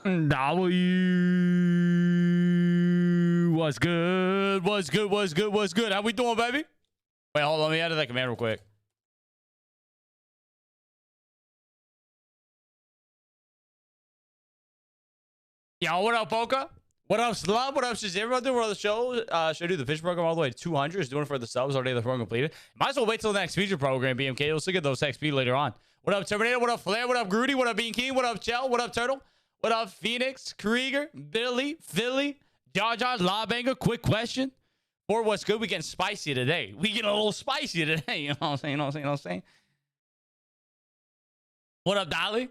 W. What's good? What's good? What's good? What's good? How we doing, baby? Wait, hold on. Let me add that command real quick. Yo, what up, Boca? What up, Slub? What up, Shazam? What up, the show? Should I do the fish program all the way to 200? Is doing it for the subs already. The program completed. Might as well wait till the next feature program, BMK. We'll still get those XP later on. What up, Terminator? What up, Flair? What up, Grudy? What up, Bean King? What up, Chell? What up, Turtle? What up, Phoenix? Krieger? Billy? Philly? Jar Jar? Lawbanger? Quick question. Or what's good? We getting spicy today. We getting a little spicy today. You know what I'm saying? You know what I'm saying? You know what I'm saying? What up, Dolly?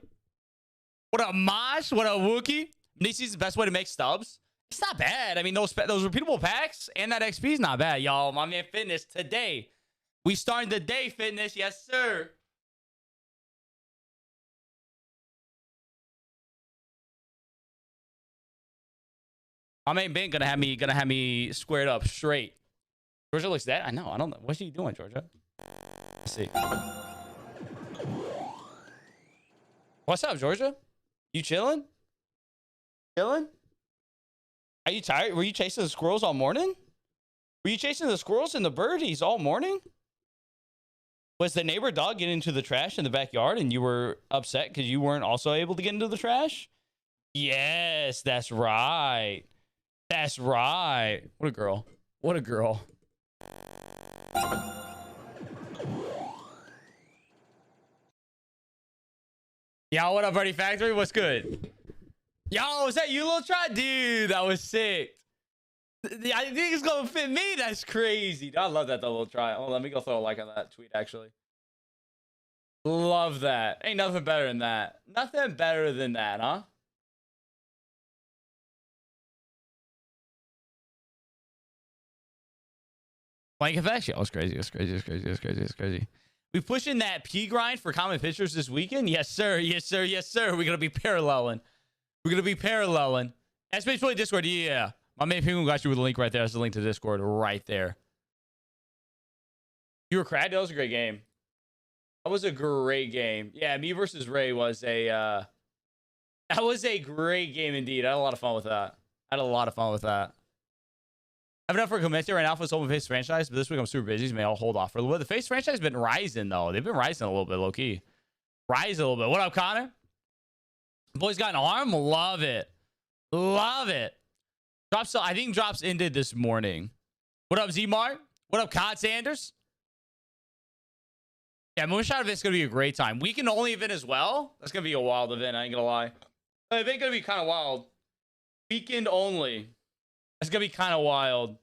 What up, Mosh? What up, Wookie? Nishi's the best way to make stubs. It's not bad. I mean, those repeatable packs and that XP is not bad, y'all. My man Fitness today. We starting the day, Fitness. Yes, sir. My main Ben gonna have me squared up straight. Georgia looks dead. I know. I don't know. What's she doing, Georgia? Let's see. What's up, Georgia? You chilling? Chilling? Are you tired? Were you chasing the squirrels all morning? Were you chasing the squirrels and the birdies all morning? Was the neighbor dog getting into the trash in the backyard and you were upset because you weren't also able to get into the trash? Yes, that's right. That's right. What a girl. What a girl. Yo, what up, Birdie Factory? What's good? Yo, is that you, little try? Dude, that was sick. I think it's gonna fit me. That's crazy. I love that, though, little try. Oh, let me go throw a like on that tweet, actually. Love that. Ain't nothing better than that. Nothing better than that, huh? Blank effects. Yeah, it's crazy. It's crazy. It's crazy. It's crazy. It's crazy. We pushing that P grind for common pictures this weekend? Yes, sir. Yes, sir. Yes, sir. We're gonna be paralleling. We're gonna be paralleling. Space Play Discord. Yeah. My main penguin got you with a link right there. That's the link to Discord right there. You were cracked. That was a great game. That was a great game. Yeah, me versus Ray was a that was a great game indeed. I had a lot of fun with that. I had a lot of fun with that. I have enough for a commentary right now for this open face franchise, but this week I'm super busy, so maybe I'll hold off for a little bit. The face franchise has been rising, though. They've been rising a little bit, low key. Rising a little bit. What up, Connor? Boy's got an arm. Love it. Love it. Drops. I think drops ended this morning. What up, Z-Mart? What up, Cod Sanders? Yeah, Moonshot event's going to be a great time. Weekend only event as well. That's going to be a wild event. I ain't going to lie. The event going to be kind of wild. Weekend only. That's going to be kind of wild.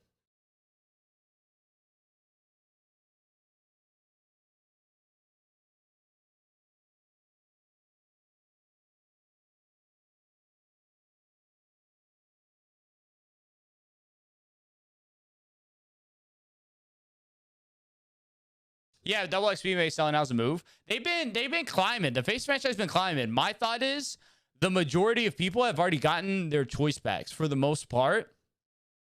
Yeah, double XP may selling now's a move. They've been climbing. The face franchise has been climbing. My thought is the majority of people have already gotten their choice packs for the most part.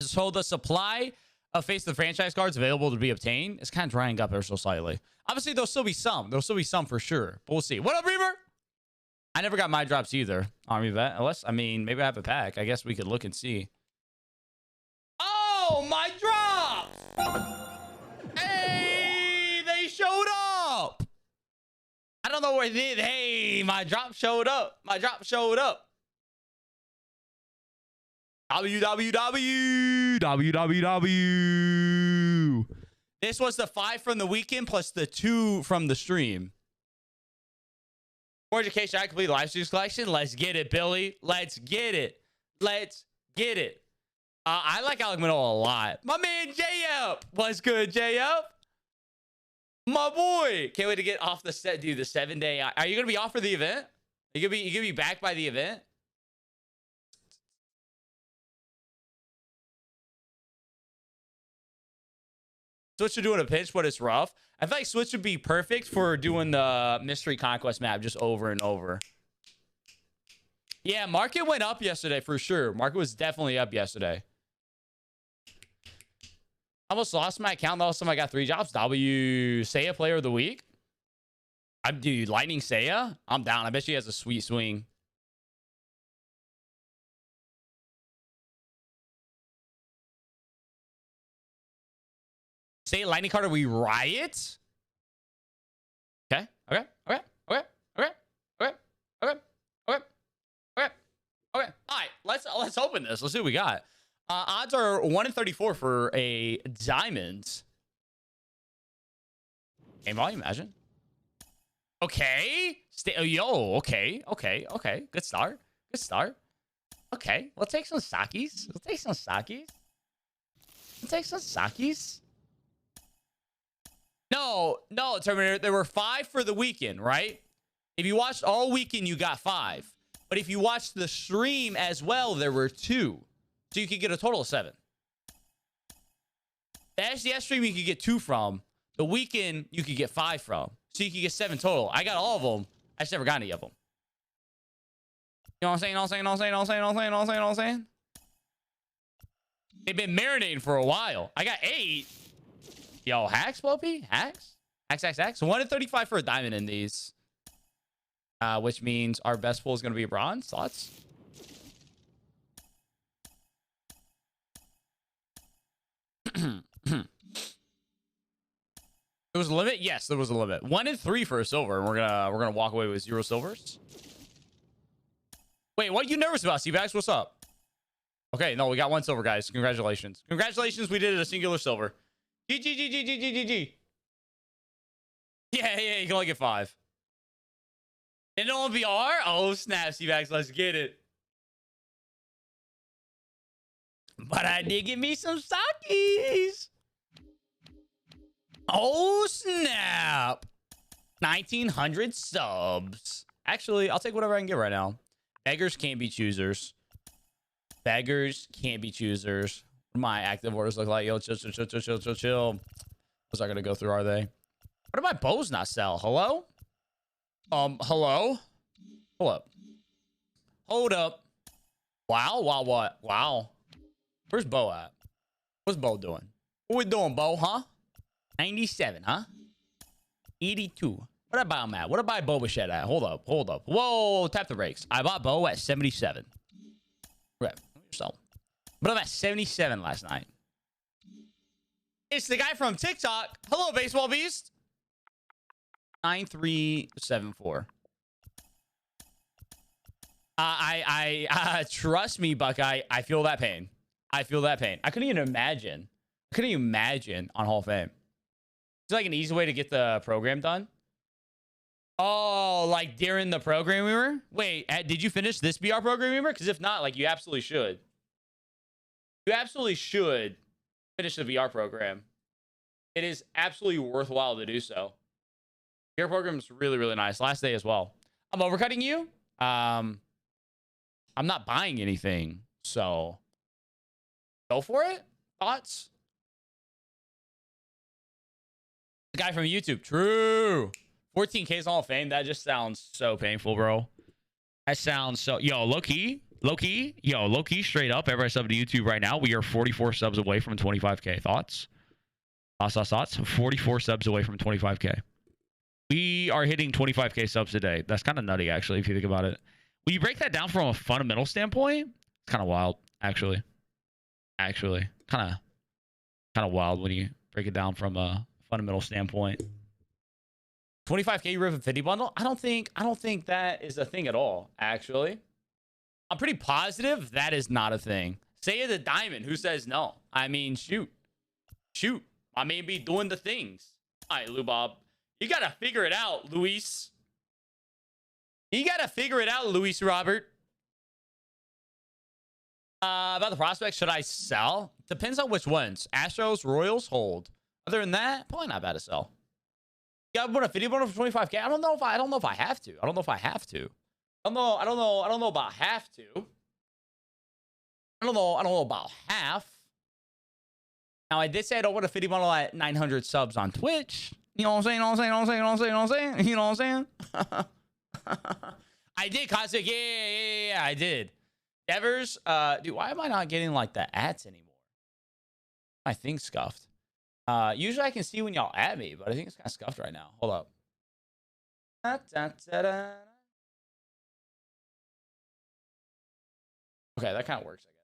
So the supply of face the franchise cards available to be obtained is kind of drying up ever so slightly. Obviously, there'll still be some. There'll still be some for sure. But we'll see. What up, Reaver? I never got my drops either. Army vet. Unless, I mean, maybe I have a pack. I guess we could look and see. Oh, my drops! Hey, they showed up. I don't know where they did. Hey, my drop showed up. My drop showed up. www. This was the 5 from the weekend plus the 2 from the stream. More education. I complete live streams collection. Let's get it, Billy. Let's get it. Let's get it. I like Alec Manoa a lot. My man JF. What's good, JF? My boy. Can't wait to get off the set, dude. The 7-day. Are you gonna be off for the event? You gonna be back by the event? Switch to doing a pitch, but it's rough. I feel like Switch would be perfect for doing the Mystery Conquest map just over and over. Yeah, market went up yesterday for sure. Market was definitely up yesterday. I almost lost my account. Last time I got 3 jobs. Seiya player of the week. Dude, Lightning Seiya. I'm down. I bet she has a sweet swing. Say lightning card or we riot. Okay. Okay. Okay. Okay. Okay. Okay. Okay. Okay. Okay. Okay. All right. Let's open this. Let's see what we got. Odds are 1 in 34 for a diamond. Game volume, imagine. Okay. Yo. Okay. Okay. Okay. Good start. Good start. Okay. We'll take some sakis. We'll take some sakis. We'll take some sakis. No, Terminator. There were 5 for the weekend, right? If you watched all weekend, you got 5. But if you watched the stream as well, there were 2. So you could get a total of 7. The SDS stream you could get 2 from. The weekend you could get 5 from. So you could get 7 total. I got all of them. I just never got any of them. You know what I'm saying? They've been marinating for a while. I got 8. Yo, hacks, Blopey? Hacks? Hacks. 1 in 35 for a diamond in these. Which means our best pool is going to be a bronze. Thoughts? There was a limit? Yes, there was a limit. 1 in 3 for a silver, and we're gonna walk away with 0 silvers. Wait, what are you nervous about, Seabags? What's up? Okay, no, we got 1 silver, guys. Congratulations. Congratulations, we did it a singular silver. GG. Yeah, you can only get 5. And on VR? Oh, snap, Seabags. Let's get it. But I did get me some sakis. Oh, snap. 1,900 subs. Actually, I'll take whatever I can get right now. Beggars can't be choosers. Beggars can't be choosers. What do my active orders look like? Yo, chill. Those are going to go through, are they? What do my bows not sell? Hello? Hello? Hold up. Hold up. Wow, what? Wow. Where's Bo at? What's Bo doing? What we doing, Bo, huh? 97, huh? 82. What I buy him at? What I buy Boba Shed at? Hold up. Whoa, tap the brakes. I bought Bo at 77. Okay, so. But I'm at 77 last night. It's the guy from TikTok. Hello, Baseball Beast. 9374. Trust me, Buckeye. I feel that pain. I couldn't even imagine. On Hall of Fame. It's like an easy way to get the program done. Oh, like during the programmer? Wait, did you finish this BR programmer? Because if not, like you absolutely should. You absolutely should finish the VR program. It is absolutely worthwhile to do so. VR program is really, really nice. Last day as well. I'm overcutting you. I'm not buying anything, so go for it. Thoughts? The guy from YouTube. True. 14K's Hall of Fame. That just sounds so painful, bro. That sounds so... Yo, low-key, straight up. Everybody sub to YouTube right now. We are 44 subs away from 25K. Thoughts? Thoughts? 44 subs away from 25K. We are hitting 25K subs today. That's kind of nutty, actually, if you think about it. When you break that down from a fundamental standpoint, it's kind of wild, actually. Kind of wild when you break it down from a fundamental standpoint. 25K Riven 50 bundle? I don't think that is a thing at all, actually. I'm pretty positive that is not a thing. Say it a diamond. Who says no? I mean, shoot. I may be doing the things. All right, Lou Bob. You got to figure it out, Luis. Luis Robert. About the prospects, should I sell? Depends on which ones. Astros, Royals, hold. Other than that, probably not bad to sell. Yeah, but a 50 bundle for 25K. I don't know if I have to. I don't know about have to. I don't know about half. Now, I did say I don't want a 50 bundle at 900 subs on Twitch. You know what I'm saying? I did, Cosmic. Yeah, I did. Devers, dude, why am I not getting like the ads anymore? My thing's scuffed. Usually I can see when y'all add me, but I think it's kind of scuffed right now. Hold up. Okay, that kind of works, I guess.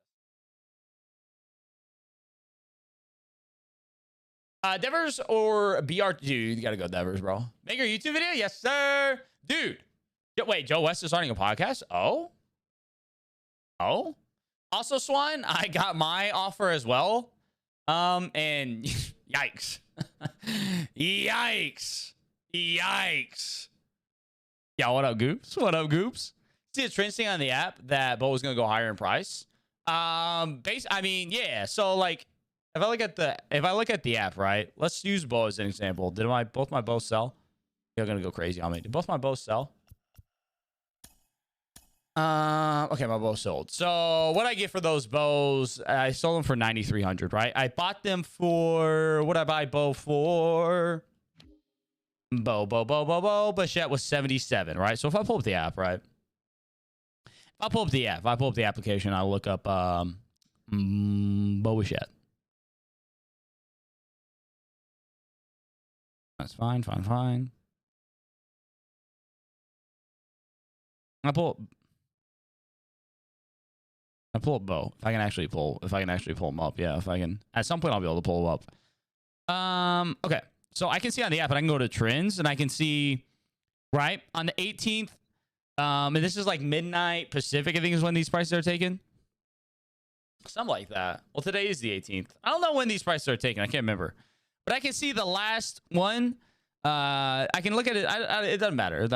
Devers or BR? Dude, you gotta go Devers, bro. Make your YouTube video? Yes, sir. Dude. Wait, Joe West is starting a podcast? Oh? Oh? Also, Swan, I got my offer as well. And yikes. Yikes. Yikes. Yeah, what up, Goops? What up, Goops? See, it's trending on the app that Bo was gonna go higher in price. I mean, yeah. So like, if I look at the app, right? Let's use Bo as an example. Did both my bows sell? You're gonna go crazy on me. Did both my bows sell? Okay, my bow sold. So what I get for those bows, I sold them for 9,300, right? I bought them for, what I buy Bow for? Bichette was 77, right? So if I pull up the app, right? If I pull up the application, I'll look up Bow Bichette. That's fine. I pull up Bo. If I can actually pull them up. Yeah, if I can. At some point, I'll be able to pull them up. Okay. So I can see on the app, and I can go to trends, and I can see, right, on the 18th, and this is like midnight Pacific, I think is when these prices are taken. Something like that. Well, today is the 18th. I don't know when these prices are taken. I can't remember. But I can see the last one. I can look at it. It doesn't matter.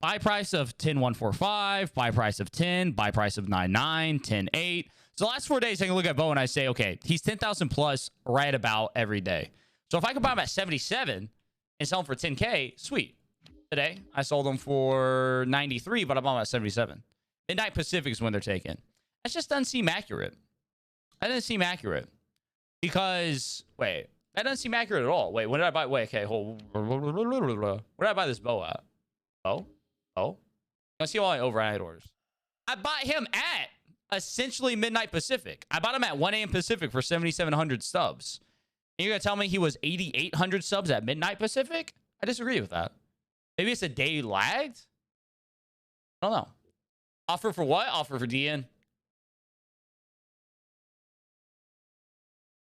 Buy price of 10,145, buy price of 10, buy price of 9,9, 10,8. So the last 4 days, I can look at Bo and I say, okay, he's 10,000 plus right about every day. So if I could buy him at 77 and sell him for 10K, sweet. Today, I sold him for 93, but I bought him at 77. Midnight Pacific is when they're taken. That just doesn't seem accurate. Because, wait, that doesn't seem accurate at all. Wait, when did I buy? Wait, okay, hold. Where did I buy this bow at? Oh, let's see all my overnight orders. I bought him at essentially midnight Pacific. I bought him at 1 a.m. Pacific for 7,700 subs. And you're gonna tell me he was 8,800 subs at midnight Pacific? I disagree with that. Maybe it's a day lagged. I don't know. Offer for what? Offer for DN.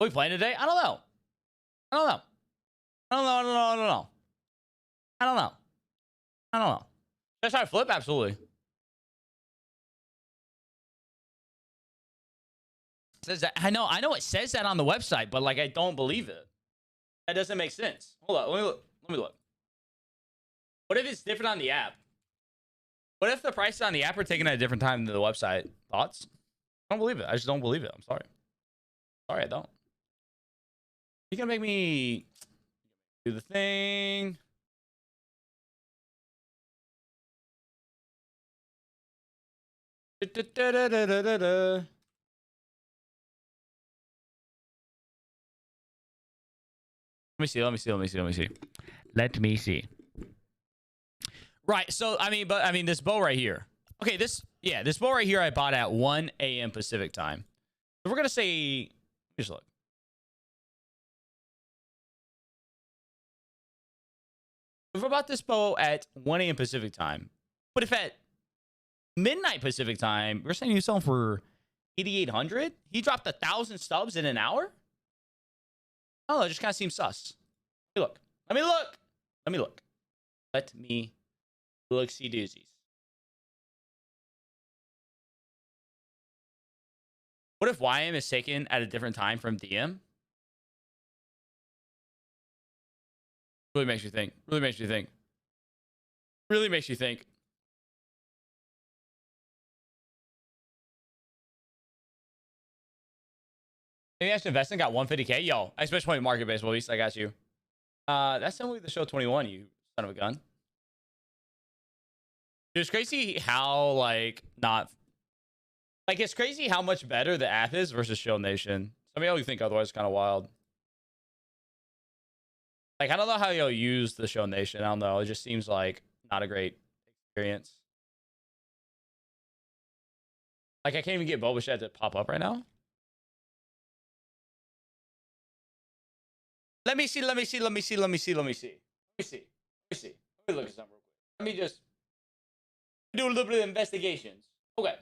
Are we playing today? I don't know. Should I try to flip? Absolutely. Says that. I know it says that on the website, but like I don't believe it. That doesn't make sense. Hold on, let me look. What if it's different on the app? What if the prices on the app are taken at a different time than the website? Thoughts? I don't believe it. I just don't believe it. I'm sorry. Sorry, I don't. You're gonna make me do the thing. Let me see. Right. So, I mean, this bow right here. Okay, this bow right here I bought at 1 a.m. Pacific time. So we're going to say, just look. If I bought this bow at 1 a.m. Pacific time, but if at midnight Pacific time, we're saying you sell him for 8,800, he dropped 1,000 subs in an hour? Oh, it just kind of seems sus. Let me look. See doozies. What if YM is taken at a different time from DM? Really makes you think. Maybe I should invest in got 150K. Yo, I switched point market baseball. At least I got you. That's simply the show 21, you son of a gun. Dude, it's crazy how it's crazy how much better the app is versus Show Nation. Some of y'all think otherwise, kind of wild. Like, I don't know how y'all use the Show Nation. I don't know. It just seems like not a great experience. Like, I can't even get Boba Fett to pop up right now. Let me see. Let me look at something real quick. Let me just do a little bit of investigations. Okay.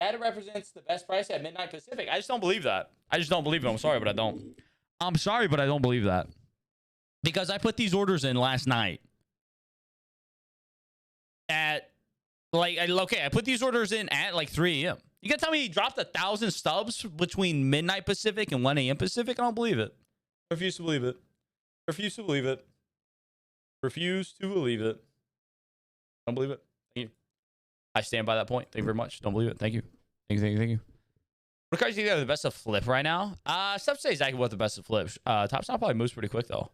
Data represents the best price at midnight Pacific. I just don't believe that. I just don't believe it. I'm sorry, but I don't. I'm sorry, but I don't believe that. Because I put these orders in last night. At, like, okay, I put these orders in at like 3 a.m. You can tell me he dropped 1,000 stubs between midnight Pacific and 1 a.m. Pacific? I don't believe it. Refuse to believe it. Refuse to believe it. Refuse to believe it. Don't believe it. Thank you. I stand by that point. Thank you very much. Don't believe it. Thank you. Thank you. Thank you. Thank you. What cards do you think are the best of flip right now? Stuff say exactly what the best of flip. Top Stop probably moves pretty quick though.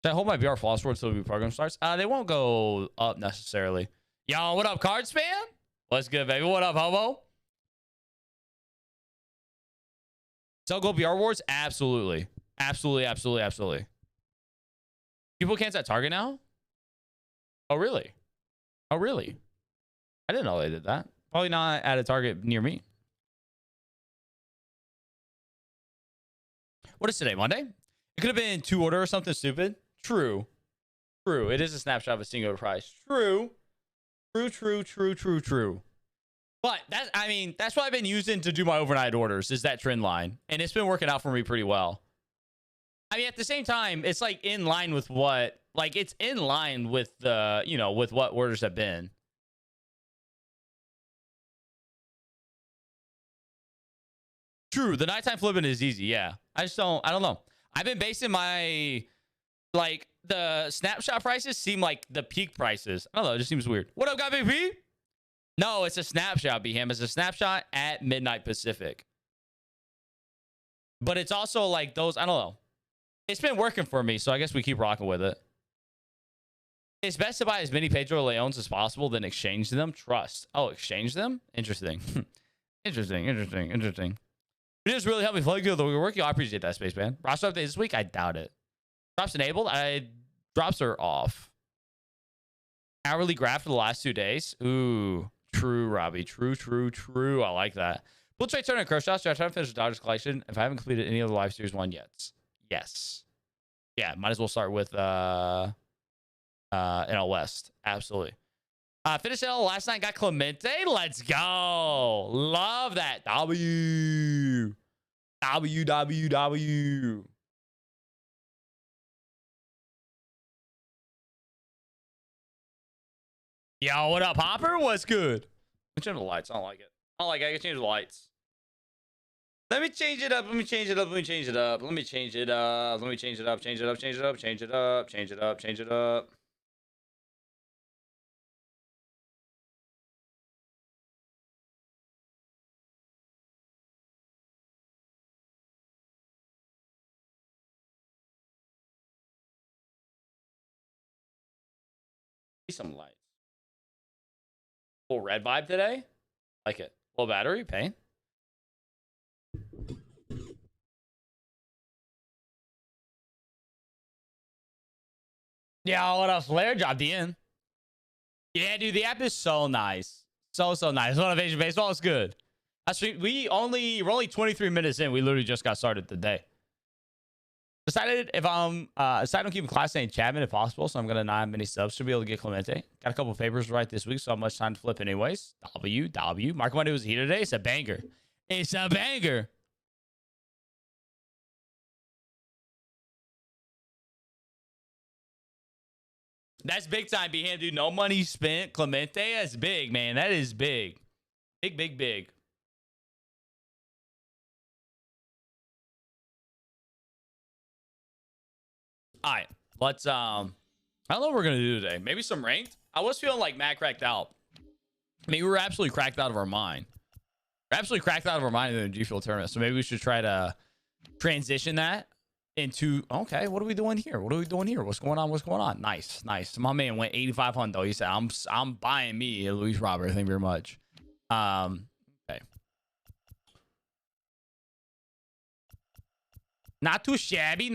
Should I hold my BR Floss Sword until the program starts? They won't go up necessarily. Yo, what up, Cards fan? What's good, baby? What up, homo? So go BR Wars? Absolutely. Absolutely, absolutely, absolutely. People can't set target now? Oh, really? Oh, really? I didn't know they did that. Probably not at a target near me. What is today, Monday? It could have been 2 order or something stupid. True. True. It is a snapshot of a single price. True. True, true, true, true, true. But that's, I mean, that's what I've been using to do my overnight orders, is that trend line. And it's been working out for me pretty well. I mean, at the same time, it's like in line with what, like it's in line with the, you know, with what orders have been. True. The nighttime flipping is easy. Yeah. I don't know. I've been basing my, like, the snapshot prices seem like the peak prices. I don't know. It just seems weird. What up, guy BP? No, it's a snapshot, BHAM. It's a snapshot at midnight Pacific. But it's also like those, I don't know. It's been working for me, so I guess we keep rocking with it. It's best to buy as many Pedro Leones as possible, then exchange them. Trust. Oh, exchange them? Interesting. Interesting, interesting, interesting. It just really helped me play good the work. I appreciate that, Spaceman. Roster update this week? I doubt it. Drops enabled? Drops are off. Hourly graph for the last 2 days? Ooh. True, Robbie. True, true, true. I like that. Full trade turn and Kershaw. So I try to finish the Dodgers collection if I haven't completed any of the Live Series 1 yet. Yes. Yeah, might as well start with NL West. Absolutely. Finished NL last night. Got Clemente. Let's go. Love that. W. Yo, what up, Hopper? What's good? Let me change the lights. I don't like it. I don't like it. I can change the lights. Let me change it up. Let me change it up. Let me change it up. Let me change it up. Let me change it up. Change it up. Change it up. Change it up. Change it up. Change it up. Some lights. Full red vibe today. Like it. Low battery. Pain. Yeah, what up, Flare? Dropped in. Yeah, dude, the app is so nice. So nice. Motivation baseball is good. We're only 23 minutes in. We literally just got started today. Decided if I'm decided on keeping Class A and Chapman if possible, so I'm gonna not have many subs to be able to get Clemente. Got a couple of papers to write this week, so I have much time to flip anyways. W. Marco Monday was here today. It's a banger. It's a banger. That's big time, B-Ham, dude. No money spent. Clemente, that's big, man. That is big. Big. All right, let's I don't know what we're gonna do today. Maybe some ranked. I was feeling like Matt cracked out. I mean, we were absolutely cracked out of our mind. We're absolutely cracked out of our mind in the G Fuel tournament. So maybe we should try to transition that into, okay, what are we doing here? What are we doing here? What's going on? What's going on? Nice. My man went 8,500 though. He said, I'm buying me Luis Robert. Thank you very much. Okay. Not too shabby.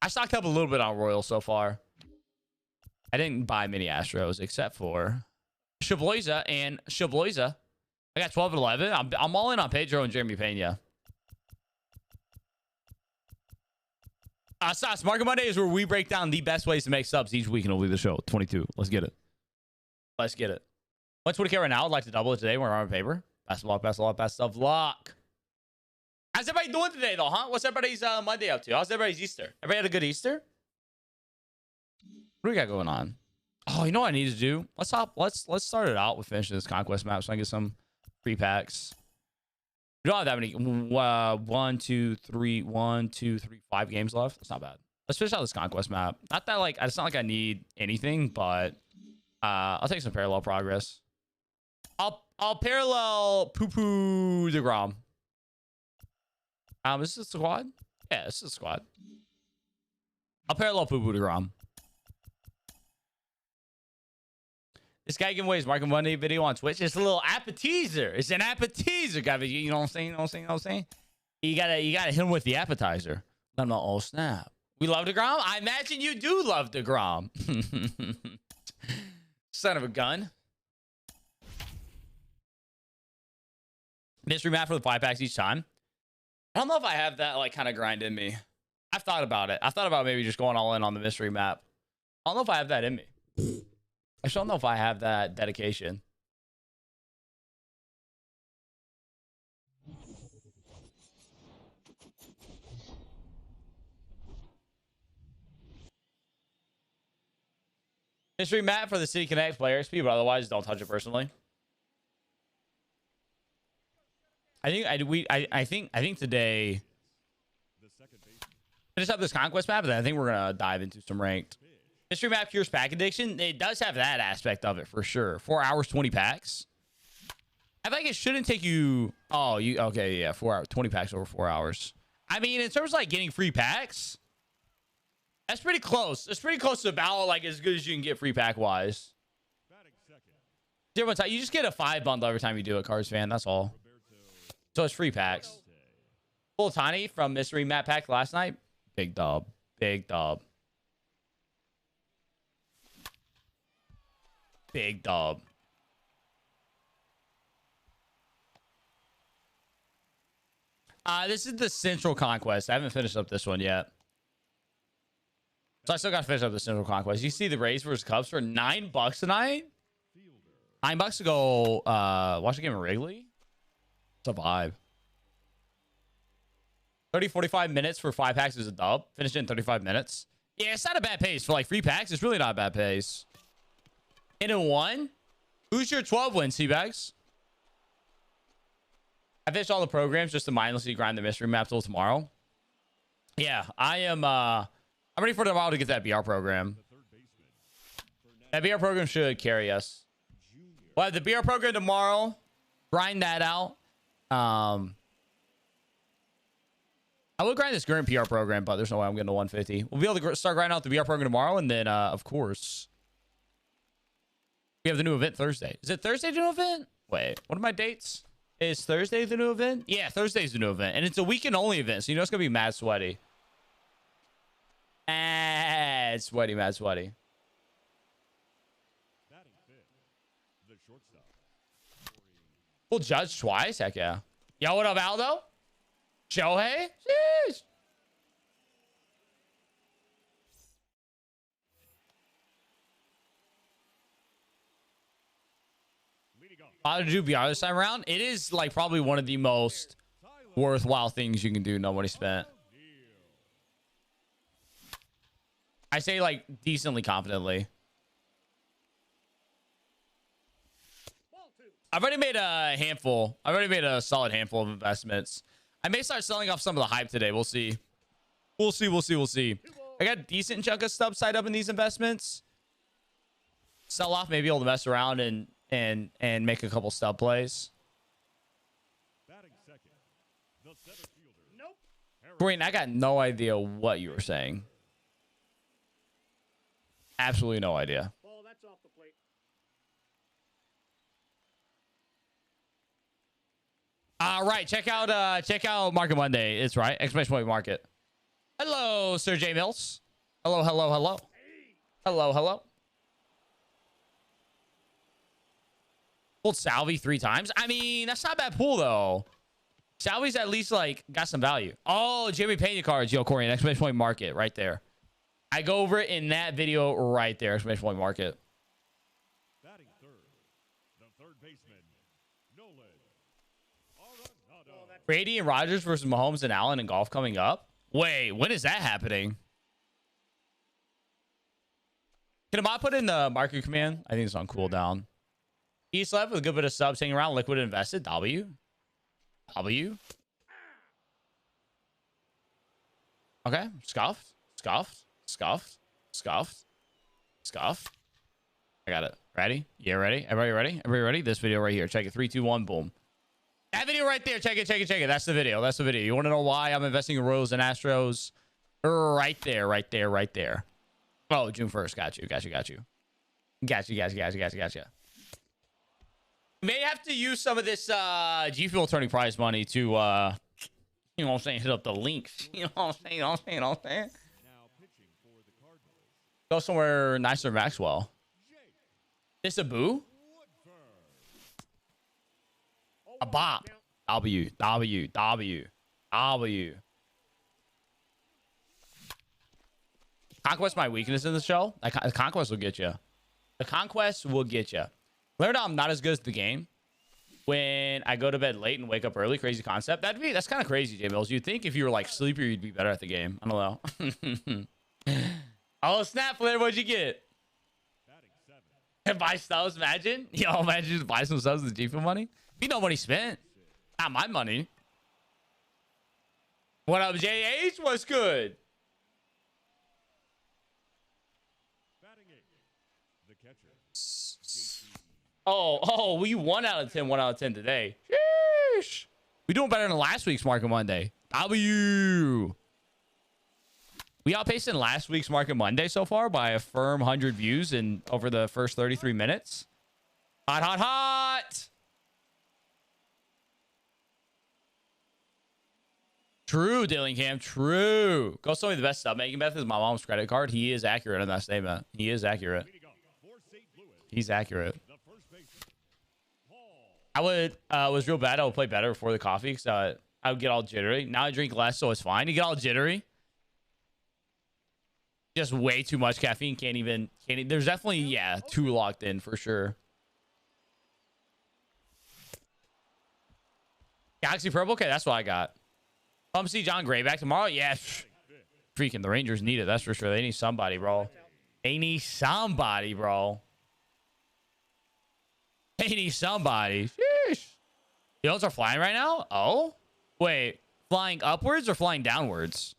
I stocked up a little bit on Royal so far. I didn't buy many Astros except for Shabloiza and Shabloiza. I got 12 and 11. I'm all in on Pedro and Jeremy Pena. Sauce, Market Monday is where we break down the best ways to make subs each week and we'll leave the show. 22. Let's get it. Let's get it. 120K right now. I'd like to double it today. We're on paper. Best of luck, best of luck, best of luck. How's everybody doing today, though, huh? What's everybody's Monday up to? How's everybody's Easter? Everybody had a good Easter? What do we got going on? Oh, you know what I need to do? Let's start it out with finishing this conquest map so I can get some free packs. We don't have that many. 1, 2, 3, 5 games left. That's not bad. Let's finish out this conquest map. Not that like it's not like I need anything, but I'll take some parallel progress. I'll parallel poo-poo DeGrom. Is this a squad? Yeah, this is a squad. I'll parallel poo-poo DeGrom. This guy giving away his Market Monday video on Twitch. It's a little appetizer. It's an appetizer, guys. You know what I'm saying? You know what I'm saying? You gotta hit him with the appetizer. I'm not all snap. We love DeGrom? I imagine you do love DeGrom. Son of a gun. Mystery map for the 5 packs each time. I don't know if I have that like kind of grind in me. I've thought about it. I've thought about maybe just going all in on the mystery map. I don't know if I have that in me. I just don't know if I have that dedication. Mystery map for the City Connect player XP, but otherwise don't touch it personally. I think today finish up this conquest map, and then I think we're gonna dive into some ranked. Mystery map cures pack addiction. It does have that aspect of it for sure. 4 hours, 20 packs. I think it shouldn't take you. Oh, you okay? Yeah, 4 hours, 20 packs over 4 hours. I mean, in terms of like getting free packs, that's pretty close. It's pretty close to about like as good as you can get free pack wise. You just get a 5 bundle every time you do it, Cars fan. That's all. So it's free packs. Full Tiny from mystery map pack last night. Big dub. Big dub. Big dub. This is the Central Conquest. I haven't finished up this one yet. So I still got to finish up the Central Conquest. You see the Rays versus Cubs for $9 tonight? $9 to go watch the game in Wrigley? It's a vibe. 45 minutes for 5 packs is a dub. Finished in 35 minutes. Yeah, it's not a bad pace. For like free packs, it's really not a bad pace. In 1? Who's your 12 win, Seabags? I finished all the programs just to mindlessly grind the mystery map till tomorrow. Yeah, I am I'm ready for tomorrow to get that BR program. That BR program should carry us. We'll have the BR program tomorrow. Grind that out. I will grind this current PR program, but there's no way I'm getting to 150. We'll be able to start grinding out the BR program tomorrow, and then, of course, we have the new event Thursday. Is it Thursday the new event? Wait, what are my dates? Is Thursday the new event? Yeah, Thursday's the new event, and it's a weekend-only event, so you know it's going to be mad sweaty. Mad sweaty, mad sweaty. We'll judge twice? Heck yeah. Yo, what up, Aldo? Shohei? Jeez. How to do BR this time around? It is like probably one of the most worthwhile things you can do. No money spent. I say like decently confidently. I've already made a handful. I've already made a solid handful of investments. I may start selling off some of the hype today. We'll see. We'll see. We'll see. We'll see. I got a decent chunk of stuff tied up in these investments. Sell off, maybe able to mess around and make a couple stub plays. Green, I got no idea what you were saying. Absolutely no idea. All right, check out Market Monday. It's right. Exclamation point market. Hello, Sir J Mills. Hello, hello, hello. Hello, hello. Pulled Salvi 3 times. I mean, that's not a bad pull though. Salvi's at least like got some value. Oh, Jimmy Pena cards, yo, Corey, exclamation point market right there. I go over it in that video right there. Exclamation point market. Brady and Rodgers versus Mahomes and Allen in golf coming up. Wait, when is that happening? Can I put in the market command? I think it's on cooldown. East left with a good bit of subs hanging around. Liquid invested. W. Okay. Scuffed. I got it. Ready? Yeah, ready? Everybody ready? Everybody ready? This video right here. Check it. 3, 2, 1. Boom. That video right there. Check it. That's the video. You want to know why I'm investing in Royals and Astros? Right there. Oh, June 1st. Got you. You may have to use some of this G Fuel turning prize money to, you know what I'm saying, hit up the links. You know what I'm saying? Go somewhere nicer, Maxwell. This a boo? A bop. W. Conquest my weakness in the show. Conquest will get you. The Conquest will get you. Learned I'm not as good as the game when I go to bed late and wake up early. Crazy concept. That's kind of crazy, J Mills. You'd think if you were like sleepier, you'd be better at the game. I don't know. Oh, snap, Flair. What'd you get? Buy subs, imagine. Yo, imagine just buy some subs with G-Fuel money. You know money spent. Not my money. What up, JH? What's good? Oh, we 1 out of 10, 1 out of 10 today. Sheesh. We doing better than last week's Market Monday. W. We outpaced in last week's Market Monday so far by a firm 100 views in over the first 33 minutes. Hot. True, Dillingham. True. Go show me the best sub making method is my mom's credit card. He is accurate on that statement. He is accurate. He's accurate. I would was real bad. I would play better before the coffee because I would get all jittery. Now I drink less, so it's fine. You get all jittery. Just way too much caffeine. Can't even. There's definitely too locked in for sure. Galaxy Purple. Okay, that's what I got. Come see John Gray back tomorrow. Yeah, freaking the Rangers need it. That's for sure. They need somebody, bro. They need somebody. Sheesh. Yields are flying right now. Oh, wait, flying upwards or flying downwards?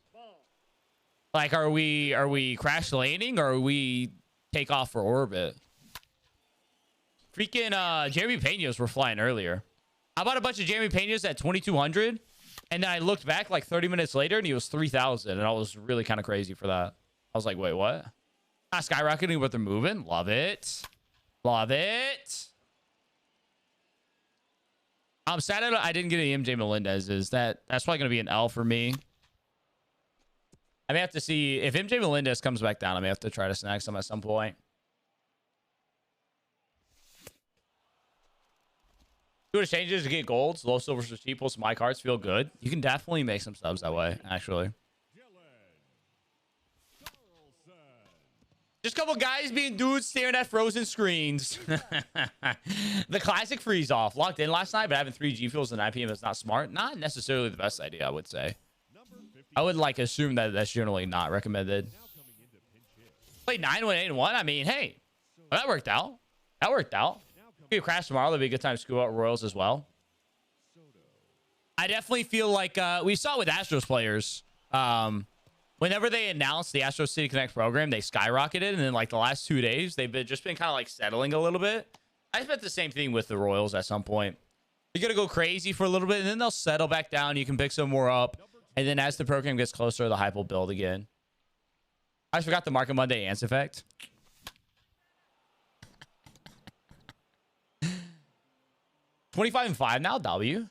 Like, are we crash landing or are we take off for orbit? Freaking Jeremy Pena's were flying earlier. I bought a bunch of Jeremy Pena's at 2,200, and then I looked back like 30 minutes later, and he was 3,000, and I was really kind of crazy for that. I was like, wait, what? Not skyrocketing, but they're moving. Love it. I'm sad I didn't get any MJ Melendez's. That's probably going to be an L for me. I may have to see if MJ Melendez comes back down. I may have to try to snag some at some point. Do what it changes to get golds. Low silvers for cheap. Plus my cards feel good. You can definitely make some subs that way, actually. Just a couple guys being dudes staring at frozen screens. The classic freeze off. Locked in last night, but having 3 G Fuels at 9 p.m. is not smart. Not necessarily the best idea, I would say. I would assume that that's generally not recommended. Played 9 1 8 1. I mean, hey, well, that worked out. If you crash tomorrow, that'll be a good time to scoop out Royals as well. I definitely feel like we saw it with Astros players. Whenever they announced the Astros City Connect program, they skyrocketed, and then like the last 2 days, they've just been kind of like settling a little bit. I expect the same thing with the Royals at some point. You're gonna go crazy for a little bit, and then they'll settle back down. You can pick some more up. And then as the program gets closer, the hype will build again. I forgot the Market Monday Ants effect. $25-5 now, W.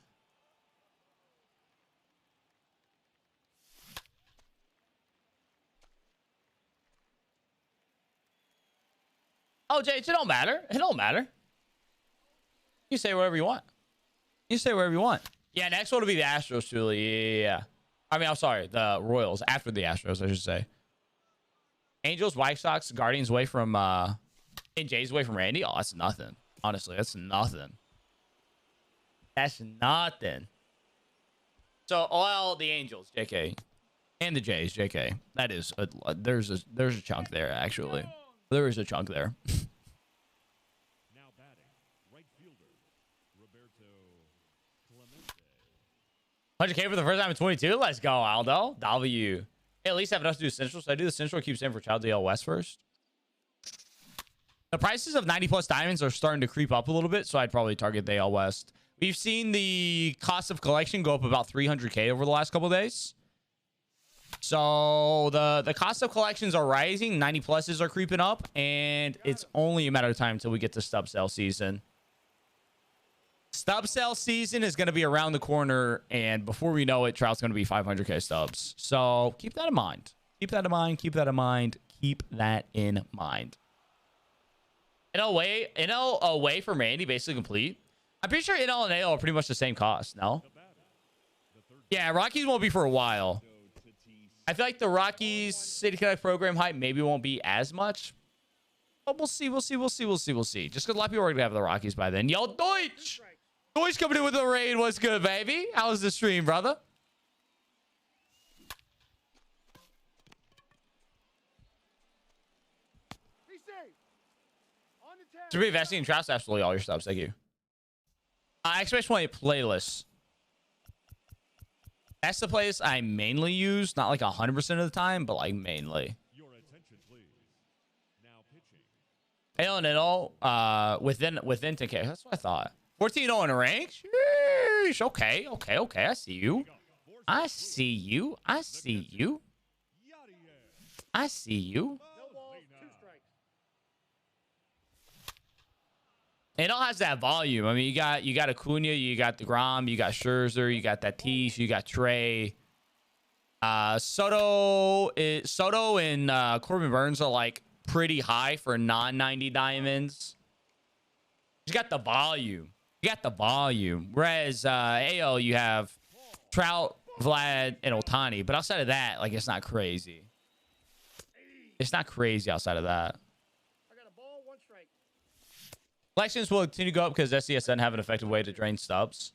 Oh, Jay, it don't matter. It don't matter. You say whatever you want. Yeah, next one will be the Astros, Julie. Yeah. I mean, I'm sorry, the Royals after the Astros, I should say. Angels, White Sox, Guardians away from and Jays away from Randy. Oh, that's nothing. Honestly, that's nothing. That's nothing. So, all the Angels, JK. And the Jays, JK. That is there's a chunk there, actually. There is a chunk there. Now batting, right fielder, Roberto Clemente. 100K for the first time in 22. Let's go, Aldo. W. Hey, at least have enough to do Central. So I do the Central, keep saying for Child DL West first. The prices of 90 plus diamonds are starting to creep up a little bit, so I'd probably target the AL West. We've seen the cost of collection go up about 300K over the last couple of days. So the cost of collections are rising. 90 pluses are creeping up, and it's only a matter of time until we get to stub sale season. Stub sale season is going to be around the corner, and before we know it, Trout's going to be 500K stubs. So keep that in mind. Keep that in mind. Keep that in mind. Keep that in mind. NL away from Randy, basically complete. I'm pretty sure NL and AL are pretty much the same cost, no? Yeah, Rockies won't be for a while. I feel like the Rockies City Connect program hype maybe won't be as much. But we'll see. Just because a lot of people are going to have the Rockies by then. Yo, Deutsch! Deutsch coming in with the raid. What's good, baby? How's the stream, brother? To be investing in Trout, absolutely all your subs. Thank you. Exclamation point playlist. That's the playlist I mainly use. Not like 100% of the time, but like mainly. Your attention, please. Now pitching. AL and NL within 10K. That's what I thought. 14-0 in a rank? Sheesh. Okay. I see you. I see you. It all has that volume. I mean, you got Acuna, you got DeGrom, you got Scherzer, you got Tatis, you got Trey. Soto and Corbin Burns are like pretty high for non-90 diamonds. You got the volume. Whereas AL, you have Trout, Vlad, and Ohtani. But outside of that, like, it's not crazy. Outside of that. Collections will continue to go up because SCS doesn't have an effective way to drain stubs.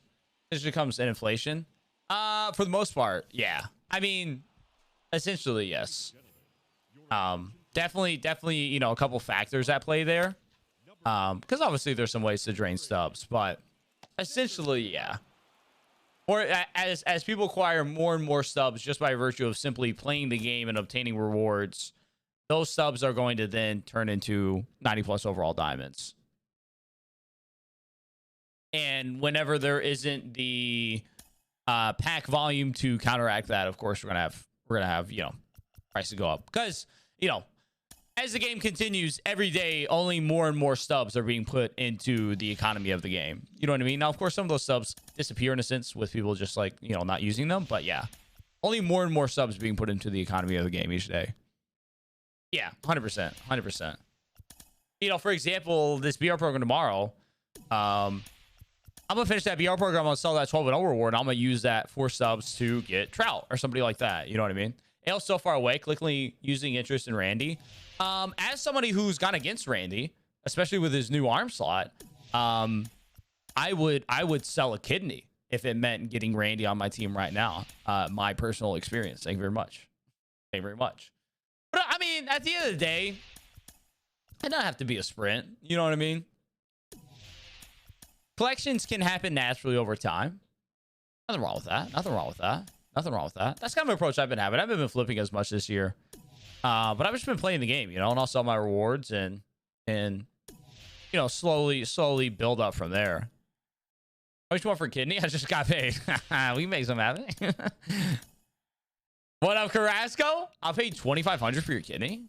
It just becomes an inflation. For the most part, yeah. I mean, essentially, yes. Definitely, you know, a couple factors at play there. Because obviously there's some ways to drain stubs, but essentially, yeah. Or as people acquire more and more stubs just by virtue of simply playing the game and obtaining rewards, those stubs are going to then turn into 90 plus overall diamonds. And whenever there isn't the pack volume to counteract that, of course, we're gonna have you know, prices go up because, you know, as the game continues every day, only more and more stubs are being put into the economy of the game. You know what I mean? Now, of course, some of those stubs disappear in a sense with people just like, you know, not using them. But yeah, only more and more subs being put into the economy of the game each day. Yeah, 100%. You know, for example, this BR program tomorrow, I'm going to finish that BR program. I'm going to sell that 12-0 reward. I'm going to use that for subs to get Trout or somebody like that. You know what I mean? AL's so far away, quickly using interest in Randy. As somebody who's gone against Randy, especially with his new arm slot, I would sell a kidney if it meant getting Randy on my team right now. My personal experience. Thank you very much. But I mean, at the end of the day, it doesn't have to be a sprint. You know what I mean? Collections can happen naturally over time. Nothing wrong with that. That's kind of an approach I've been having. I haven't been flipping as much this year. But I've just been playing the game, you know, and I'll sell my rewards and you know, slowly build up from there. How much more for kidney? I just got paid. We can make some happen. What up, Carrasco? I'll pay $2,500 for your kidney.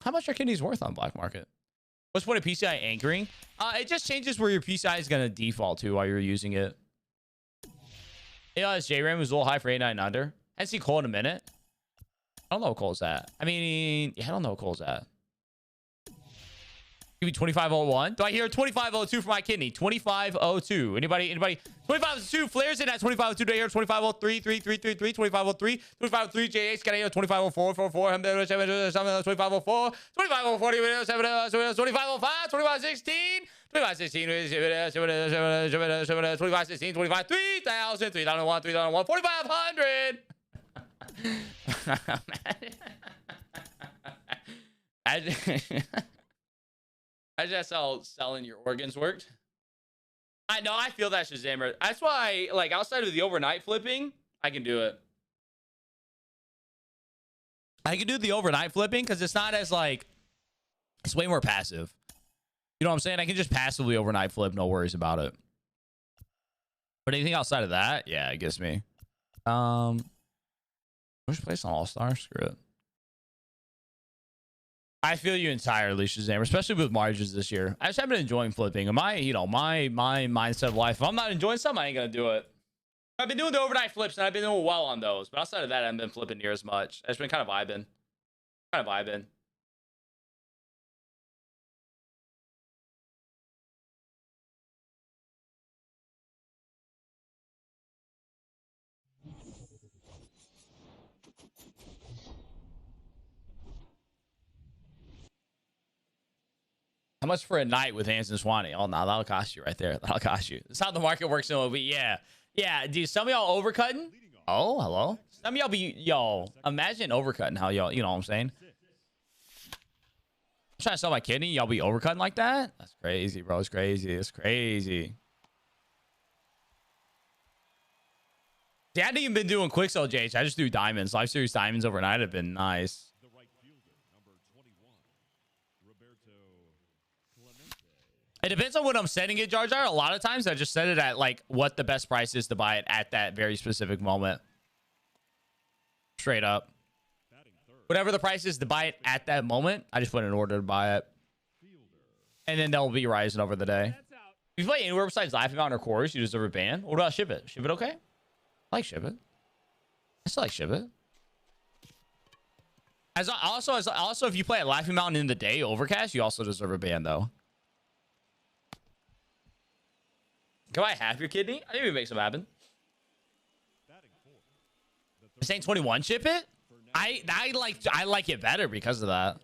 How much are kidneys worth on black market? What's the point of PCI anchoring? It just changes where your PCI is going to default to while you're using it. ALS JRAM was a little high for 8.9 under. I see Cole in a minute. I don't know what Cole's at. I mean, yeah, I don't know what Cole's at. Give me 2501. Do I hear 2502 for my kidney? 2502. Anybody? 2502 flares in at 2502. Do I hear 2503? 3333. 2503. 2503. JH. Got to hear 2504. 44. 2504. 2504. 2505. 2516. 25, 16, 25, 16, 25, 3,000, 3,001, 3,001, 4,500. I just how selling your organs worked. I know, I feel that Shazam. That's why, like, outside of the overnight flipping, I can do it. I can do the overnight flipping because it's not as, like, it's way more passive. You know what I'm saying? I can just passively overnight flip, no worries about it. But anything outside of that, yeah, it gets me. Which place on All-Star? Screw it. I feel you entirely, Shazam, especially with margins this year. I just haven't been enjoying flipping. And my mindset of life, if I'm not enjoying something, I ain't gonna do it. I've been doing the overnight flips and I've been doing well on those. But outside of that, I haven't been flipping near as much. I've just been kind of vibing. How much for a night with Hans and Swanee? Oh, no, that'll cost you right there. That'll cost you. That's how the market works in OB. Yeah. Yeah, dude, some of y'all overcutting. Oh, hello. Some of y'all be, yo, imagine overcutting how y'all, you know what I'm saying? I'm trying to sell my kidney. Y'all be overcutting like that? That's crazy, bro. It's crazy. It's crazy. See, I haven't even been doing quick sell J's. I just do diamonds. Live series diamonds overnight have been nice. It depends on what I'm setting it, Jar Jar. A lot of times I just set it at like what the best price is to buy it at that very specific moment. Straight up. Whatever the price is to buy it at that moment, I just put an order to buy it. And then they'll be rising over the day. If you play anywhere besides Laughing Mountain or Chorus, you deserve a ban. What about Ship It? Ship It okay? I like Ship It. I still like Ship It. Also, if you play at Laughing Mountain in the day, Overcast, you also deserve a ban though. Can I have your kidney? I think we make some happen. Saying 21 Ship It? I like it better because of that.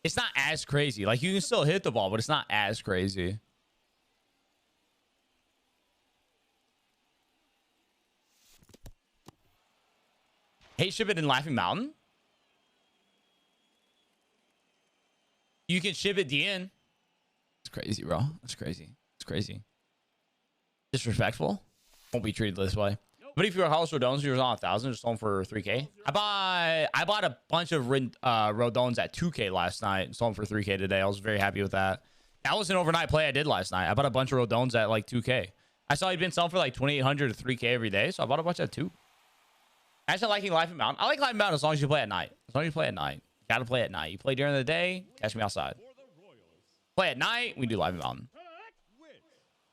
It's not as crazy. Like you can still hit the ball, but it's not as crazy. Hey, Ship It in Laughing Mountain? You can ship it DN. It's crazy, bro. It's crazy. It's crazy. Disrespectful. Won't be treated this way. But if you're a Hollis Rodones, you're on 1,000, just sold for 3K. I bought a bunch of Rodones at 2K last night, sold them for 3K today. I was very happy with that. That was an overnight play I did last night. I bought a bunch of Rodones at like 2K. I saw he'd been selling for like 2,800 to 3K every day, so I bought a bunch at 2. Actually, liking Laughing Mountain. I like Laughing Mountain as long as you play at night. As long as you play at night. You gotta play at night. You play during the day, catch me outside. Play at night, we do Laughing Mountain.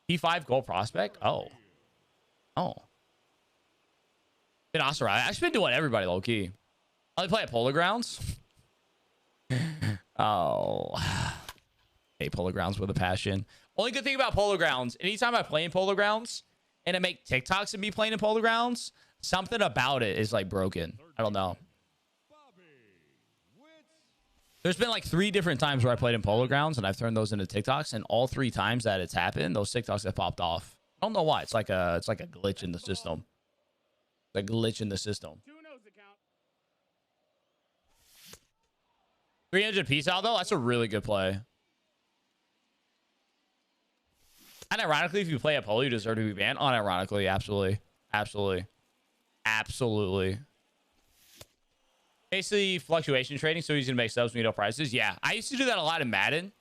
P5 gold prospect? Oh. Been awesome. I've actually been doing everybody low key. I only play at Polar Grounds. Oh. Hey, Polar Grounds with a passion. Only good thing about Polar Grounds, anytime I play in Polar Grounds and I make TikToks of me playing in Polar Grounds, something about it is like broken. I don't know. There's been like 3 different times where I played in Polar Grounds and I've turned those into TikToks, and all 3 times that it's happened, those TikToks have popped off. I don't know why. It's like a glitch in the system. It's a glitch in the system. 300 piece out though. That's a really good play. And ironically, if you play at Polo, you deserve to be banned. Unironically, absolutely. Basically, fluctuation trading, so he's gonna make subs when you know prices. Yeah, I used to do that a lot in Madden.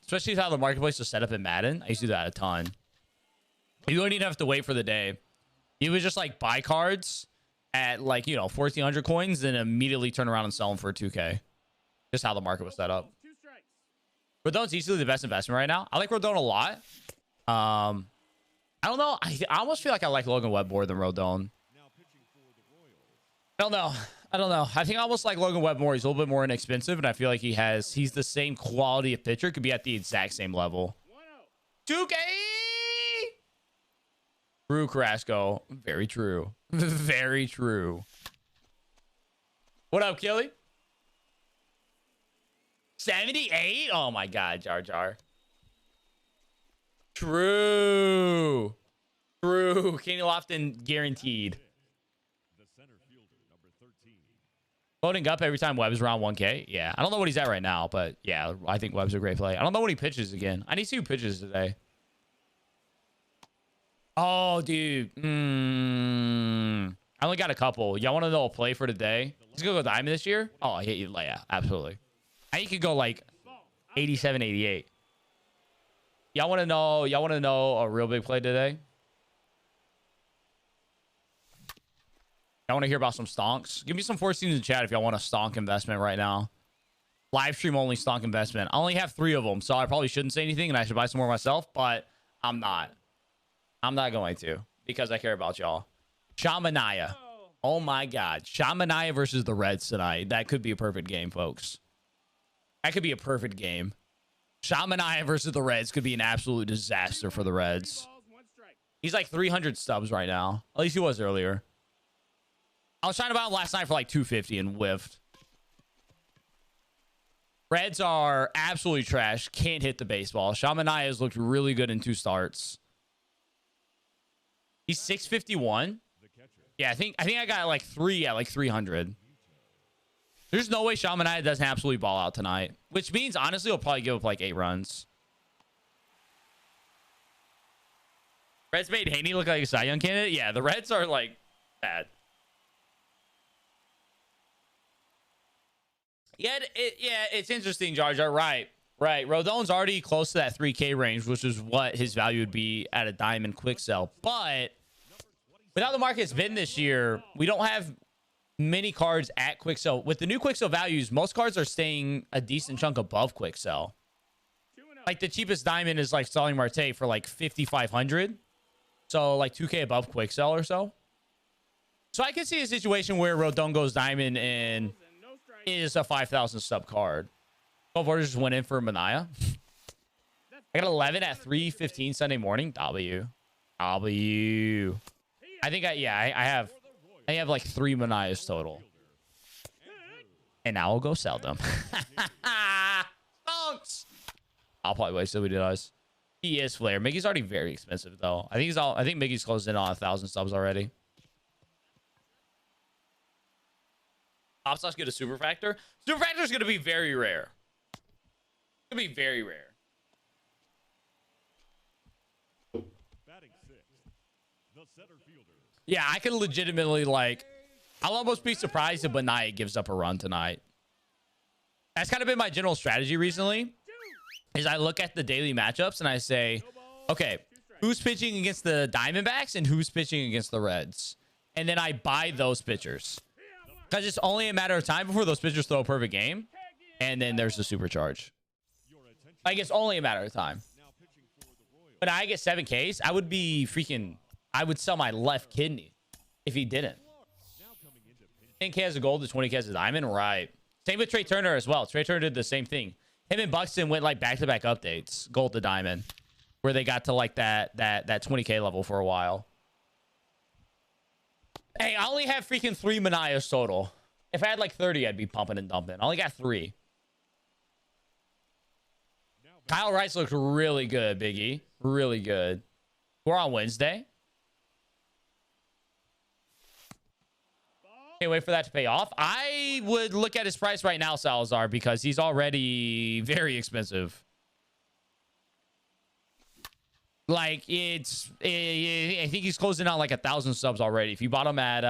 Especially how the marketplace is set up in Madden. I used to do that a ton. You wouldn't even have to wait for the day. You would just like buy cards at like, you know, 1,400 coins, then immediately turn around and sell them for 2K. Just how the market was set up. Rodone's easily the best investment right now. I like Rodone a lot. I don't know. I almost feel like I like Logan Webb more than Rodone. I don't know. I think I almost like Logan Webb more. He's a little bit more inexpensive, and I feel like he's the same quality of pitcher. Could be at the exact same level. 2K! True, Carrasco. Very true. Very true. What up, Killy? 78? Oh my God, Jar Jar. True. True. Kenny Lofton guaranteed. The center fielder, number 13. Loading up every time Webb's around 1K. Yeah. I don't know what he's at right now, but yeah, I think Webb's a great play. I don't know when he pitches again. I need to see who pitches today. Oh, dude. I only got a couple. Y'all want to know a play for today? He's going to go diamond this year? Oh, yeah, absolutely. I think he could go like 87, 88. Y'all want to know a real big play today? Y'all want to hear about some stonks? Give me some 14s in the chat if y'all want a stonk investment right now. Live stream only stonk investment. I only have 3 of them, so I probably shouldn't say anything and I should buy some more myself, but I'm not. I'm not going to because I care about y'all. Shamanaya. Oh my God. Shamanaya versus the Reds tonight. That could be a perfect game, folks. That could be a perfect game. Shamanaya versus the Reds could be an absolute disaster for the Reds. He's like 300 stubs right now. At least he was earlier. I was trying to buy him last night for like 250 and whiffed. Reds are absolutely trash. Can't hit the baseball. Shamanaya has looked really good in 2 starts. He's 651. Yeah, I think I got like 3 at like 300. There's no way Shamanaya doesn't absolutely ball out tonight, which means honestly he'll probably give up like 8 runs. Reds made Haney look like a Cy Young candidate. Yeah, the Reds are like bad. Yeah, it's interesting, Jar Jar. Right. Rodon's already close to that 3K range, which is what his value would be at a diamond quick sell. But with how the market's been this year, we don't have many cards at quick sell. With the new quick sell values, most cards are staying a decent chunk above quick sell. Like the cheapest diamond is like Starling Marte for like 5,500. So like 2K above quick sell or so. So I can see a situation where Rodon goes diamond and is a 5,000 sub card. 12 orders just went in for Manaya. I got 11 at 3:15 Sunday morning. W. I think I have like 3 Manayas total. And now I'll go sell them. Stonks! I'll probably wait till we do those. He is Flair. Mickey's already very expensive though. I think Mickey's closed in on 1,000 subs already. Opstock's get a super factor. Super factor is going to be very rare. It's going to be very rare. Batting 6th, the center fielder. Yeah, I could legitimately like. I'll almost be surprised if Benaya gives up a run tonight. That's kind of been my general strategy recently. Is I look at the daily matchups and I say, okay, who's pitching against the Diamondbacks and who's pitching against the Reds, and then I buy those pitchers. Because it's only a matter of time before those pitchers throw a perfect game. And then there's the supercharge. Like, it's only a matter of time. When I get 7Ks, I would be freaking... I would sell my left kidney if he didn't. 10K as a gold to 20K as a diamond? Right. Same with Trey Turner as well. Trey Turner did the same thing. Him and Buxton went, like, back-to-back updates. Gold to diamond. Where they got to, like, that 20K level for a while. Hey, I only have freaking 3 Manayas total. If I had like 30, I'd be pumping and dumping. I only got 3. Kyle Rice looks really good, Biggie. Really good. We're on Wednesday. Can't wait for that to pay off. I would look at his price right now, Salazar, because he's already very expensive. Like, I think he's closing out like 1,000 subs already. If you bought him at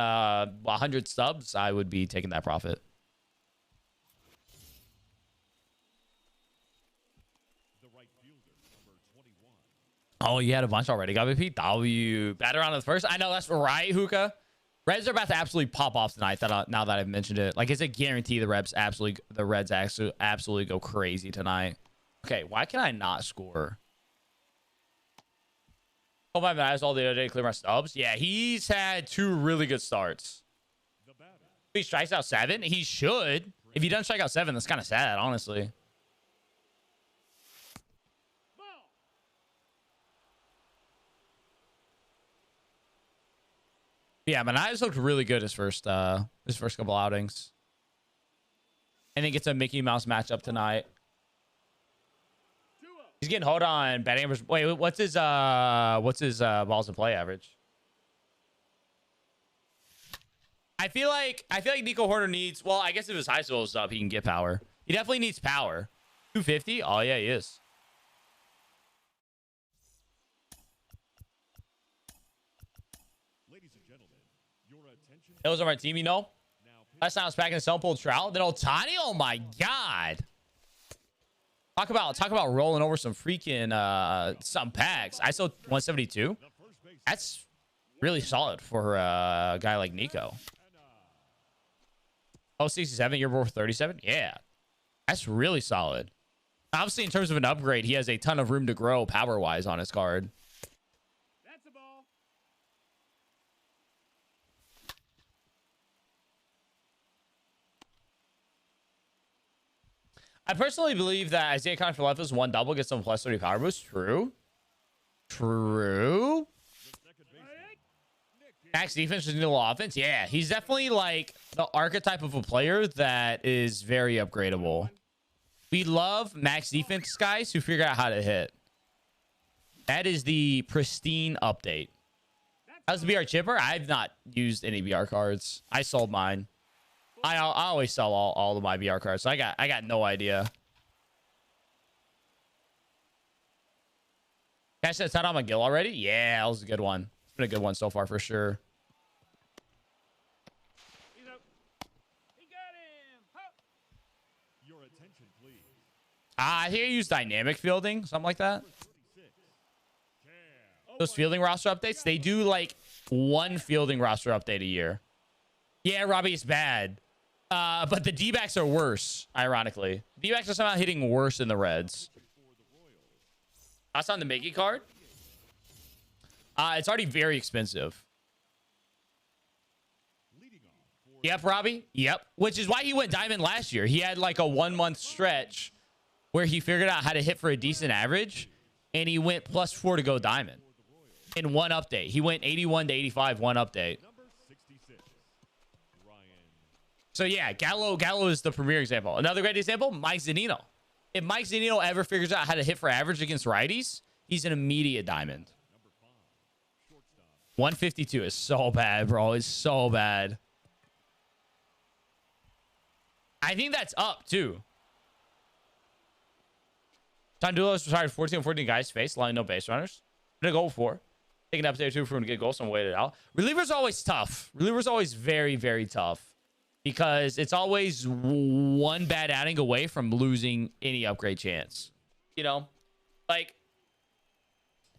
100 subs, I would be taking that profit. The right fielder, number 21. Oh, you had a bunch already. Got BP. W. Batter on the first. I know that's right, Hookah. Reds are about to absolutely pop off tonight. Now that I've mentioned it, like it's a guarantee the Reds absolutely go crazy tonight. Okay, why can I not score? Oh, my eyes all the other day to clear my stubs. Yeah, he's had 2 really good starts. If he strikes out 7, he should. If he doesn't strike out 7, that's kind of sad, honestly. Yeah, Manayas looked really good his first couple outings. I think it's a Mickey Mouse matchup tonight. He's getting hold on batting average. Wait, what's his balls in play average? I feel like Nico Horner needs, well, I guess if his high school is up, he can get power. He definitely needs power. 250? Oh yeah, he is. Ladies and gentlemen, your attention. That was on my team, you know. Now, Last time I was packing a Stone Pulled Trout. Then Ohtani, oh my god. Talk about rolling over some freaking some packs. I sold 172. the first base. That's really solid for a guy like Nico. Oh, 67, you're worth 37. Yeah, that's really solid. Obviously, in terms of an upgrade, he has a ton of room to grow power wise on his card. That's a ball. I personally believe that Isaiah Kiner for left is one double, gets some plus 30 power boost. True. True. Max defense is a little offense. Yeah, he's definitely like the archetype of a player that is very upgradable. We love max defense guys who figure out how to hit. That is the pristine update. How's the BR chipper? I've not used any BR cards. I sold mine. I always sell all of my BR cards, so I got no idea. Cash that out on McGill already? Yeah, that was a good one. It's been a good one so far for sure. He's up. He got him. Hup. Your attention, please. I think I use dynamic fielding, something like that. 36. Those fielding roster updates, they do like one fielding roster update a year. Yeah, Robbie, it's bad. But the D-backs are worse, ironically. D-backs are somehow hitting worse than the Reds. That's on the Mickey card. It's already very expensive. Yep, Robbie. Yep. Which is why he went diamond last year. He had like a 1 month stretch where he figured out how to hit for a decent average, and he went +4 to go diamond in one update. He went 81 to 85 one update. Number 66. Ryan. So yeah, Gallo is the premier example. Another great example, Mike Zunino. If Mike Zunino ever figures out how to hit for average against righties, he's an immediate diamond. 152 is so bad, bro. It's so bad. I think that's up too. Tondulos retired 14 on 14 guys face, line no base runners. I'm gonna go for. Taking up there too for him to get goals and wait it out. Reliever's always tough. Reliever's always very, very tough. Because it's always one bad outing away from losing any upgrade chance. You know? Like,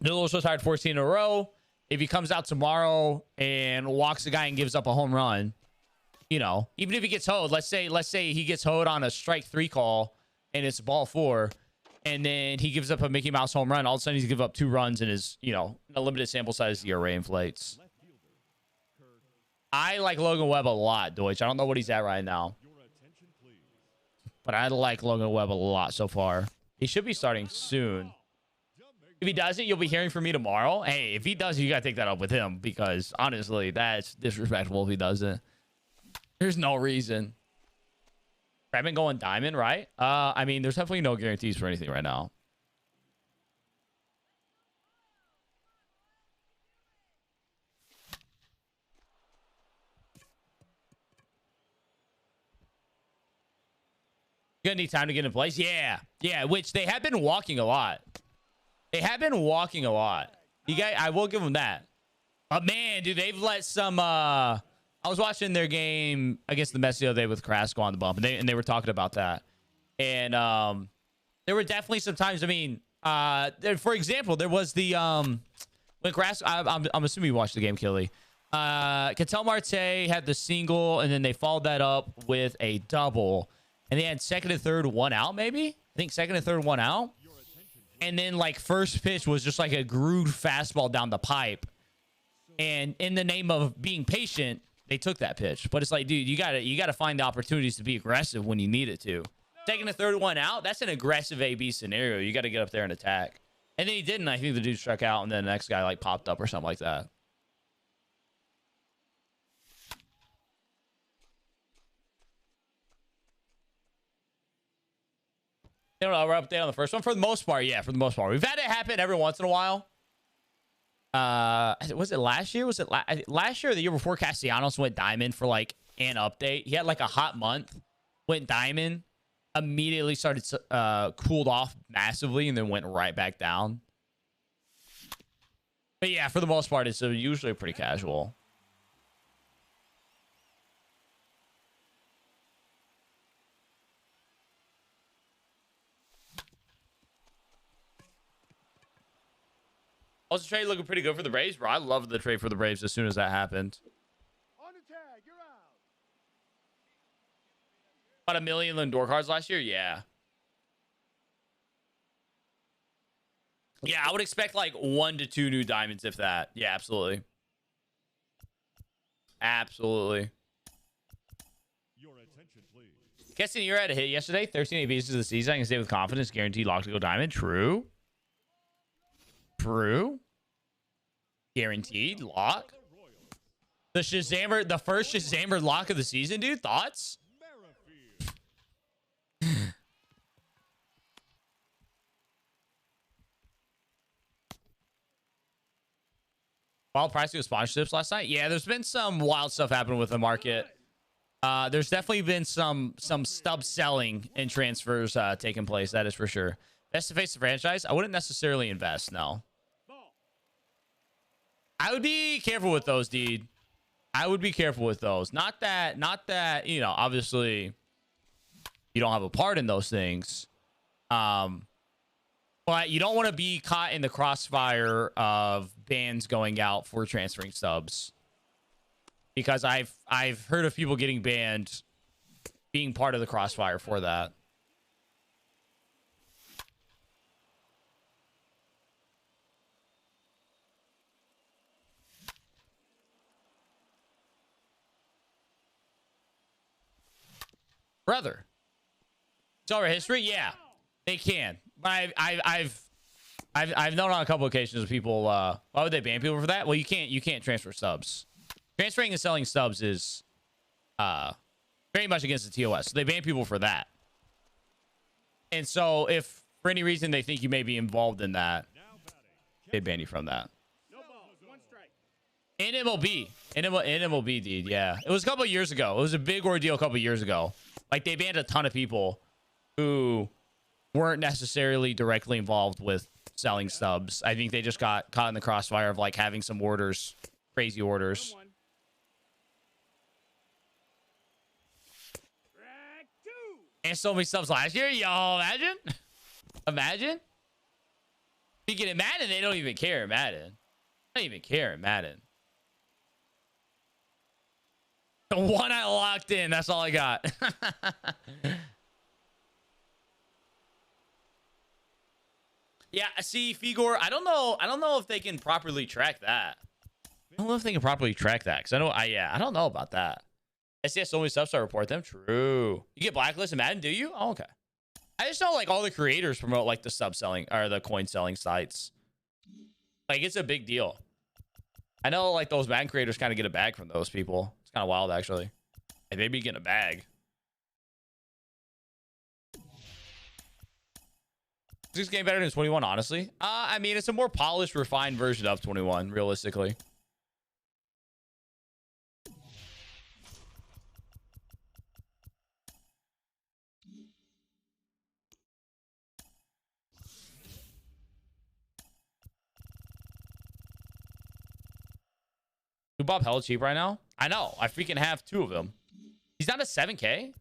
Nulos was hired 14 in a row. If he comes out tomorrow and walks a guy and gives up a home run, you know, even if he gets hoed, let's say he gets hoed on a strike 3 call and it's ball 4, and then he gives up a Mickey Mouse home run, all of a sudden he's give up 2 runs and his, you know, a limited sample size, the array inflates. I like Logan Webb a lot, Deutsch. I don't know what he's at right now, but I like Logan Webb a lot so far. He should be starting soon. If he doesn't, you'll be hearing from me tomorrow. Hey, if he does, you gotta take that up with him, because honestly, that's disrespectful if he doesn't. There's no reason. I've been going diamond, right? I mean, there's definitely no guarantees for anything right now. You're gonna need time to get in place. Yeah, which they have been walking a lot. You guys, I will give them that. But man, dude, they've let some I was watching their game against the Mets the other day with Krask on the bump, and they were talking about that. And there were definitely some times, I mean, for example, there was the when Krask, I'm assuming you watched the game, Killy. Ketel Marte had the single, and then they followed that up with a double. And they had second and third, 1 out, maybe? I think second and third, 1 out. And then, like, first pitch was just like a grooved fastball down the pipe. And in the name of being patient, they took that pitch. But it's like, dude, you gotta find the opportunities to be aggressive when you need it to. Second and third, 1 out, that's an aggressive AB scenario. You got to get up there and attack. And then he didn't. I think the dude struck out, and then the next guy, like, popped up or something like that. They don't know, we're update on the first one. For the most part, yeah, for the most part. We've had it happen every once in a while. Was it last year? Was it last year or the year before? Castellanos went diamond for like an update. He had like a hot month, went diamond, immediately started cooled off massively, and then went right back down. But yeah, for the most part, it's usually pretty casual. Also, trade looking pretty good for the Braves, bro. I loved the trade for the Braves as soon as that happened. On the tag, you're out. About 1 million Lindor cards last year? Yeah. Yeah, I would expect like 1 to 2 new diamonds, if that. Yeah, absolutely. Absolutely. Your attention, please. Guessing you're at a hit yesterday. 13 ABs of the season. I can say with confidence, guaranteed lock to go diamond. True. True. Guaranteed lock. The Shazammer, the first Shazammer lock of the season, dude. Thoughts? Wild pricing with sponsorships last night. Yeah, there's been some wild stuff happening with the market. There's definitely been some stub selling and transfers taking place. That is for sure. Best to face the franchise. I wouldn't necessarily invest. No. I would be careful with those, dude. I would be careful with those. Not that, you know, obviously you don't have a part in those things. But you don't want to be caught in the crossfire of bans going out for transferring subs. Because I've heard of people getting banned being part of the crossfire for that. Brother. It's our history? Yeah. They can. But I've known on a couple occasions people why would they ban people for that? Well, you can't transfer subs. Transferring and selling subs is very much against the TOS. So they ban people for that. And so if for any reason they think you may be involved in that, they ban you from that. No ball, one strike. In MLB. In MLB, dude, yeah. It was a couple of years ago. It was a big ordeal a couple of years ago. Like, they banned a ton of people who weren't necessarily directly involved with selling subs. I think they just got caught in the crossfire of, like, having some orders, crazy orders. Track two. And so many subs last year. Yo, imagine. Imagine. Speaking of Madden, they don't even care, Madden. They don't even care, Madden. The one I locked in. That's all I got. Yeah, see, Figor, I don't know if they can properly track that. I don't know if they can properly track that. Because I don't know about that. SCS only subs I report them. True. You get blacklisted in Madden, do you? Oh, okay. I just know like all the creators promote like the sub selling or the coin selling sites. Like it's a big deal. I know like those Madden creators kind of get a bag from those people. It's kind of wild actually. Like, they be getting a bag. Is this game better than 21, honestly? I mean, it's a more polished, refined version of 21, realistically. Do Bob hella cheap right now? I know. I freaking have 2 of them. He's not a 7K?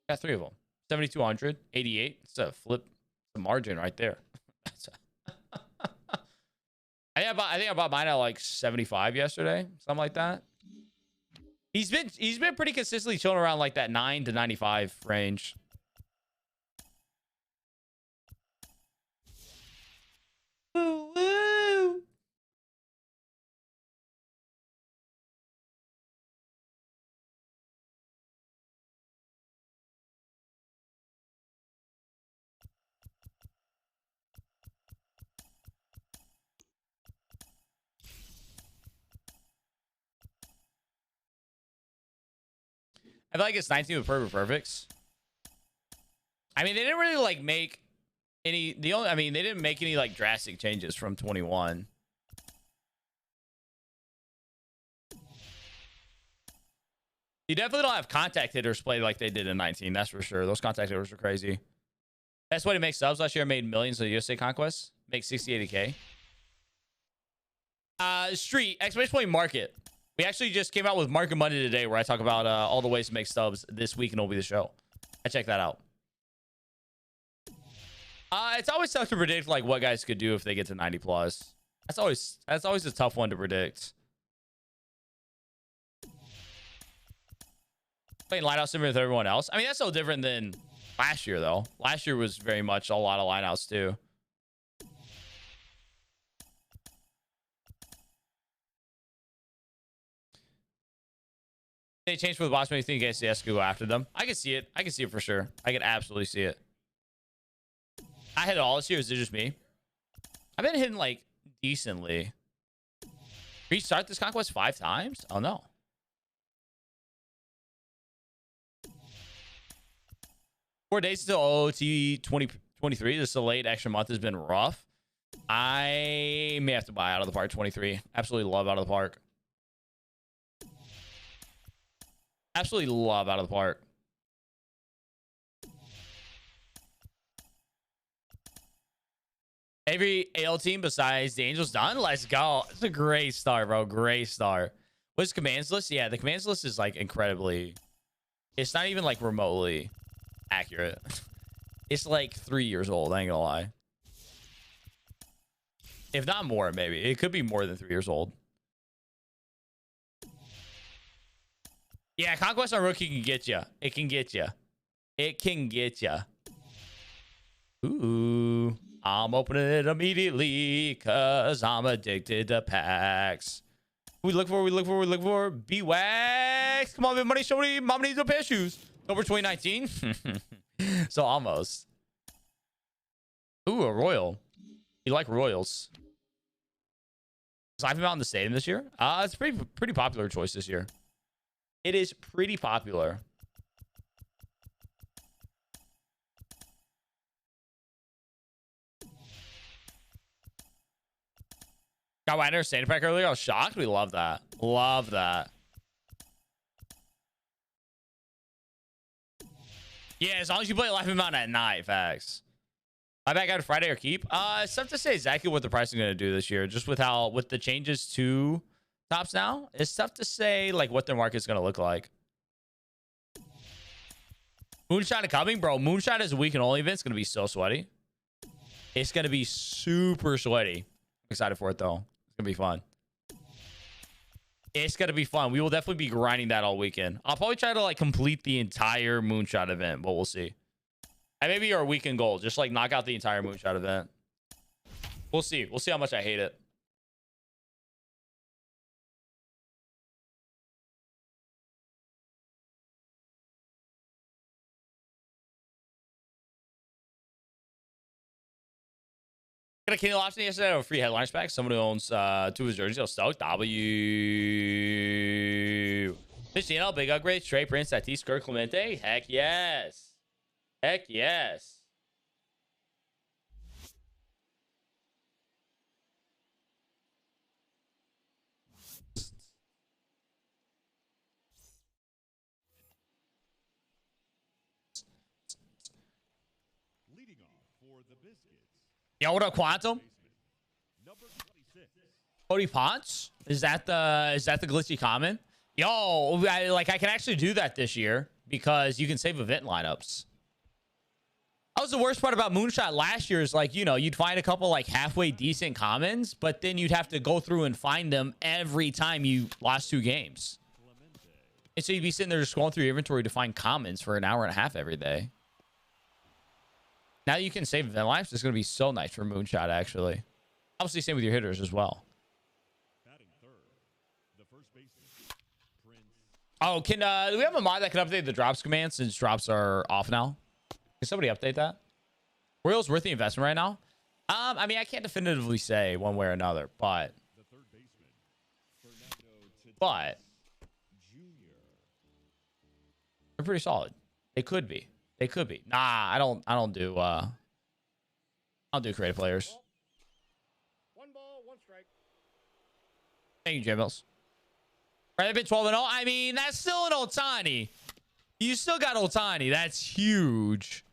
Got 3 of them. 7,200, 88. It's a flip. It's a margin right there. I think I bought mine at like 75 yesterday, something like that. He's been pretty consistently chilling around like that 9 to 95 range. Woo woo. I feel like it's 19 with perfect perfects. I mean, they didn't really like make any, I mean, they didn't make any like drastic changes from 21. You definitely don't have contact hitters play like they did in 19. That's for sure. Those contact hitters are crazy. That's what he makes subs last year. Made millions of USA conquests. Make 60, 80K. Street exclamation point market. We actually just came out with Market Monday today, where I talk about all the ways to make subs this week, and it'll be the show. I check that out. It's always tough to predict like what guys could do if they get to 90 plus. That's always a tough one to predict. Playing lineout similar with everyone else. I mean, that's so different than last year, though. Last year was very much a lot of lineouts too. They changed for the boss. Maybe you think ACS could go after them. I can see it. I can see it for sure. I can absolutely see it. I hit it all this year. Is it just me? I've been hitting like decently. Restart this conquest 5 times? Oh no. Four days until OT 2023. This delayed extra month has been rough. I may have to buy Out of the Park 23. Absolutely love Out of the Park. Absolutely love Out of the Park. Every AL team besides the Angels done. Let's go. It's a great start, bro. Great start. What's commands list? Yeah, the commands list is like incredibly. It's not even like remotely accurate. It's like 3 years old. I ain't gonna lie. If not more, maybe. It could be more than 3 years old. Yeah, Conquest on Rookie can get you. It can get you. It can get you. Ooh. I'm opening it immediately because I'm addicted to packs. We look for. B-Wax. Come on, man. Money, show me. Mom needs a pair of shoes. Over 2019. So almost. Ooh, a Royal. You like Royals? Is Life Mountain the stadium this year? It's pretty popular choice this year. It is pretty popular. Got Winder Standard Pack earlier. I was shocked. We love that. Love that. Yeah, as long as you play Life Mountain at night, facts. My back out Friday or keep. It's tough to say exactly what the price is going to do this year. Just with the changes to tops now, it's tough to say like what their market's going to look like. Moonshot coming, bro. Moonshot is a weekend only event. It's going to be so sweaty. It's going to be super sweaty. I'm excited for it though. It's going to be fun. It's going to be fun. We will definitely be grinding that all weekend. I'll probably try to like complete the entire Moonshot event, but we'll see. And maybe our weekend goal, just like knock out the entire Moonshot event. We'll see. We'll see how much I hate it. Got a Kenny Lobson yesterday. I have a free headlines pack. Someone who owns 2 of his jerseys. I'll stoke. W. Fish DNL, big upgrade. Trey Prince, Tatis, Kirk Clemente. Heck yes. Heck yes. Leading off for the Biscuits, Yo, what up, Quantum? number 26. Cody Ponce? Is that the glitchy common? Yo, I can actually do that this year because you can save event lineups. That was the worst part about Moonshot last year is like, you know, you'd find a couple like halfway decent commons, but then you'd have to go through and find them every time you lost 2 games. And so you'd be sitting there just scrolling through your inventory to find commons for an hour and a half every day. Now you can save event lives. It's going to be so nice for Moonshot, actually. Obviously, same with your hitters as well. Batting third, the first baseman, Prince. Oh, do we have a mod that can update the drops command since drops are off now? Can somebody update that? Royals worth the investment right now? I mean, I can't definitively say one way or another, but The third baseman, Fernando but Jr. They're pretty solid. They could be. They could be. Nah, I don't do creative players. One ball, one strike. Thank you, Jim Mills. Right, they've been 12-0. I mean, that's still an Ohtani. You still got Ohtani. That's huge.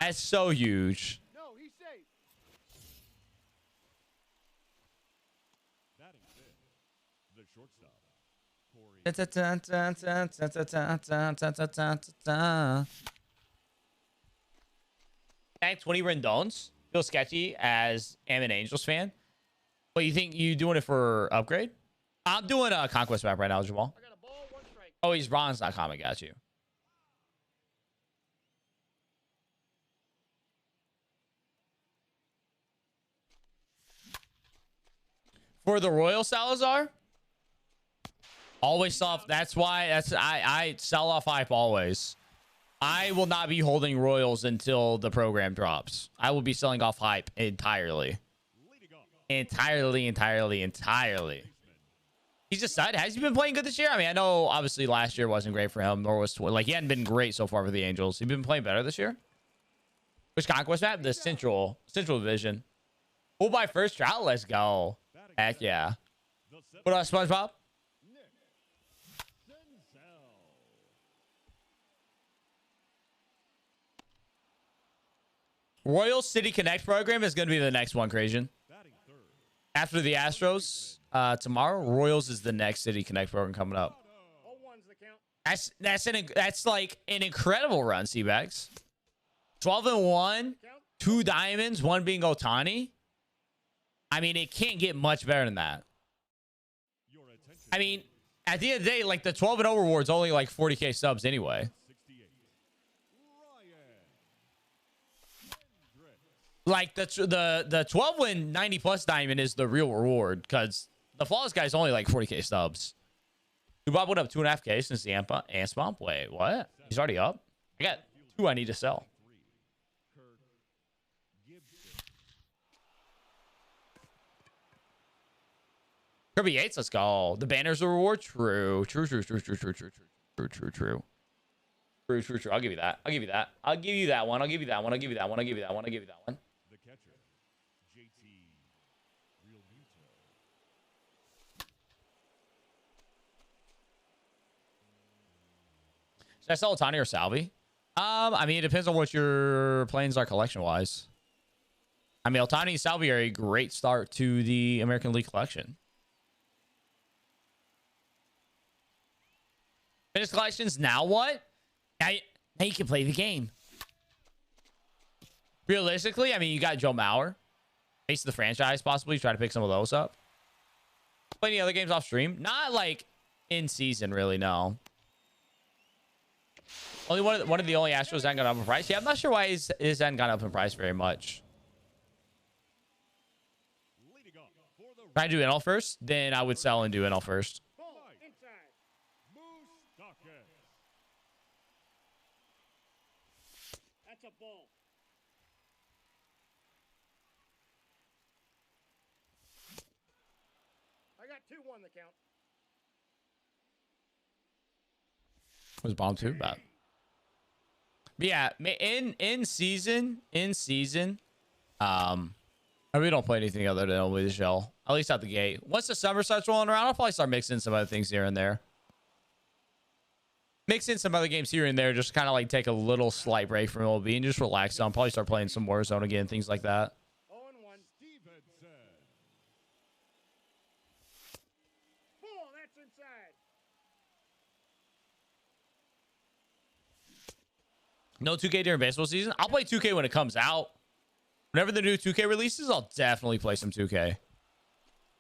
That's so huge. No, he's safe. Batting fifth, the shortstop, Corey. Back 20 Rendons. Feel sketchy as am an Angels fan. But you think you doing it for upgrade? I'm doing a conquest map right now, Jamal. I got a ball, one strike. Oh, he's bronze.com. I got you. For the Royal Salazar, always soft. That's why I sell off hype always. I will not be holding Royals until the program drops. I will be selling off hype entirely. Entirely. He's just stud. Has he been playing good this year? I mean, I know obviously last year wasn't great for him, nor was like he hadn't been great so far for the Angels. He's been playing better this year. Which conquest map? The Central Division. Oh, my first drought. Let's go. Heck yeah. What up, SpongeBob? Royal City Connect program is going to be the next one, Crazian. After the Astros tomorrow, Royals is the next City Connect program coming up. Oh, one's the count. That's like an incredible run, Seabags. 12-1, 2 diamonds, 1 being Ohtani. I mean, it can't get much better than that. I mean, at the end of the day, like the 12-0 reward's only like 40K subs anyway. Like the 12-win 90+ diamond is the real reward because the flawless guy's only like 40K subs. Bob went up 2.5K since the Ants bump. Wait, what? He's already up? I got 2 I need to sell. Kirby Yates, let's go. The banner's a reward. True. I'll give you that. I'll give you that. I'll give you that one. I'll give you that one. I'll give you that one. I'll give you that one. I'll give you that one. The catcher, JT Real Muto. Should I sell Ohtani or Salvi? I mean, it depends on what your plans are collection wise. I mean, Ohtani and Salvi are a great start to the American League collection. Finish collections. Now what? Now you can play the game. Realistically, I mean, you got Joe Mauer. Face of the franchise, possibly. Try to pick some of those up. Play any other games off stream? Not like in season, really, no. Only one of the only Astros hasn't gone up in price. Yeah, I'm not sure why his hasn't gone up in price very much. If I do NL first, then I would sell and do NL first. That's a ball. I got 2-1 the count. Was bomb 2 bad? But yeah, in season, I really don't play anything other than only the shell. At least out the gate. Once the summer starts rolling around, I'll probably start mixing some other things here and there. Mix in some other games here and there, just kind of like take a little slight break from MLB and just relax. I'll probably start playing some Warzone again, things like that. 0-1. Ball, that's inside. No 2K during baseball season. I'll play 2K when it comes out. Whenever the new 2K releases, I'll definitely play some 2K.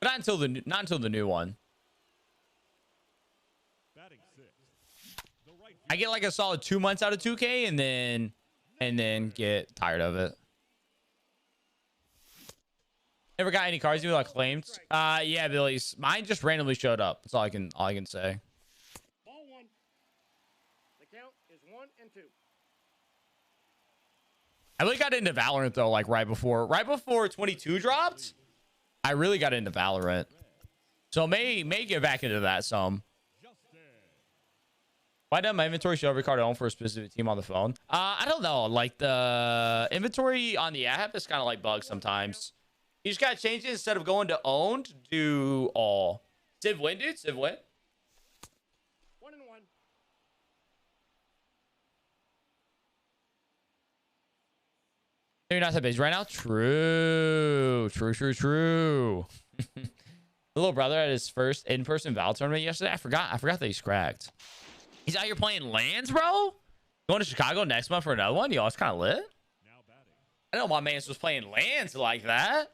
But not until the new one. I get like a solid 2 months out of 2K and then get tired of it. Never got any cards you like claimed. Yeah, Billy's. Mine just randomly showed up. That's all I can say. Ball 1. The count is 1 and 2. I really got into Valorant though, like right before 22 dropped. I really got into Valorant. So may get back into that some. Why doesn't my inventory show every card I own for a specific team on the phone? I don't know. Like the inventory on the app is kind of like bugs sometimes. You just gotta change it instead of going to owned, do all. Civ win, dude. Civ win. 1-1. You're not that busy right now. True. The little brother at his first in-person Val tournament yesterday. I forgot that he's cracked. He's out here playing lands, bro. Going to Chicago next month for another one. Yo, it's kind of lit. Now batting. I know my man was playing lands like that.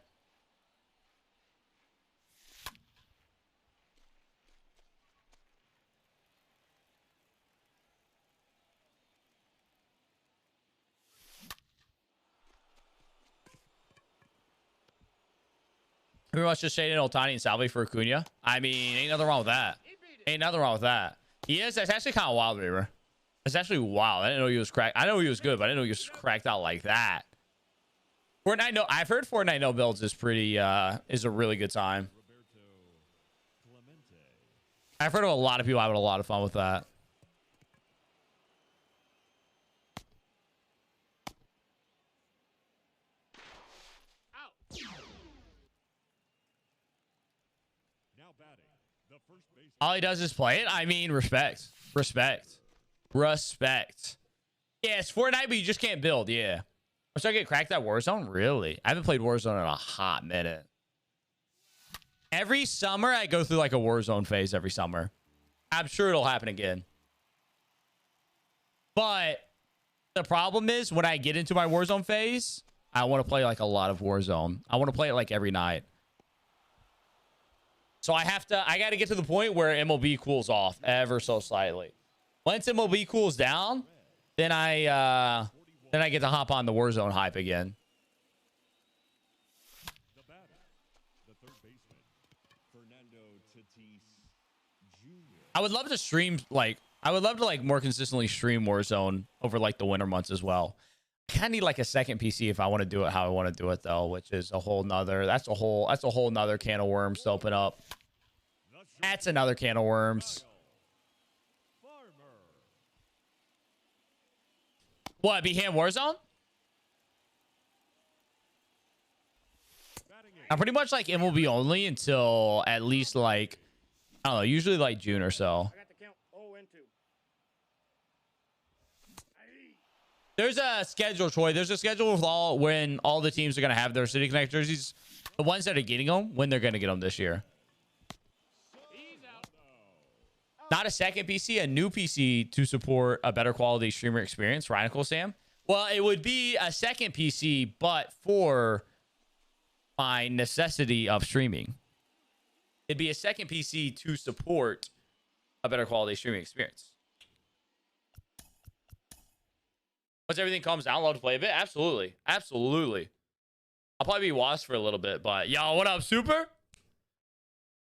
Pretty much just shading Otani and Salvi for Acuna. I mean, ain't nothing wrong with that. Ain't nothing wrong with that. He is. That's actually kind of wild, Reaver. That's actually wild. I didn't know he was cracked. I know he was good, but I didn't know he was cracked out like that. Fortnite, no. I've heard Fortnite no builds is pretty, is a really good time. I've heard of a lot of people having a lot of fun with that. Now batting. The first base. All he does is play it. I mean, respect. Yeah, it's Fortnite, but you just can't build. Yeah. I'm starting to get cracked at Warzone. Really? I haven't played Warzone in a hot minute. Every summer, I go through like a Warzone phase every summer. I'm sure it'll happen again. But the problem is when I get into my Warzone phase, I want to play like a lot of Warzone. I want to play it like every night. So I got to get to the point where MLB cools off ever so slightly. Once MLB cools down, then I get to hop on the Warzone hype again. The batter. The third baseman. Fernando Tatis Jr. I would love to stream like more consistently stream Warzone over like the winter months as well. I kind of need like a second PC if I want to do it how I want to do it though, which is a whole nother can of worms to open up. That's another can of worms. What, be hand Warzone? I'm pretty much like MLB only until at least like, I don't know, usually like June or so. I got the count 0-2. There's a schedule, Troy. There's a schedule with when all the teams are going to have their City Connect jerseys. The ones that are getting them, when they're going to get them this year. He's out. Not a second PC, a new PC to support a better quality streamer experience. Rhinicle Sam. Well, it would be a second PC, but for my necessity of streaming. It'd be a second PC to support a better quality streaming experience. Once everything calms down, I'll love to play a bit. Absolutely. Absolutely. I'll probably be washed for a little bit, but yo, what up, Super?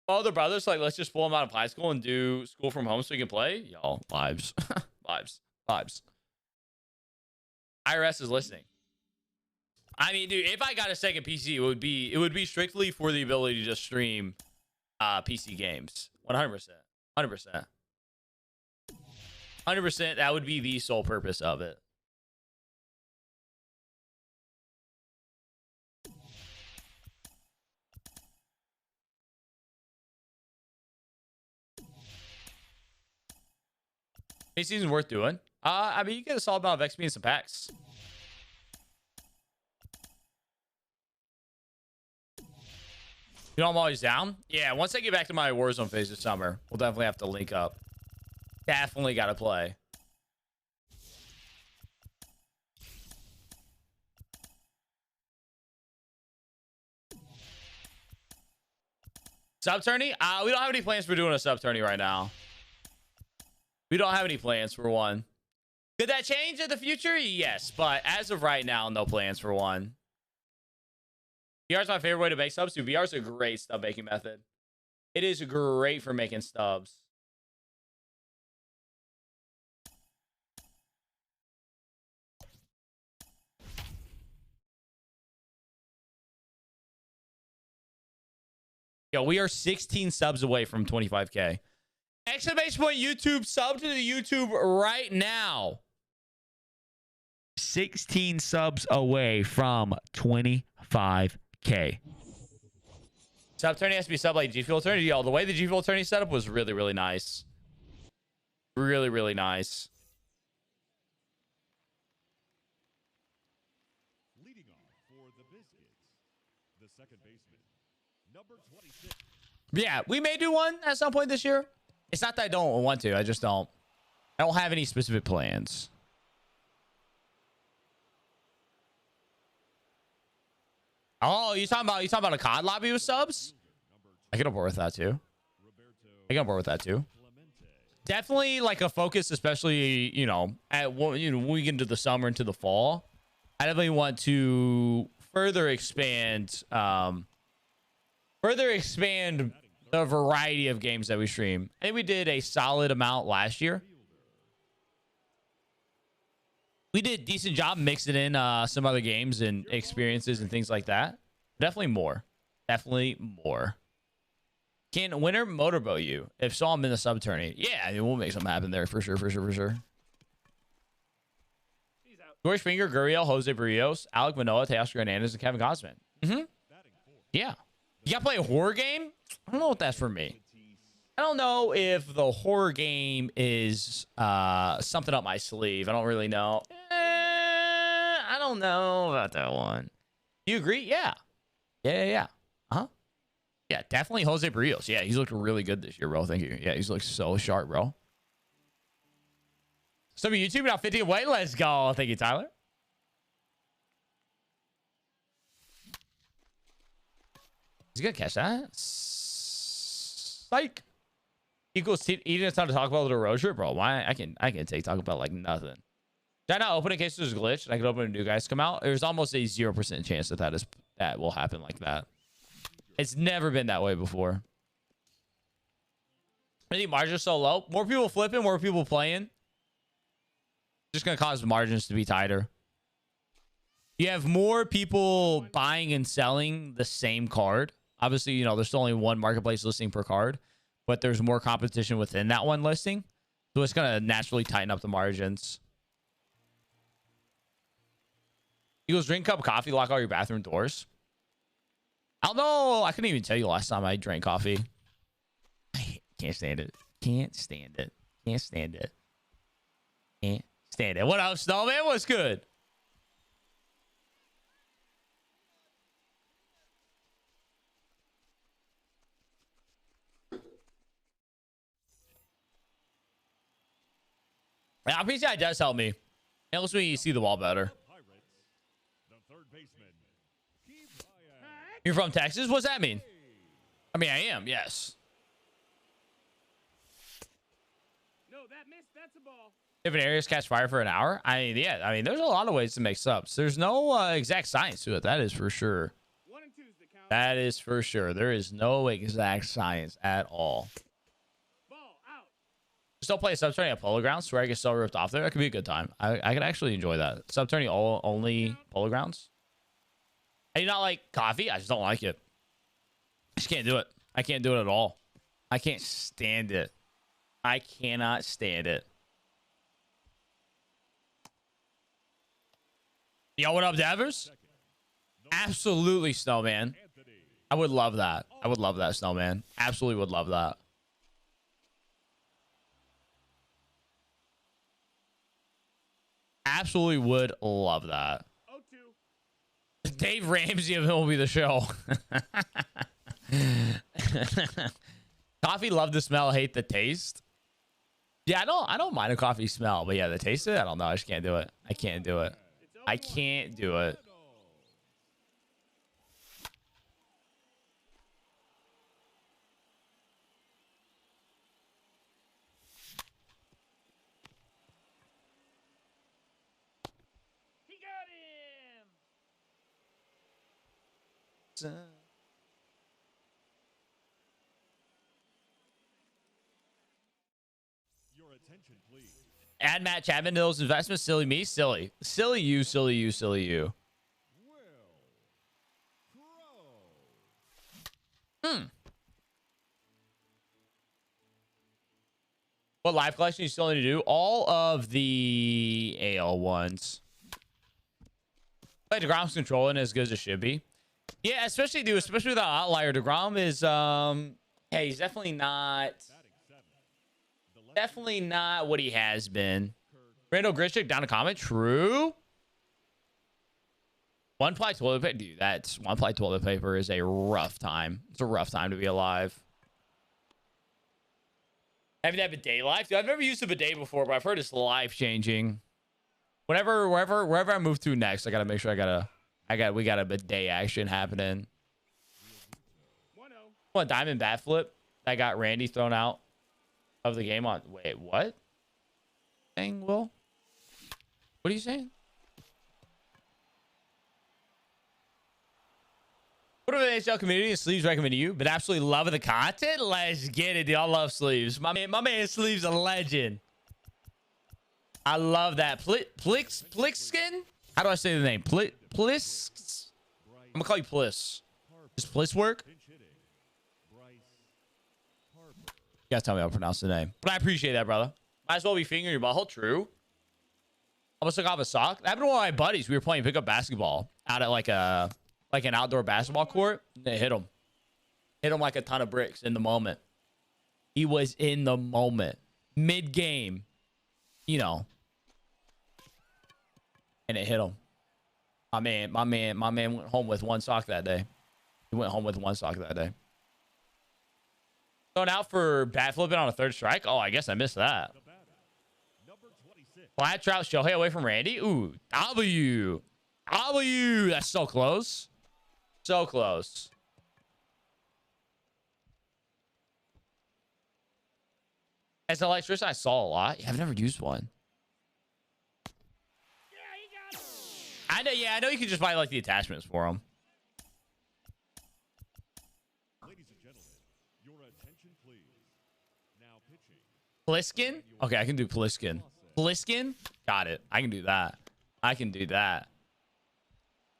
All the brothers, like, let's just pull them out of high school and do school from home so we can play. Yo, vibes. Vibes. IRS is listening. I mean, dude, if I got a second PC, it would be strictly for the ability to just stream PC games. 100%. 100%. That would be the sole purpose of it. This season's worth doing. I mean, you get a solid amount of XP and some packs. You know, I'm always down. Yeah, once I get back to my Warzone phase this summer, we'll definitely have to link up. Definitely got to play. Sub tourney? We don't have any plans for doing a sub tourney right now. We don't have any plans for one. Could that change in the future? Yes, but as of right now, no plans for one. VR is my favorite way to make subs. VR is a great stub making method. It is great for making stubs. Yo, we are 16 subs away from 25K. Exclamation point YouTube. Sub to the YouTube right now. 16 subs away from 25K. Sub tourney has to be sub like G Fuel tourney. Yo, the way the G Fuel tourney setup was really, really nice. Really, really nice. Leading off for the Biscuits, the second baseman, number 26. Yeah, we may do one at some point this year. It's not that I don't want to. I just don't. I don't have any specific plans. Oh, you talking about a COD lobby with subs? I get on board with that too. I get on board with that too. Definitely like a focus, especially when we get into the summer, into the fall. I definitely want to further expand the variety of games that we stream. I think we did a solid amount last year. We did a decent job mixing in some other games and experiences and things like that. Definitely more. Definitely more. Can winner motorboat you? If so, I'm in the sub tourney. Yeah, we'll make something happen there for sure. George Finger, Gurriel, Jose Barrios, Alec Manoa, Teoscar Hernandez, and Kevin Cosman. Yeah. You gotta play a horror game? I don't know if that's for me. I don't know if the horror game is something up my sleeve. I don't really know. I don't know about that one. You agree? Yeah. Yeah. Uh-huh. Yeah, definitely Jose Barrios. Yeah, he's looked really good this year, bro. Thank you. Yeah, he's looked so sharp, bro. So YouTube now 50 away. Let's go. Thank you, Tyler. He's gonna catch that. Psych. Equals eating a ton to talk about the road trip, bro. Why? I can take talk about like nothing. Did I not open in case there's a glitch and I could open a new guys come out? There's almost a 0% chance that will happen like that. It's never been that way before. I think margins are so low. More people flipping, more people playing. Just gonna cause margins to be tighter. You have more people buying and selling the same card. Obviously, there's still only one marketplace listing per card, but there's more competition within that one listing. So it's gonna naturally tighten up the margins. Eagles drink a cup of coffee, lock all your bathroom doors. I don't know. I couldn't even tell you last time I drank coffee. I can't stand it. Can't stand it. Can't stand it. Can't stand it. What up, Snowman? What's good? Yeah, PCI does help me. It helps me see the wall better. Pirates, the third baseman, You're from Texas? What's that mean? I mean, I am, yes. No, that missed. That's a ball. If an area's catch fire for an hour, there's a lot of ways to make subs. There's no exact science to it. That is for sure. 1 and 2's the count. That is for sure. There is no exact science at all. Ball out. Still play a sub tourney at Polo Grounds where I get so ripped off there. That could be a good time. I could actually enjoy that. Sub tourney only Polo Grounds. I do not like coffee. I just don't like it. I just can't do it. I can't do it at all. I can't stand it. I cannot stand it. Yo, what up, Davers? Absolutely, Snowman. I would love that. I would love that, Snowman. Absolutely would love that. Absolutely would love that. 0-2. Dave Ramsey of Will Be the Show. Coffee, love the smell, hate the taste. Yeah, I don't mind a coffee smell, but yeah, the taste of it, I don't know. I just can't do it. I can't do it. I can't do it. He got him. Your attention, please. Add Matt Chapman to those investments. Silly me. Silly. Silly you. Silly you. Silly you. Will Crow. What live collection you still need to do? All of the AL ones. But DeGrom's controlling as good as it should be. Yeah, especially with the outlier. DeGrom is yeah, he's definitely not what he has been. Randall Grishik down to comment. True. One ply toilet paper, dude. That's one ply toilet paper is a rough time. It's a rough time to be alive. Haven't had bidet life. Dude, I've never used a bidet before, but I've heard it's life changing. Wherever I move to next, I gotta make sure we got a bidet action happening. 1-0. One diamond bat flip that got Randy thrown out of the game on. Wait, what? Saying Will? What are you saying? What are the NHL community and Sleeves recommend to you? But absolutely loving the content. Let's get it, dude. I love Sleeves. My man Sleeves a legend. I love that. Plixkin? How do I say the name? Pliss? I'm gonna call you Pliss. Does Pliss work? You guys tell me how to pronounce the name. But I appreciate that, brother. Might as well be fingering your butthole. True. Almost took off a sock. That happened to one of my buddies. We were playing pickup basketball out at like an outdoor basketball court. They hit him. Hit him like a ton of bricks in the moment. He was in the moment. Mid-game. You know. And it hit him. My man went home with one sock that day. He went home with one sock that day. Going out for bat flipping on a third strike. Oh, I guess I missed that. Flat trout Shohei away from Randy. Ooh, W. That's so close. So close. As an electrician, I saw a lot. Yeah, I've never used one. I know you can just buy like the attachments for them. Ladies and gentlemen, your attention please. Now pitching. Pliskin? Okay, I can do Pliskin. Pliskin? Got it. I can do that.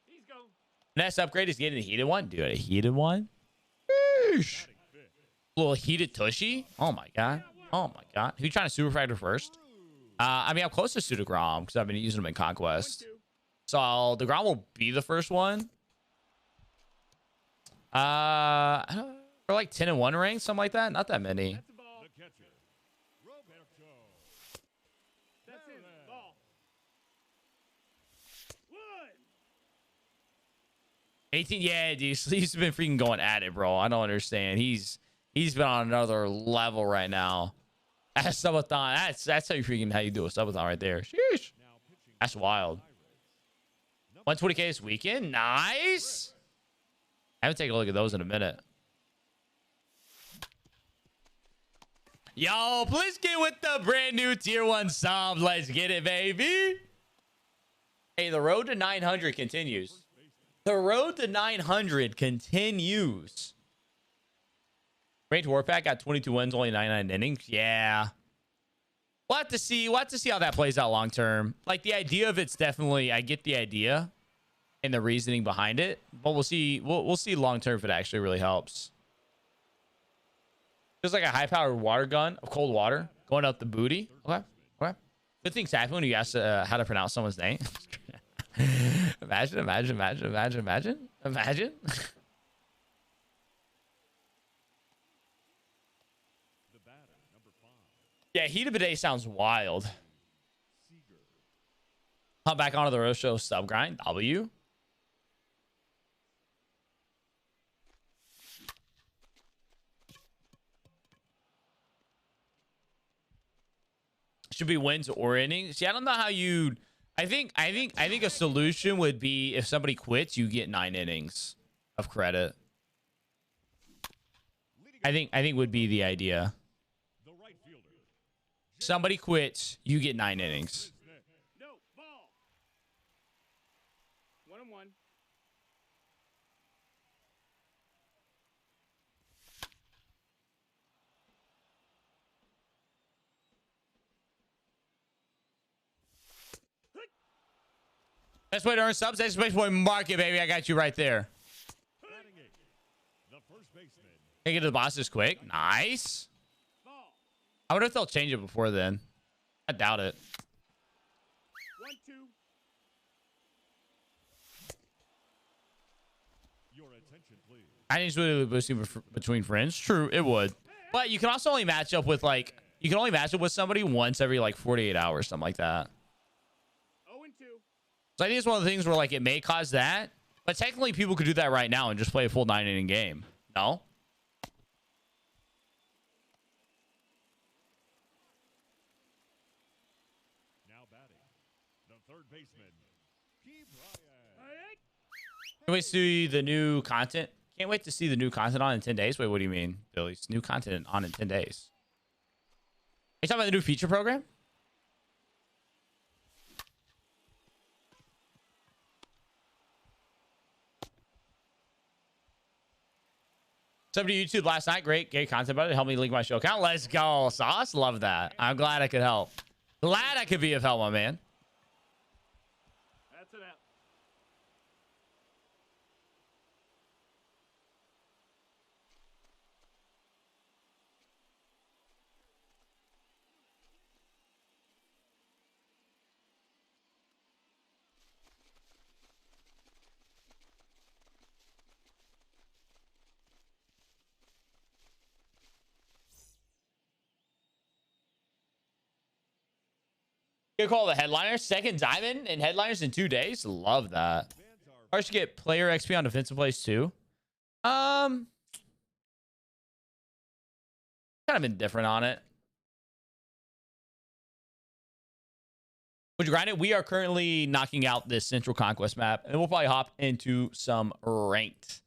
He's go. Next upgrade is getting a heated one. Dude, a heated one? Sheesh. Little heated tushy? Oh my god. Who you trying to super fractor first? I mean, I'm close to Pseudogrom because I've been using them in Conquest. So the Grom will be the first one. I don't know, for like 10 and 1 rank, something like that. Not that many. That's the ball. The catcher, Roberto. That's his ball. Wood. 18. Yeah, dude. He's been freaking going at it, bro. I don't understand. He's been on another level right now. That's subathon. That's how you do a subathon right there. Sheesh. That's wild. 120K this weekend. Nice. I haven't taken a look at those in a minute. Yo, please get with the brand new tier 1 subs. Let's get it, baby. Hey, the road to 900 continues. The road to 900 continues. Ranked Warpack got 22 wins, only 99 innings. Yeah. We'll have to see how that plays out long term. Like the idea of it's definitely, I get the idea and the reasoning behind it, but we'll see. We'll see long term if it actually really helps. Feels like a high powered water gun of cold water going up the booty. Okay. Good things happen when you ask how to pronounce someone's name. Imagine. Yeah, heated bidet sounds wild. Hop back onto the roast show sub grind. W. Should be wins or innings. See, I don't know how you. I think a solution would be if somebody quits, you get 9 innings of credit. I think would be the idea. Somebody quits, you get 9 innings. No, ball. 1-1. Best way to earn subs, that's the best way to market, baby. I got you right there. The first baseman. Can I get to the bosses quick? Nice. Ball. I wonder if they'll change it before then. I doubt it. 1-2. Your attention, please. I think it's really boosting between friends. True, it would. But you can also only match up with like, you can only match up with somebody once every like 48 hours, something like that. 0-2. So I think it's one of the things where like it may cause that, but technically people could do that right now and just play a full 9-inning game. No? Now batting, the third baseman, Key Bryant. Can't wait to see the new content. Can't wait to see the new content on in 10 days. Wait, what do you mean, Billy? It's new content on in 10 days. Are you talking about the new feature program? Somebody YouTube last night. Great content about it. Help me link my show account. Let's go, Sauce. Love that. I'm glad I could help. Glad I could be of help, my man. That's it out. Good call, the headliners. Second diamond and headliners in 2 days. Love that. I should get player XP on defensive plays too. Kind of indifferent on it. Would you grind it? We are currently knocking out this Central Conquest map, and we'll probably hop into some ranked.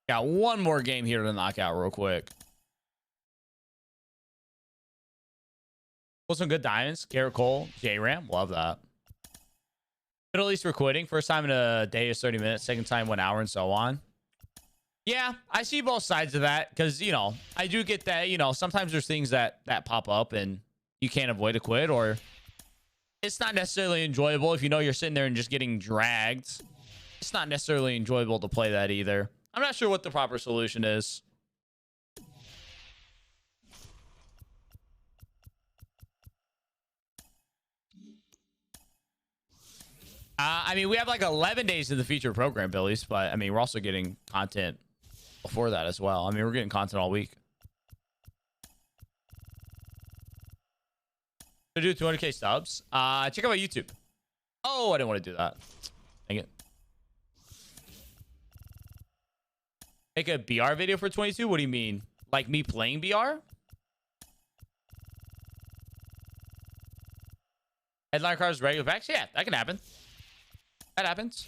Got one more game here to knock out real quick. Pull some good diamonds. Garrett Cole, J-Ram. Love that. Middle East we're quitting. First time in a day is 30 minutes. Second time 1 hour and so on. Yeah, I see both sides of that because, you know, I do get that, you know, sometimes there's things that pop up and you can't avoid a quit, or it's not necessarily enjoyable if you know you're sitting there and just getting dragged. It's not necessarily enjoyable to play that either. I'm not sure what the proper solution is. I mean, we have like 11 days in the feature program, Billy's, but I mean, we're also getting content before that as well. I mean, we're getting content all week. To do 200K subs. Check out my YouTube. Oh, I didn't want to do that. Dang it. Make a BR video for 22? What do you mean? Like me playing BR? Headline cards, regular packs? Yeah, that can happen. That happens.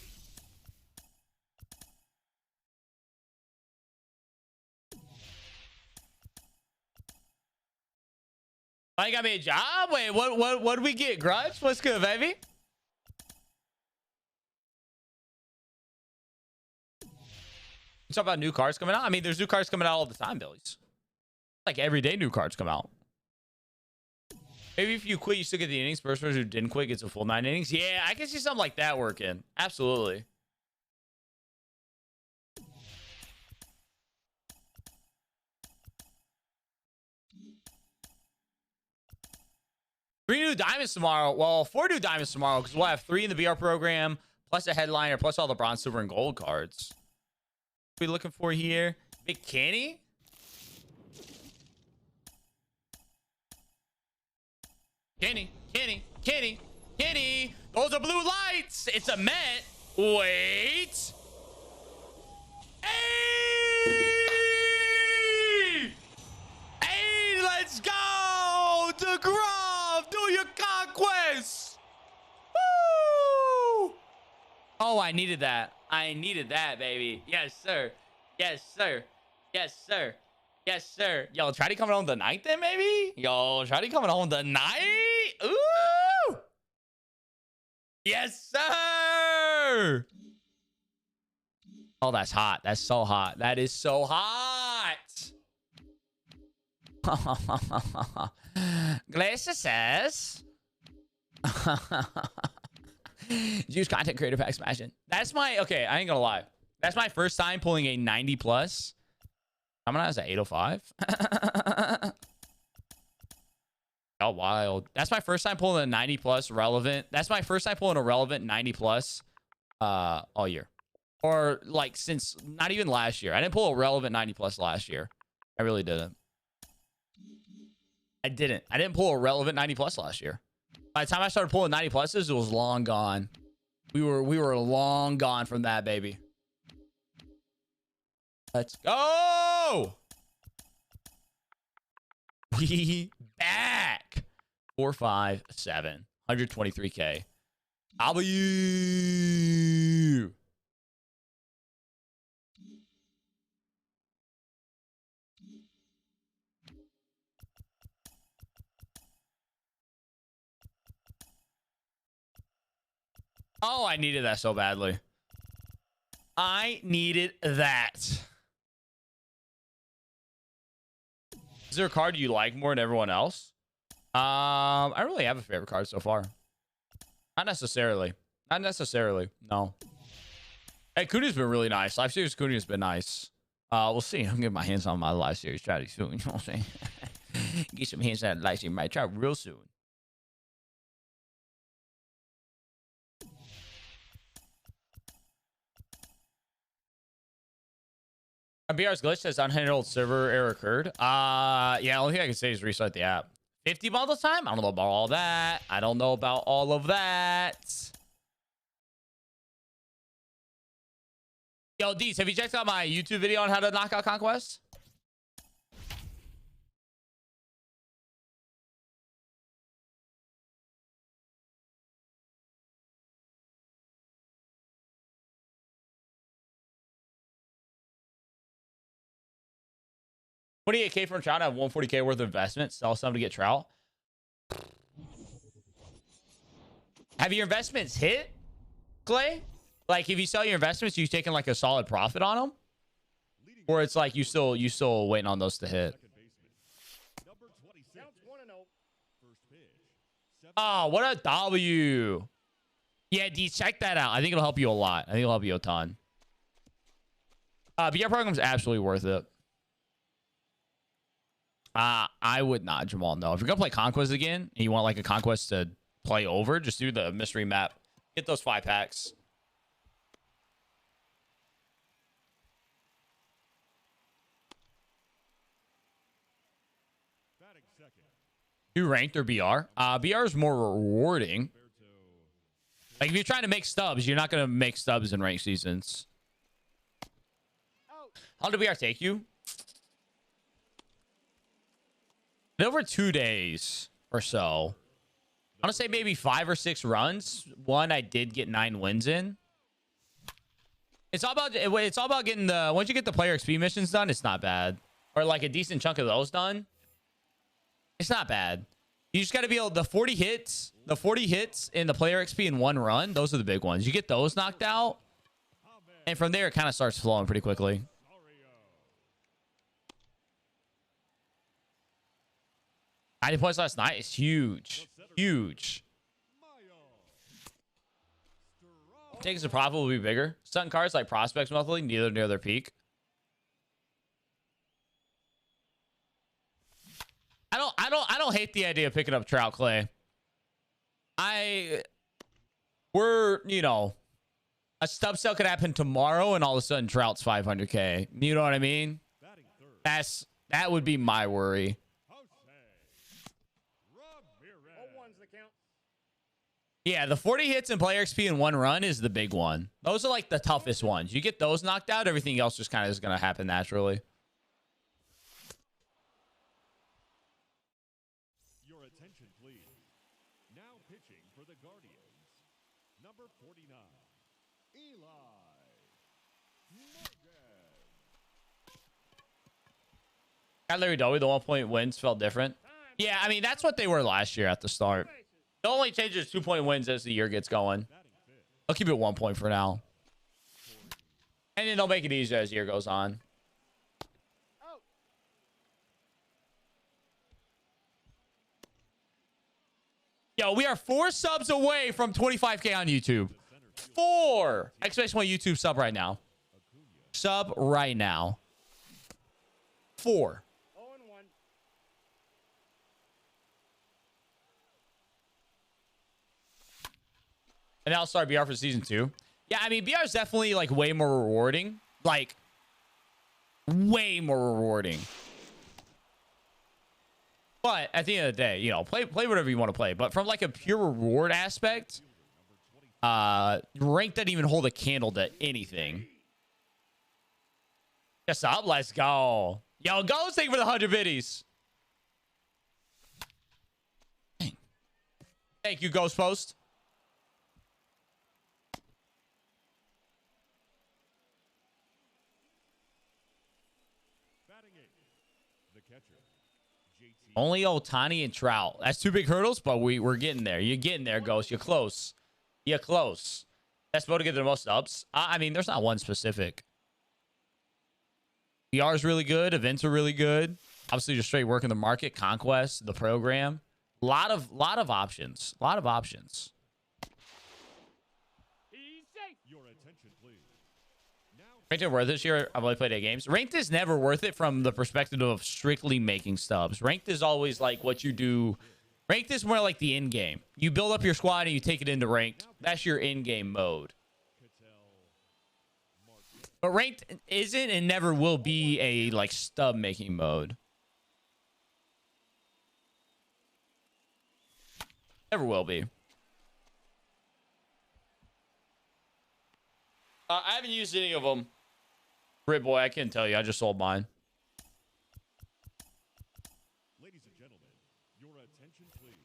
I got me a job? Wait, what did we get? Grudge? What's good, baby? Talk about new cards coming out. I mean, there's new cards coming out all the time, Billy's. Like every day, new cards come out. Maybe if you quit, you still get the innings. First person who didn't quit gets a full 9 innings. Yeah, I can see something like that working. Absolutely. Three new diamonds tomorrow. Well, 4 new diamonds tomorrow because we'll have 3 in the BR program, plus a headliner, plus all the bronze, silver, and gold cards. What are we looking for here? Big Kenny? Kenny. Those are blue lights. It's a Met. Wait. Hey! Hey, let's go! DeGrom, do your conquest! Woo! Oh, I needed that. I needed that, baby. Yes, sir. Yes, sir. Yes, sir. Yes, sir. Yo, try to coming home the night then, maybe? Yo, try to coming home the night? Ooh! Yes, sir! Oh, that's hot. That's so hot. That is so hot. Glacier says. Juice content creator pack smashing. That's my okay. I ain't gonna lie. That's my first time pulling a 90 plus. I'm gonna have an 805. Oh, wild. That's my first time pulling a 90 plus relevant. That's my first time pulling a relevant 90 plus all year. Or like since not even last year. I didn't pull a relevant 90 plus last year. I really didn't. I didn't pull a relevant 90 plus last year. By the time I started pulling 90 pluses, it was long gone. We were long gone from that, baby. Let's go. We back. 457 123k. W. Oh, I needed that so badly. I needed that. Is there a card you like more than everyone else? I don't really have a favorite card so far. Not necessarily. Not necessarily. No. Hey, Kuna's been really nice. Live series Kuna's been nice. We'll see. I'm getting my hands on my live series strategy soon. You know what I'm saying? Get some hands on that live series. Might try real soon. BR's glitch says unhandled server error occurred. Yeah, only thing I can say is restart the app. 50 bundle time? I don't know about all that. I don't know about all of that. Yo, Deez, have you checked out my YouTube video on how to knock out Conquest? $28K from Trout. I have 140K worth of investment. Sell some to get Trout. Have your investments hit, Clay? Like, if you sell your investments, you've taken like a solid profit on them, or it's like you still waiting on those to hit. Oh, what a W! Yeah, D, check that out. I think it'll help you a lot. I think it'll help you a ton. VR program's absolutely worth it. I would not, Jamal. No, if you're gonna play Conquest again and you want like a Conquest to play over, just do the mystery map. Get those 5 packs. You ranked or BR? BR is more rewarding. Like if you're trying to make stubs, you're not gonna make stubs in ranked seasons. How did BR take you? Over 2 days or so. I want to say maybe 5 or 6 runs. One I did get 9 wins in. It's all about getting the once you get the player XP missions done, it's not bad. Or like a decent chunk of those done. It's not bad. You just got to be able the 40 hits in the player XP in 1 run. Those are the big ones. You get those knocked out, and from there it kind of starts flowing pretty quickly. 90 points last night is huge. Huge. Takes the profit will be bigger. Certain cards like prospects monthly, neither near their peak. I don't hate the idea of picking up Trout, Clay. We're, you know, a stub sale could happen tomorrow and all of a sudden Trout's 500K. You know what I mean? That would be my worry. Yeah, the 40 hits and player XP in 1 run is the big one. Those are like the toughest ones. You get those knocked out, everything else just kind of is going to happen naturally. Your attention, please. Now pitching for the Guardians, number 49, Eli Morgan. Got Larry Dowie, the 1-point wins felt different. Yeah, I mean, that's what they were last year at the start. The only change is 2-point wins as the year gets going. I'll keep it 1 point for now. And then they'll make it easier as the year goes on. Yo, we are 4 subs away from 25K on YouTube. 4. Exclamation point YouTube sub right now. Sub right now. 4. 0-1. And now start BR for season 2. Yeah, I mean, BR is definitely like way more rewarding. Like, way more rewarding. But at the end of the day, you know, play whatever you want to play. But from like a pure reward aspect, rank doesn't even hold a candle to anything. Yes, up. Let's go. Yo, go take for the 100 biddies. Dang. Thank you, Ghost Post. Batting eighth, the catcher, JT. Only Otani and Trout. That's 2 big hurdles, but we're getting there. You're getting there, Ghost. You're close. You're close. That's supposed to get the most ups. I mean, there's not one specific. PR is really good. Events are really good. Obviously, just straight work in the market, conquest, the program. Lot of options. A lot of options. He's safe. Your attention, please. Now Ranked is worth it this year. I've only played 8 games. Ranked is never worth it from the perspective of strictly making stubs. Ranked is always like what you do. Ranked is more like the end game. You build up your squad and you take it into ranked. That's your in game mode. But ranked isn't and never will be a like stub making mode. Never will be. I haven't used any of them. Brit boy, I can't tell you. I just sold mine. ladies and gentlemen, your attention, please.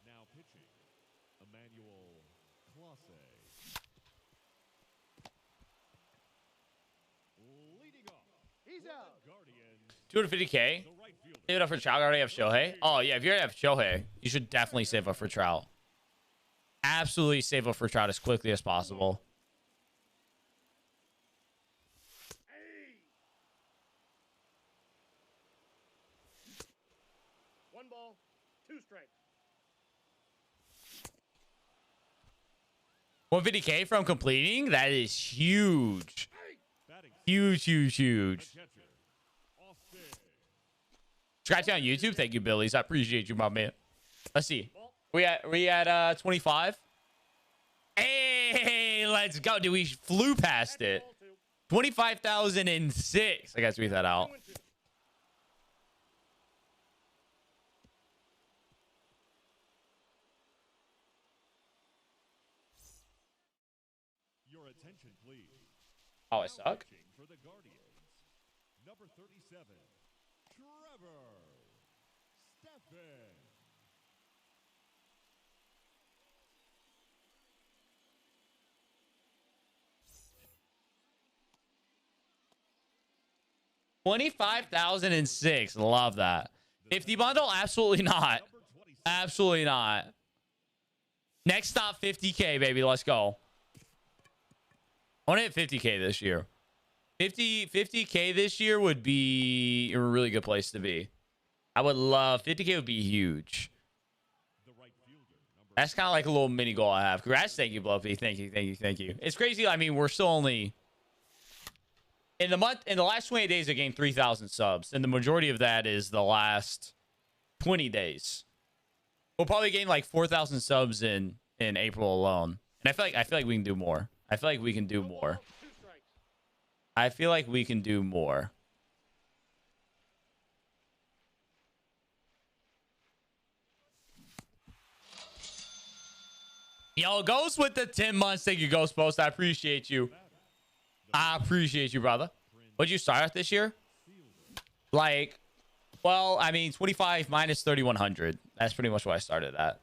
Now pitching, Emmanuel Clase. Leading off, He's out. Guardians, 250K. the right fielder. Save it up for Trout. I already have Shohei. Oh, yeah. If you already have Shohei, you should definitely save up for Trout. Absolutely save up for Trout as quickly as possible. One ball, 2 strikes. 150K from completing? That is huge. Batting, Huge, huge, huge. catcher, Austin. Scratch on YouTube. Thank you, Billies. I appreciate you, my man. Let's see. We at 25. Hey, let's go. Dude, we flew past it. Ball 2. 25,006. I gotta tweet that out. 2-2. Your attention, please. Oh, I Now suck. pitching for the Guardians, number 37, Trevor Stephan. $25,006. Love that. 50 bundle? Absolutely not. Number 26, Absolutely not. Next stop, 50K, baby. Let's go. I want to hit 50K this year. 50K this year would be a really good place to be. I would love 50K would be huge. the right fielder, number That's kind of like a little mini goal I have. Congrats. Thank you, Bluffy. Thank you. Thank you. Thank you. It's crazy. I mean, we're still only in the last 20 days, I gained 3,000 subs. And the majority of that is the last 20 days. We'll probably gain like 4,000 subs in April alone. And I feel like we can do more. I feel like we can do more. 2 strikes. I feel like we can do more. Yo, Ghost with the 10 months. Thank you, Ghost Post. I appreciate you. I appreciate you, brother. What'd you start at this year? Like, well, I mean, 25 minus 3,100. That's pretty much what I started at.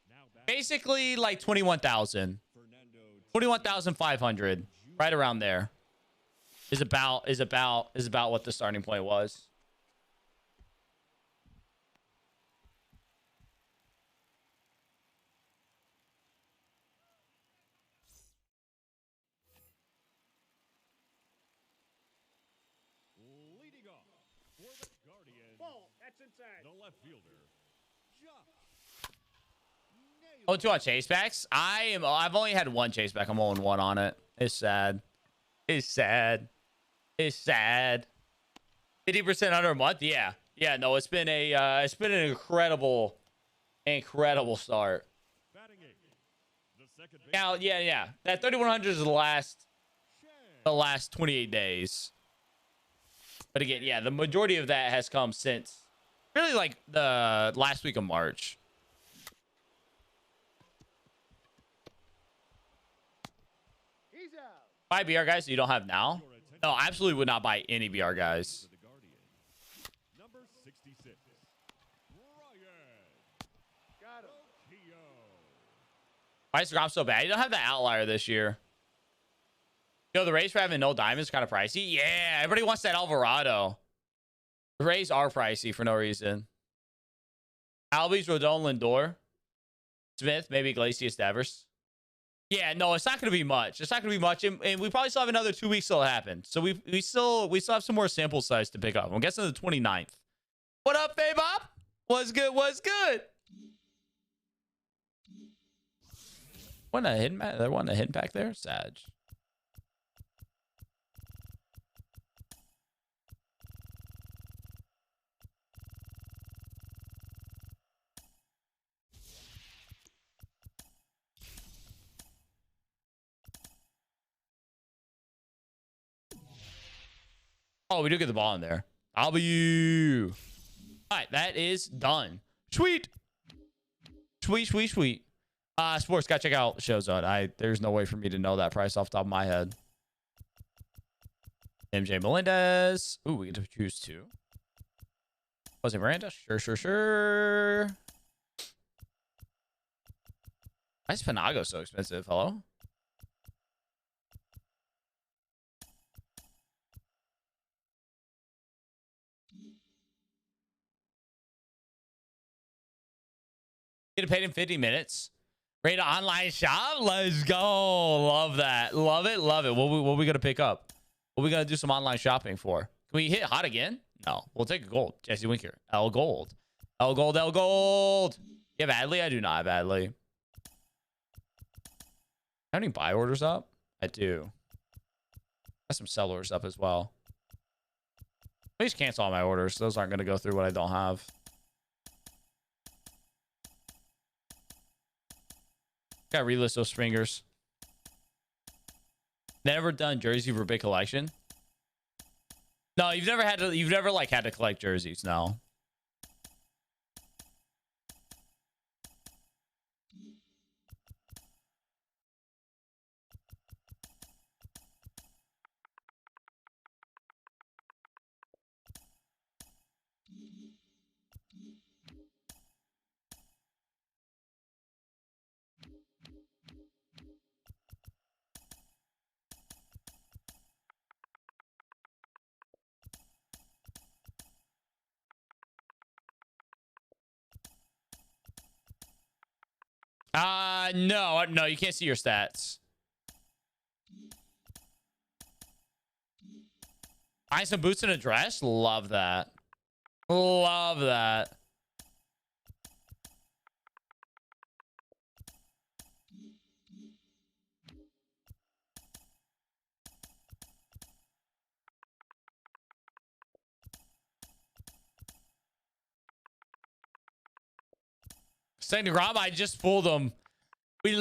now back Basically, like 21,000. Fernando 21,500. Right around there. Is about what the starting point was. inside. The left fielder, Josh. Oh, 2 on chase backs. I've only had 1 chase back. I'm 0-1 on it. It's sad. It's sad. It's sad. 50% under a month. Yeah. Yeah. No, it's been an incredible start. Batting eighth, the second base, Now, yeah. That 3,100 is the last 28 days. But again, yeah, the majority of that has come since really like the last week of March. He's out. Buy BR guys that you don't have now? No, I absolutely would not buy any BR guys. for the Guardians. Number 66, Ryan Got him. Keogh. Why is DeGrom so bad? You don't have that outlier this year. Yo, the Rays for having no diamonds kind of pricey. Yeah, everybody wants that Alvarado. The Rays are pricey for no reason. Albies, Rodon, Lindor, Smith, maybe Iglesias, Devers. Yeah, no, it's not going to be much. It's not going to be much, and we probably still have another 2 weeks till it happens. So we still have some more sample size to pick up. I'm guessing the 29th. What up, Fabop? What's good? What's good? Wasn't a hidden back? There wasn't a hidden back there. Sag. Oh, we do get the ball in there. I'll be you. All right, that is done. Sweet. Sweet. Sports, gotta check out Showzone. There's no way for me to know that price off the top of my head. MJ Melendez. Ooh, we get to choose 2. Jose Miranda. Sure. Why is Panago so expensive? Hello? Get paid in 50 minutes. Rate an online shop. Let's go. Love that. Love it. What we gonna pick up? What we gonna do some online shopping for? Can we hit hot again? No. We'll take a gold. Jesse Winker. L gold. You have Adley? I do not have Adley. Have any buy orders up? I do. Got some sell orders up as well. Please cancel all my orders. Those aren't gonna go through what I don't have. Got relist those Springers. Never done jersey for big collection. No, you've never had to collect jerseys. No. No, you can't see your stats. Buy some boots and a dress. Love that. Saying to Grom, I just pulled him. We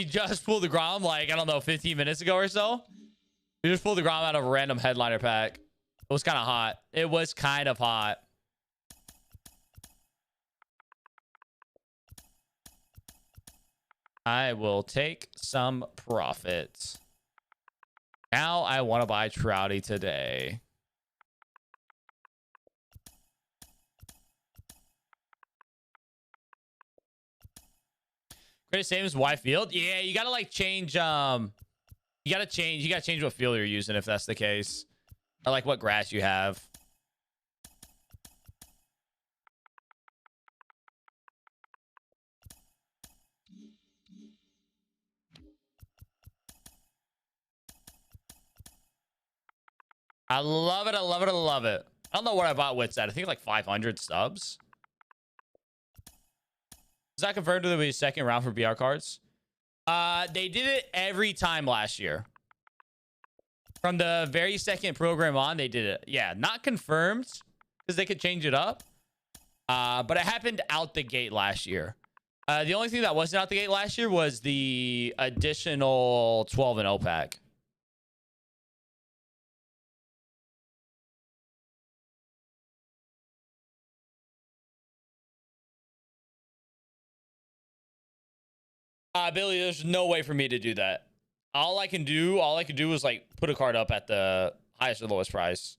just pulled the Grom like, I don't know, 15 minutes ago or so. We just pulled the Grom out of a random headliner pack. It was kind of hot. I will take some profit. Now I want to buy Trouty today. Greatest same as Y field. Yeah, you gotta like change. You gotta change what field you're using if that's the case, or like what grass you have. I love it. I don't know what I bought Wits at. I think like 500 subs. Is that confirmed to be a second round for BR cards? They did it every time last year. From the very second program on, they did it. Yeah, not confirmed because they could change it up. But it happened out the gate last year. The only thing that wasn't out the gate last year was the additional 12 and 0 pack. Billy, there's no way for me to do that. All I can do is like put a card up at the highest or lowest price.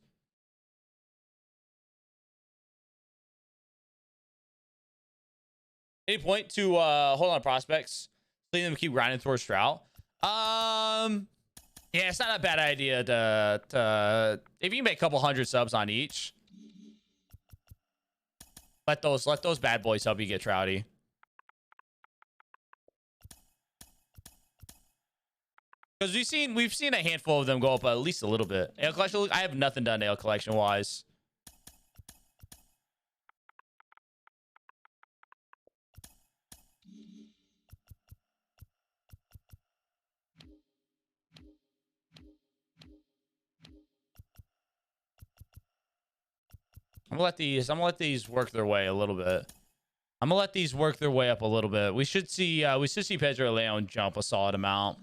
Any point to hold on prospects, letting them keep grinding towards Stroud? Yeah, it's not a bad idea to if you can make a couple hundred subs on each. Let those bad boys help you get Trouty. Because we've seen a handful of them go up at least a little bit. Ale collection, I have nothing done ale collection wise. I'm gonna let these work their way a little bit. I'm gonna let these work their way up a little bit. We should see Pedro Leon jump a solid amount.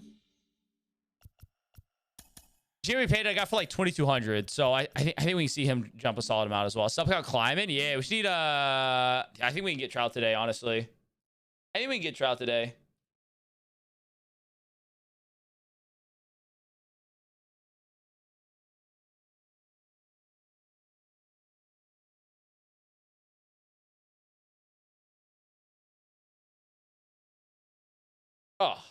Jerry Payton I got for like 2,200, so I think we can see him jump a solid amount as well. Sub count climbing, yeah. We should need I think we can get Trout today. Honestly, I think we can get Trout today. Oh.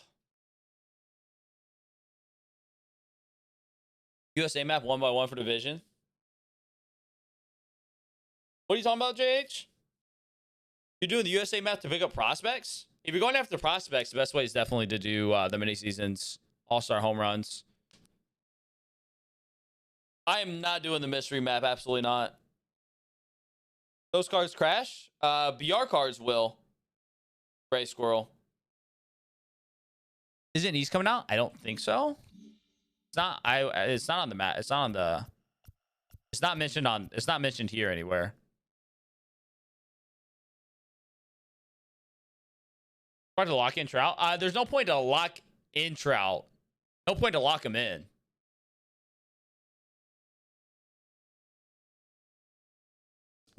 USA map 1x1 for division. What are you talking about, JH? You're doing the USA map to pick up prospects? If you're going after prospects, the best way is definitely to do the mini seasons, all-star home runs. I am not doing the mystery map. Absolutely not. Those cards crash. BR cards will. Gray Squirrel. Isn't East coming out? I don't think so. It's not. It's not on the map. It's not on the. It's not mentioned on. It's not mentioned here anywhere. Trying to lock in Trout. There's no point to lock in Trout. No point to lock him in.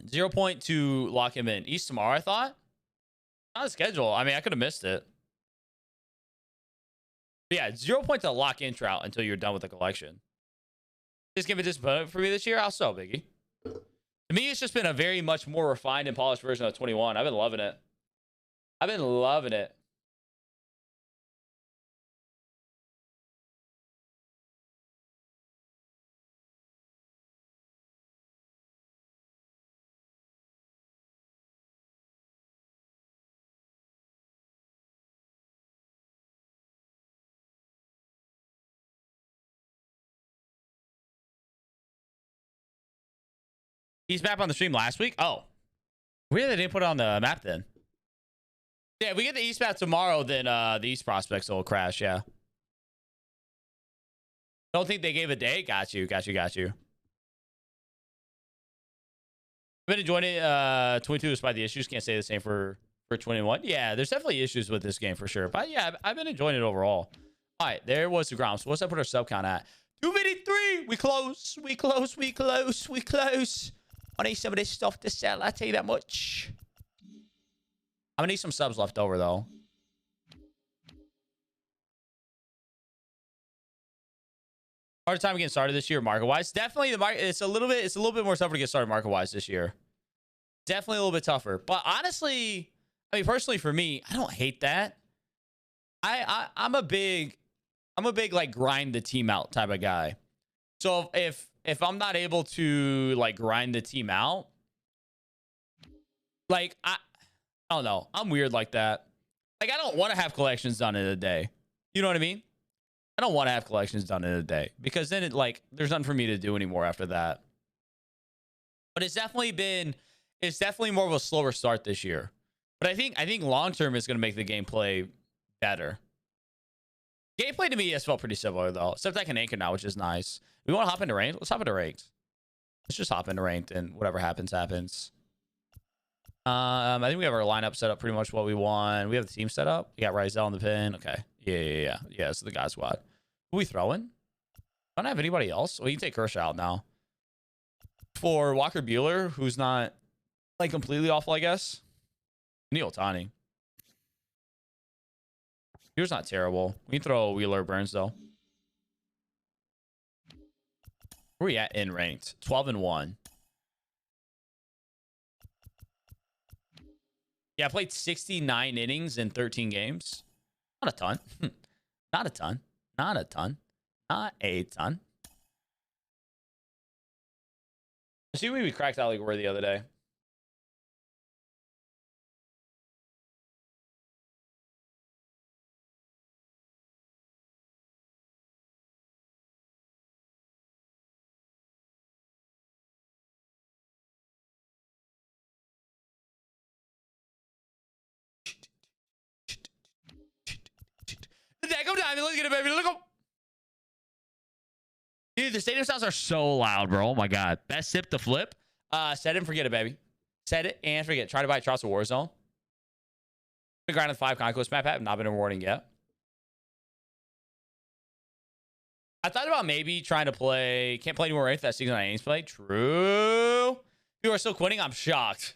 Zero point to lock him in. East tomorrow, I thought. Not a schedule. I mean, I could have missed it. But yeah, 0 point to lock in Trout until you're done with the collection. Just give it disappointment for me this year. How so, Biggie? To me, it's just been a very much more refined and polished version of 21. I've been loving it. I've been loving it. East map on the stream last week? Oh. Weird they didn't put it on the map then. Yeah, if we get the East map tomorrow, then the East prospects will crash, yeah. Don't think they gave a day? Got you. I've been enjoying it. 22 despite the issues. Can't say the same for 21. Yeah, there's definitely issues with this game for sure. But yeah, I've been enjoying it overall. All right, there was the ground. So what's that put our sub count at? 253. We close. I need some of this stuff to sell. I tell you that much. I'm gonna need some subs left over though. Hard time getting started this year market wise. Definitely the market. It's a little bit more tougher to get started market wise this year. Definitely a little bit tougher. But honestly, I mean personally for me, I don't hate that. I'm a big like grind the team out type of guy. So if I'm not able to like grind the team out, like I don't know. I'm weird like that. Like I don't want to have collections done in a day. You know what I mean? I don't want to have collections done in a day because then it like there's nothing for me to do anymore after that. But it's definitely more of a slower start this year. But I think long term is going to make the gameplay better. Gameplay to me has felt pretty similar though, except I can anchor now, which is nice. We want to hop into ranked. Let's hop into ranked. Let's just hop into ranked, and whatever happens, happens. I think we have our lineup set up pretty much what we want. We have the team set up. We got Rizel on the pin. Okay. Yeah. So the guy squad. Who we throwing? I don't have anybody else. Well, you can take Kershaw out now. For Walker Buehler, who's not like completely awful, I guess. Neil Tani. He was not terrible. We can throw Wheeler Burns though. Where are we at in ranked? 12-1. Yeah, I played 69 innings in 13 games. Not a ton. Not a ton. Not a ton. Not a ton. I see we cracked out like where the other day. Go down. Let's get it, baby. Look up. Dude, the stadium sounds are so loud, bro. Oh my god. Best sip to flip. Set it and forget it, baby. Set it and forget it. Try to buy Trots of Warzone. The grind of 5 conquest map have not been rewarding yet. I thought about maybe trying to play. Can't play anymore right? That season I ain't played. True. People are still quitting. I'm shocked.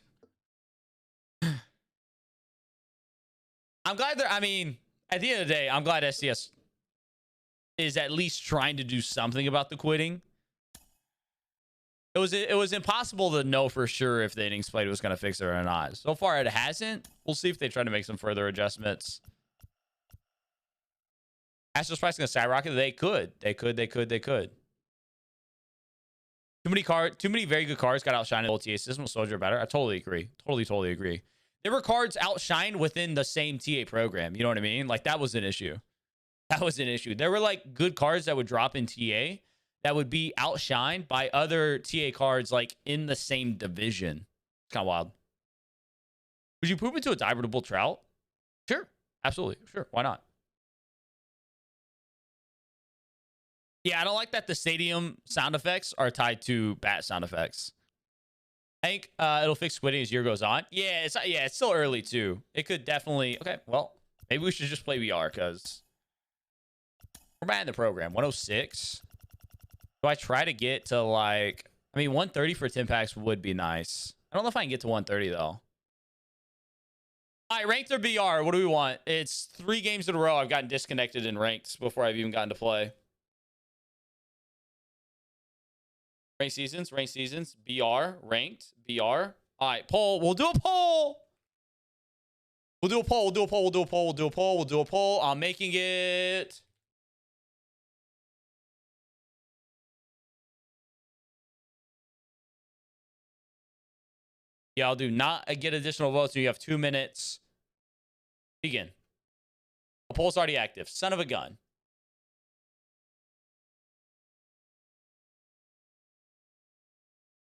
I'm glad they're. I mean, at the end of the day, I'm glad SCS is at least trying to do something about the quitting. It was impossible to know for sure if the innings played was going to fix it or not. So far, it hasn't. We'll see if they try to make some further adjustments. Astros price going to skyrocket. They could. Too many very good cards got outshined in the TA system. Soldier better. I totally agree. Totally agree. There were cards outshined within the same TA program. You know what I mean? Like, that was an issue. There were, like, good cards that would drop in TA that would be outshined by other TA cards, like, in the same division. It's kind of wild. Would you poop into a diverdable trout? Sure. Absolutely. Sure. Why not? Yeah, I don't like that the stadium sound effects are tied to bat sound effects. I think it'll fix quitting as year goes on. Yeah, it's still early too. It could definitely. Okay, well, maybe we should just play VR because we're bad in the program. 106. Do I try to get to like? I mean, 130 for 10 packs would be nice. I don't know if I can get to 130 though. All right, ranked or BR? What do we want? It's 3 games in a row I've gotten disconnected in ranked before I've even gotten to play. Ranked seasons, BR, ranked, BR. All right, poll. We'll do a poll. We'll do a poll. I'm making it. Yeah, I'll do not get additional votes. So you have 2 minutes. Begin. The poll's already active. Son of a gun.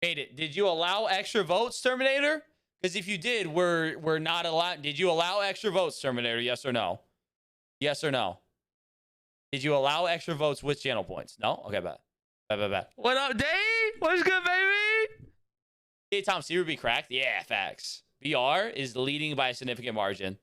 Did you allow extra votes, Terminator? Because if you did, we're not allowed. Did you allow extra votes, Terminator? Yes or no? Yes or no? Did you allow extra votes with channel points? No? Okay, bad. What up, Dave? What's good, baby? Hey, Tom C. Ruby cracked. Yeah, facts. BR is leading by a significant margin.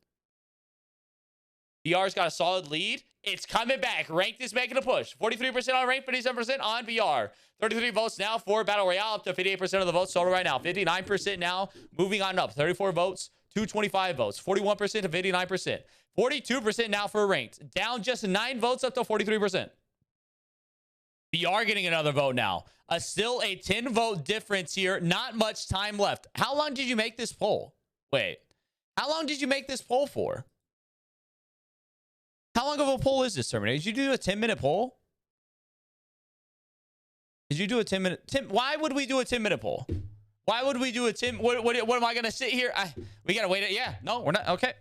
BR's got a solid lead. It's coming back. Ranked is making a push. 43% on ranked, 57% on BR. 33 votes now for Battle Royale, up to 58% of the votes total right now. 59% now, moving on up. 34 votes, 225 votes. 41% to 59%. 42% now for ranked. Down just 9 votes up to 43%. BR getting another vote now. Still a 10-vote difference here. Not much time left. How long did you make this poll? Wait. How long did you make this poll for? How long of a poll is this, Terminator? Did you do a 10-minute poll? Did you do a 10-minute? Why would we do a 10-minute poll? Why would we do a 10? What am I going to sit here? We got to wait. Yeah. No, we're not. Okay.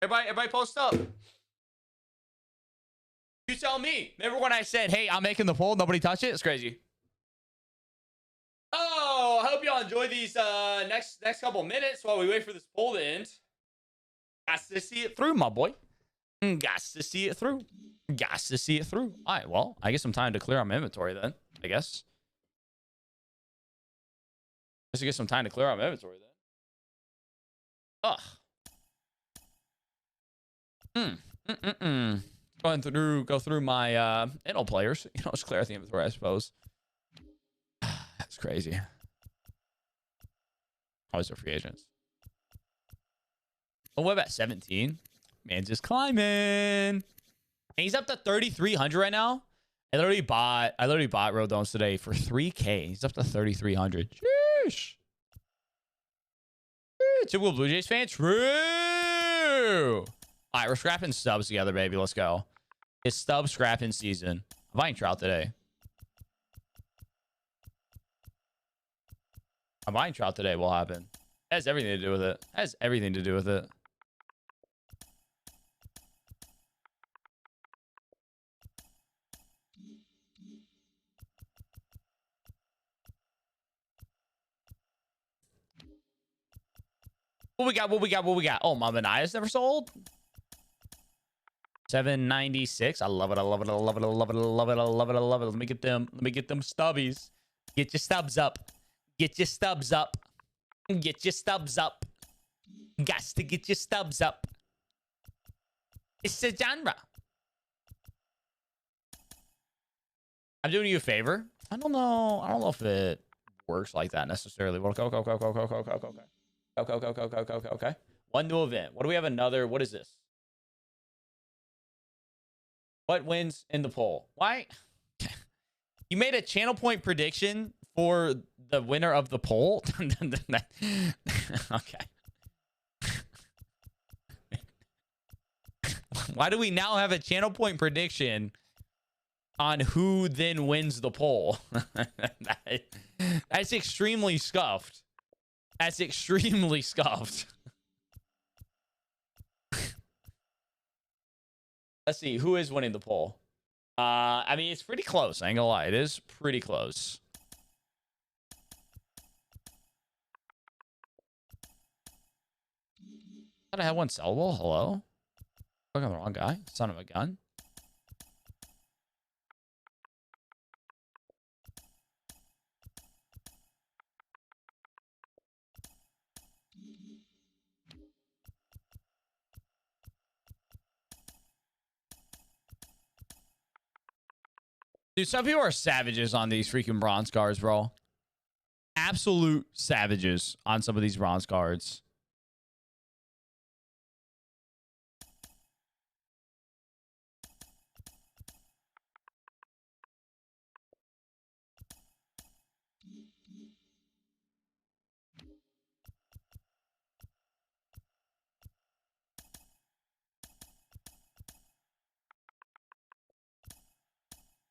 Everybody post up. You tell me. Remember when I said, hey, I'm making the poll, nobody touch it? It's crazy. Oh, I hope y'all enjoy these next couple minutes while we wait for this poll to end. Got to see it through, my boy. Got to see it through. Got to see it through. All right, well, I guess I'm time to clear out my inventory then, I guess. Just to get some time to clear out my inventory then. Ugh. Go through my Intel players. You know, just clear out the inventory, I suppose. That's crazy. Always are free agents. Oh, what about 17? Man's just climbing. And he's up to 3,300 right now. I literally bought Rodones today for 3K. He's up to 3,300. Sheesh. Typical Blue Jays fan. True. All right, we're scrapping stubs together, baby. Let's go. It's stub scrapping season. I'm buying Trout today. I'm buying Trout today. Will happen. It has everything to do with it. It has everything to do with it. What we got? What we got? What we got? Oh, my Manaya's never sold. 796. I love it. I love it. I love it. I love it. I love it. I love it. I love it. Let me get them. Let me get them stubbies. Get your stubs up. Get your stubs up. Get your stubs up. Gots to get your stubs up. It's a genre. I'm doing you a favor. I don't know. I don't know if it works like that necessarily. Okay. Okay. One new event. What do we have? Another. What is this? What wins in the poll? Why? You made a channel point prediction for the winner of the poll? Okay. Why do we now have a channel point prediction on who then wins the poll? That's extremely scuffed. That's extremely scuffed. Let's see. Who is winning the poll? I mean, it's pretty close. I ain't gonna lie. It is pretty close. Thought I had one sellable. Hello? Look, I'm the wrong guy. Son of a gun. Dude, some people are savages on these freaking bronze cards, bro. Absolute savages on some of these bronze cards.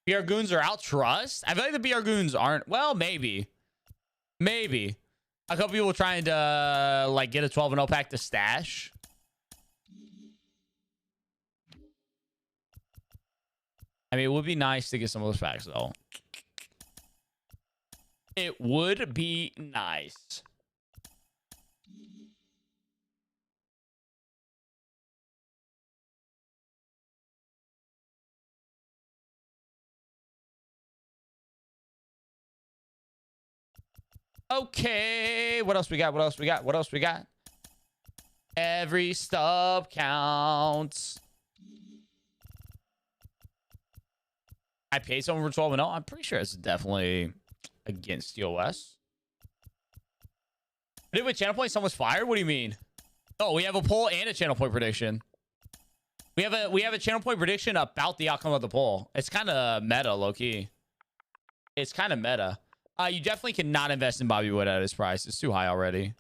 BR Goons are out trust? I feel like the BR Goons aren't. Well, maybe. Maybe. A couple people trying to like get a 12-0 pack to stash. I mean, it would be nice to get some of those packs, though. It would be nice. Okay, what else we got? What else we got? What else we got? Every stub counts. I paid someone for 12-0. I'm pretty sure it's definitely against TOS. Did with channel point someone's fired? What do you mean? Oh, we have a poll and a channel point prediction. We have a channel point prediction about the outcome of the poll. It's kind of meta, low key. It's kind of meta. You definitely cannot invest in Bobby Wood at his price. It's too high already.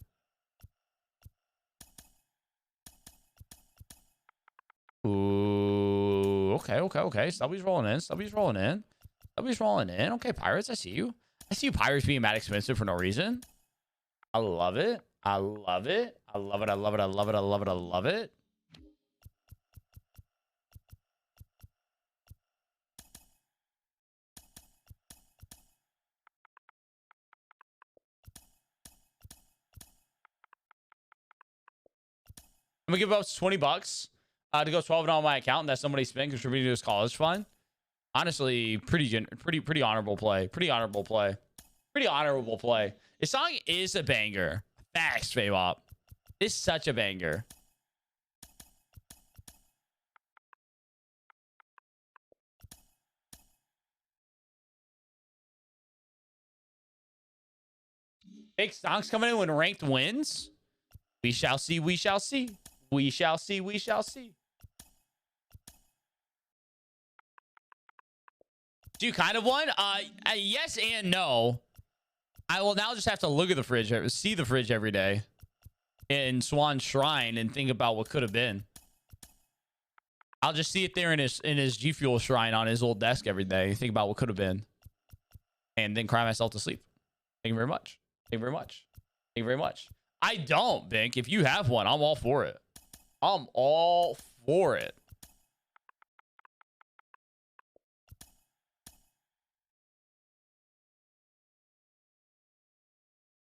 Ooh, okay. Stubby's rolling in. Stubby's rolling in. Okay, Pirates, I see you. I see you Pirates being mad expensive for no reason. I love it. I love it. I'm gonna give up 20 bucks to go 12 on my account, and that somebody spent contributing to his college fund. Honestly, pretty honorable play. Pretty honorable play. Pretty honorable play. This song is a banger. Facts, Fabop. It's such a banger. Big songs coming in when ranked wins. We shall see. We shall see. We shall see. We shall see. Do you kind of want? Yes and no. I will now just have to look at the fridge, see the fridge every day in Swan Shrine and think about what could have been. I'll just see it there in his G Fuel shrine on his old desk every day. Think about what could have been. And then cry myself to sleep. Thank you very much. Thank you very much. Thank you very much. I don't, Bink. If you have one, I'm all for it. I'm all for it.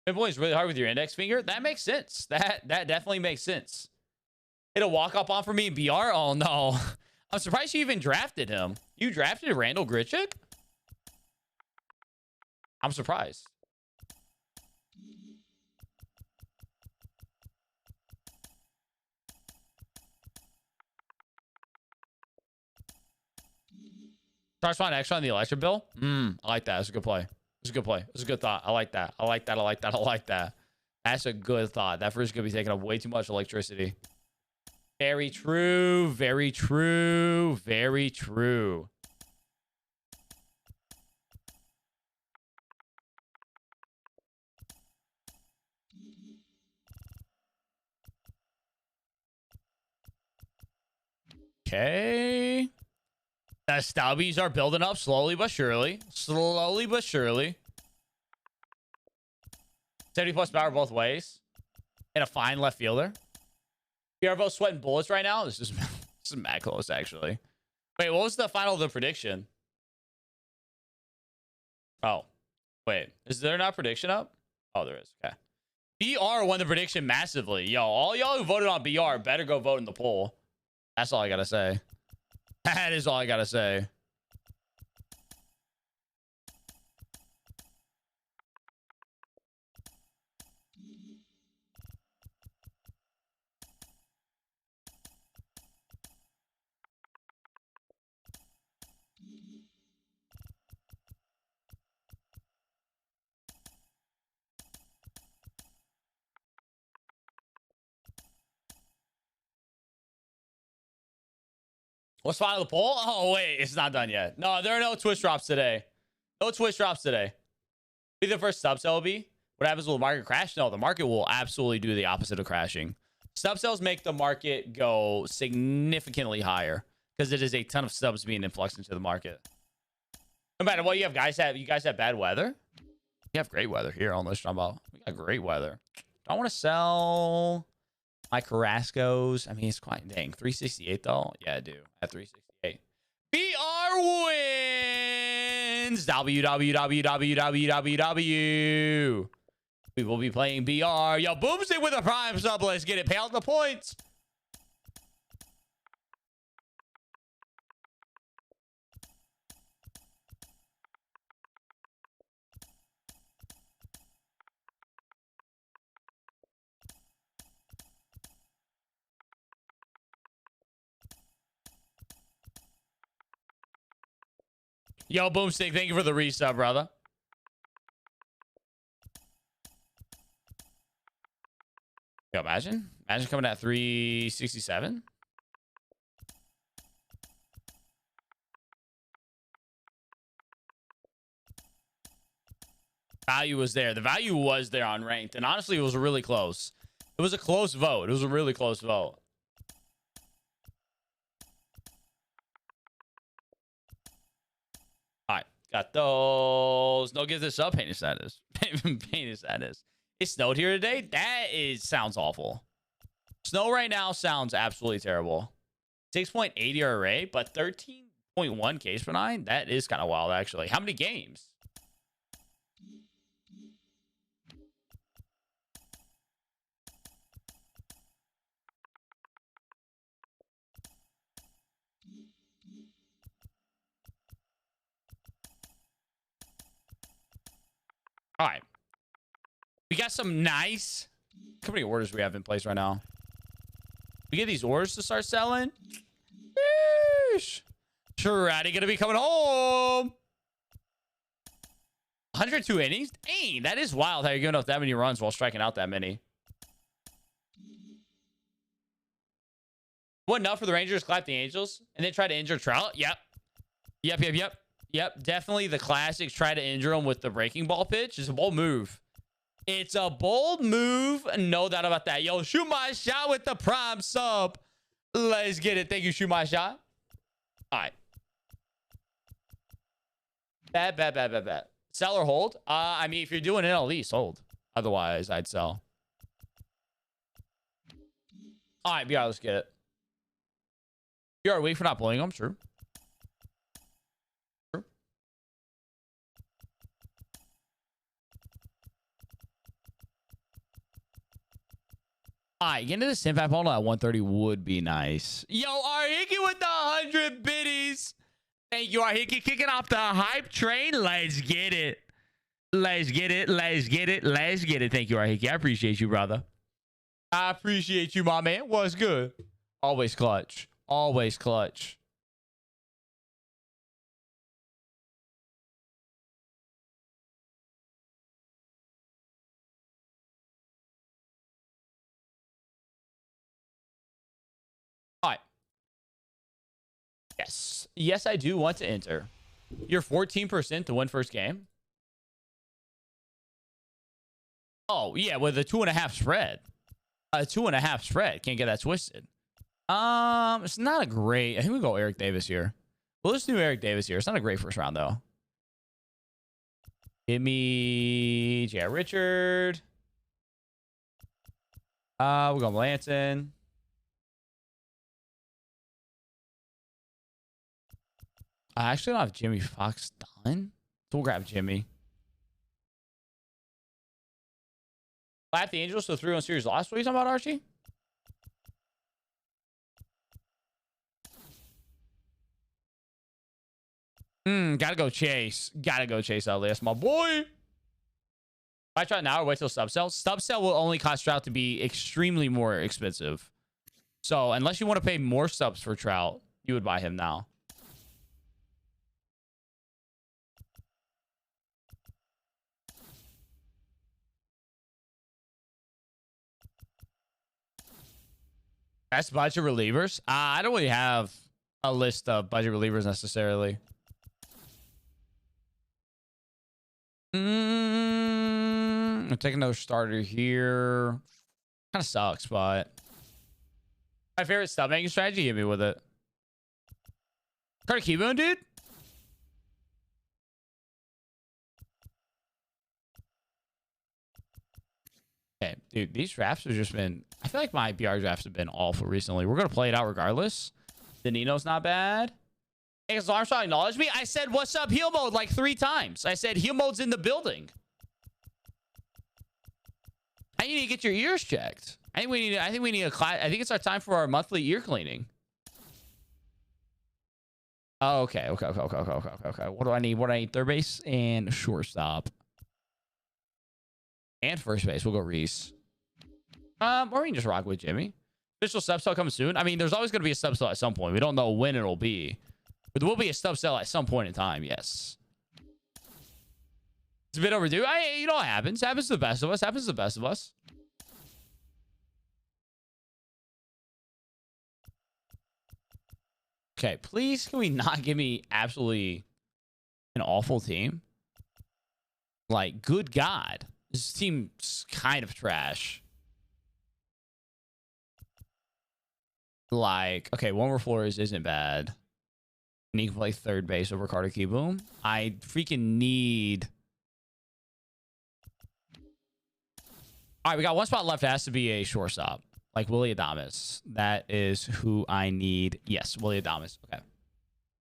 Pinpoint is really hard with your index finger. That makes sense. That definitely makes sense. Hit a walk up on for me in BR. Oh no, I'm surprised you even drafted him. You drafted Randall Grichuk? I'm surprised. Try to find extra on the electric bill. I like that. That's a good play. It's a good play. It's a good thought. I like that. I like that. I like that. I like that. That's a good thought. That fridge could be taking up way too much electricity. Very true. Very true. Very true. Okay. The Stubbies are building up slowly but surely. Slowly but surely. 70 plus power both ways. And a fine left fielder. We are both sweating bullets right now. This is mad close, actually. Wait, what was the final of the prediction? Oh, wait. Is there not prediction up? Oh, there is. Okay. BR won the prediction massively. Yo, all y'all who voted on BR better go vote in the poll. That's all I gotta say. That is all I gotta say. What's final of the poll? Oh, wait. It's not done yet. No, there are no Twitch drops today. No Twitch drops today. Be the first sub sale be? What happens? Will the market crash? No, the market will absolutely do the opposite of crashing. Sub sales make the market go significantly higher because it is a ton of subs being influxed into the market. No matter what you have, you guys have bad weather? You have great weather here on this talking about. We got great weather. Do I want to sell my Carrasco's? I mean, it's quite dang. 368 though. Yeah, I do. At 368. BR wins. WWWWWW. We will be playing BR. Yo, Boomstick with a prime sub. Let's get it. Pay out the points. Yo, Boomstick, thank you for the resub, brother. Yo, imagine coming at 367. Value was there. The value was there on ranked, and honestly, it was really close. It was a close vote. It was a really close vote. All right, got those. No, give this up. Painted status. Painted status. It snowed here today. Sounds awful. Snow right now sounds absolutely terrible. 6.8 ERA, but 13.1 Ks per nine. That is kind of wild, actually. How many games? All right. We got some nice... How many orders we have in place right now? We get these orders to start selling. Yeesh. Shreddy gonna be coming home. 102 innings? Dang, that is wild how you're giving up that many runs while striking out that many. What enough for the Rangers to clap the Angels and then try to injure Trout? Yep. Yep. Definitely the classics try to injure him with the breaking ball pitch. It's a bold move. It's a bold move. No doubt about that. Yo, shoot my shot with the prime sub. Let's get it. Thank you, shoot my shot. All right. Bad. Sell or hold? I mean, if you're doing NLEs, hold. Otherwise, I'd sell. All right, BR, let's get it. You're weak for not pulling them. True. All right, getting to the Simfat bundle at 130 would be nice. Yo, Arhiki with the 100 biddies. Thank you, Arhiki, kicking off the hype train. Let's get it. Let's get it. Thank you, Arhiki. I appreciate you, brother. I appreciate you, my man. What's good? Always clutch. Always clutch. All right. Yes, I do want to enter. You're 14% to win first game. Oh, yeah, with a 2.5 spread. A 2.5 spread. Can't get that twisted. It's not a great... I think we go Eric Davis here. Well, let's do Eric Davis here. It's not a great first round, though. Give me J.R. Richard. We're going Blanton. I actually don't have Jimmy Fox done. So we'll grab Jimmy. Clap the Angels, so 3-1 series lost. What are you talking about, Archie? Gotta go Chase. Elias, my boy. If I try now or wait till stub sell, will only cause Trout to be extremely more expensive. So unless you want to pay more subs for Trout, you would buy him now. Best budget relievers? I don't really have a list of budget relievers necessarily. I'm taking another starter here. Kind of sucks, but my favorite stub making strategy. Hit me with it. Carter Keyboon, dude. Okay, dude, these drafts have just been... I feel like my BR drafts have been awful recently. We're going to play it out regardless. The Nino's not bad. Hey, as Armstrong acknowledged me, I said, what's up, heal mode, like 3 times. I said, heal mode's in the building. I need to get your ears checked. I think we need a class. I think it's our time for our monthly ear cleaning. Oh, okay. What do I need? Third base and shortstop. And first base. We'll go Reese. Or we can just rock with Jimmy. Official sub sell coming soon. I mean, there's always going to be a sub sell at some point. We don't know when it'll be. But there will be a sub sell at some point in time, yes. It's a bit overdue. You know what happens. Happens to the best of us. Okay, please can we not give me absolutely an awful team? Like, good God. This team's kind of trash. Like, okay, Wilmer Flores isn't bad. And he can play third base over Carter Keyboom. I freaking need... All right, we got one spot left. It has to be a shortstop. Like Willie Adames. That is who I need. Yes, Willie Adames. Okay.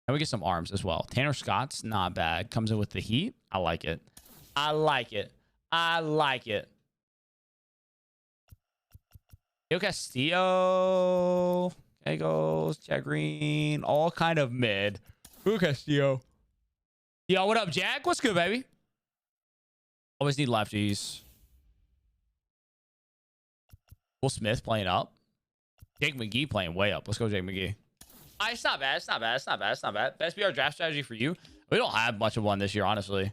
And we get some arms as well. Tanner Scott's not bad. Comes in with the heat. I like it. Yo Castillo. Okay, goes Jack Green. All kind of mid. Who Castillo? Yo, what up, Jack? What's good, baby? Always need lefties. Will Smith playing up. Jake McGee playing way up. Let's go, Jake McGee. It's not bad. It's not bad. It's not bad. It's not bad. Best BR draft strategy for you. We don't have much of one this year, honestly.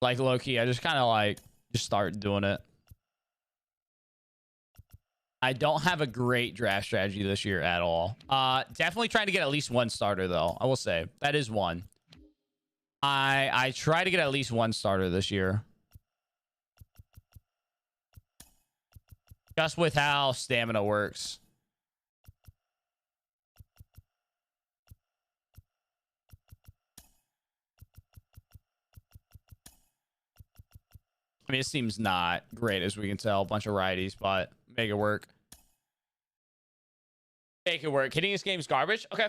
Like, low key, I just kind of like just start doing it. I don't have a great draft strategy this year at all. Definitely trying to get at least one starter, though. I will say that is one. I try to get at least one starter this year. Just with how stamina works. I mean, it seems not great as we can tell. A bunch of righties, but make it work. Make it work. Hitting this game's garbage. Okay.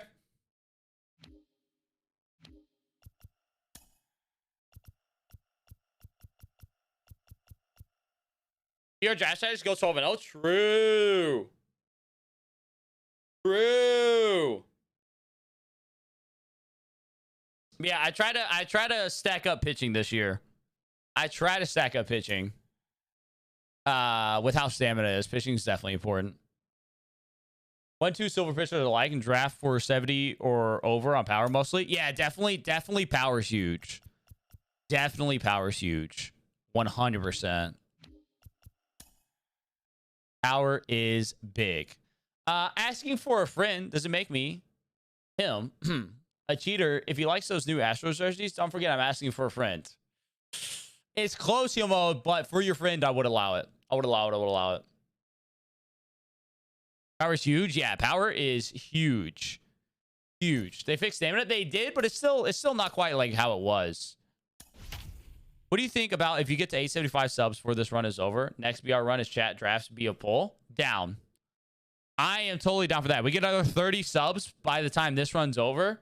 Your draft strategy go 12-0. True. True. Yeah, I try to stack up pitching this year. I try to stack up pitching. With how stamina is. Pitching is definitely important. 1-2 silver pitchers alike and draft for 70 or over on power mostly. Yeah, definitely power's huge. Definitely power's huge. 100%. Power is big. Asking for a friend doesn't make me him a cheater. If he likes those new Astros jerseys, don't forget I'm asking for a friend. It's close, mode, but for your friend, I would allow it. I would allow it. Power is huge. Yeah, power is huge. Huge. They fixed stamina. They did, but it's still not quite like how it was. What do you think about if you get to 875 subs before this run is over? Next BR run is chat drafts be a poll. Down. I am totally down for that. We get another 30 subs by the time this run's over.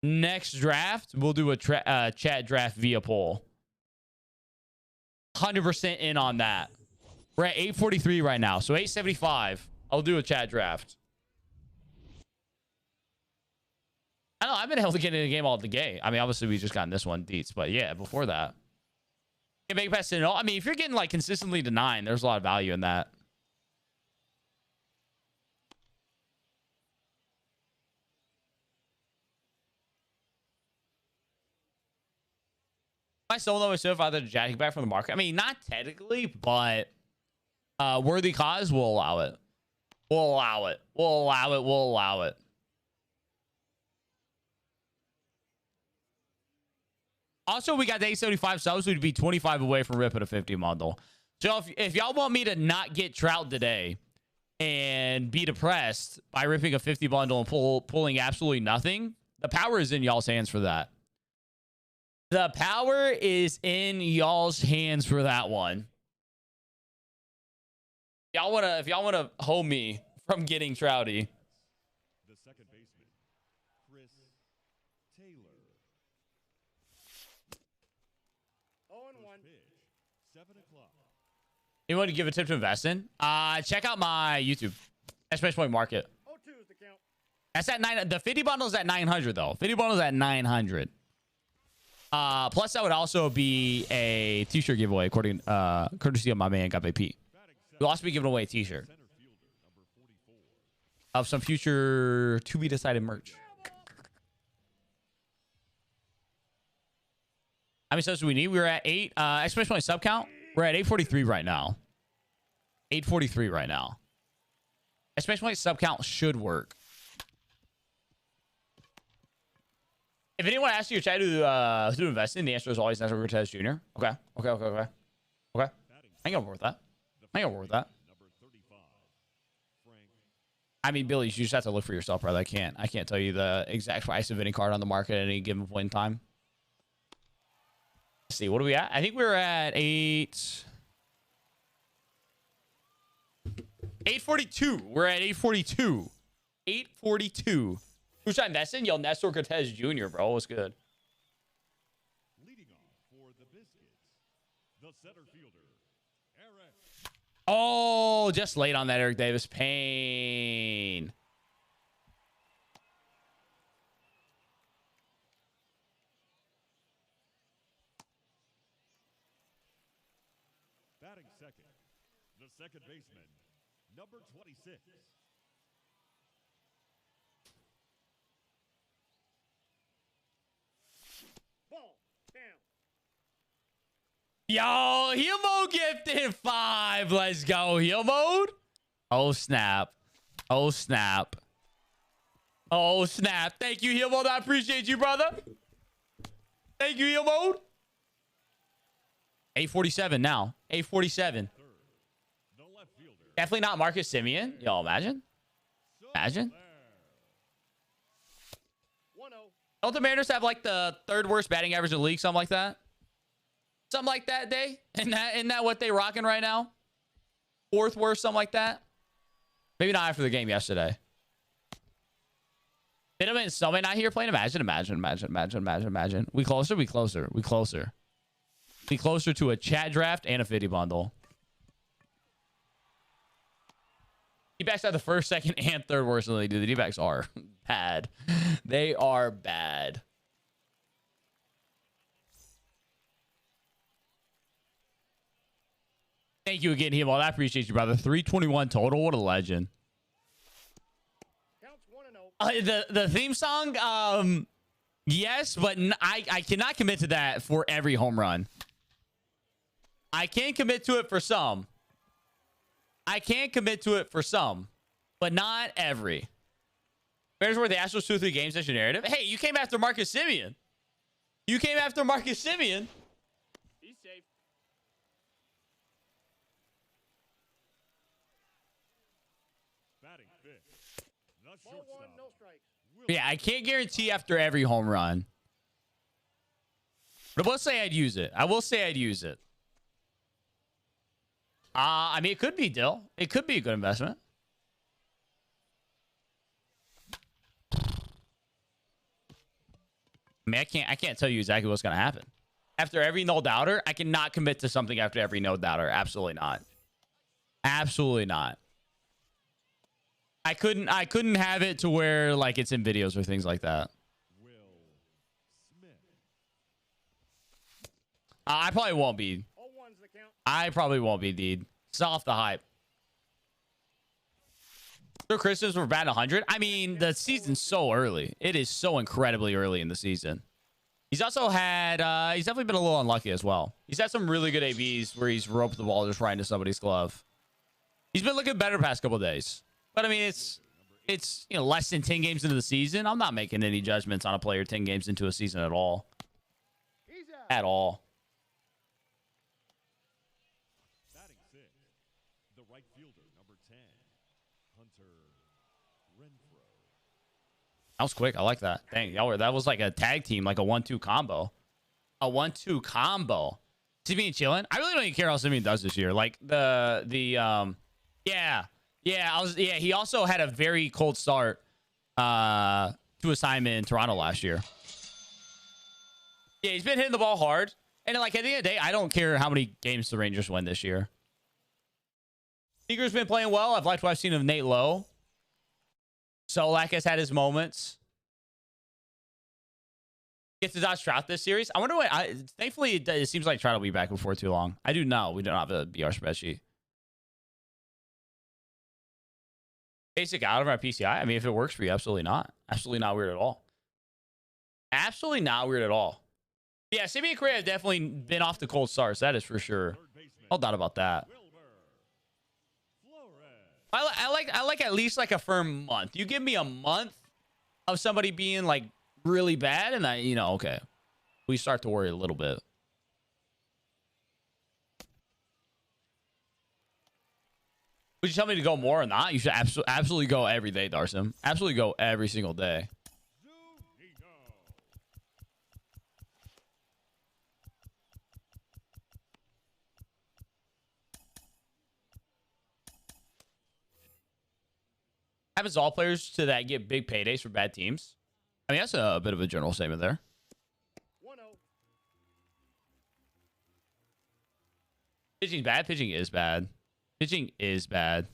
Next draft, we'll do a chat draft via poll. 100% in on that. We're at 843 right now. So 875. I'll do a chat draft. I don't know. I've been able to get in the game all the game. I mean, obviously, we just gotten this one, Deets. But yeah, before that. Can make it past 10. I mean, if you're getting like consistently to 9, there's a lot of value in that. My solo is so either jacking back from the market. I mean, not technically, but worthy cause will allow it. We'll allow it. We'll allow it. We'll allow it. Also, we got the 875 subs. We'd be 25 away from ripping a 50 bundle. So if y'all want me to not get Trout today and be depressed by ripping a 50 bundle and pulling absolutely nothing, the power is in y'all's hands for that. The power is in y'all's hands for that one. If y'all wanna hold me from getting Trouty. The second baseman, Chris Taylor. 0-1. Pitch, 7 o'clock. You want to give a tip to invest in? Check out my YouTube. Exclamation market. 0-2 is the count. That's at 9. The 50 bundle's at 900 though. 50 bundle's at 900. Plus that would also be a t-shirt giveaway according courtesy of my man Gabe P. We'll also be giving away a t-shirt of some future to be decided merch. How many subs do we need? We're at 8. Exclamation point sub count. We're at 843 right now. 843 right now. Exclamation point sub count should work. If anyone asks you your chat to invest in, the answer is always Nestor Cortez Jr. Okay. I ain't gonna work with that. I mean, Billy, you just have to look for yourself, brother. I can't tell you the exact price of any card on the market at any given point in time. Let's see, what are we at? I think we're at 842. We're at 842. 842. Who's trying to invest in? Yo, Nestor Cortez Jr., bro. What's good? Leading off for the Biscuits, the center fielder, Eric. Oh, just late on that, Eric Davis. Pain. Batting second, the second baseman, number 26. Ball. Down. Yo, heal mode gifted 5. Let's go. Heal mode. Oh, snap. Oh, snap. Oh, snap. Thank you, heal mode. I appreciate you, brother. Thank you, heal mode. 847 now. 847. The left fielder. Definitely not Marcus Simeon. Yo, imagine. Imagine. 1-0. Don't the Mariners have like the 3rd worst batting average in the league? Something like that. Something like that, Day. Isn't that what they rocking right now? 4th worst, something like that. Maybe not after the game yesterday. Been in somebody not here playing. Imagine. We closer. We closer to a chat draft and a 50 bundle. D-backs are the 1st, 2nd, and 3rd worst in the league. The D-backs are bad. They are bad. Thank you again, Hemo. I appreciate you, brother. 321 total. What a legend. Counts 1-0. The theme song, yes, but I cannot commit to that for every home run. I can commit to it for some. But not every. Where's where the Astros 2-3 games? That's your narrative. Hey, you came after Marcus Simeon. Be safe. Batting fifth, the Ball 1, shortstop. no strikes. Yeah, I can't guarantee after every home run. But I will say I'd use it. I mean, it could be, Dill. It could be a good investment. I mean, I can't tell you exactly what's going to happen. After every no doubter, I cannot commit to something after every no doubter. Absolutely not. Absolutely not. I couldn't have it to where like it's in videos or things like that. Will Smith. I probably won't be. 0-1's the count. I probably won't be, dude. It's off the hype. So Christians were batting 100. I mean, the season's so early. It is so incredibly early in the season. He's also had, he's definitely been a little unlucky as well. He's had some really good ABs where he's roped the ball just right into somebody's glove. He's been looking better past couple of days. But I mean, it's you know, less than 10 games into the season. I'm not making any judgments on a player 10 games into a season at all. He's out. At all. Batting sixth, the right fielder, number 10, Hunter Renfroe. That was quick. I like that. Dang, y'all were, that was like a tag team, like a 1-2 combo. A 1-2 combo. Simeon chilling. I really don't even care how Simeon does this year. Like yeah, he also had a very cold start to assignment in Toronto last year. Yeah, he's been hitting the ball hard. And like at the end of the day, I don't care how many games the Rangers win this year. Seager's been playing well. I've liked what I've seen of Nate Lowe. Solak has had his moments. Gets to dodge Trout this series. I wonder what. Thankfully, it seems like Trout will be back before too long. I do know we don't have a BR spreadsheet. Basic out of our PCI. I mean, if it works for you, absolutely not. Absolutely not weird at all. Absolutely not weird at all. Yeah, Simeon Correa have definitely been off the cold starts. That is for sure. No doubt about that. I like at least like a firm month. You give me a month of somebody being like really bad, and okay, we start to worry a little bit. Would you tell me to go more or not? You should absolutely go every day, Darcy. Absolutely go every single day. Happens to all players to that get big paydays for bad teams. I mean, that's a bit of a general statement there. 1-0. Pitching's bad. Pitching is bad. Pitching is bad.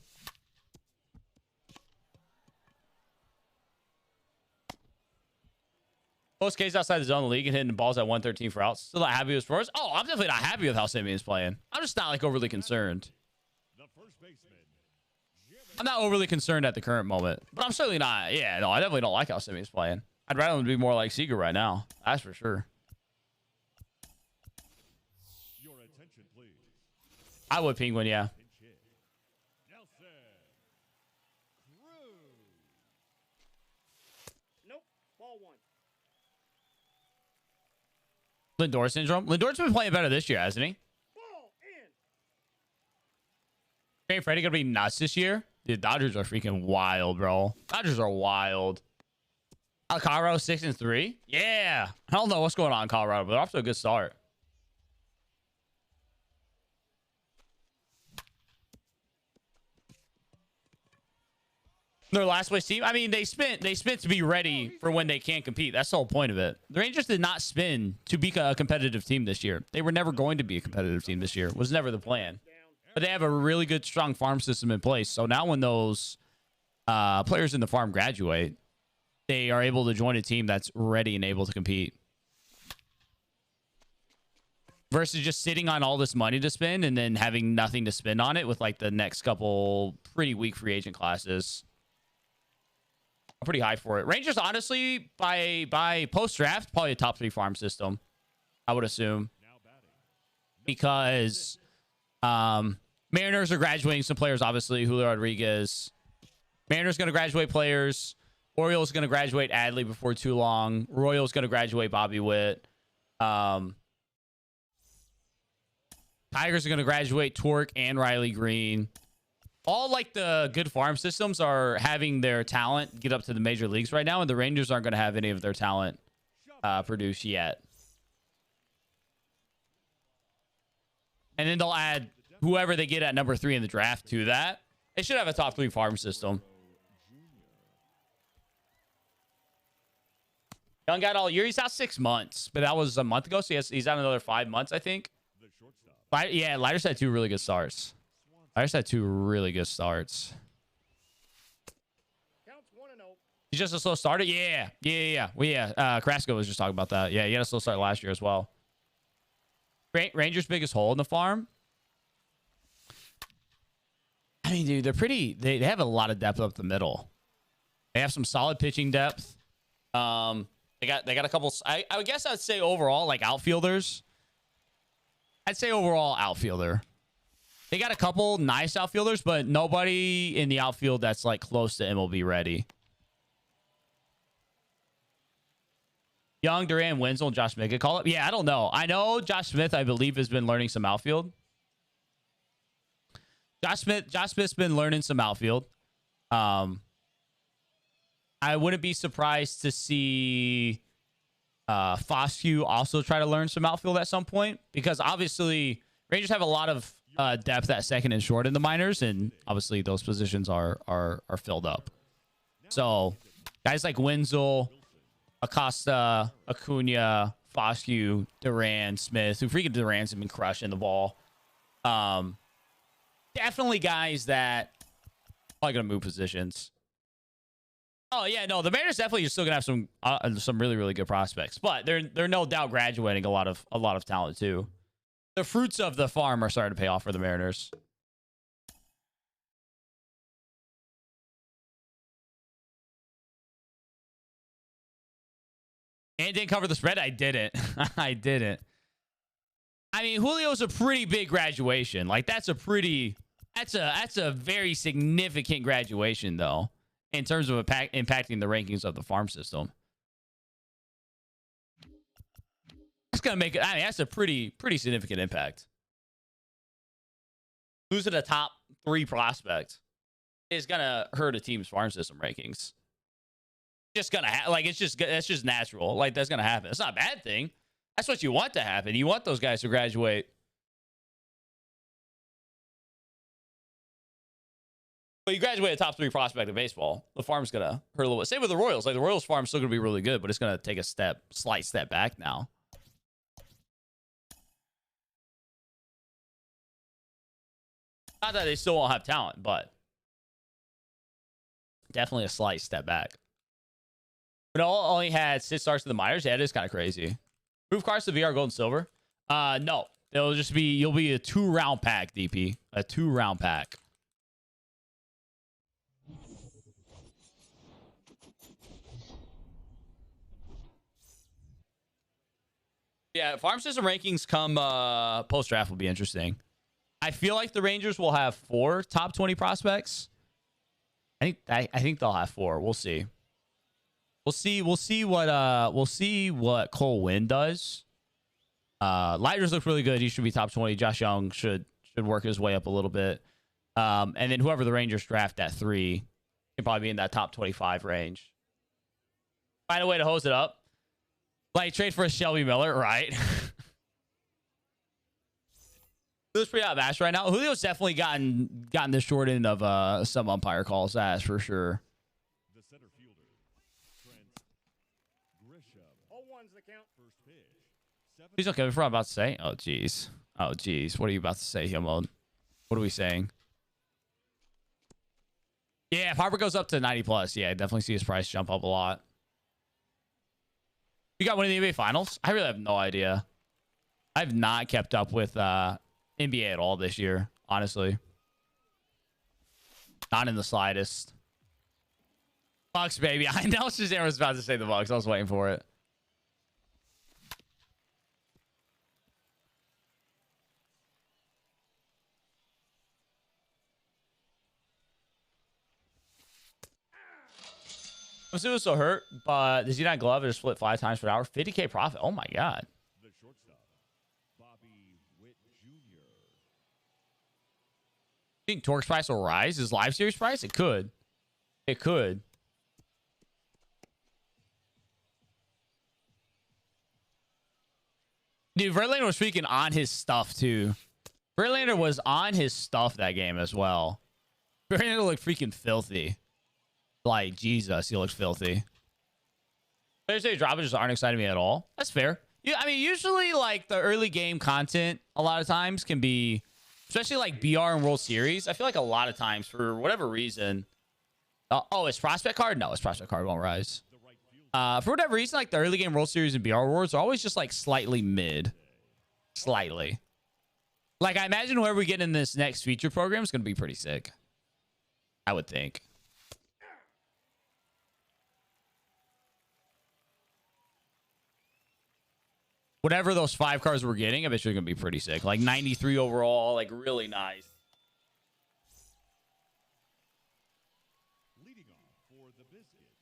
Most Ks outside the zone of the league and hitting balls at 113 for outs. Still not happy with first. Oh, I'm definitely not happy with how Simeon's playing. I'm just not like overly concerned. The first baseman, I'm not overly concerned at the current moment, but I'm certainly not. Yeah, no, I definitely don't like how Simeon's playing. I'd rather him be more like Seager right now. That's for sure. your attention, please. I would Penguin, yeah. Pinch hit. Nelson Cruz. Nope. Ball one. Lindor syndrome. Lindor's been playing better this year, hasn't he? Ball in. Ain't Freddie gonna be nuts this year? Dude, Dodgers are freaking wild, bro. Dodgers are wild. Colorado 6-3. Yeah. I don't know what's going on in Colorado, but they're off to a good start. Their last place team. I mean, they spent to be ready for when they can't compete. That's the whole point of it. The Rangers did not spin to be a competitive team this year. They were never going to be a competitive team this year. It was never the plan. But they have a really good, strong farm system in place. So now when those players in the farm graduate, they are able to join a team that's ready and able to compete. Versus just sitting on all this money to spend and then having nothing to spend on it with like the next couple pretty weak free agent classes. I'm pretty high for it. Rangers, honestly, by post-draft, probably a top 3 farm system, I would assume. Because Mariners are graduating some players, obviously. Julio Rodriguez. Mariners going to graduate players. Orioles going to graduate Adley before too long. Royals going to graduate Bobby Witt. Tigers are going to graduate Torque and Riley Green. All like the good farm systems are having their talent get up to the major leagues right now, and the Rangers aren't going to have any of their talent produce yet. And then they'll add whoever they get at number 3 in the draft to that. They should have a top 3 farm system. Young got all year. He's out 6 months, but that was a month ago, so he's out another 5 months, I think. The shortstop. Yeah, Lighters had 2 really good starts. Lighters had 2 really good starts. Counts 1-0. He's just a slow starter? Yeah. Well, yeah. Carrasco was just talking about that. Yeah, he had a slow start last year as well. Rangers' biggest hole in the farm? I mean, dude, they're pretty... They have a lot of depth up the middle. They have some solid pitching depth. They got a couple... I guess I'd say overall, like outfielders. I'd say overall outfielder. They got a couple nice outfielders, but nobody in the outfield that's like close to MLB ready. Young, Duran, Wenzel, and Josh Smith could call up. Yeah, I don't know. I know Josh Smith, I believe, has been learning some outfield. Josh Smith's been learning some outfield. I wouldn't be surprised to see Foscue also try to learn some outfield at some point, because obviously Rangers have a lot of depth at second and short in the minors, and obviously those positions are filled up. So guys like Wenzel, Acosta, Acuna, Foscue, Duran, Smith, who freaking Duran's been crushing the ball. Definitely guys that are going to move positions. Oh yeah, no, the Mariners definitely are still gonna have some really, really good prospects, but they're no doubt graduating a lot of talent too. The fruits of the farm are starting to pay off for the Mariners. And didn't cover the spread. I didn't. I didn't. I mean, Julio's a pretty big graduation. Like that's a very significant graduation though, in terms of impacting the rankings of the farm system. That's gonna make it. I mean, that's a pretty significant impact. Losing a top 3 prospect is gonna hurt a team's farm system rankings. Just gonna that's just natural. Like that's gonna happen. It's not a bad thing. That's what you want to happen. You want those guys to graduate. But you graduate a top 3 prospect in baseball, the farm's gonna hurt a little bit. Same with the Royals. Like the Royals farm's still gonna be really good, but it's gonna take a slight step back now. Not that they still won't have talent, but definitely a slight step back. But only had 6 stars to the minors. Yeah, it is kind of crazy. Proof cards to VR, gold and silver. No, it'll just be you'll be a 2-round pack, DP. A 2-round pack. Yeah, farm system rankings come post draft will be interesting. I feel like the Rangers will have 4 top 20 prospects. I think they'll have 4. We'll see. We'll see what Cole Winn does. Lighters look really good. He should be top 20. Josh Young should work his way up a little bit. And then whoever the Rangers draft at 3 can probably be in that top 25 range. Find a way to hose it up. Like trade for a Shelby Miller, right? Julio's pretty outmatched right now. Julio's definitely gotten the short end of some umpire calls. That's for sure. The center fielder, Trent Grisham. 0-1's the count. First pitch. Please don't get me for what I'm about to say. Oh, jeez. Oh, jeez. What are you about to say, Himon? What are we saying? Yeah, if Harper goes up to 90 plus, yeah, I definitely see his price jump up a lot. You got one of the NBA Finals? I really have no idea. I've not kept up with NBA at all this year, honestly. Not in the slightest. Bucks, baby. I know Shazam was about to say the Bucks. I was waiting for it. He was so hurt, but does he not glove or split 5 times per hour? 50K profit. Oh my god. The shortstop, Bobby Witt Jr. Think Torque's price will rise? His live series price? It could. It could. Dude, Verlander was freaking on his stuff too. Verlander was on his stuff that game as well. Verlander looked freaking filthy. Like, Jesus, he looks filthy. Thursday droppers just aren't exciting me at all. That's fair. Yeah, I mean, usually, like, the early game content, a lot of times, can be, especially, like, BR and World Series. I feel like a lot of times, for whatever reason. Oh, his prospect card? No, his prospect card won't rise. For whatever reason, like, the early game World Series and BR awards are always just, like, slightly mid. Slightly. Like, I imagine whoever we get in this next feature program is going to be pretty sick. I would think. Whatever those 5 cards we're getting, I bet you're going to be pretty sick. Like 93 overall, like really nice. Leading off for the Biscuits,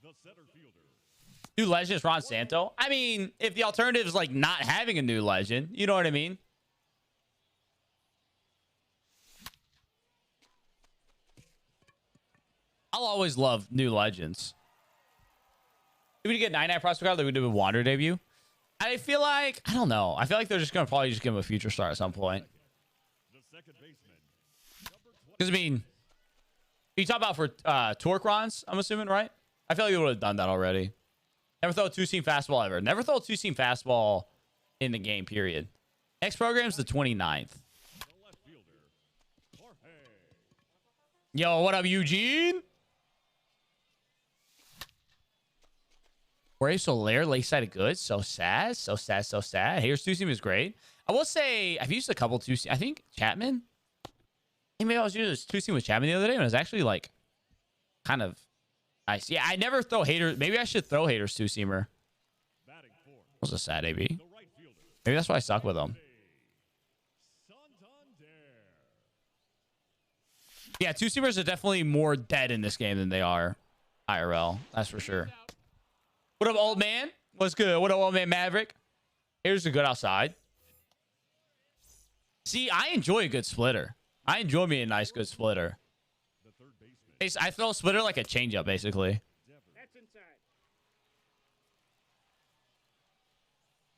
the center fielder. New legend is Ron Santo. I mean, if the alternative is like not having a new legend, you know what I mean? I'll always love new legends. Did we get 99 prospect card like we did with Wander debut? I feel like, I don't know. I feel like they're just going to probably just give him a future star at some point. The second baseman, Because, I mean, you talk about for Torque Rons, I'm assuming, right? I feel like they would have done that already. Never throw a 2-seam fastball ever. Never throw a 2-seam fastball in the game, period. Next program's the 29th. the left fielder, Jorge. Yo, what up, Eugene? Jorge Soler, Lakeside of Goods. So sad. So sad. So sad. Here's 2-seam is great. I will say, I've used a couple 2-seam. I think Chapman. Maybe I was using 2-seam with Chapman the other day, and it was actually like kind of nice. Yeah, I never throw haters. Maybe I should throw haters 2-seamer. Batting fourth, That was a sad AB. the right fielder, Maybe that's why I suck with them. Santander. Yeah, 2-seamers are definitely more dead in this game than they are IRL. That's for sure. What up, old man? What's good? What up, old man Maverick? Here's a good outside. See, I enjoy a good splitter. I enjoy me a nice, good splitter. The third baseman, I throw a splitter like a changeup, basically. That's inside.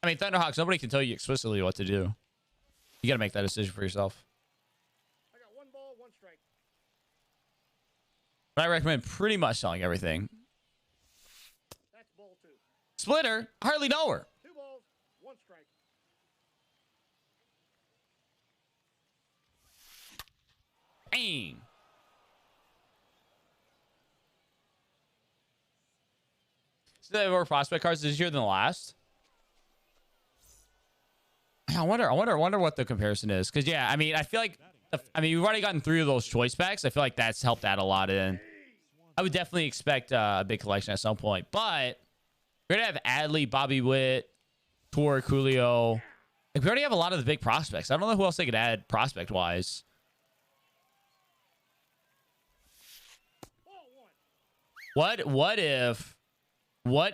I mean, Thunderhawks, nobody can tell you explicitly what to do. You got to make that decision for yourself. I got 1 ball, 1 strike. But I recommend pretty much selling everything. That's ball 2. Splitter, hardly know her. 2 balls, 1 strike. Bang. They have more prospect cards this year than the last. I wonder what the comparison is. Because, yeah, I mean, I feel like... we've already gotten 3 of those choice packs. I feel like that's helped add a lot in. I would definitely expect a big collection at some point. But we're going to have Adley, Bobby Witt, Torre, Coolio. Like, we already have a lot of the big prospects. I don't know who else they could add prospect-wise. What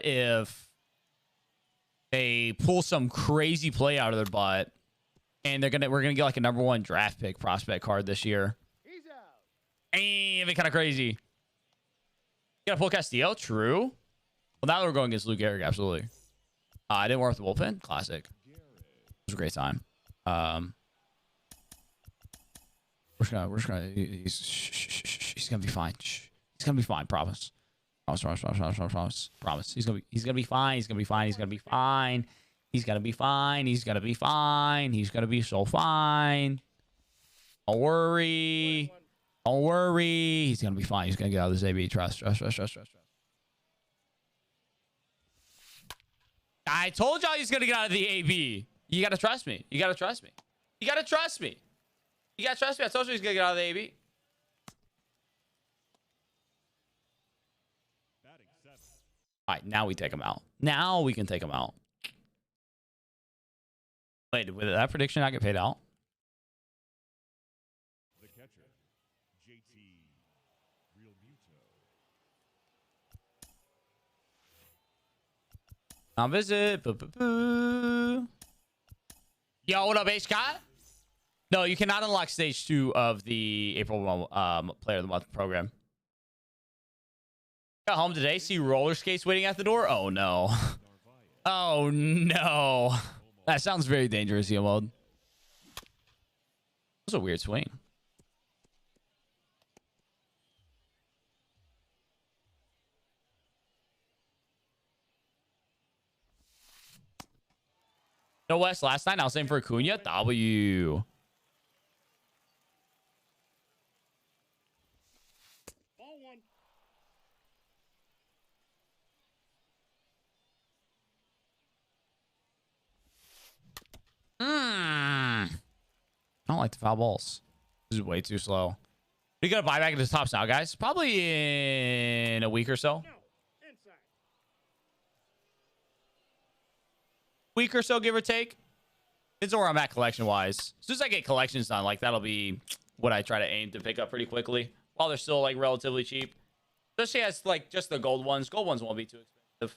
if they pull some crazy play out of their butt and we're gonna get like a #1 draft pick prospect card this year? He's out. It'd be kind of crazy. You gotta pull Castillo, true. Well, now we're going against Luke Gehrig, absolutely. I didn't work with the bullpen, classic. It was a great time. We're just gonna. He's gonna be fine. He's gonna be fine. Promise. Promise. He's gonna be fine. He's gonna be fine. He's gonna be fine. He's gonna be fine. He's gonna be fine. He's gonna be so fine. Don't worry. Don't worry. He's gonna be fine. He's gonna get out of this AB. Trust. I told y'all he's gonna get out of the AB. You gotta trust me. You gotta trust me. You gotta trust me. You gotta trust me. I told you he's gonna get out of the AB. All right, now we take him out. Now we can take him out. Wait, did that prediction not get paid out? The catcher, JT Realmuto. Now visit. Yo, what up, H Scott? No, you cannot unlock stage 2 of the April Player of the Month program. Got home today, see roller skates waiting at the door. Oh no. Oh no. That sounds very dangerous, mode. That was a weird swing. No West last night. I was aiming for Acuna. W. Ball 1. I don't like the foul balls. This is way too slow. We got to buy back into the tops now, guys. Probably in a week or so. No. Inside. Week or so, give or take. It's where I'm at collection wise. As soon as I get collections done, like that'll be what I try to aim to pick up pretty quickly while they're still like relatively cheap. Especially as like just the gold ones. Gold ones won't be too expensive.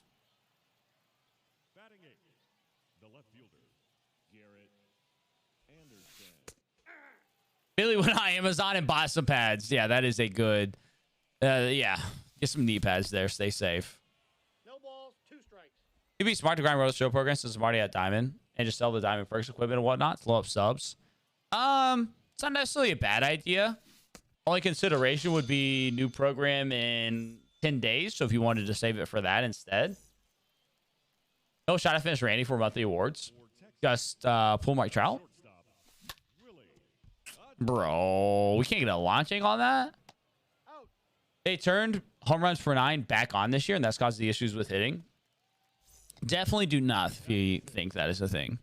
Batting 8, the left fielder, Garrett Anderson. Billy went on Amazon and bought some pads. Yeah, that is a good. Yeah, get some knee pads there. Stay safe. No balls. 2 strikes. It'd be smart to grind road show programs since I'm already at Diamond and just sell the Diamond Perks equipment and whatnot. Slow up subs. It's not necessarily a bad idea. Only consideration would be new program in 10 days. So if you wanted to save it for that instead. No shot to finish Randy for monthly awards. Just pull Mike Trout. Bro, we can't get a launching on that. Out. They turned home runs per 9 back on this year, and that's caused the issues with hitting. Definitely do not think that is a thing.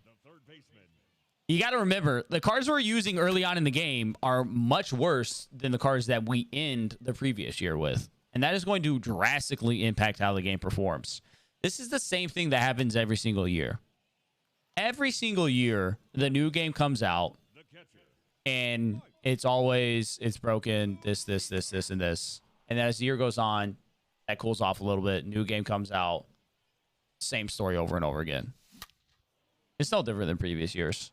You got to remember, the cards we're using early on in the game are much worse than the cards that we end the previous year with. And that is going to drastically impact how the game performs. This is the same thing that happens every single year. Every single year, the new game comes out, and it's always, it's broken, this, and this. And then as the year goes on, that cools off a little bit. New game comes out. Same story over and over again. It's no different than previous years.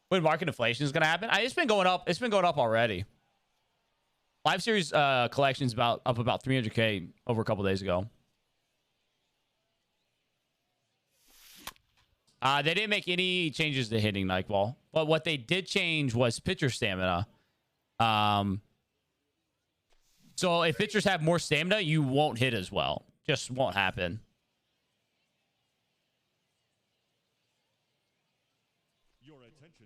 When market inflation is going to happen? It's been going up. It's been going up already. Live Series collection's up about 300K over a couple days ago. They didn't make any changes to hitting Nightball. But what they did change was pitcher stamina. So if pitchers have more stamina, you won't hit as well. Just won't happen.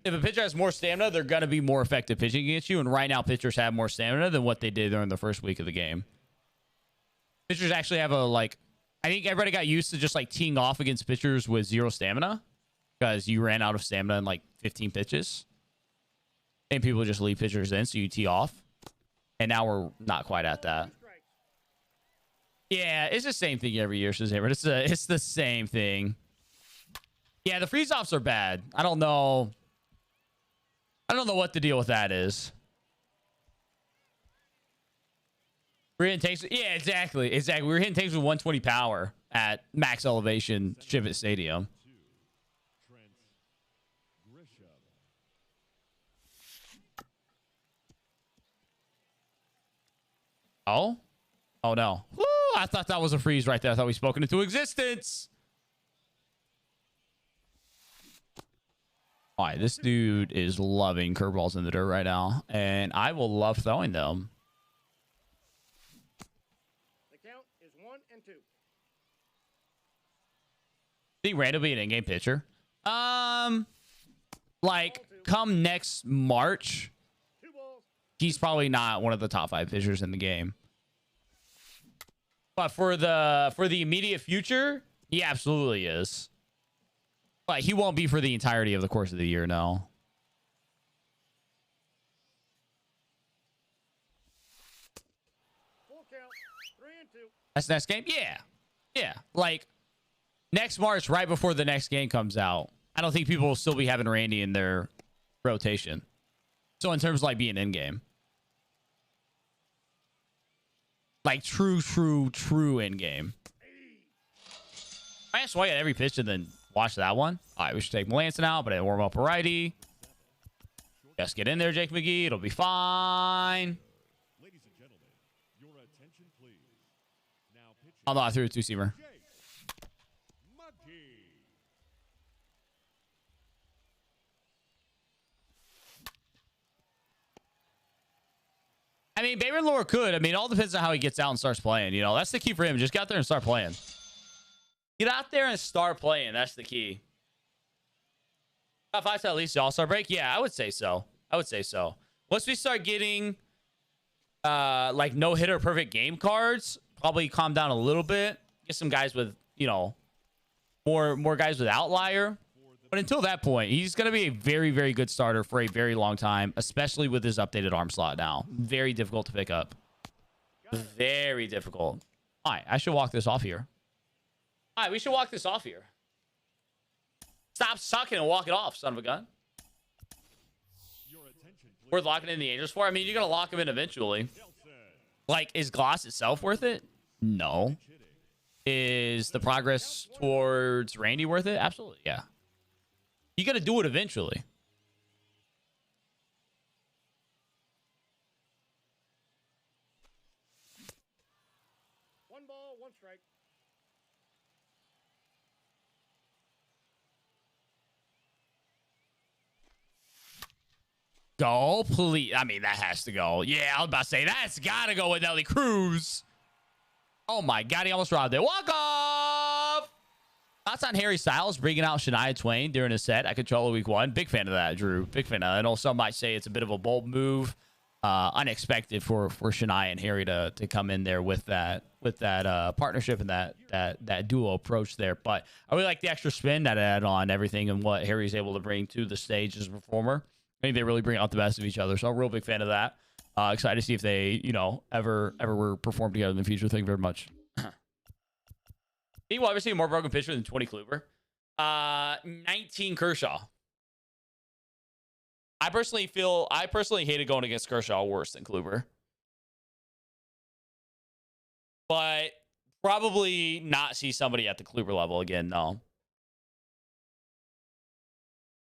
If a pitcher has more stamina, they're going to be more effective pitching against you. And right now, pitchers have more stamina than what they did during the first week of the game. Pitchers actually have a I think everybody got used to just like teeing off against pitchers with 0 stamina because you ran out of stamina in like 15 pitches. And people just leave pitchers in, so you tee off. And now we're not quite at that. Yeah, it's the same thing every year, Shazam. It's the same thing. Yeah, the freeze offs are bad. I don't know what the deal with that is. We're hitting tanks. Yeah, exactly. We're hitting tanks with 120 power at max elevation Shivett Stadium. Oh? Oh, no. Woo! I thought that was a freeze right there. I thought we spoke into existence. All right, this dude is loving curveballs in the dirt right now, and I will love throwing them. The count is 1 and 2. Be randomly an in-game pitcher. Like come next March, 2 balls. he's probably not one of the top 5 pitchers in the game. But for the immediate future, he absolutely is. But he won't be for the entirety of the course of the year, no. Full count. 3 and 2. That's next game? Yeah. Yeah. Like next March, right before the next game comes out, I don't think people will still be having Randy in their rotation. So in terms of like being in game. Like true in game. I just swing at every pitch and then watch that one. All right, we should take Melanson out, but I warm up a righty. Just get in there, Jake McGee. It'll be fine. Ladies and gentlemen, your attention, please. Now pitching. Oh, no, I threw a 2-seamer. I mean, Baron Lore could. I mean, it all depends on how he gets out and starts playing. You know, that's the key for him. Just get out there and start playing. Get out there and start playing. That's the key. Top 5 to at least the All-Star break? Yeah, I would say so. Once we start getting like no-hitter perfect game cards, probably calm down a little bit. Get some guys with, you know, more guys with outlier. But until that point, he's going to be a very, very good starter for a very long time, especially with his updated arm slot now. Very difficult to pick up. Very difficult. All right, I should walk this off here. All right, we should walk this off here. Stop sucking and walk it off, son of a gun. Worth locking in the Angels for? I mean, you're going to lock him in eventually. Like, is Gloss itself worth it? No. Is the progress towards Randy worth it? Absolutely, yeah. You got to do it eventually. One ball, 1 strike. Go, please. I mean, that has to go. Yeah, I was about to say, that's got to go with Nelly Cruz. Oh, my God. He almost robbed it. Walk off. Thoughts on Harry Styles bringing out Shania Twain during a set at Controller Week 1? Big fan of that, Drew. Big fan of that. I know some might say it's a bit of a bold move. Unexpected for Shania and Harry to come in there with that partnership and that duo approach there. But I really like the extra spin that add on everything and what Harry's able to bring to the stage as a performer. I think they really bring out the best of each other. So I'm a real big fan of that. Excited to see if they, you know, ever were perform together in the future. Thank you very much. You will ever see a more broken pitcher than 20 Kluber? 19 Kershaw. I personally hated going against Kershaw worse than Kluber. But probably not see somebody at the Kluber level again, no.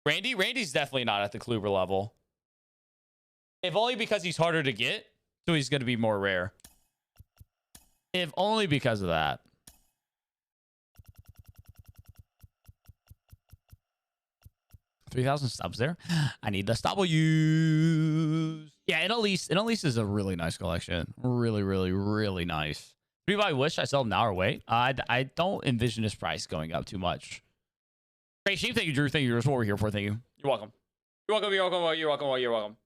Randy's definitely not at the Kluber level. If only because he's harder to get, so he's going to be more rare. If only because of that. 3,000 subs there. I need the W's. Yeah, and Elise is a really nice collection. Really, really, really nice. People I wish I sell them now or wait. I don't envision this price going up too much. Great sheep. Thank you, Drew. Thank you. That's what we're here for. Thank you. You're welcome. You're welcome. You're welcome. You're welcome. You're welcome.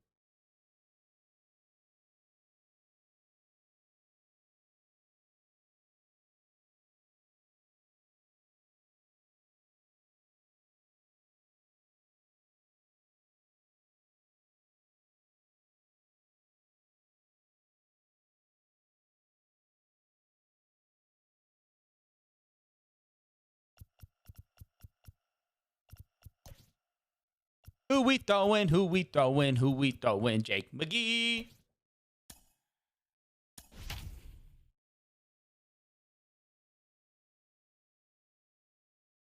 Who we throwing? Who we throwing? Who we throwing? Jake McGee.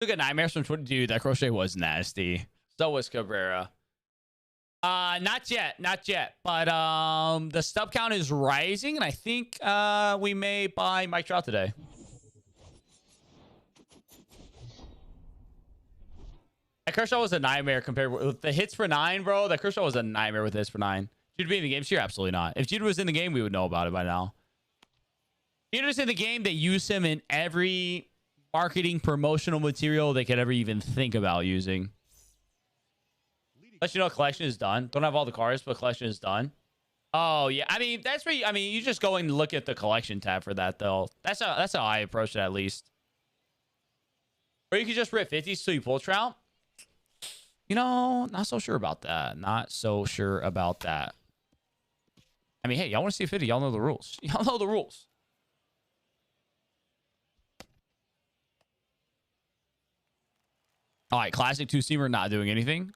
Look at Nightmares from 20. Dude, that crochet was nasty. So was Cabrera. Not yet. But the stub count is rising, and I think we may buy Mike Trout today. That Kershaw was a nightmare compared with the hits for 9, bro. That Kershaw was a nightmare with hits for 9. Jude be in the game? Sure, absolutely not. If Jude was in the game, we would know about it by now. Jude was in the game. They use him in every marketing promotional material they could ever even think about using. Let you know collection is done. Don't have all the cards, but collection is done. Oh yeah, I mean that's where you just go and look at the collection tab for that though. That's how I approach it at least. Or you could just rip 50s till you pull Trout. You know, not so sure about that. Not so sure about that. I mean, hey, y'all want to see 50? Y'all know the rules. Y'all know the rules. All right, classic 2-seamer not doing anything.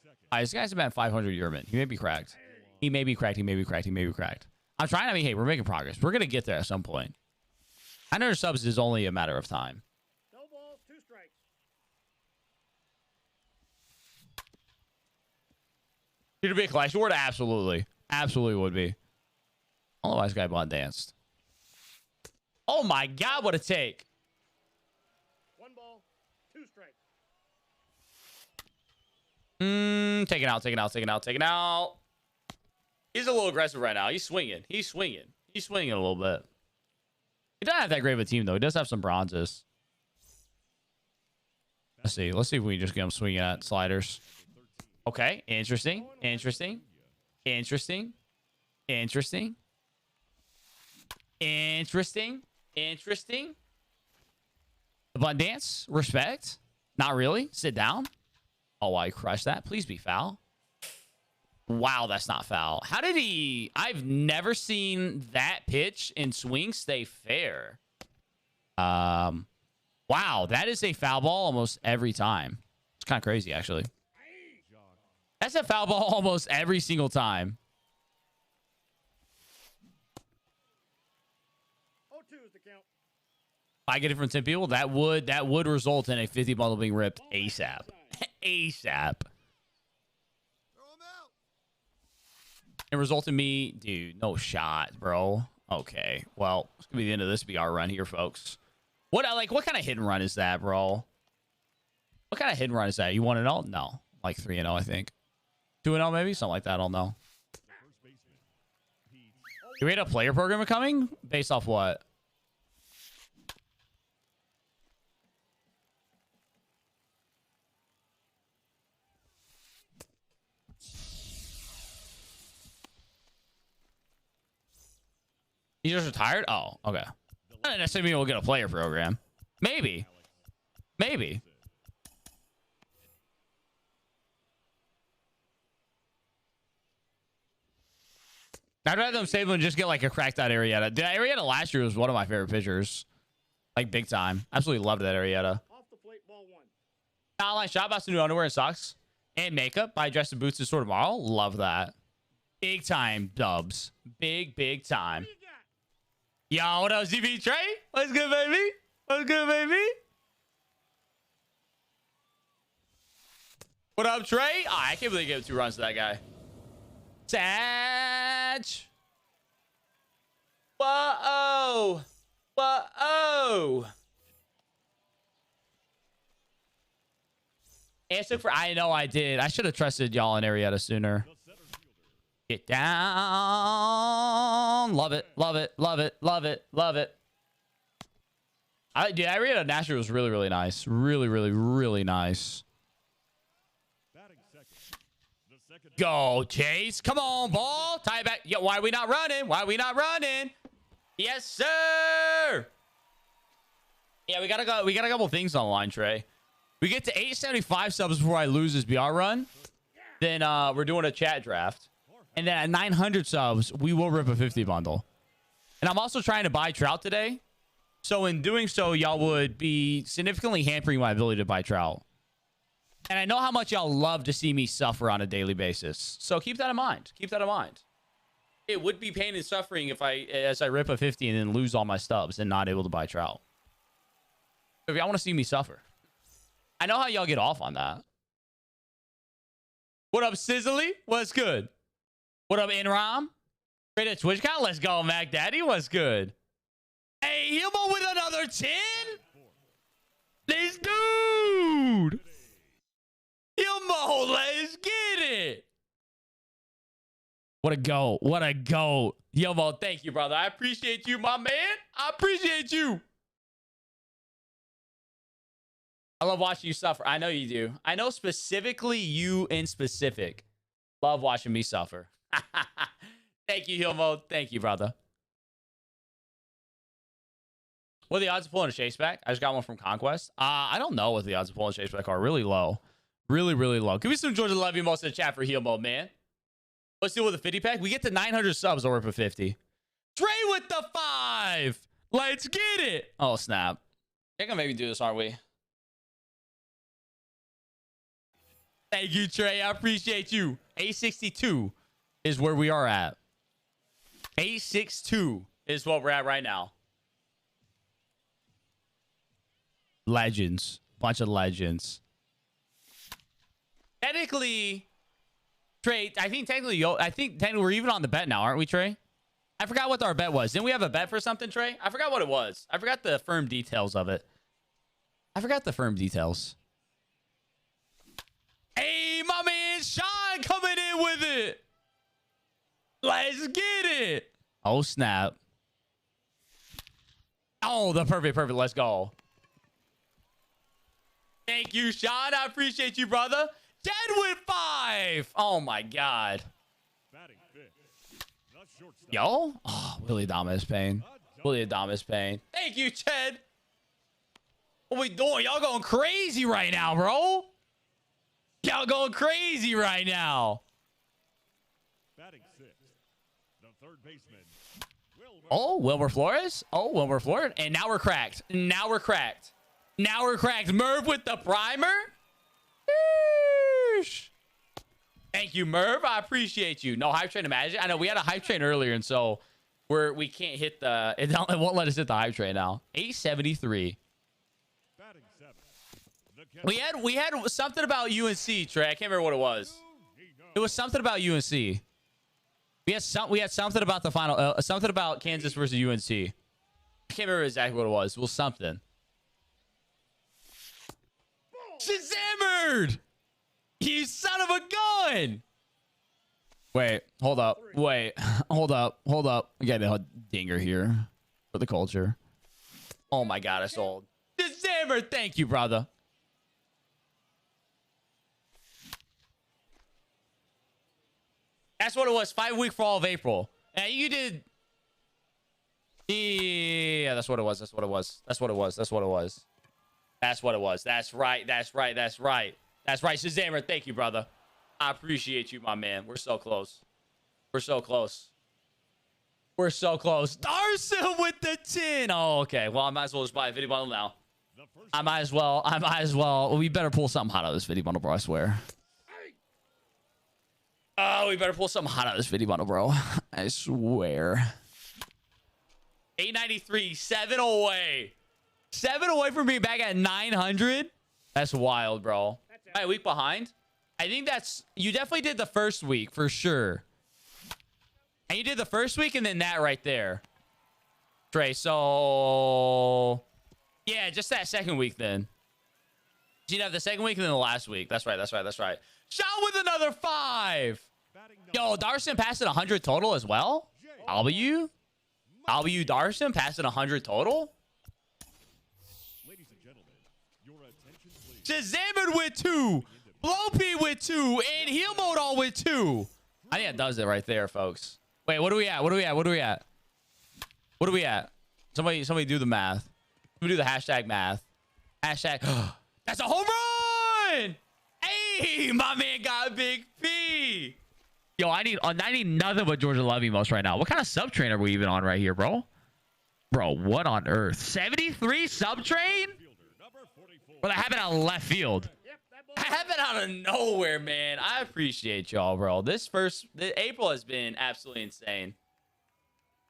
All right, this guy's about 500 Yerman. He may be cracked. He may be cracked. I'm trying. I mean, hey, we're making progress. We're going to get there at some point. 100 subs is only a matter of time. No balls, 2 strikes. Should it be a collection word? Absolutely. Absolutely would be. I don't know why this guy bought danced. Oh my God, what a take. 1 ball, 2 strikes. Taking out. He's a little aggressive right now. He's swinging a little bit. He doesn't have that great of a team, though. He does have some bronzes. Let's see if we can just get him swinging at sliders. Okay, interesting. The button dance, respect. Not really. Sit down. Oh, I crushed that. Please be foul. Wow, that's not foul. How did he... I've never seen that pitch and swing stay fair. Wow, that is a foul ball almost every time. It's kind of crazy, actually. That's a foul ball almost every single time. 0-2 is the count. If I get it from 10 people, that would result in a 50 bundle being ripped ASAP. ASAP. It result in me, dude, no shot, bro. Okay, well, it's gonna be the end of this BR run here, folks. What kind of hit and run is that, bro? What kind of hit and run is that? You 1-0? No, like 3-0, I think. 2-0 maybe, something like that. I don't know. Do we have a player program coming? Based off what? He just retired? Oh, okay. That doesn't necessarily mean we'll get a player program. Maybe. I'd rather them save him and just get like a cracked out Arrieta. The Arrieta last year was one of my favorite pitchers. Like big time. Absolutely loved that Arrieta. Off the plate, ball 1. Online shop, buy some new underwear and socks and makeup. Buy dress and boots in store tomorrow. Love that. Big time dubs. Big time. Yo, what up, ZB Trey? What's good, baby? What up, Trey? Oh, I can't believe they gave 2 runs to that guy. Sag. Whoa. Answer for I know I did. I should have trusted y'all in Arrieta sooner. Get down. Love it. Dude, I read a Nashville was really nice. Really nice. Go, Chase. Come on, ball. Tie it back. Yeah, why are we not running? Yes, sir. Yeah, we got a couple things on the line, Trey. We get to 875 subs before I lose this BR run. Then we're doing a chat draft. And then at 900 subs, we will rip a 50 bundle. And I'm also trying to buy Trout today. So in doing so, y'all would be significantly hampering my ability to buy Trout. And I know how much y'all love to see me suffer on a daily basis. So keep that in mind. Keep that in mind. It would be pain and suffering if as I rip a 50 and then lose all my stubs and not able to buy Trout. If y'all want to see me suffer. I know how y'all get off on that. What up, Sizzly? What's good? What up, Inram? Great at TwitchCon. Let's go, Mac Daddy. What's good? Hey, Hilmo with another 10? This dude. Hilmo, let's get it. What a goat. What a goat. Hilmo, thank you, brother. I appreciate you, my man. I appreciate you. I love watching you suffer. I know you do. I know specifically you in specific love watching me suffer. Thank you, Hilmo. Thank you, brother. What are the odds of pulling a chase back? I just got one from Conquest. I don't know what the odds of pulling a chase back are. Really low. Really, really low. Give me some Georgia love you most in the chat for Heal Mode, man. Let's deal with a 50 pack. We get to 900 subs over for 50. Trey with the 5. Let's get it. Oh, snap. They're going to make me do this, aren't we? Thank you, Trey. I appreciate you. 862 is where we are at. 862 is what we're at right now. Legends. Bunch of legends. Technically, Trey, I think technically we're even on the bet now, aren't we, Trey? I forgot what our bet was. Didn't we have a bet for something, Trey? I forgot what it was. I forgot the firm details of it. Hey, my man Sean coming in with it. Let's get it. Oh, snap. Oh, the perfect. Let's go. Thank you, Sean. I appreciate you, brother. Dead with 5. Oh, my God. Yo. Oh, Willie Adames pain. Thank you, Ted. What we doing? Y'all going crazy right now, bro. Y'all going crazy right now. Batting 6, the third baseman. Wilmer Flores. And now we're cracked. Merv with the primer. Sheesh. Thank you, Merv. I appreciate you. No hype train to Magic. I know we had a hype train earlier, and so we can't hit the. It won't let us hit the hype train now. 873. Batting 7. We had something about UNC, Trey. I can't remember what it was. It was something about UNC. We had something about the final. Something about Kansas versus UNC. I can't remember exactly what it was. It was something. Shazammered! You son of a gun! Wait, hold up. Hold up. I got a dinger here for the culture. Oh my God, I sold. Shazammered! Thank you, brother. That's what it was. 5-week for all of April. Yeah, you did. Yeah, that's what it was. That's right. Shazammer, thank you, brother. I appreciate you, my man. We're so close. Darcy with the 10. Oh, okay. Well, I might as well just buy a video bundle now. I might as well. Well, we better pull something hot out of this video bundle, bro. I swear. Oh, we better pull something hot out of this video bundle, bro. I swear. 893, 7 away. 7 away from being back at 900. That's wild, bro. All right, week behind. I think that's... You definitely did the first week, for sure. And you did the first week and then that right there. Trey, so... Yeah, just that second week then. So you'd have the second week and then the last week. That's right. Shot with another 5. Yo, Darson passing 100 total as well. W Darson passing 100 total. Ladies and gentlemen, your attention please. Shazammed with 2. Blopey with 2. And Heal Mode all with 2. I think that does it right there, folks. Wait, what are we at? Somebody do the math. Somebody do the hashtag math. Hashtag. That's a home run. Hey, my man got Big P. Yo, I need nothing but Georgia love most right now. What kind of sub train are we even on right here, bro? Bro, what on earth? 73 sub train? Well, that happened out left field. happened out of nowhere, man. I appreciate y'all, bro. April has been absolutely insane.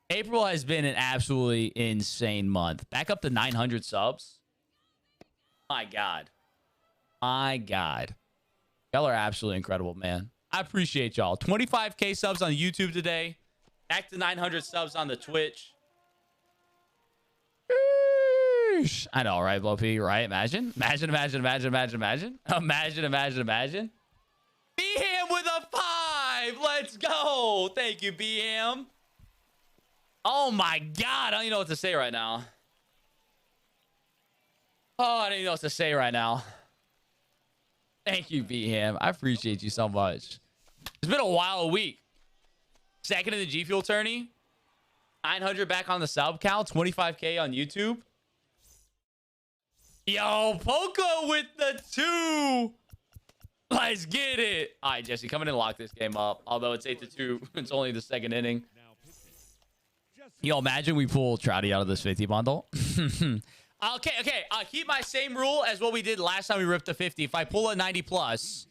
April has been an absolutely insane month. Back up to 900 subs. My God. My God. Y'all are absolutely incredible, man. I appreciate y'all. 25K subs on YouTube today. Back to 900 subs on the Twitch. Sheesh. I know, right, Blow P, right? Imagine. Imagine. Be him with a 5. Let's go. Thank you, BM. Oh my God. I don't even know what to say right now. Oh, I don't even know what to say right now. Thank you, BM. I appreciate you so much. It's been a wild week. Second in the G Fuel tourney. 900 back on the sub count. 25K on YouTube. Yo, Poco with the 2. Let's get it. All right, Jesse, come in and lock this game up. Although it's 8-2. It's only the second inning. Yo, imagine we pull Trouty out of this 50 bundle. Okay. I'll keep my same rule as what we did last time we ripped the 50. If I pull a 90 plus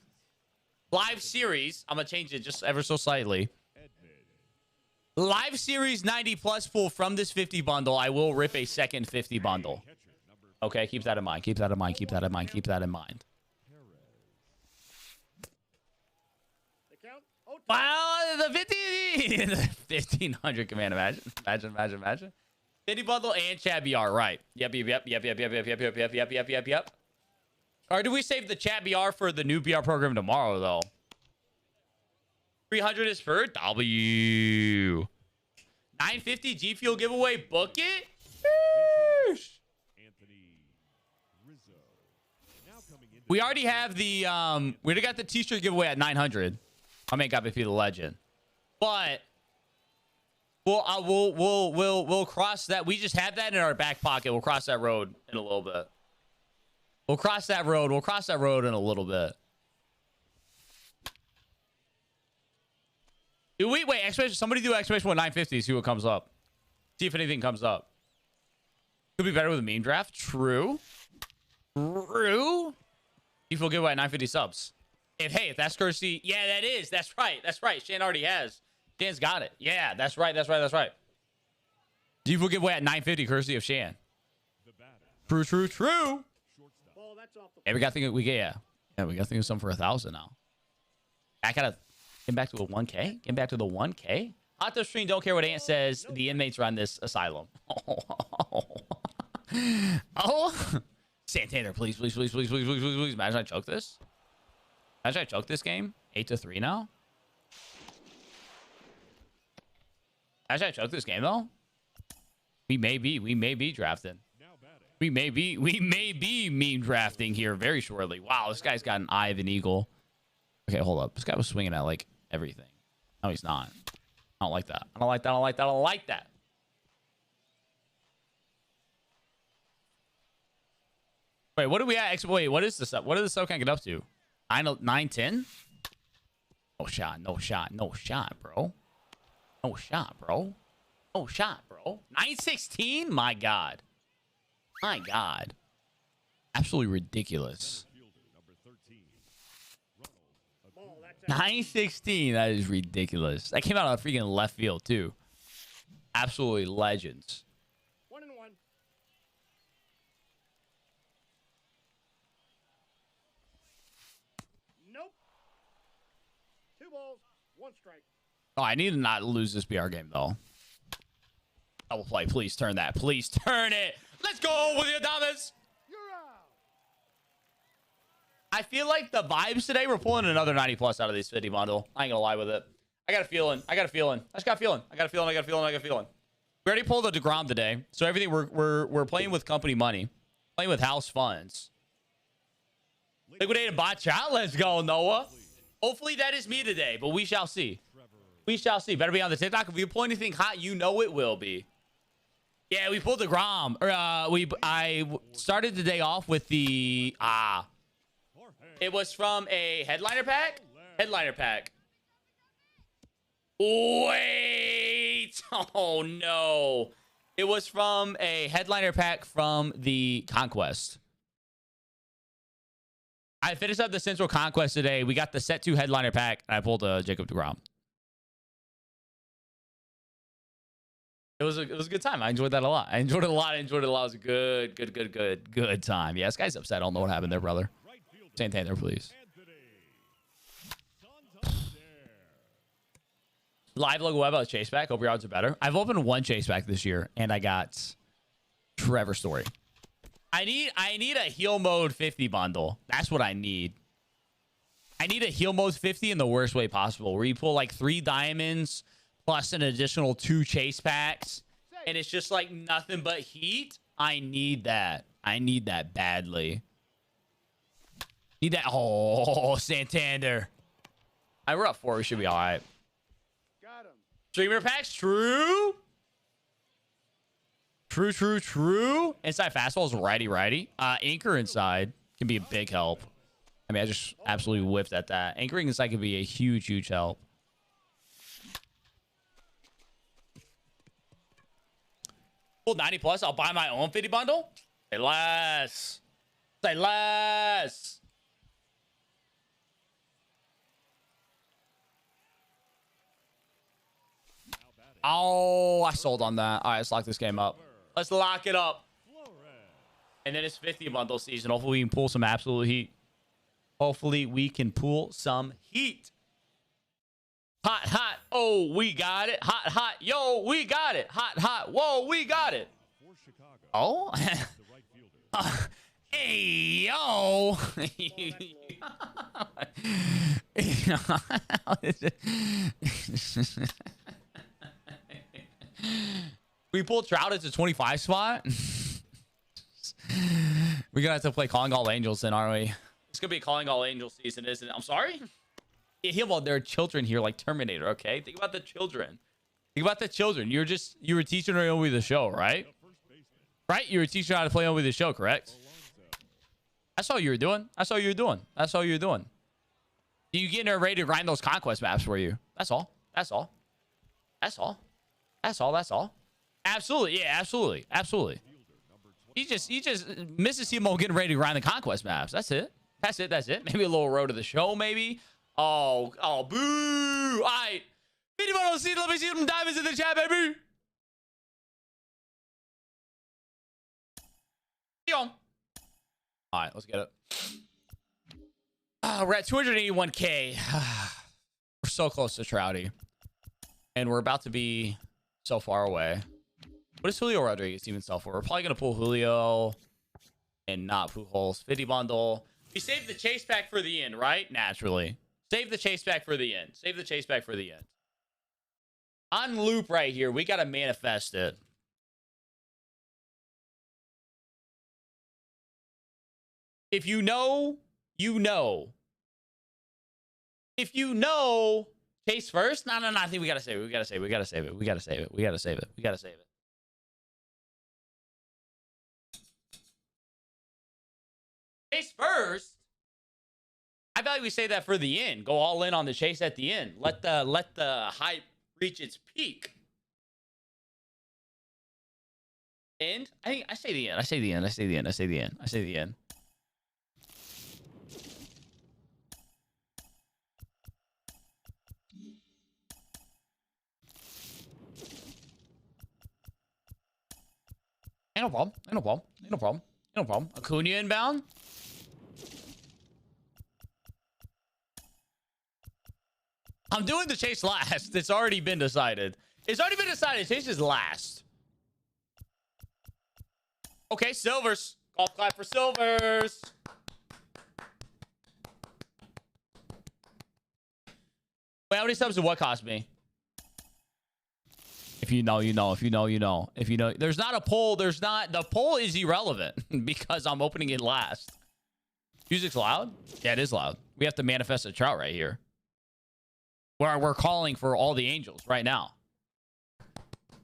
live series, I'm going to change it just ever so slightly. Live series 90 plus pull from this 50 bundle, I will rip a second 50 bundle. Okay, keep that in mind. Keep that in mind. Wow, the 1500 command. Imagine. 50 bundle and Chat BR, right? Yep. Or do we save the Chat BR for the new BR program tomorrow, though? 300 is for W. 950 G Fuel giveaway. Book it. We already have the we already got the t-shirt giveaway at 900. I mean, got BP the legend, but we'll cross that. We just have that in our back pocket. We'll cross that road in a little bit. We'll cross that road in a little bit. Wait, exclamation! Somebody do exclamation 950. See what comes up. See if anything comes up. Could be better with a meme draft. True. You feel good at 950 subs. If that's courtesy, yeah, that is. That's right. Shan already has. Shan's got it. Yeah, that's right. Do you feel giveaway at 950 courtesy of Shan? True. Hey, we got to think of something for 1,000 now. I gotta get back to a 1K. Get back to the 1K. Hot Tub Stream, don't care what Ant says. The inmates run this asylum. Oh. Santander, please. Imagine I choke this. Imagine I choke this game. 8-3 now. Imagine I choke this game though. We may be drafting. We may be meme drafting here very shortly. Wow, this guy's got an eye of an eagle. Okay, hold up. This guy was swinging at like everything. No, he's not. I don't like that. I don't like that. Wait, what do we at? Wait, what is this up? What did the sub count get up to? 910? No shot, bro. 916? My God. Absolutely ridiculous. 916. That is ridiculous. That came out of freaking left field too. Absolutely legends. 1-1. Nope. 2 balls, 1 strike. Oh, I need to not lose this BR game though. Double play. Please turn that. Please turn it. Let's go with the Adamas. I feel like the vibes today, we're pulling another 90 plus out of this 50 bundle. I ain't gonna lie with it. I got a feeling. We already pulled a DeGrom today. So everything we're playing with company money. Playing with house funds. Liquidated bot chat. Let's go, Noah. Hopefully that is me today, but we shall see. Better be on the TikTok. If you pull anything hot, you know it will be. Yeah, we pulled DeGrom. I started the day off with the it was from a headliner pack. Wait. Oh no. It was from a headliner pack from the Conquest. I finished up the Central Conquest today. We got the set 2 headliner pack, and I pulled Jacob deGrom. It was a good time. I enjoyed that a lot. I enjoyed it a lot. It was a good time. Yeah, this guy's upset. I don't know what happened there, brother. Santander, please. Live logo web chase back. Hope your odds are better. I've opened 1 chase back this year, and I got Trevor Story. I need a heal mode 50 bundle. That's what I need. I need a heal mode 50 in the worst way possible, where you pull like 3 diamonds plus an additional 2 chase packs, and it's just like nothing but heat. I need that. I need that badly. Need that. Oh, Santander. We're up 4. We should be all right. Got him. Streamer packs, true. True. Inside fastball is righty. Anchor inside can be a big help. I mean, I just absolutely whiffed at that. Anchoring inside can be a huge help. Pull 90 plus. I'll buy my own 50 bundle. Say less. Say less. Oh, I sold on that. All right, let's lock this game up. Let's lock it up. And then it's 50 bundle season. Hopefully we can pull some absolute heat. Hopefully we can pull some heat. Hot. Oh, we got it. Hot. Yo, we got it. Hot. Whoa, we got it. Oh. Hey, yo. We pulled Trout at the 25 spot. We're gonna have to play Calling All Angels then, aren't we? It's gonna be Calling All Angels season, isn't it? I'm sorry. Yeah, well, there are children here like Terminator, okay? Think about the children. You were teaching Naomi the show, right? Right? You were teaching her how to play Naomi the show, correct? That's all you were doing. You getting her ready to grind those conquest maps for you. That's all. Absolutely. Yeah, absolutely. He just misses Timo getting ready to grind the conquest maps. That's it. Maybe a little road to the show, maybe. Oh, boo. All right. Anybody don't see, let me see some diamonds in the chat, baby. All right, let's get it. We're at 281K. We're so close to Trouty. And we're about to be so far away. What does Julio Rodriguez even sell for? We're probably going to pull Julio and not Pujols. 50 bundle. We saved the chase pack for the end, right? Naturally. Save the chase pack for the end. On loop right here. We got to manifest it. If you know, you know. If you know, chase first. No. I think we gotta save it. We gotta save it. Chase first. I value we say that for the end. Go all in on the chase at the end. Let the hype reach its peak. And I say the end. Ain't no problem. Acuna inbound. I'm doing the chase last. It's already been decided. Chase is last. Okay, Silvers. Golf clap for Silvers. Wait, how many subs did what cost me? If you know, you know. If you know. There's not a poll. The poll is irrelevant because I'm opening it last. Music's loud? Yeah, it is loud. We have to manifest a Trout right here. Where we're calling for all the angels right now.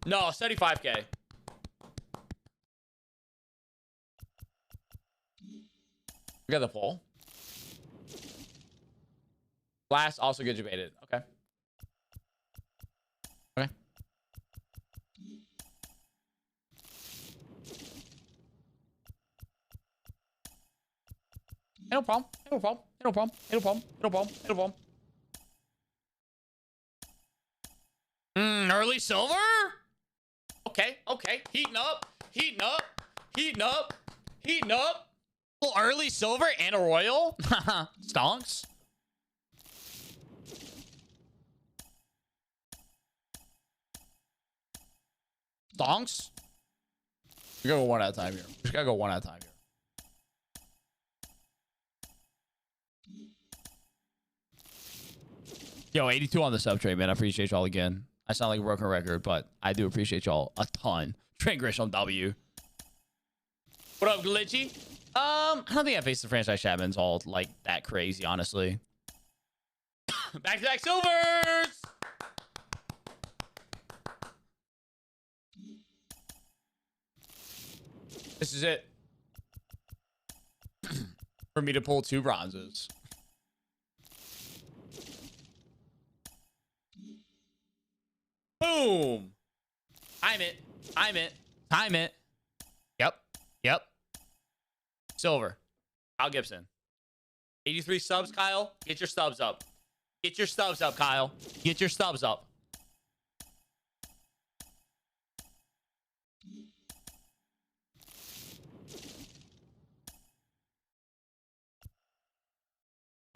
No, 75K. We got the poll. Last also get debated. Okay. No problem. no problem. No problem. No problem. No problem. No problem. Early silver? Okay. Okay. Heating up. Heating up. Heating up. Heating up. Well, early silver and a royal? Stonks. Stonks. We gotta go one at a time here. We just gotta go one at a time here. Yo, 82 on the sub trade, man. I appreciate y'all again. I sound like a broken record, but I do appreciate y'all a ton. Trent Grisham W. What up, Glitchy? I don't think I faced the franchise Chapman's all like that crazy, honestly. Back-to-back silvers! This is it. For me to pull 2 bronzes. Boom. Time it. Time it. Time it. Yep. Yep. Silver. Kyle Gibson. 83 subs, Kyle. Get your stubs up. Get your stubs up, Kyle. Get your stubs up.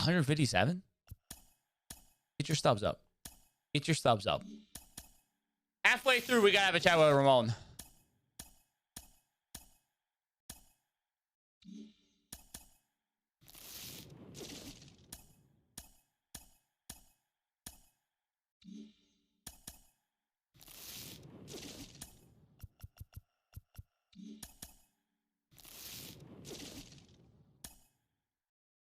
$157? Get your stubs up. Get your stubs up. Halfway through, we gotta have a chat with Ramon.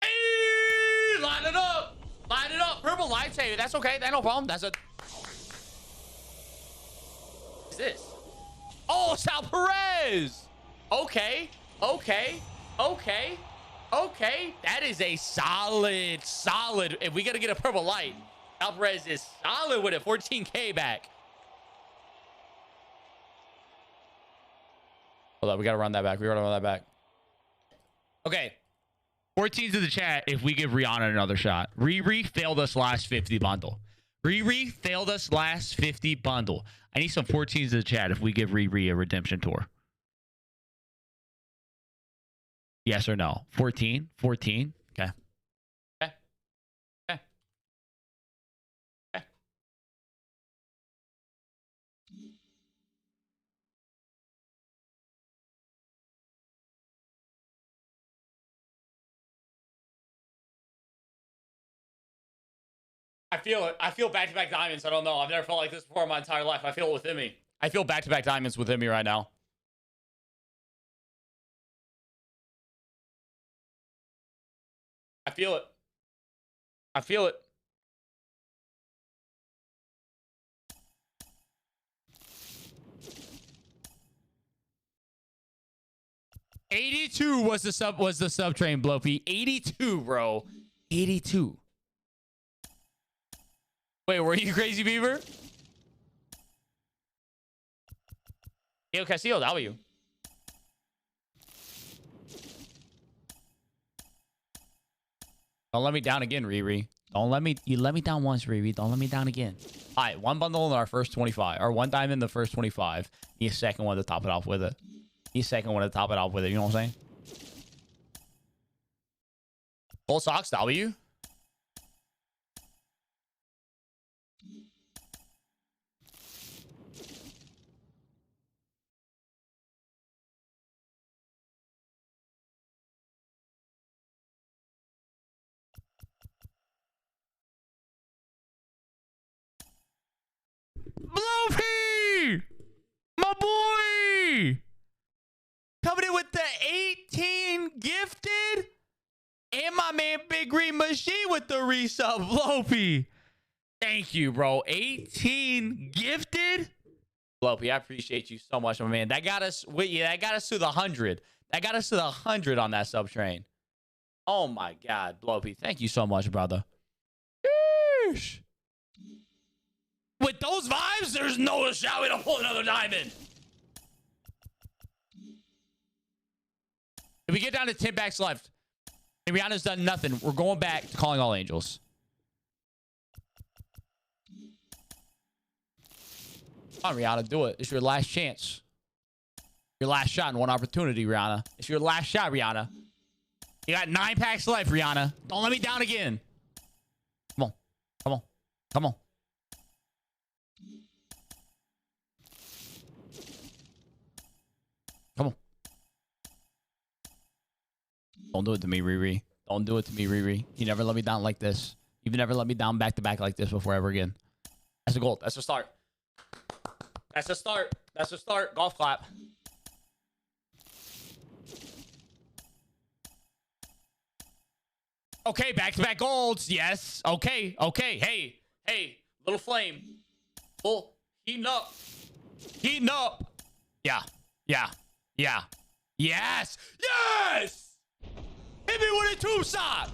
Hey, line it up. Line it up. Purple lightsaber. That's okay. That's no problem. That's a... What is this? Oh, Sal Perez. Okay. Okay. Okay. Okay. That is a solid. If we got to get a purple light, Sal Perez is solid with it. 14K back. Hold on. We got to run that back. We got to run that back. Okay. 14 to the chat if we give Rihanna another shot. Riri failed us last 50 bundle. Riri failed us last 50 bundle. I need some 14s to the chat if we give Riri a redemption tour. Yes or no? 14? 14? Okay. Okay. Okay. Okay. I feel it. I feel back-to-back diamonds. I don't know. I've never felt like this before in my entire life. I feel it within me. I feel back-to-back diamonds within me right now. I feel it. I feel it. $82 was the sub train, Blopey. 82, bro. 82. Wait, were you Crazy Beaver? Yo, Castillo W. Don't let me down again, Riri. Don't let me... You let me down once, Riri. Don't let me down again. All right, one bundle in our first 25. Or one diamond in the first 25. Need a second one to top it off with it. Need a second one to top it off with it. You know what I'm saying? Full socks, W. Bloopy! My boy! Coming in with the 18 gifted. And my man Big Green Machine with the resub. Bloopy. Thank you, bro. 18 gifted. Bloopy, I appreciate you so much, my man. That got us with you. That got us to the 100. That got us to the 100 on that sub train. Oh my God, Bloopy. Thank you so much, brother. Yeesh. With those vibes, there's no shot we don't pull another diamond. If we get down to 10 packs left, And Rihanna's done nothing. We're going back to calling all angels. Come on, Rihanna, do it. It's your last chance. Your last shot and one opportunity, Rihanna. It's your last shot, Rihanna. You got 9 packs left, Rihanna. Don't let me down again. Come on. Come on. Come on. Come on. Don't do it to me, Riri. Don't do it to me, Riri. You never let me down like this. You've never let me down back-to-back like this before ever again. That's a goal. That's a start. That's a start. That's a start. Golf clap. Okay, back-to-back golds. Yes. Okay. Okay. Hey. Hey. Little flame. Oh, heating up. Heating up. Yeah. Yeah. Yeah. Yes. Yes. Hit me with a tube sock.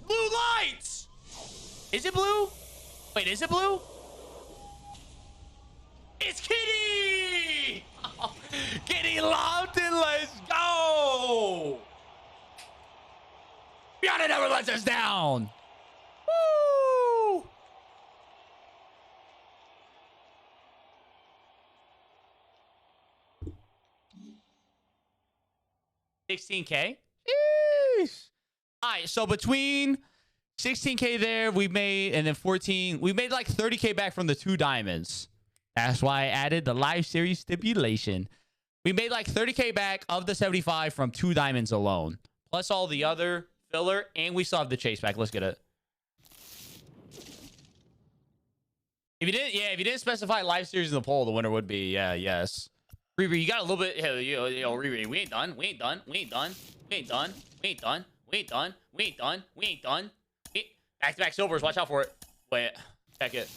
Blue lights. Is it blue? Wait, is it blue? It's Kitty. Kitty Lambton, let's go. Rihanna never lets us down. Woo. $16K. All right, so between 16K there, we made, and then 14, we made like 30K back from the 2 diamonds. That's why I added the live series stipulation. We made like 30K back of the 75 from 2 diamonds alone, plus all the other filler, and we still have the chase back. Let's get it. If you didn't specify live series in the poll, the winner would be, yes. Riri, you got a little bit, yo, Riri, we ain't done. We ain't done. We ain't done. We ain't done. We ain't done. We ain't done. We ain't done. We ain't done. Back-to-back silvers. Watch out for it. Wait. Check it.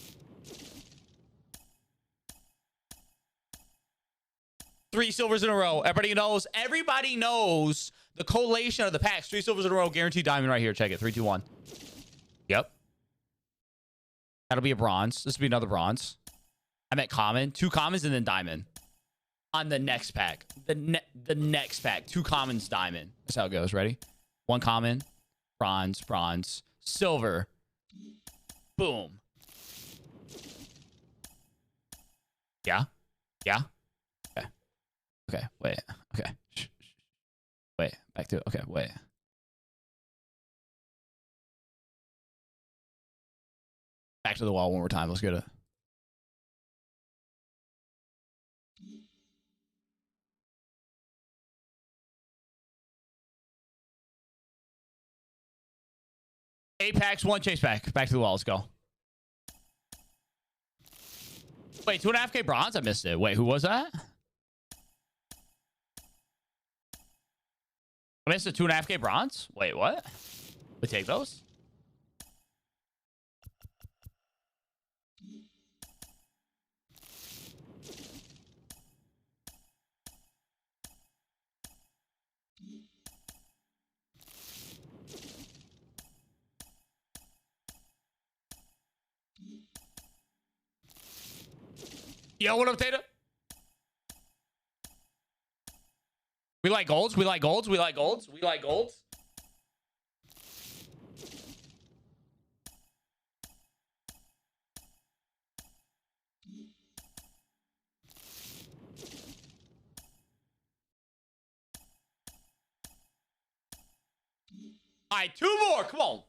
3 silvers in a row. Everybody knows the collation of the packs. 3 silvers in a row. Guaranteed diamond right here. Check it. 3, 2, 1. Yep. That'll be a bronze. This will be another bronze. I meant common. 2 commons and then diamond. On the next pack. The next pack. 2 commons, diamond. That's how it goes. Ready? 1 common. Bronze. Bronze. Silver. Boom. Yeah. Yeah. Okay. Okay. Wait. Okay. Shh. Wait. Back to it. Okay. Wait. Back to the wall one more time. Let's get it. Eight packs, 1 chase back. Back to the wall. Let's go. Wait, 2.5K bronze? I missed it. Wait, who was that? I missed a 2.5K bronze? Wait, what? We take those? Yo, what up, Tata? We like golds. We like golds. We like golds. We like golds. All right, 2 more. Come on.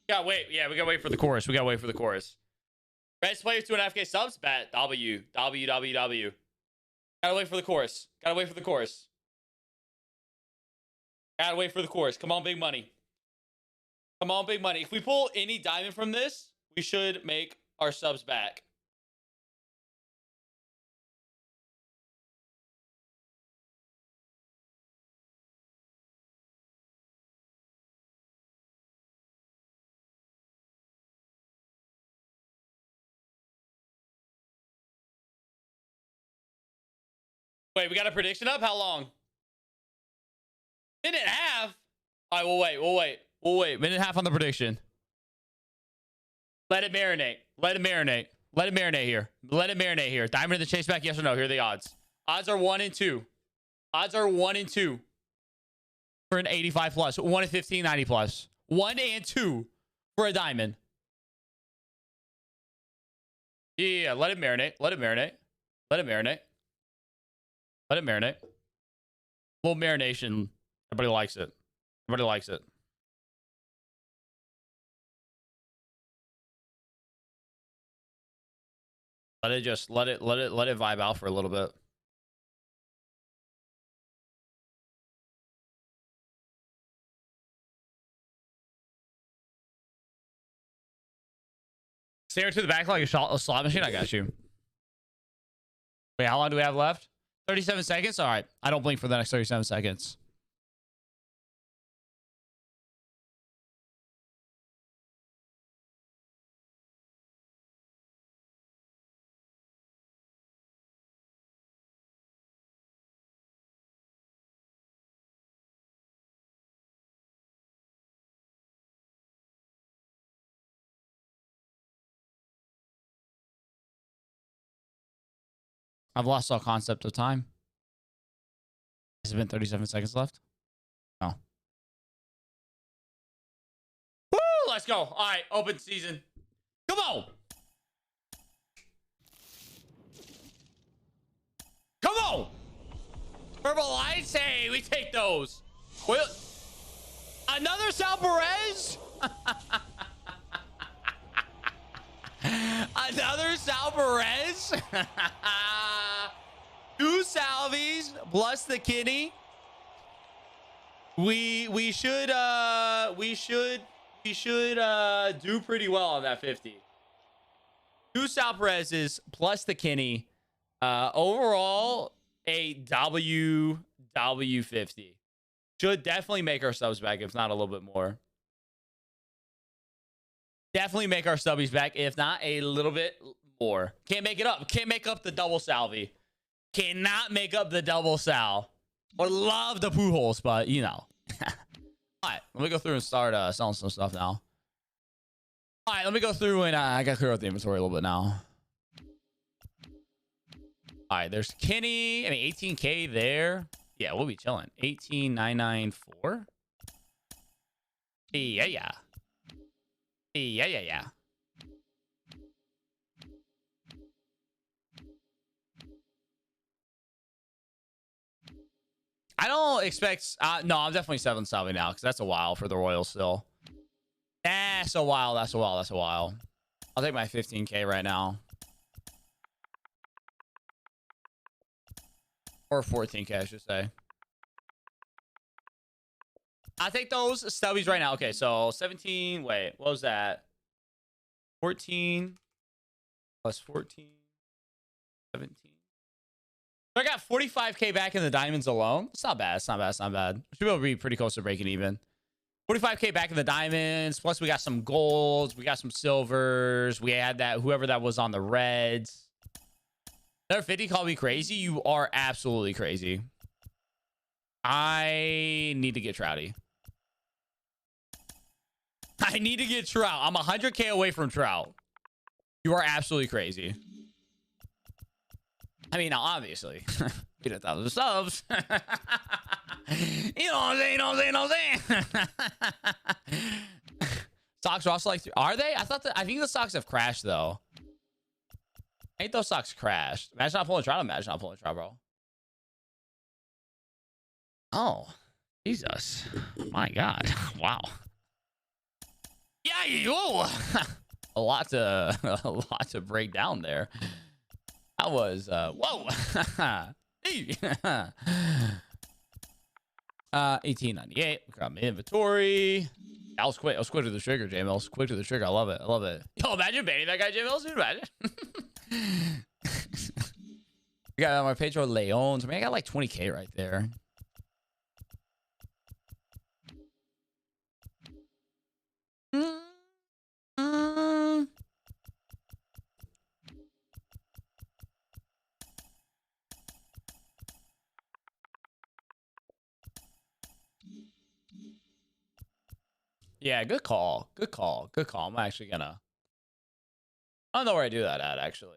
Gotta wait. Yeah, we gotta wait for the chorus. We gotta wait for the chorus. Best player 2.5K subs. Bet W. W. Gotta wait for the chorus. Gotta wait for the chorus. Gotta wait for the chorus. Come on, big money. Come on, big money. If we pull any diamond from this, we should make our subs back. Wait, we got a prediction up? How long? Minute and a half? All right, we'll wait. We'll wait. We'll wait. Minute and a half on the prediction. Let it marinate. Let it marinate. Let it marinate here. Let it marinate here. Diamond in the chase back, yes or no? Here are the odds. Odds are 1 and 2. Odds are 1 and 2 for an 85 plus. 1 and 15, 90 plus. 1 and 2 for a diamond. Yeah, let it marinate. Let it marinate. Let it marinate. Let it marinate. A little marination. Everybody likes it. Everybody likes it. Let it just let it vibe out for a little bit. Stare to the back like a slot machine. I got you. Wait, how long do we have left? 37 seconds? All right. I don't blink for the next 37 seconds. I've lost all concept of time. Has it been 37 seconds left? No. Woo! Let's go. All right. Open season. Come on. Come on. Purple lights. Hey, we take those. Well, another Sal Perez? Another Sal Perez? 2 Salvies plus the Kenny. We should do pretty well on that 50. 2 Sal Perez's plus the Kenny. Overall, a W50. Should definitely make our subs back, if not a little bit more. Definitely make our stubbies back, if not a little bit more. Can't make it up. Can't make up the double salvi. Cannot make up the double sal. Would love the Pujols, but you know. All right, let me go through and start selling some stuff now. All right, let me go through and I got to clear out the inventory a little bit now. All right, there's Kenny. I mean, 18K there. Yeah, we'll be chilling. 18,994. Yeah, yeah. Yeah, yeah, yeah. I don't expect... no, I'm definitely 7 salvi now, because that's a while for the Royals still. That's a while. That's a while. That's a while. I'll take my 15K right now. Or 14K, I should say. I'll take those stubbies right now. Okay, so 17. Wait, what was that? 14 plus 14. 17. So I got 45K back in the diamonds alone. It's not bad. It's not bad. It's not bad. Should be able to be pretty close to breaking even. 45K back in the diamonds. Plus, we got some golds. We got some silvers. We had that, whoever that was on the reds. Another 50 called me crazy. You are absolutely crazy. I need to get Trouty. I need to get Trout. I'm 100K away from Trout. You are absolutely crazy. I mean, now, obviously, we did 1,000 subs. You know what I'm saying? You know what I'm saying? You know what I'm saying? Stocks are also like, are they? I think the stocks have crashed, though. Ain't those stocks crashed? Imagine not pulling Trout. Imagine not pulling Trout, bro. Oh, Jesus. My God. Wow. Yeah, whoa. a lot to break down there. That was whoa. 1898. Grab my inventory. That was quick. I was quick to the trigger, JML. I was quick to the trigger. I love it. I love it. Yo, imagine baiting that guy, JML. Dude, imagine. We got my Pedro Leones. I mean, I got like 20K right there. Yeah, good call. Good call. Good call. I'm actually gonna I don't know where I do that at, actually.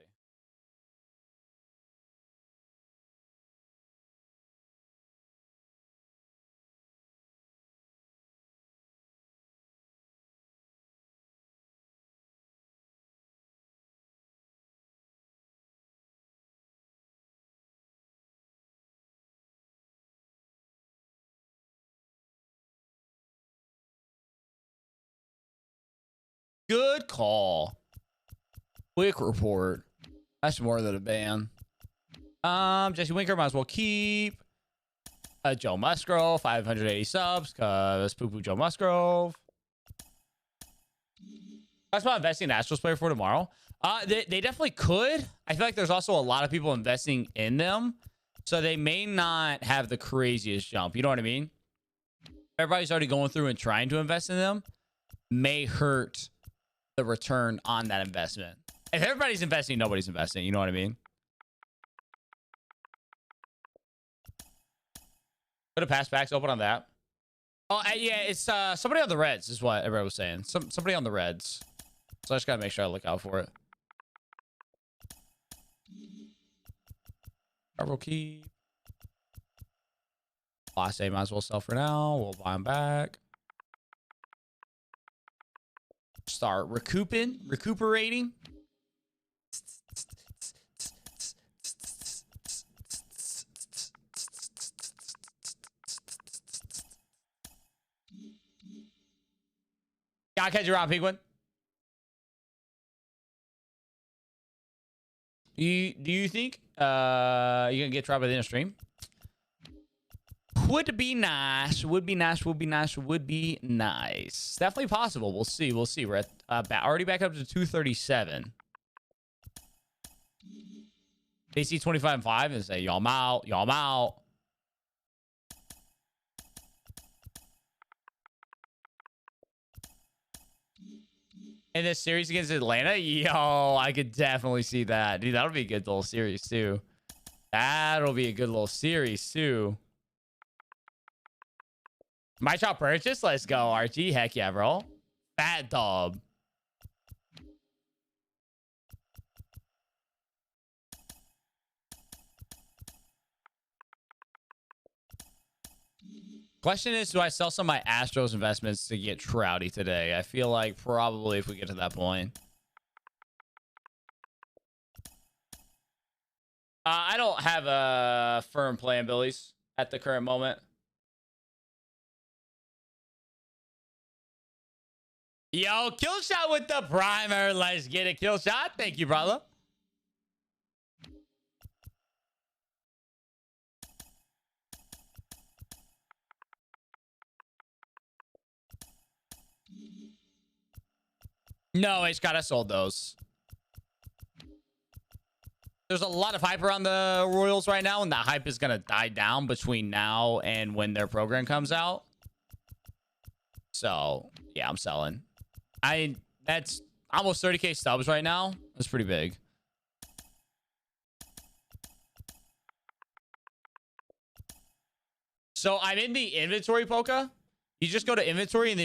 Good call. Quick report. That's more than a ban. Jesse Winker might as well keep. Joe Musgrove, 580 subs, because poo-poo Joe Musgrove. That's about investing in Astros player for tomorrow. They definitely could. I feel like there's also a lot of people investing in them, so they may not have the craziest jump. You know what I mean? Everybody's already going through and trying to invest in them. May hurt the return on that investment. If everybody's investing, nobody's investing. You know what I mean? Put a pass backs open on that. Oh, yeah, it's somebody on the Reds is what everybody was saying. Somebody on the Reds. So I just gotta make sure I look out for it. Double key. Last A might as well sell for now. We'll buy him back. Start recuperating. Gotta catch you around, Penguin. Do you think you're gonna get tried by the end of stream? Would be nice. Would be nice. Would be nice. Would be nice. Definitely possible. We'll see. We'll see. We're at already back up to 237. They see 25-5 and say, y'all out. Y'all out. In this series against Atlanta, yo, I could definitely see that. Dude, that'll be a good little series, too. That'll be a good little series, too. My shop purchase? Let's go, Archie. Heck yeah, bro. Fat dog. Question is, do I sell some of my Astros investments to get Trouty today? I feel like probably if we get to that point. I don't have a firm plan, Billies, at the current moment. Yo, kill shot with the primer. Let's get it. Kill shot. Thank you, brother. No, H-Scott, I sold those. There's a lot of hype around the Royals right now, and that hype is going to die down between now and when their program comes out. So, yeah, I'm selling. That's almost 30K subs right now. That's pretty big. So, I'm in the inventory, Polka. You just go to inventory and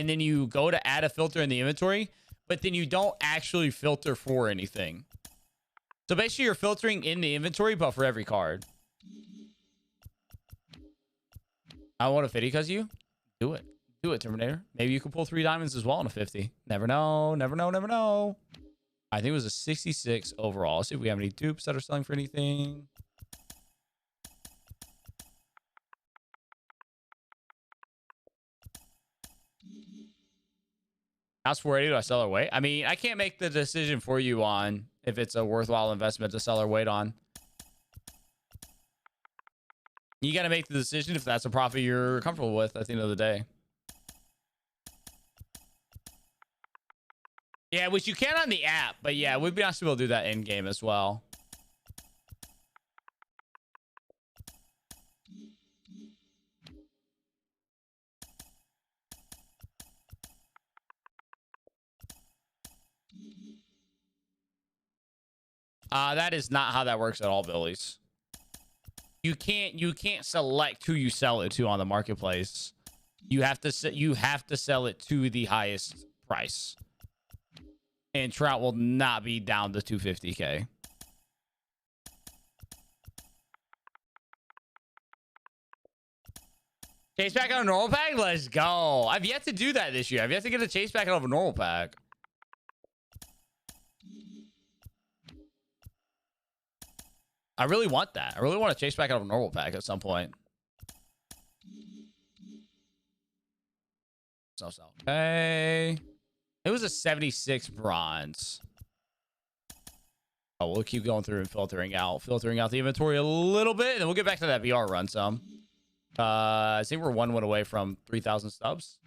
then you go to add a filter in the inventory, but then you don't actually filter for anything. So basically you're filtering in the inventory, but for every card. I want a 50 because you do it. Do it, Terminator. Maybe you can pull 3 diamonds as well on a 50. Never know. Never know. Never know. I think it was a 66 overall. Let's see if we have any dupes that are selling for anything. How's 480? Do I sell or wait? I mean, I can't make the decision for you on if it's a worthwhile investment to sell or wait on. You got to make the decision if that's a profit you're comfortable with at the end of the day. Yeah, which you can on the app, but yeah, we'd be nice to be able to do that in game as well. That is not how that works at all, Billies. You can't select who you sell it to on the marketplace. You have to sell it to the highest price. And Trout will not be down to 250K. Chase back on a normal pack? Let's go. I've yet to do that this year. I've yet to get a chase back out of a normal pack. I really want that. I really want to chase back out of a normal pack at some point. So. Okay. It was a 76 bronze. Oh, we'll keep going through and filtering out the inventory a little bit, and then we'll get back to that VR run some. I think we're one away from 3,000 subs.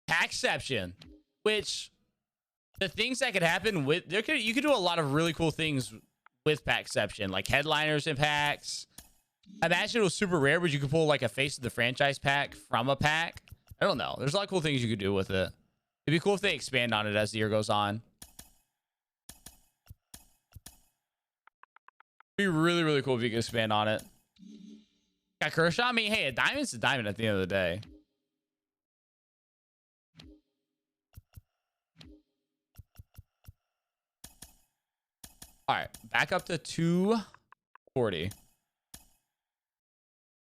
Packception, which the things that could happen with you could do a lot of really cool things with Packception, like headliners and packs. I imagine it was super rare, but you could pull like a face of the franchise pack from a pack. I don't know. There's a lot of cool things you could do with it. It'd be cool if they expand on it as the year goes on. It'd be really, really cool if you could expand on it. Got Kershaw. I mean, hey, a diamond's a diamond at the end of the day. All right, back up to 240.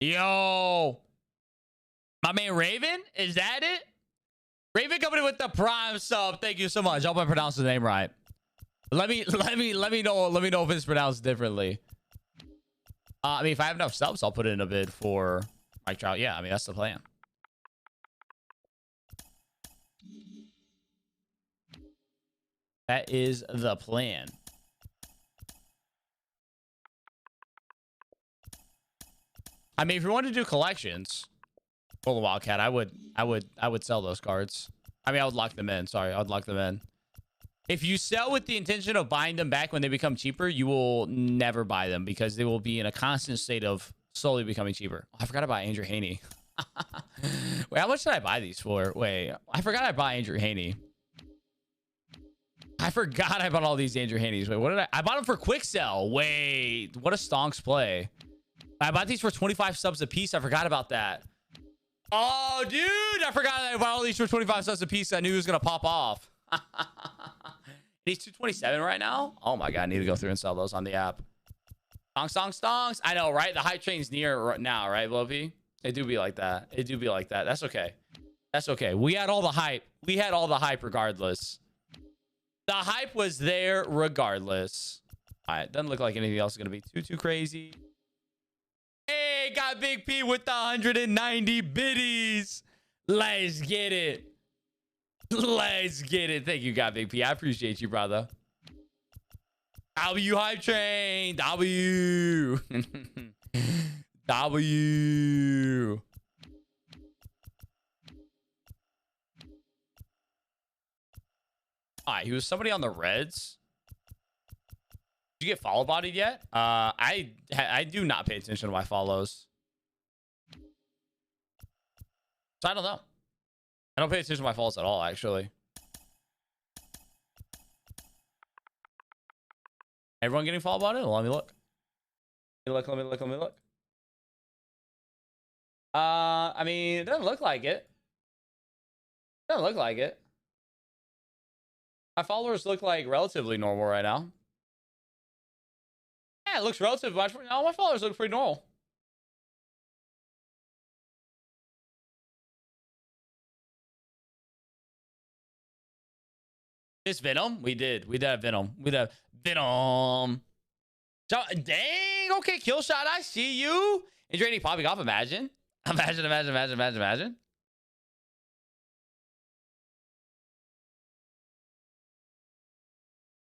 Yo, my man Raven, is that it? Raven coming in with the prime sub. Thank you so much. I hope I pronounced the name right. Let me know if it's pronounced differently. I mean, if I have enough subs, I'll put in a bid for Mike Trout. Yeah, I mean, that's the plan. That is the plan. I mean, if you want to do collections, Golden Wildcat, I would sell those cards. I mean, I would lock them in. Sorry, I would lock them in. If you sell with the intention of buying them back when they become cheaper, you will never buy them because they will be in a constant state of slowly becoming cheaper. Oh, I forgot about Andrew Haney. Wait, how much did I buy these for? Wait, I forgot I bought Andrew Haney. I forgot I bought all these Andrew Haneys. Wait, what did I bought them for quick sell. Wait, what a stonks play. I bought these for 25 subs a piece. I forgot about that. Oh, dude, I forgot I bought all these for 25 subs a piece. I knew it was going to pop off. He's 227 right now. Oh my god, I need to go through and sell those on the app. Stonks. I know, right? The hype train's near right now, right, Lopi? It do be like that. It do be like that. That's okay. That's okay. We had all the hype. We had all the hype regardless. The hype was there regardless. All right, doesn't look like anything else is gonna be too crazy. Hey, got Big P with the 190 biddies. Let's get it. Let's get it. Thank you, God Big P. I appreciate you, brother. W hype train. W. W. All right, he was somebody on the Reds. Did you get follow bodied yet? I do not pay attention to my follows, so I don't know. I don't pay attention to my follows at all, actually. Everyone getting follow bodied? Well, let me look. Let me look. I mean, it doesn't look like it. Doesn't look like it. My followers look like relatively normal right now. Yeah, it looks relatively much. No, my followers look pretty normal. This Venom? We did have Venom. We did have Venom. So, dang. Okay, kill shot. I see you. Injury popping off. Imagine. Imagine.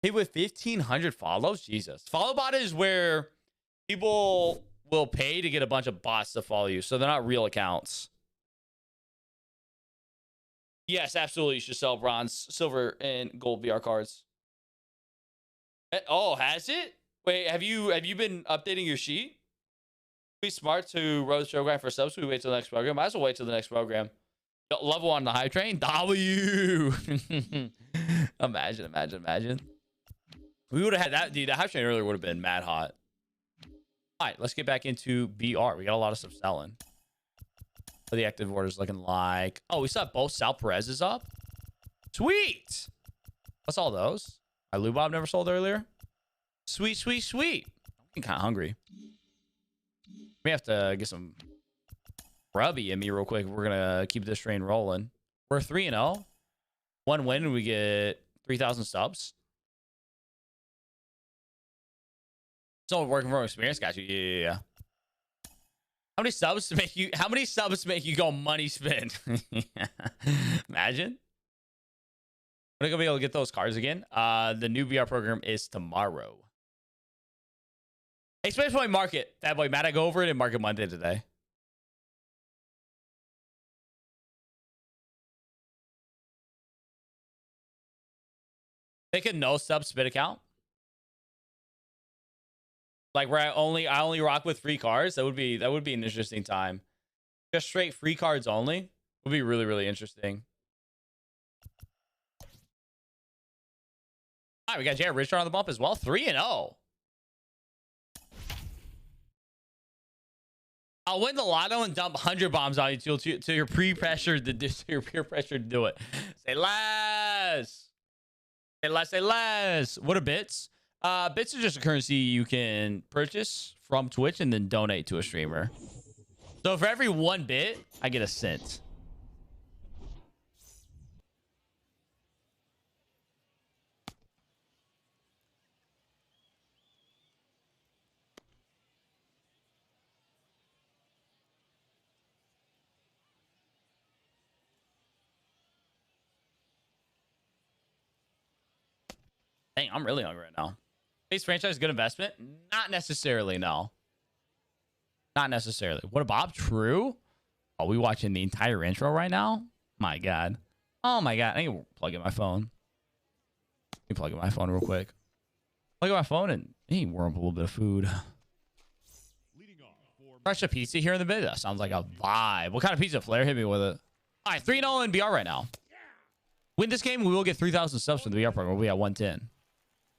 Hey, with 1,500 follows? Jesus. Follow bot is where people will pay to get a bunch of bots to follow you. So they're not real accounts. Yes, absolutely. You should sell bronze, silver, and gold VR cards. Oh, has it? Wait, have you been updating your sheet? Be smart to road program for subs. We wait till the next program. Might as well wait till the next program. Level on the hype train. W. Imagine. We would have had that, dude. The hype train earlier would have been mad hot. All right, let's get back into BR. We got a lot of stuff selling. What the active order is looking like. Oh, we saw both Sal Perez's up. Sweet. What's all those? My Lubob never sold earlier. Sweet, sweet, sweet. I'm kind of hungry. We have to get some grubby in me real quick. We're gonna keep this train rolling. We're 3-0. One win and we get 3,000 subs. So working from experience, got you. Yeah. How many subs make you go money spin? Imagine. When are you gonna be able to get those cards again? The new VR program is tomorrow. Especially market. That boy Matt, I go over it in Market Monday today. Make a no sub spit account. Like where I only rock with free cards. That would be an interesting time. Just straight free cards only would be really, really interesting. All right, we got Jared Richard on the bump as well. 3-0. I'll win the lotto and dump 100 bombs on you till you're pre-pressured to do, you're peer pressured to do it. Say less. Say less. Say less. What are bits? Bits are just a currency you can purchase from Twitch and then donate to a streamer. So for every 1 bit, I get a cent. Dang, I'm really hungry right now. Base franchise, good investment? Not necessarily, no. Not necessarily. What a Bob? True? Are we watching the entire intro right now? My God. Oh my God. I need to plug in my phone. Let me plug in my phone real quick. Plug in my phone and warm up a little bit of food. Fresh a pizza here in the bit. That sounds like a vibe. What kind of pizza? Flair, hit me with it. All right, 3-0 in BR right now. Win this game, we will get 3,000 subs from the BR program. We'll be at 110.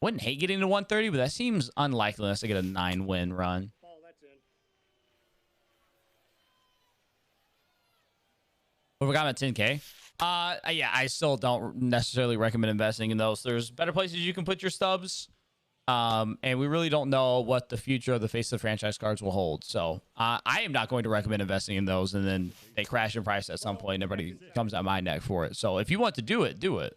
Wouldn't hate getting to 130, but that seems unlikely unless I get a 9-win run. What we got at 10K? Yeah, I still don't necessarily recommend investing in those. There's better places you can put your stubs. And we really don't know what the future of the face of the franchise cards will hold. So I am not going to recommend investing in those and then they crash in price at some point and everybody comes at my neck for it. So if you want to do it, do it.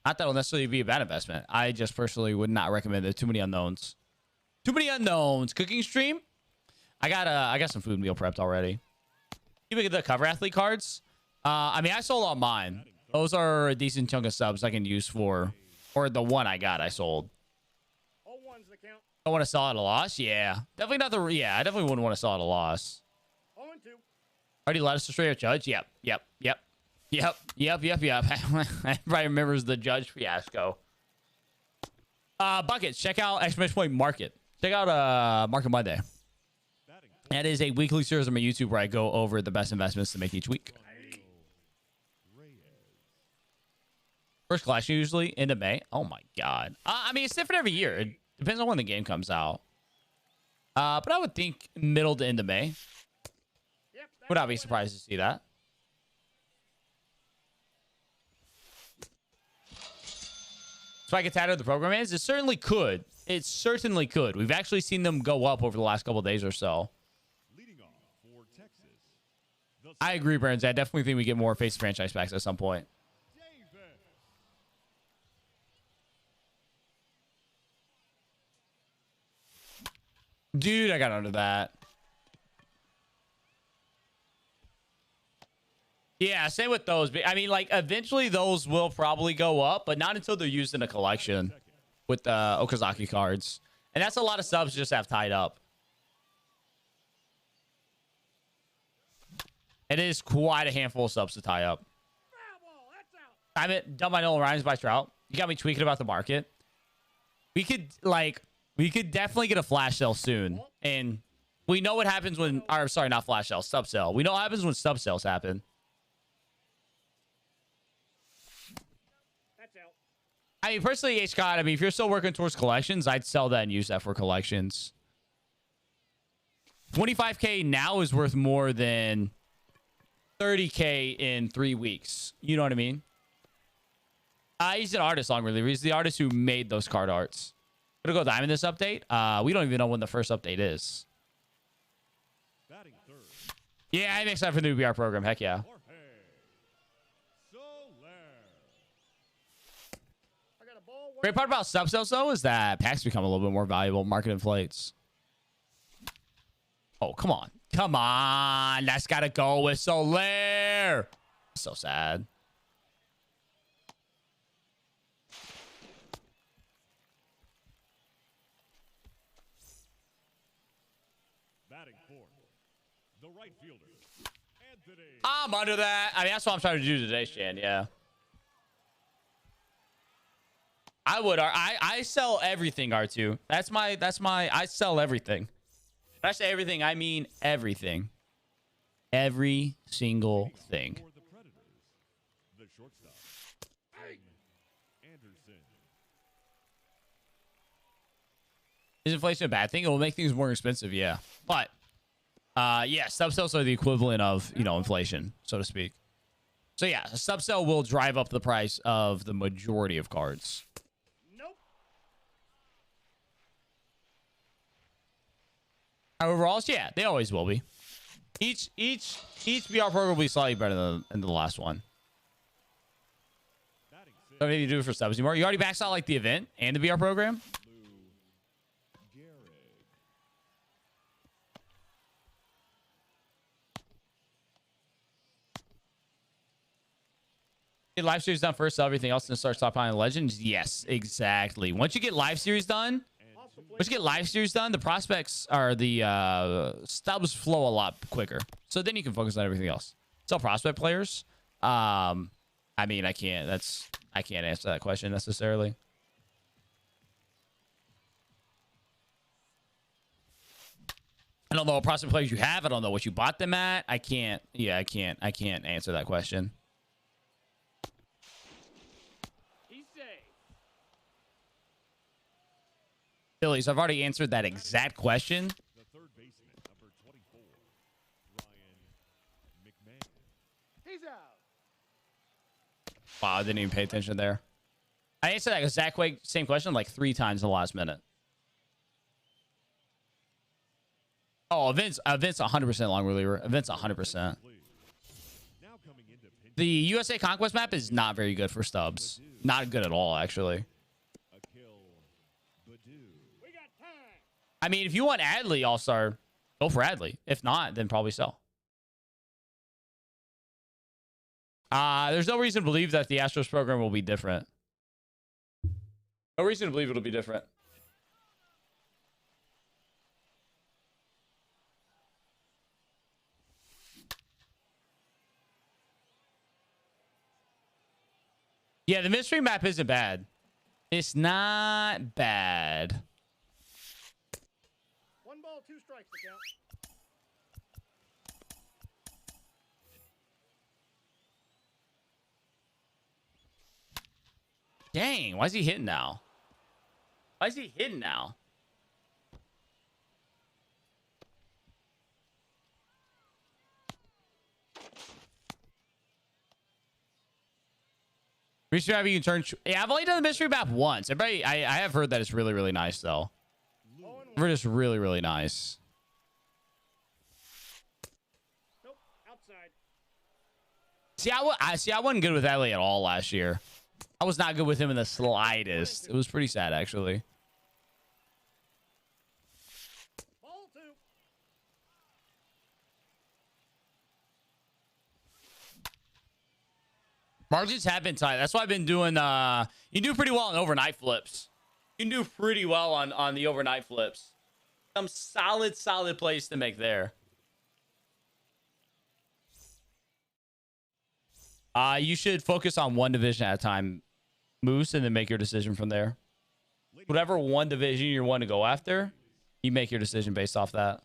Not that it'll necessarily be a bad investment. I just personally would not recommend it. Too many unknowns. Too many unknowns. Cooking stream? I got some food meal prepped already. You look at the cover athlete cards. I mean, I sold all mine. Those are a decent chunk of subs I can use for, or the one I got, I sold. I want to sell at a loss? Yeah. Definitely not the, yeah, I definitely wouldn't want to sell at a loss. Already led us to straight up judge? Yep. Everybody remembers the judge fiasco. Buckets, check out exclamation point market. Check out Market Monday. That is a weekly series on my YouTube where I go over the best investments to make each week. First collection usually into May. Oh my God. I mean, it's different every year. It depends on when the game comes out. But I would think middle to end of May. Would not be surprised to see that. So I get tired of the program is? It certainly could. It certainly could. We've actually seen them go up over the last couple of days or so. I agree, Burns. I definitely think we get more face franchise packs at some point. Dude, I got under that. Yeah, same with those. I mean, like, eventually those will probably go up, but not until they're used in a collection with the Okazaki cards. And that's a lot of subs just have tied up. It is quite a handful of subs to tie up. I'm it. Dumb by Nolan Rhymes by Trout. You got me tweaking about the market. We could definitely get a flash sale soon. And we know what happens when, or sorry, not flash sale, sub sale. We know what happens when sub sales happen. I mean, personally, H. God, I mean, if you're still working towards collections, I'd sell that and use that for collections. 25K now is worth more than 30K in 3 weeks. You know what I mean? He's an artist, long reliever. He's the artist who made those card arts. Gonna go diamond this update. We don't even know when the first update is. Batting third, Yeah, I'm excited for the new BR program. Heck yeah. Jorge Soler. I got a ball. Great part about subcells though is that packs become a little bit more valuable. Market inflates. Oh, come on. Come on. That's got to go with Soler. So sad. Batting fourth, the right fielder, Anthony. I'm under that. I mean, that's what I'm trying to do today, Shan. Yeah. I would. I sell everything, R2. That's my, I sell everything. When I say everything, I mean everything. Every single thing. For the Predators, the shortstop, Anderson. Is inflation a bad thing? It will make things more expensive, yeah. But, yeah, subcells are the equivalent of, you know, inflation, so to speak. So, yeah, a subcell will drive up the price of the majority of cards. Nope. Overalls, yeah, they always will be. Each BR program will be slightly better than the last one. Batting sixth, Don't need to do it for subs anymore. You already maxed out like the event and the BR program. Lou Gehrig. Get live series done first, so everything else then start stockpiling legends. Yes, exactly. Once you get live series done, the prospects are the stubs flow a lot quicker. So then you can focus on everything else. Sell prospect players. I mean, I can't answer that question necessarily. I don't know what prospect players you have. I don't know what you bought them at. I can't answer that question. He's safe. Phillies, I've already answered that exact question. The third baseman, number 24, Ryan McMahon. He's out. Wow, I didn't even pay attention there. I answered that exact same question like 3 times in the last minute. Oh, events 100% long reliever. Events 100%. Now coming into pinch, The USA Conquest map is not very good for stubs. Not good at all, actually. Akil Baddoo. We got time. I mean, if you want Adley All-Star, go for Adley. If not, then probably sell. There's no reason to believe that the Astros program will be different. No reason to believe it'll be different. Yeah, the mystery map isn't bad. It's not bad. 1 ball, 2 strikes to count. Dang, why is he hitting now? Why is he hitting now? Mystery map you can turn. Yeah, I've only done the mystery map once. Everybody, I have heard that it's really, really nice though. I've heard it's really, really nice. Nope. Outside. See, I wasn't good with Ellie at all last year. I was not good with him in the slightest. It was pretty sad, actually. Ball 2. Margins have been tight. That's why I've been doing. You do pretty well on overnight flips. You can do pretty well on the overnight flips. Some solid plays to make there. You should focus on one division at a time, Moose, and then make your decision from there. Whatever one division you want to go after, you make your decision based off that.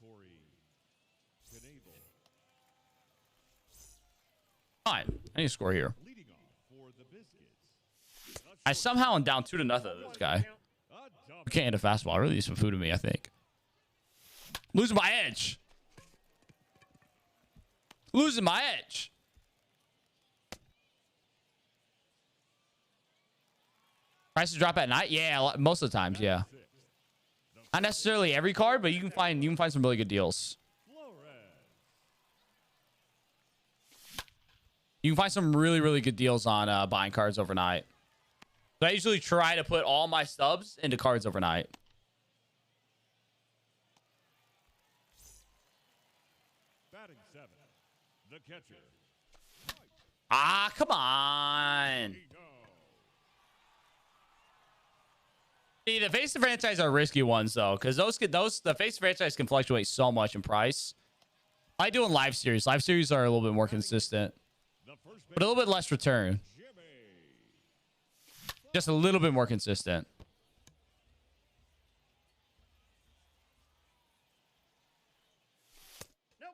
Corey Knebel. Fine. I need to score here. Leading off for the Biscuits. I somehow am down 2-0 to this guy. A You double. can't hit a fastball. Really needs some food in me, I think. Losing my edge. Losing my edge. Prices drop at night. Yeah, most of the times. Yeah, not necessarily every card, but you can find some really good deals. You can find some really, really good deals on buying cards overnight. So I usually try to put all my subs into cards overnight. Batting 7, the catcher. Ah, come on. See, the face of franchise are risky ones though, because the face of franchise can fluctuate so much in price. I do in live series. Live series are a little bit more consistent, but a little bit less return. Just a little bit more consistent. Nope.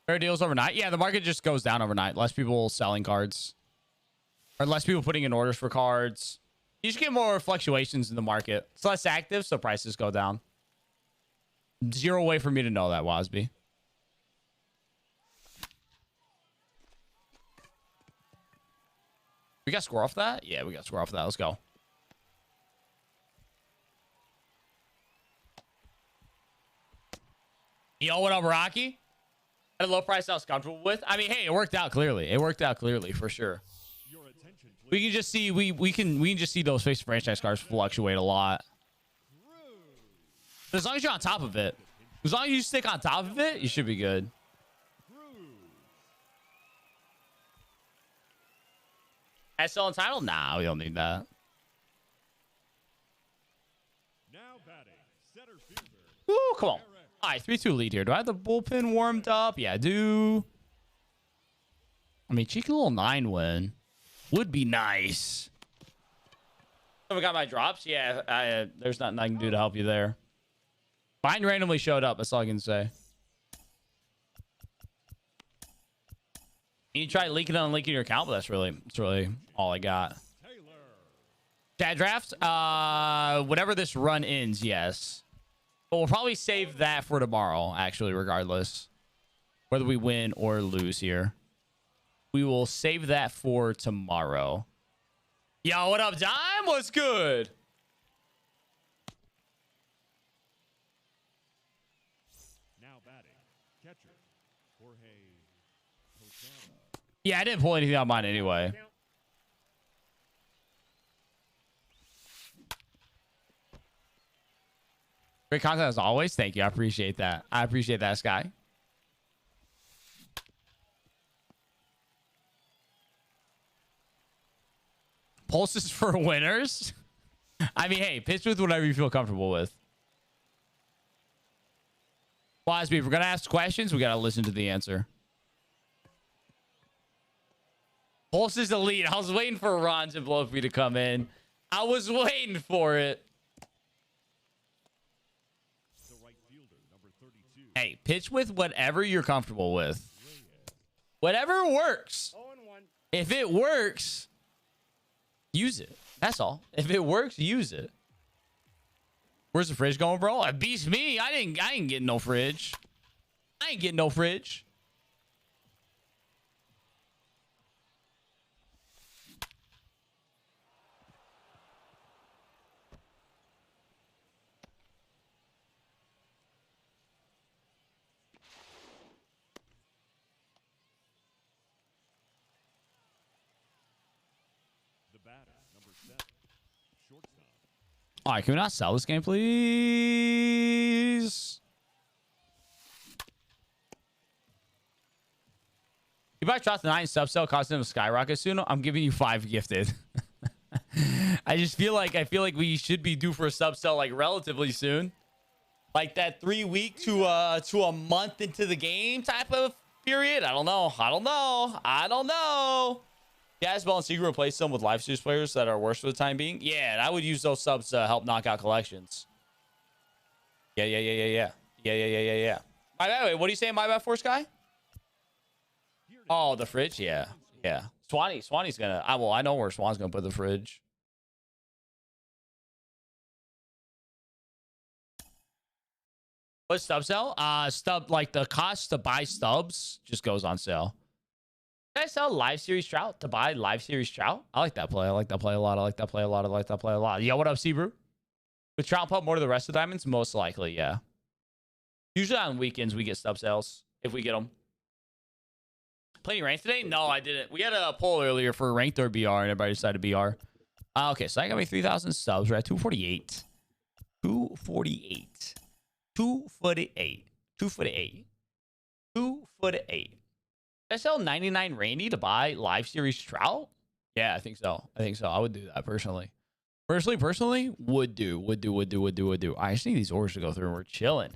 Fair deals overnight. Yeah, the market just goes down overnight. Less people selling cards, or less people putting in orders for cards. You just get more fluctuations in the market. It's less active, so prices go down. Zero way for me to know that, Wasby. We got score off that? Yeah, we got score off that. Let's go. Yo, what up, Rocky? At a low price I was comfortable with. I mean, hey, it worked out clearly. It worked out clearly for sure. We can just see we can just see those face franchise cards fluctuate a lot. But as long as you're on top of it, as long as you stick on top of it, you should be good. SL entitled? Nah, we don't need that. Now batting, center fielder. Ooh, come on. All right, 3-2 lead here. Do I have the bullpen warmed up? Yeah, I do. I mean, cheeky little 9 win would be nice. Someone got my drops? Yeah, there's nothing I can do to help you there. Mine randomly showed up. That's all I can say. You try leaking and unleaking your account, but that's really all I got. Chat draft? Whatever this run ends, yes. But we'll probably save that for tomorrow, actually, regardless. Whether we win or lose here. We will save that for tomorrow. Yo, what up, Dime? What's good? Now batting, catcher, Jorge Posada. Yeah, I didn't pull anything out of mine anyway. Great content as always. Thank you. I appreciate that. I appreciate that, Sky. Pulses for winners. I mean, hey, pitch with whatever you feel comfortable with. Wasby, if we're going to ask questions, we got to listen to the answer. Pulses elite. I was waiting for Ron and Blowfee to come in. I was waiting for it. The right fielder, number 32. Hey, pitch with whatever you're comfortable with. Whatever works. 0-1. If it works, use it. That's all. If it works, use it. Where's the fridge going, bro? It beats me. I ain't getting no fridge. I ain't getting no fridge. The batter, number 7, shortstop. All right, can we not sell this game, please? You might drop the 9 sub sell, causing them to skyrocket soon. I'm giving you 5 gifted. I just feel like we should be due for a sub sell like relatively soon, like that 3 week to a month into the game type of period. I don't know. Yeah, Bell and Secret replace them with live series players that are worse for the time being. Yeah, and I would use those subs to help knock out collections. Yeah. By the way, what are you saying, my bad, Force Guy? Oh, the fridge? Yeah. Swanee's gonna. I know where Swan's gonna put the fridge. What stub sell? Stub, like the cost to buy stubs just goes on sale. Did I sell live series trout to buy live series trout? I like that play. I like that play a lot. I like that play a lot. I like that play a lot. Yo, what up, Seabrew? With trout pump more to the rest of the diamonds? Most likely, yeah. Usually on weekends we get stub sales if we get them. Playing ranked today? No, I didn't. We had a poll earlier for ranked or BR, and everybody decided BR. Okay, so I got me 3,000 subs. We're at 248. 248. 248. 248. 248. Did I sell 99 Randy to buy live series trout? Yeah, I think so. I think so. I would do that personally. Personally, would do. I just need these orders to go through and we're chilling.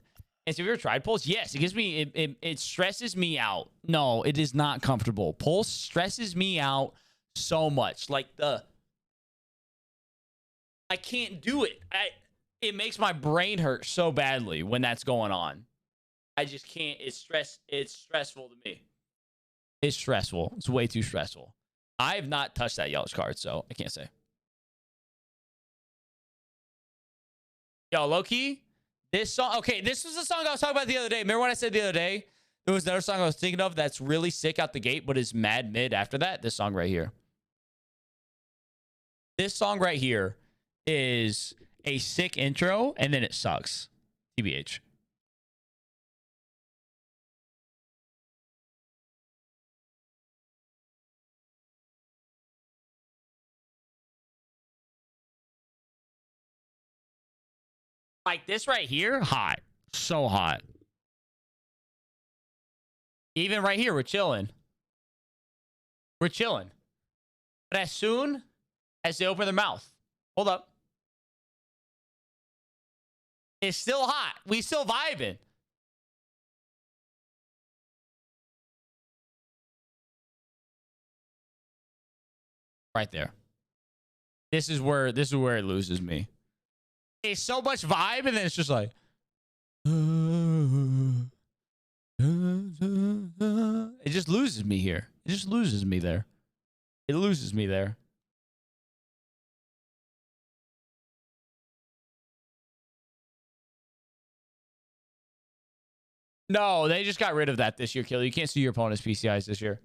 And so, have you ever tried Pulse? Yes, it gives me, it stresses me out. No, it is not comfortable. Pulse stresses me out so much. Like I can't do it. It makes my brain hurt so badly when that's going on. I just can't. It's stressful to me. It's stressful. It's way too stressful. I have not touched that Yelich card, so I can't say. Yo, low-key, this song... Okay, this was the song I was talking about the other day. Remember when I said the other day? There was another song I was thinking of that's really sick out the gate, but is mad mid after that? This song right here. This song right here is a sick intro, and then it sucks. TBH. Like this right here, hot. So hot. Even right here, we're chilling. We're chilling. But as soon as they open their mouth, hold up. It's still hot. We still vibing. Right there. This is where it loses me. It's so much vibe, and then it's just like, it just loses me here. It just loses me there. It loses me there. No, they just got rid of that this year, Killer. You can't see your opponent's PCIs this year.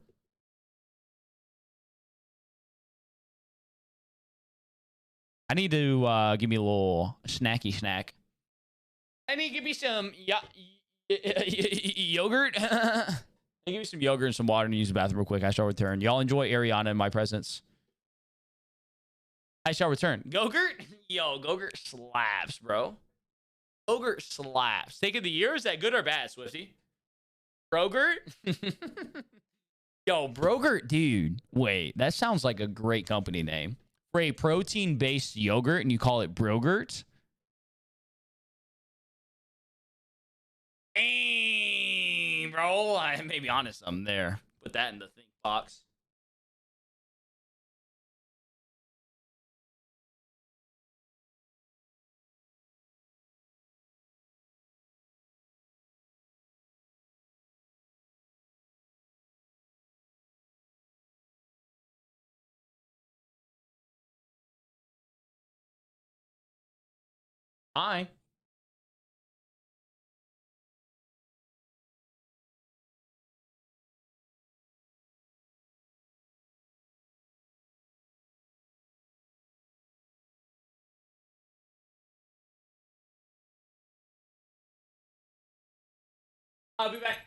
I need to give me a little snacky snack. I need to give me some yogurt. I give me some yogurt and some water and use the bathroom real quick. I shall return. Y'all enjoy Ariana in my presence. I shall return. Gogurt? Yo, Gogurt slaps, bro. Gogurt slaps. Take of the year? Is that good or bad, Swifty? Brogurt? Yo, Brogurt, dude. Wait, that sounds like a great company name. For a protein-based yogurt and you call it Brogurt? Dang, bro. I may be honest, I'm there. Put that in the think box. Hi. I'll be back.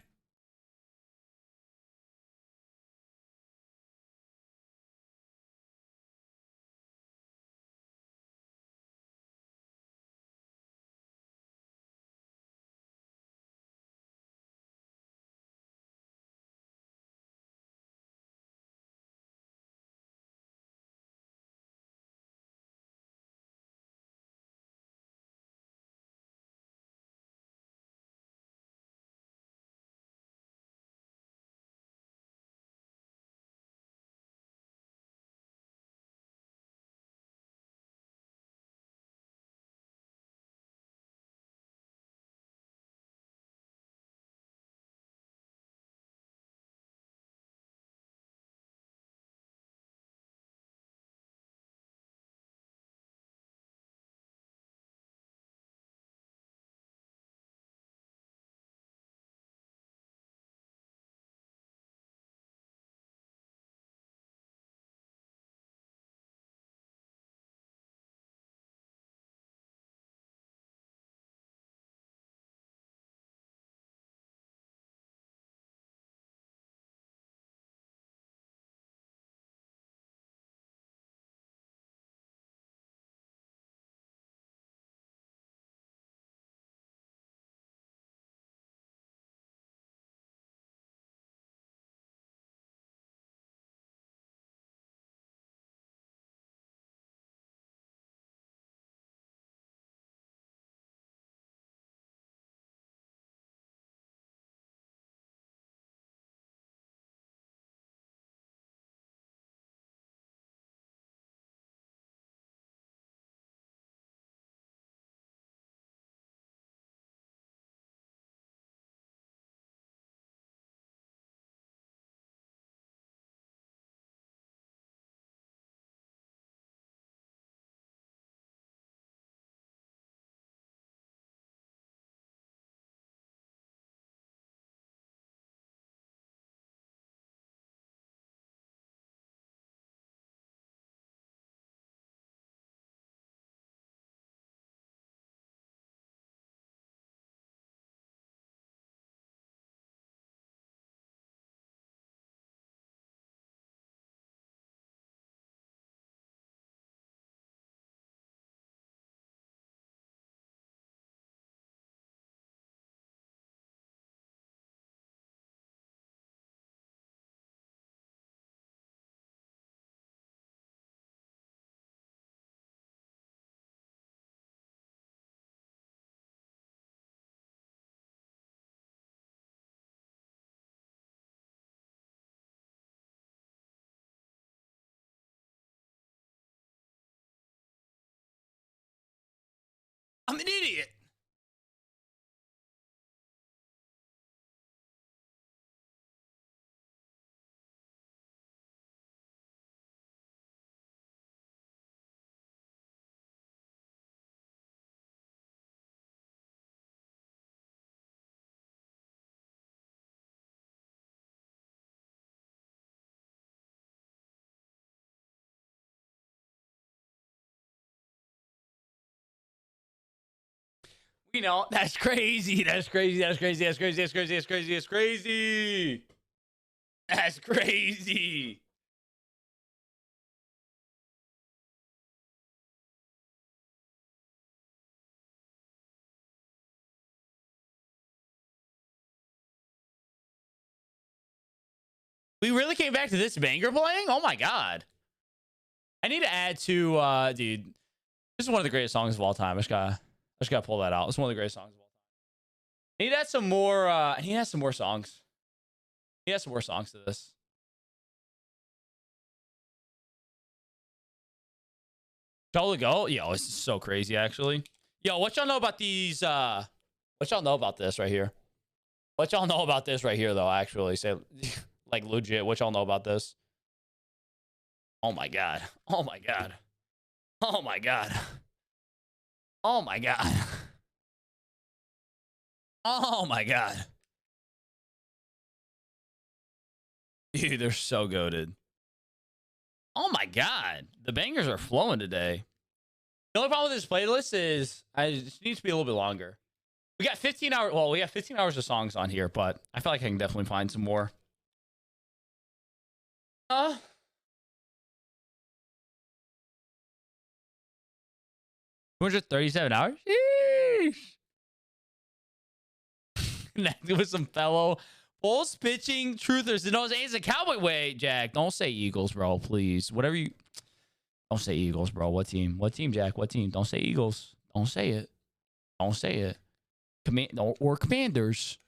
I'm an idiot. We know that's crazy. That's crazy. That's crazy. That's crazy. That's crazy. That's crazy. That's crazy. That's crazy. We really came back to this banger playing? Oh my god. I need to add to dude. This is one of the greatest songs of all time. I just gotta pull that out. It's one of the greatest songs of all time. I need to add some more I need to add some more songs. He has some more songs to this. Shall we go? Yo, this is so crazy actually. Yo, what y'all know about these what y'all know about this right here? What y'all know about this right here though, actually? Say like legit, what y'all know about this? Oh my god. Oh my god. Oh my god. Oh my god. Oh my god. Dude, they're so goated. Oh my god. The bangers are flowing today. The only problem with this playlist is it just needs to be a little bit longer. We got 15 hours. Well, we have 15 hours of songs on here, but I feel like I can definitely find some more. 237 hours? Sheesh. Connected with some fellow Bulls pitching truthers. You know, it's a Cowboy way, Jack. Don't say Eagles, bro, please. Whatever you... Don't say Eagles, bro. What team? What team, Jack? What team? Don't say Eagles. Don't say it. Don't say it. Or Commanders.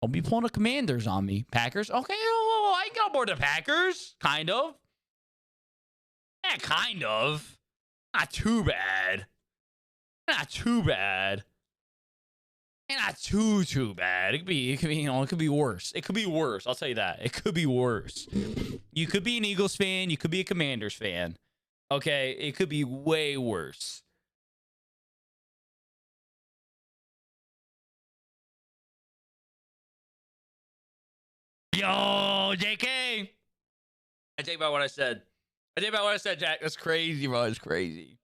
Don't be pulling the Commanders on me. Packers? Okay, I can get on board the Packers. Kind of. Yeah, kind of. Not too bad. Not too bad. Not too bad. It could be, you know, it could be worse. It could be worse. I'll tell you that. It could be worse. You could be an Eagles fan. You could be a Commanders fan. Okay, it could be way worse. Yo, JK. I take back what I said. I take back what I said, Jack. That's crazy, bro. It's crazy.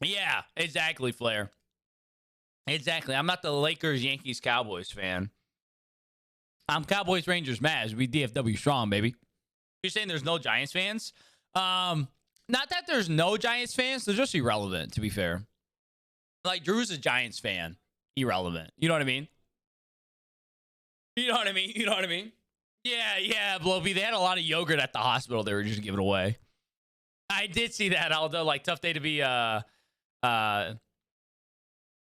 Yeah, exactly, Flair. Exactly. I'm not the Lakers, Yankees, Cowboys fan. I'm Cowboys, Rangers, Mavs. We DFW strong, baby. You're saying there's no Giants fans? Not that there's no Giants fans. They're just irrelevant, to be fair. Like, Drew's a Giants fan. Irrelevant. You know what I mean? You know what I mean? You know what I mean? Yeah, Blopey. They had a lot of yogurt at the hospital. They were just giving away. I did see that, Aldo. Like, tough day to be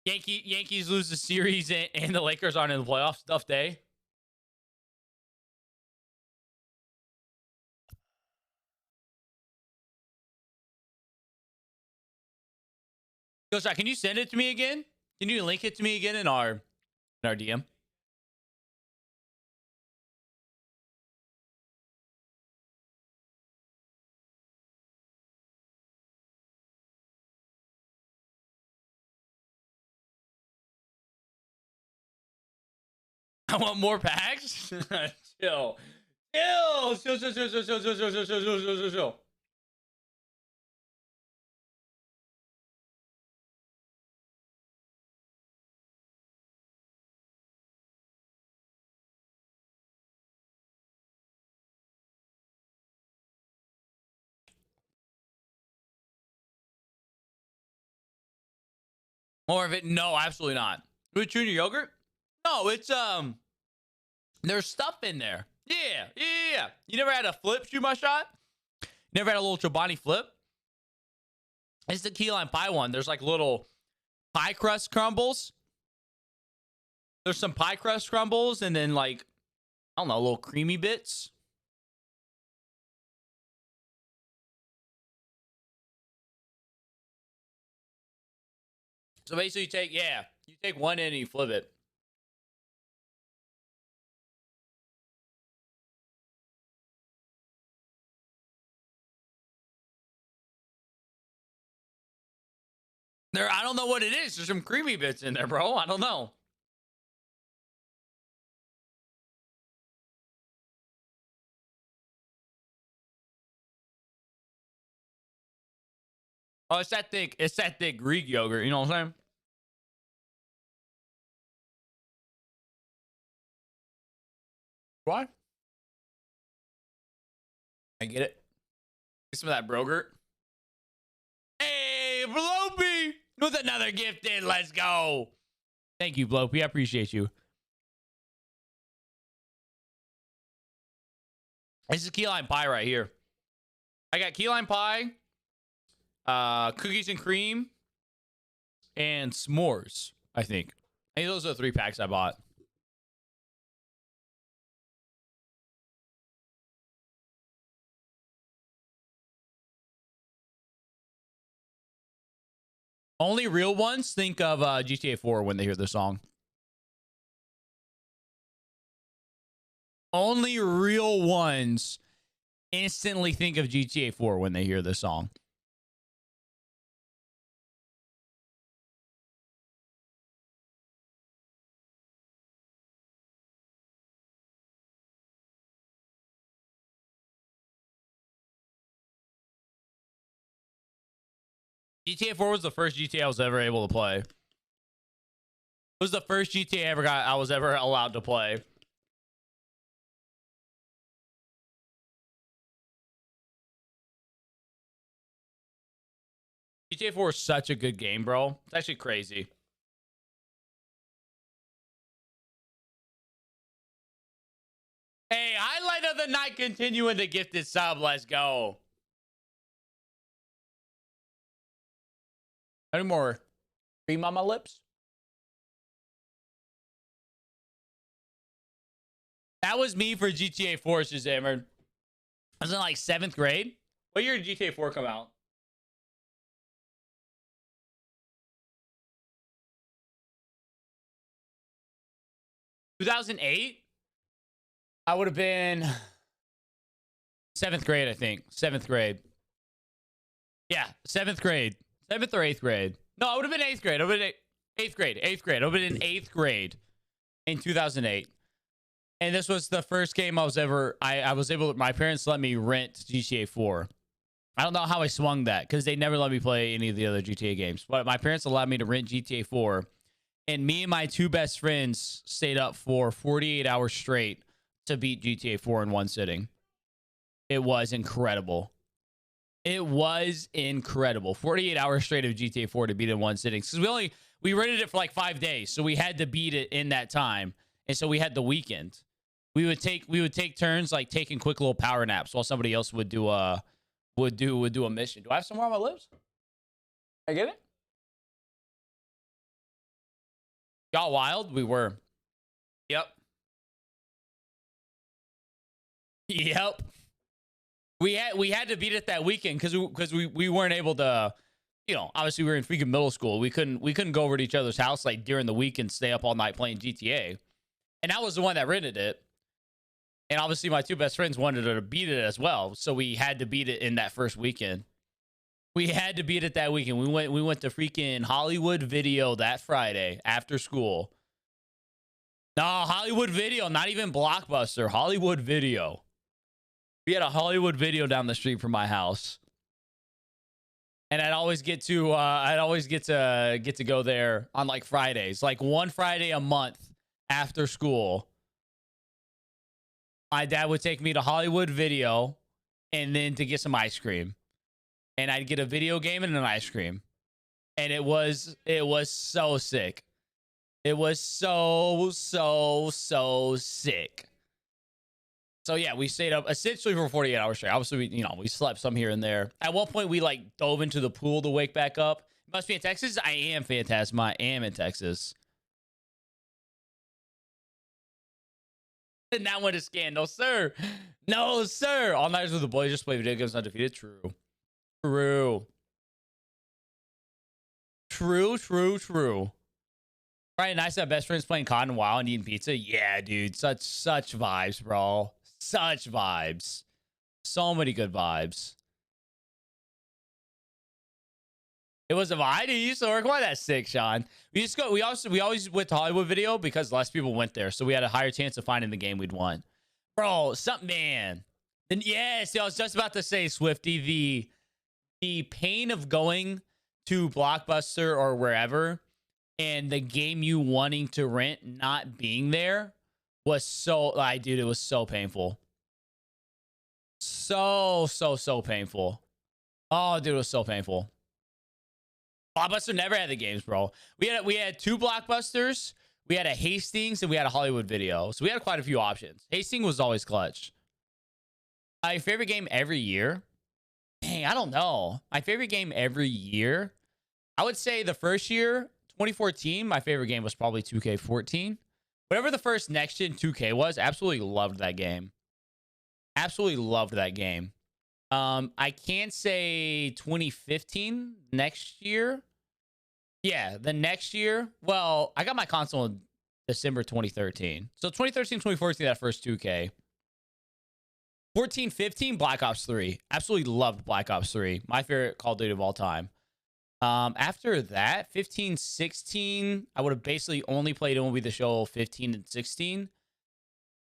Yankees lose the series and the Lakers aren't in the playoffs. Tough day. Yo, sorry, can you send it to me again? Can you link it to me again in our DM? I want more packs. Chill. Chill. More of it? No, absolutely not. With junior yogurt? No, it's there's stuff in there. Yeah. You never had a flip shoot my shot? Never had a little Chobani flip? It's the key lime pie one. There's like little pie crust crumbles. There's some pie crust crumbles and then like I don't know, little creamy bits. So basically you take one end and you flip it. I don't know what it is. There's some creamy bits in there, bro. I don't know. Oh, it's that thick. It's that thick Greek yogurt. You know what I'm saying? Why? I get it. Get some of that Brogurt. Hey, Blopey, with another gift in. Let's go. Thank you, Blopey. I appreciate you. This is key lime pie right here. I got key lime pie, cookies and cream, and s'mores, I think. I think those are the 3 packs I bought. Only real ones think of GTA 4 when they hear the song. Only real ones instantly think of GTA 4 when they hear the song. GTA 4 was the first GTA I was ever able to play. It was the first GTA I was ever allowed to play. GTA 4 is such a good game, bro. It's actually crazy. Hey, highlight of the night continuing the gifted sub. Let's go. Any more cream on my lips? That was me for GTA 4, Shazammer. I was in like 7th grade. What year did GTA 4 come out? (2008) I would have been 7th grade, I think. 7th grade. Yeah, 7th grade. 7th or 8th grade. No, I would have been 8th grade. I would have been 8th grade. 8th grade. I would have been in 8th grade in 2008. And this was the first game I was ever... I was able to... My parents let me rent GTA 4. I don't know how I swung that because they never let me play any of the other GTA games. But my parents allowed me to rent GTA 4. And me and my 2 best friends stayed up for 48 hours straight to beat GTA 4 in one sitting. It was incredible. It was incredible. 48 hours straight of GTA 4 to beat it in one sitting. Because we rented it for like 5 days. So we had to beat it in that time. And so we had the weekend. We would take turns like taking quick little power naps while somebody else would do a mission. Do I have some more on my lips? I get it? Y'all wild? We were. Yep. Yep. We had to beat it that weekend because we weren't able to, you know, obviously we were in freaking middle school. We couldn't go over to each other's house like during the week and stay up all night playing GTA. And I was the one that rented it. And obviously my 2 best friends wanted to beat it as well. So we had to beat it in that first weekend. We had to beat it that weekend. We went to freaking Hollywood Video that Friday after school. No, Hollywood Video, not even Blockbuster. Hollywood Video. We had a Hollywood Video down the street from my house. And I'd always get to go there on like Fridays. Like one Friday a month after school. My dad would take me to Hollywood Video and then to get some ice cream. And I'd get a video game and an ice cream. And it was so sick. It was so sick. So yeah, we stayed up essentially for 48 hours straight. Obviously, we slept some here and there. At one point, we like dove into the pool to wake back up. Must be in Texas. I am Phantasma. I am in Texas. And that one is scanned. No, sir. No, sir. All nighters with the boys just play video games undefeated. True. True. True, true, true. Right, nice to have best friends playing COD and WoW and eating pizza. Yeah, dude. Such vibes, bro. Such vibes. So many good vibes. It was a vibe. It used to work. Why that sick, Sean? We always went to Hollywood Video because less people went there, so we had a higher chance of finding the game we'd want. Bro, something, man. And yes, I was just about to say, Swifty, the pain of going to Blockbuster or wherever and the game you wanting to rent not being there was so, like, dude, it was so painful. So painful. Oh, dude, it was so painful. Blockbuster never had the games, bro. We had 2 Blockbusters. We had a Hastings and we had a Hollywood Video. So we had quite a few options. Hastings was always clutch. My favorite game every year? Dang, I don't know. My favorite game every year? I would say the first year, 2014, my favorite game was probably 2K14. Whatever the first next-gen 2K was, absolutely loved that game. Absolutely loved that game. I can't say 2015 next year. Yeah, the next year. Well, I got my console in December 2013. So 2013, 2014, that first 2K. 14, 15, Black Ops 3. Absolutely loved Black Ops 3. My favorite Call of Duty of all time. After that, 15, 16, I would have basically only played MLB The Show 15 and 16.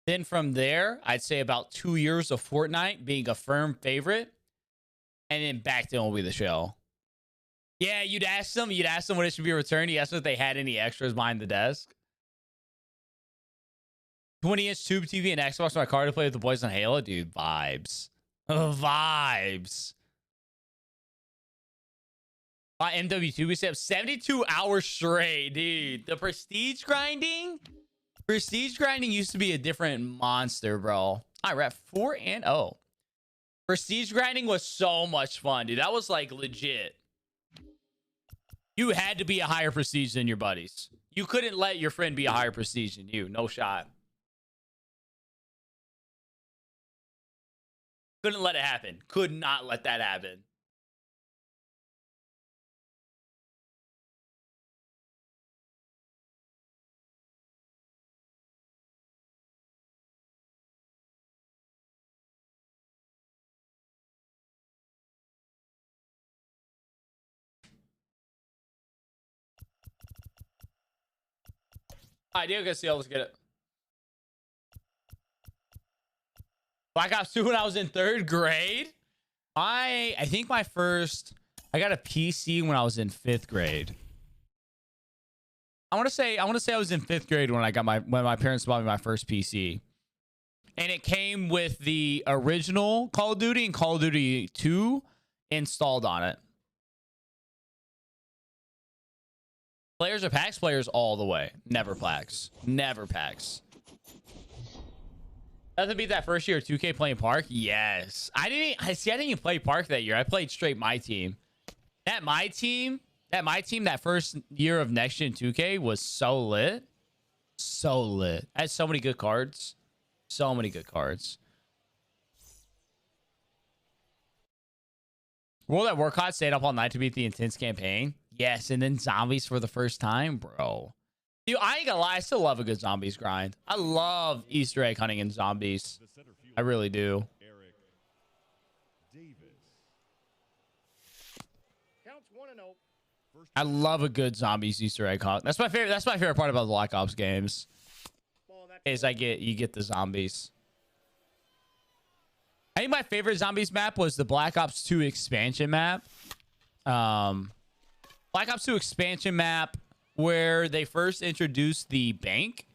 Then from there, I'd say about 2 years of Fortnite being a firm favorite. And then back to MLB The Show. Yeah, you'd ask them when it should be returned. You asked them if they had any extras behind the desk. 20-inch tube TV and Xbox in my car to play with the boys on Halo. Dude, vibes. Vibes. MW2, we set up 72 hours straight, dude. The prestige grinding used to be a different monster, bro. All right, we're at 4-0. Prestige grinding was so much fun, dude. That was like legit. You had to be a higher prestige than your buddies. You couldn't let your friend be a higher prestige than you. No shot. Couldn't let it happen. Could not let that happen. I do get see. Let's get it. Black Ops 2 when I was in 3rd grade. I think I got a PC when I was in 5th grade. I want to say I was in 5th grade when my parents bought me my first PC. And it came with the original Call of Duty and Call of Duty 2 installed on it. Players or packs? Players all the way. Never packs. Never packs. Nothing beat that first year of 2K playing Park? Yes. I didn't even play Park that year. I played straight My Team. That first year of Next Gen 2K was so lit. So lit. I had so many good cards. So many good cards. World at Warcraft stayed up all night to beat the intense campaign. Yes, and then zombies for the first time, bro. Dude, I ain't gonna lie, I still love a good zombies grind. I love Easter egg hunting in zombies. I really do. Counts 1-0. I love a good zombies Easter egg hunt. That's my favorite part about the Black Ops games. Is you get the zombies. I think my favorite zombies map was the Black Ops 2 expansion map. Black Ops 2 expansion map where they first introduced the bank.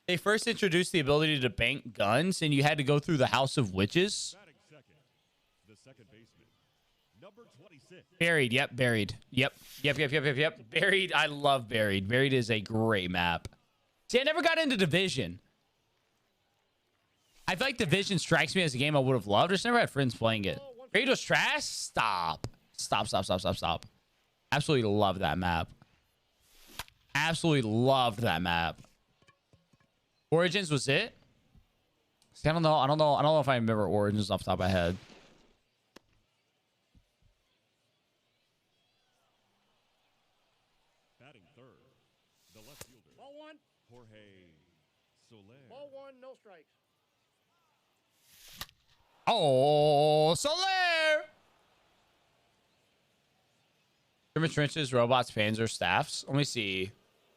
They first introduced the ability to bank guns, and you had to go through the House of Witches. The second baseman, number 26. Buried. Yep, Buried. Yep. Buried. I love Buried. Buried is a great map. See, I never got into Division. I feel like Division strikes me as a game I would have loved. I just never had friends playing it. Buried was trash? Stop. Absolutely love that map. Absolutely loved that map. Origins was it? See, I don't know. I don't know if I remember Origins off the top of my head. Batting third, the left fielder, Ball one. Jorge Soler. Ball one. No strikes. Oh, Soler! German trenches, robots, Panzer, staffs. Let me see.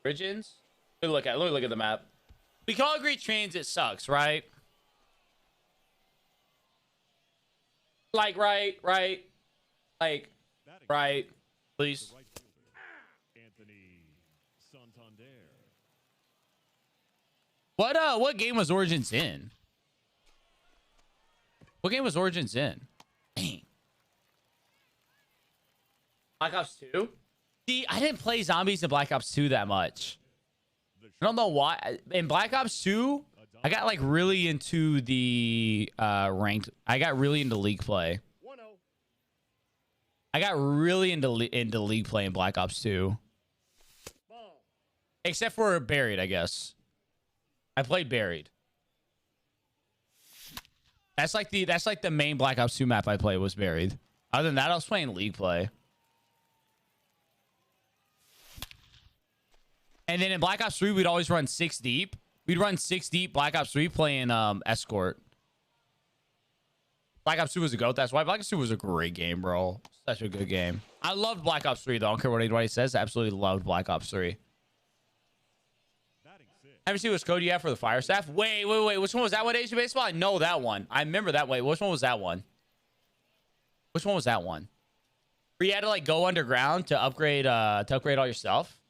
Origins. Let me look at the map. We can all agree transit sucks, right? Like, right. Like, Batting right. Please. the right fielder, Anthony Santander. What game was Origins in? What game was Origins in? Dang. Black Ops 2? See, I didn't play zombies in Black Ops 2 that much. I don't know why. In Black Ops 2, I got like really into the ranked. I got really into league play. 1-0. I got really into league play in Black Ops 2. Ball. Except for Buried, I guess. I played Buried. That's like the main Black Ops 2 map I played was Buried. Other than that, I was playing league play. And then in Black Ops 3, we'd always run 6 deep. We'd run 6 deep Black Ops 3 playing Escort. Black Ops 2 was a GOAT. That's why Black Ops 2 was a great game, bro. Such a good game. I loved Black Ops 3, though. I don't care what anybody says. I absolutely loved Black Ops 3. Batting sixth, Have you seen what code you have for the fire staff? Wait. Which one was that one, Asian Baseball? I know that one. I remember that. Wait, which one was that one? Which one was that one? Where you had to like go underground to upgrade all your stuff?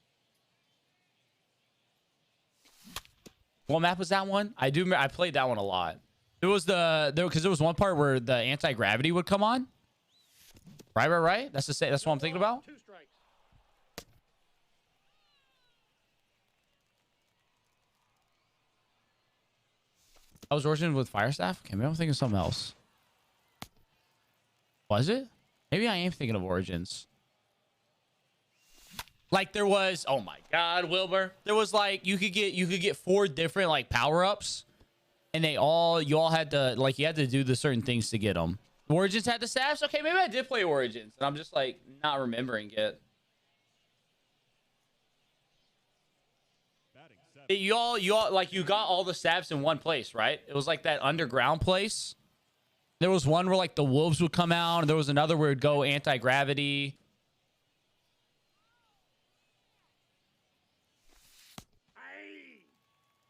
What map was that one? I played that one a lot. There was because there was one part where the anti-gravity would come on. Right. That's what I'm thinking about. 2 strikes. I was Origin with fire staff. Okay, maybe I'm thinking of something else. Was it? Maybe I am thinking of Origins. Like there was, oh my God, Wilbur. There was like you could get 4 different like power-ups, and you all had to like you had to do the certain things to get them. Origins had the staffs. Okay, maybe I did play Origins, and I'm just like not remembering it. batting seventh, You all like you got all the staffs in one place, right? It was like that underground place. There was one where like the wolves would come out, and there was another where it'd go anti-gravity.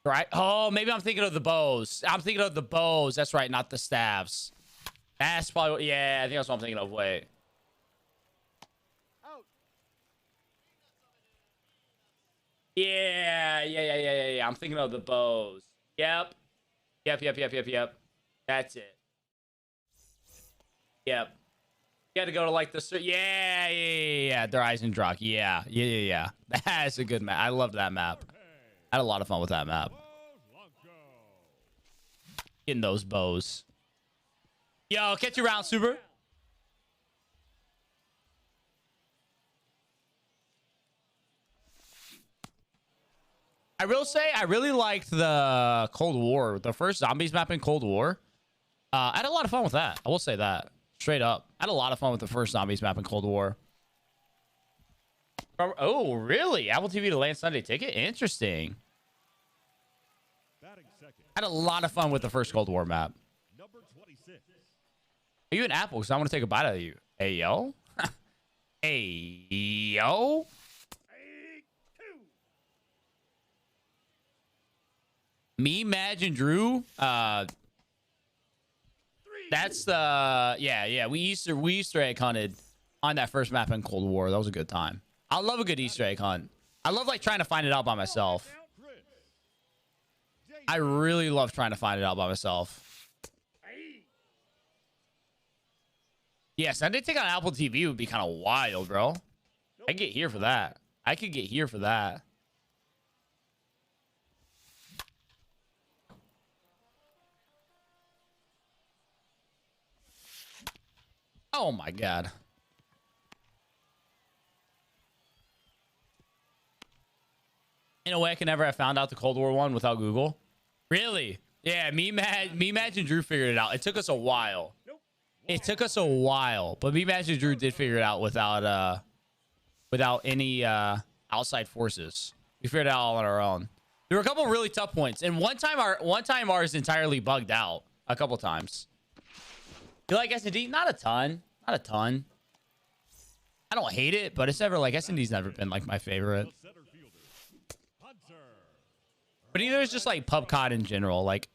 Right? Oh, maybe I'm thinking of the bows. I'm thinking of the bows. That's right, not the staffs. That's probably, yeah, I think that's what I'm thinking of. Wait. Out. Yeah. I'm thinking of the bows. Yep. That's it. Yep. You had to go to like the, yeah. Der Eisendrache. Yeah. That's a good map. I loved that map. I had a lot of fun with that map. Blanco. Getting those bows. Yo, catch you around, Super. I will say I really liked the Cold War, the first zombies map in Cold War. I had a lot of fun with that. I will say that straight up. I had a lot of fun with the first zombies map in Cold War. Oh, really? Apple TV to land Sunday ticket? Interesting. Batting second, I had a lot of fun with the first Cold War map. number 26. Are you an Apple? Because I want to take a bite out of you. Hey, yo. Hey, yo. 2. Me, Madge, and Drew. 3. That's the yeah. We Easter egg hunted on that first map in Cold War. That was a good time. I love a good Easter egg hunt. I love like trying to find it out by myself. Chris. I really love trying to find it out by myself. Yeah, Sunday Ticket on Apple TV would be kind of wild, bro. I get here for that. I could get here for that. Oh my God. In a way, I could never have found out the Cold War one without Google. Really? Yeah, me, Madge, and Drew figured it out. It took us a while. Nope. It took us a while, but me, Madge, and Drew did figure it out without any outside forces. We figured it out all on our own. There were a couple of really tough points, and one time ours entirely bugged out a couple times. You like S&D? Not a ton. Not a ton. I don't hate it, but it's never like S&D's never been like my favorite. The center fielder, Hunter. But either it's just like pub COD in general. Like,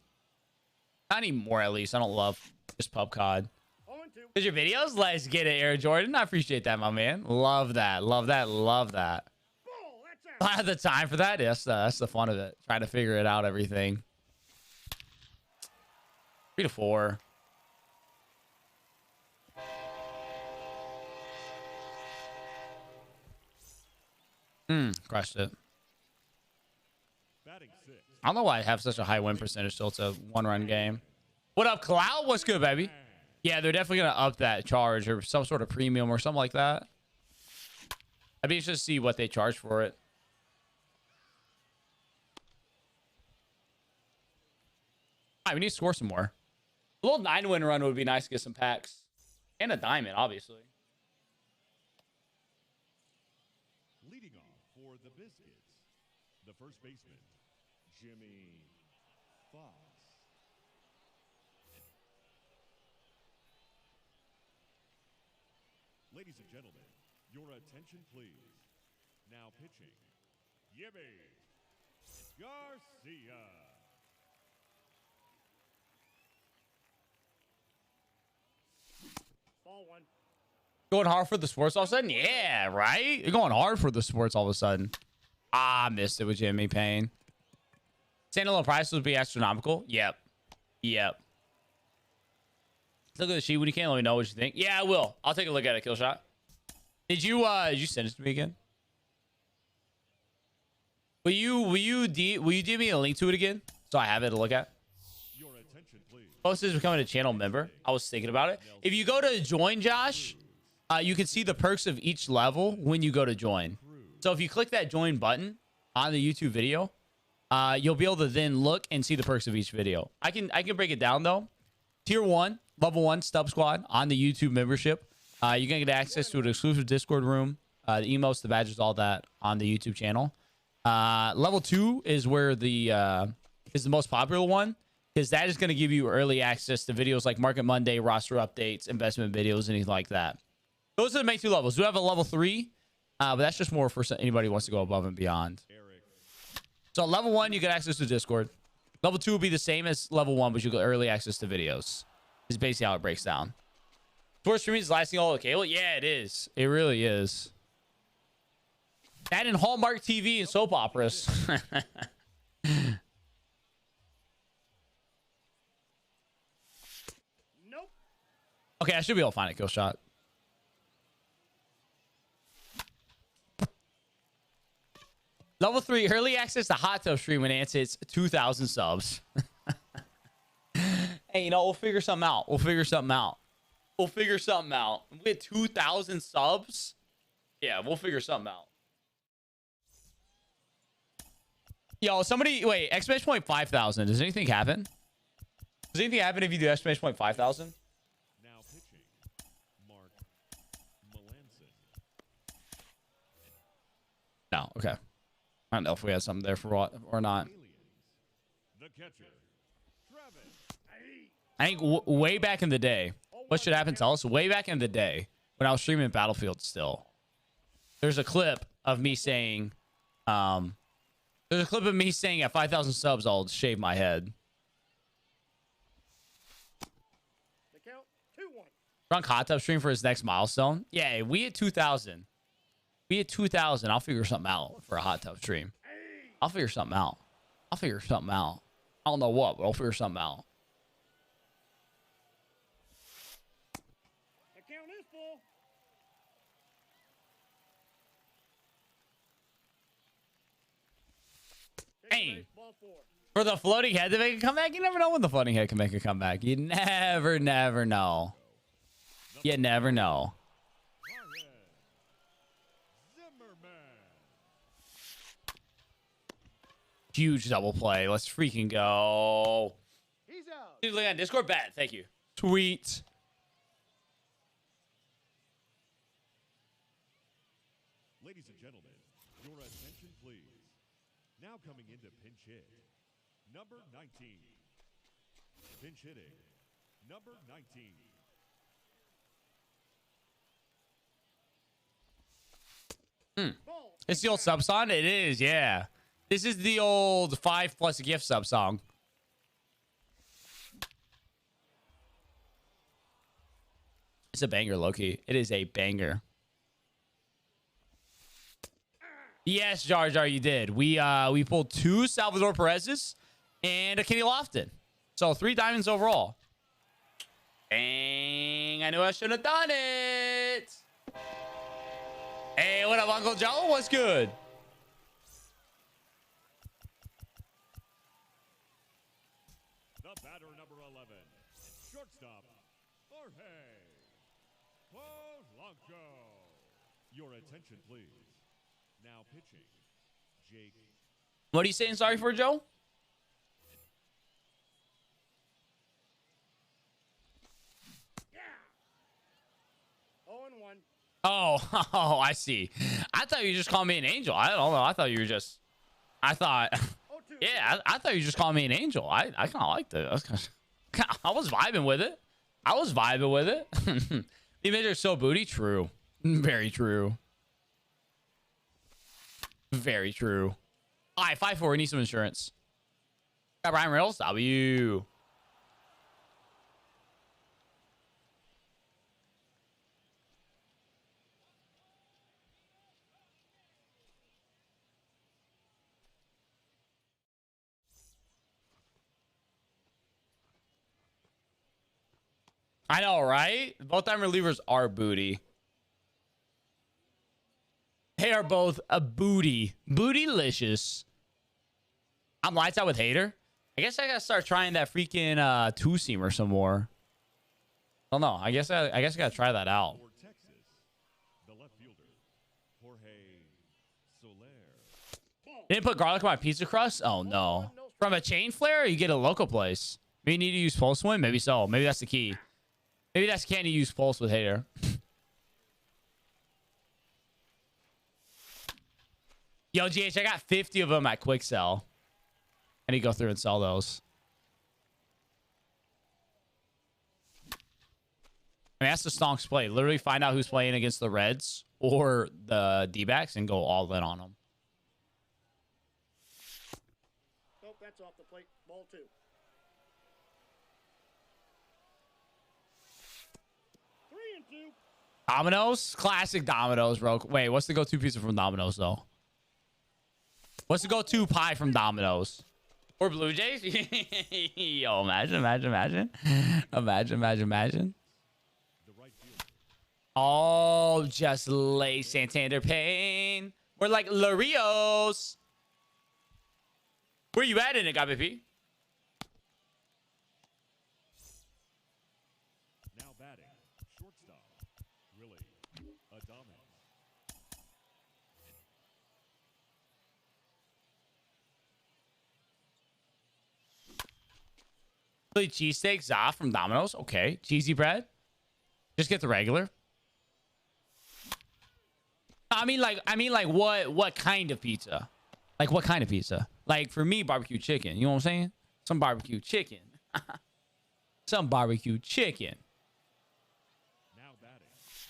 not anymore at least. I don't love just pub COD. 0-2. Because your videos? Let's get it, Air Jordan. I appreciate that, my man. Love that. Love that. Love that. Ball, that's I out. have the time for that. Yes, that's the fun of it. Trying to figure it out, everything. 3 to 4. Crushed it. Batting 6. I don't know why I have such a high win percentage still. It's a one-run game. What up, Cloud? What's good, baby? Yeah, they're definitely going to up that charge or some sort of premium or something like that. I'd be interested to see what they charge for it. All right, we need to score some more. A little 9-win run would be nice to get some packs. And a diamond, obviously. Leading off for the Biscuits, the first baseman, Jimmy Fox. Ladies and gentlemen, your attention please. Now pitching, Jimmy Garcia. Ball 1. Going hard for the sports all of a sudden? Yeah, right? You're going hard for the sports all of a sudden. Ah, I missed it with Jimmy Payne. Standalone prices would be astronomical. Yep. Yep. Look at the sheet when you can. Let me know what you think. Yeah, I will. I'll take a look at it, Killshot. Did you send it to me again? Will you DM me a link to it again so I have it to look at? Your attention please. Post is becoming a channel member. I was thinking about it. If you go to join, Josh, you can see the perks of each level when you go to join. So if you click that join button on the YouTube video, you'll be able to then look and see the perks of each video. I can break it down though. Tier 1, level 1 Stub Squad on the YouTube membership. You're gonna get access to an exclusive Discord room, the emotes, the badges, all that on the YouTube channel. Level 2 is where the most popular one, because that is going to give you early access to videos like Market Monday, roster updates, investment videos, anything like that. Those are the main 2 levels. We have a level 3, but that's just more for anybody who wants to go above and beyond. So level 1, you get access to Discord. Level 2 will be the same as level 1, but you get early access to videos. Is basically how it breaks down. Sports streaming is lasting all the cable. Yeah, it is. It really is. That and Hallmark TV and soap operas. Nope. Okay, I should be able to find it, Kill Shot. Level 3, early access to Hot Tub Stream when Ants hits 2,000 subs. Hey, you know, we'll figure something out. We'll figure something out. We'll figure something out. We had 2,000 subs. Yeah, we'll figure something out. Yo, somebody, wait, exclamation point 5,000. Does anything happen? Does anything happen if you do exclamation point 5,000? Now pitching, Mark Melanson. No, okay. I don't know if we had something there for what or not. Aliens, the catcher, Travis. I think way back in the day, what should happen? Tell us. Way back in the day, when I was streaming Battlefield still, there's a clip of me saying, at 5,000 subs, I'll shave my head. The count 2-1. Drunk Hot Tub stream for his next milestone. Yeah, we hit 2,000. We hit 2,000. I'll figure something out for a Hot Tub stream. I'll figure something out. I'll figure something out. I don't know what, but I'll figure something out. The count is full. Dang. Ball 4. For the floating head to make a comeback, you never know when the floating head can make a comeback. You never know. You never know. Ryan Zimmerman. Huge double play. Let's freaking go. He's out. Dude, look at Discord. Bad. Thank you. Sweet. Ladies and gentlemen, your attention please. Now coming into pinch hit, number 19. Pinch hitting, number 19. It's the old sub song. It is, yeah. This is the old 5+ gift sub song. It's a banger, Loki. It is a banger. Yes, Jar Jar, you did. We pulled 2 Salvador Perez's and a Kenny Lofton. So 3 diamonds overall. Dang, I knew I should have done it. Hey, what up, Uncle Joe? What's good? The batter, number 11. Shortstop, Jorge Polanco. Your attention, please. Now pitching, Jake. What are you saying sorry for, Joe? Yeah. 0-1. Oh, I see. I thought you just called me an angel. I don't know. I thought you were just... I thought... 0-2. Yeah, I thought you just called me an angel. I kind of liked it. I was vibing with it. I was vibing with it. The image are so booty. True. Very true. Very true. All right, 5-4. We need some insurance. Got Ryan Reynolds. W. I know, right? Both time relievers are booty. They are both a booty. Bootylicious. I'm lights out with Hater. I guess I gotta start trying that freaking 2-seamer some more. I don't know. I guess I gotta try that out. For Texas, the left fielder, Jorge Soler. Didn't put garlic on my pizza crust? Oh no. From a chain flare, or you get a local place. Maybe you need to use pulse win? Maybe so. Maybe that's the key. Maybe that's the candy use pulse with Hater. Yo, GH, I got 50 of them at Quick Sell. I need to go through and sell those. I mean, that's the stonks play. Literally find out who's playing against the Reds or the D-backs and go all in on them. Nope, that's off the plate. Ball 2. 3-2. Domino's? Classic Domino's, bro. Wait, what's the go-to pizza from Domino's, though? What's the go-to pie from Domino's? Or Blue Jays? Yo, imagine. The right fielder, Oh, just lay Santander Payne. We're like Larios. Where you at in it, GBP? now batting, shortstop, Willie Adames. Philly cheesesteak, Za from Domino's. Okay. Cheesy bread. Just get the regular. I mean like what kind of pizza? Like what kind of pizza? Like for me, barbecue chicken. You know what I'm saying? Some barbecue chicken. Some barbecue chicken. Now batting,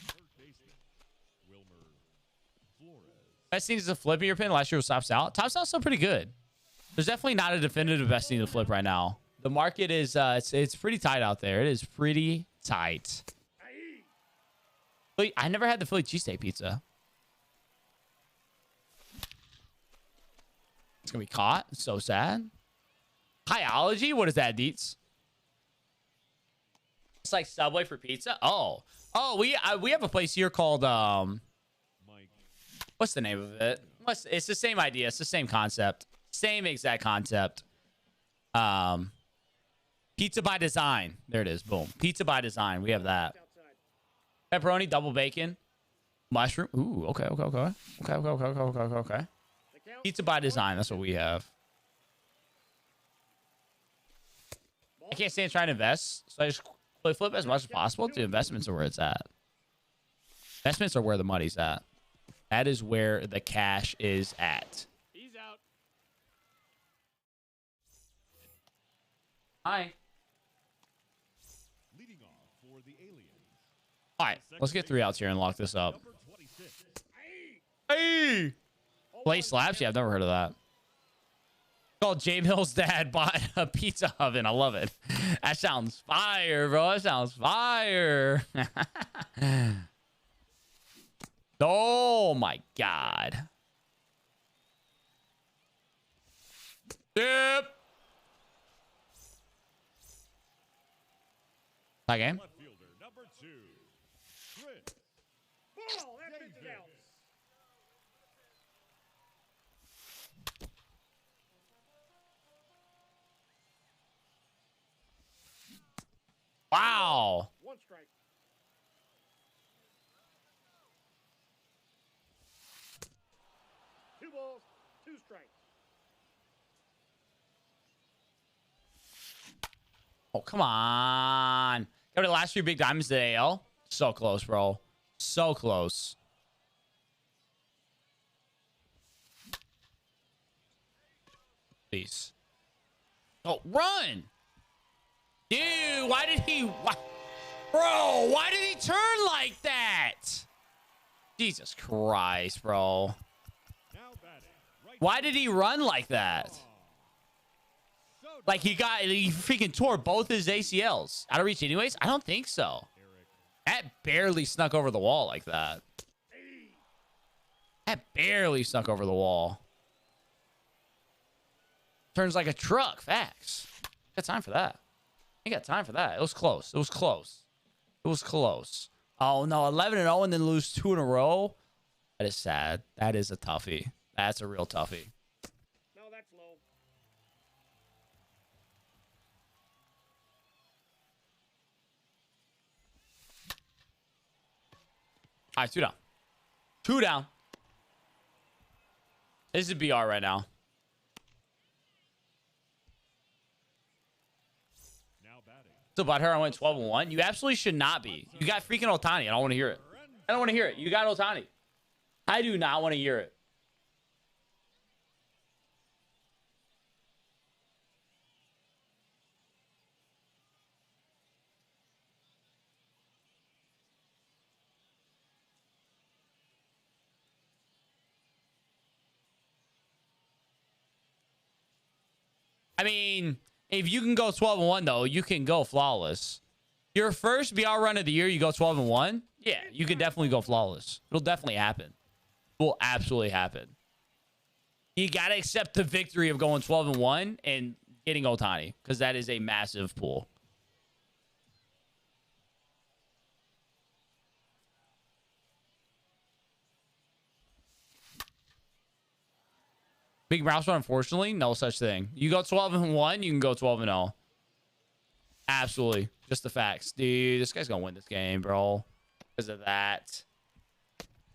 third baseman, Wilmer Flores. Best thing is to flip in your pin. Last year was Tops Out. Tops Out's still pretty good. There's definitely not a definitive best thing to flip right now. The market is it's pretty tight out there. It is pretty tight. But I never had the Philly cheesesteak pizza. It's gonna be caught. It's so sad. Highology? What is that, Deets? It's like Subway for pizza. Oh, we have a place here called Mike what's the name of it? It's the same idea. It's the same concept. Same exact concept. Pizza by Design. There it is. Boom. Pizza by Design. We have that. Outside. Pepperoni, double bacon, mushroom. Ooh, okay. The count. Pizza by Design. That's what we have. I can't stand trying to invest, so I just play flip as much as possible. Dude, investments are where it's at. Investments are where the money's at. That is where the cash is at. He's out. Hi. Leading off for the aliens. All right, let's get 3 outs here and lock this up. Number 26. Hey! Play slaps? Yeah, I've never heard of that. Called J Mill's dad bought a pizza oven. I love it. That sounds fire, bro. That sounds fire. Oh my god. Yep. That game. Left fielder, number 2. Chris. Ball. That pitch is out. Wow. 1 strike. Two balls, 2 strikes. Oh, come on. Go to the last 3 big diamonds to the AL. So close, bro. So close. Please. Oh, run. Dude, why did he... Bro, why did he turn like that? Jesus Christ, bro. Now batting. Right. Why did he run like that? So Like he freaking tore both his ACLs. Out of reach anyways? I don't think so. That barely snuck over the wall like that. That barely snuck over the wall. Turns like a truck. Facts. Got time for that. I got time for that. It was close. It was close. It was close. Oh no, 11-0 and then lose 2 in a row. That is sad. That is a toughie. That's a real toughie. No, that's low. All right, 2 down. 2 down. This is BR right now. now batting. So about her, I went 12-1. You absolutely should not be. You got freaking Ohtani. I don't want to hear it. I don't want to hear it. You got Ohtani. I do not want to hear it. I mean, if you can go 12-1 though, you can go flawless. Your first BR run of the year, you go 12-1. Yeah, you can definitely go flawless. It'll definitely happen. It will absolutely happen. You got to accept the victory of going 12-1 and getting Ohtani because that is a massive pool. Big mouse run, unfortunately, no such thing. You go 12-1, you can go 12-0. Absolutely. Just the facts. Dude, this guy's going to win this game, bro. Because of that.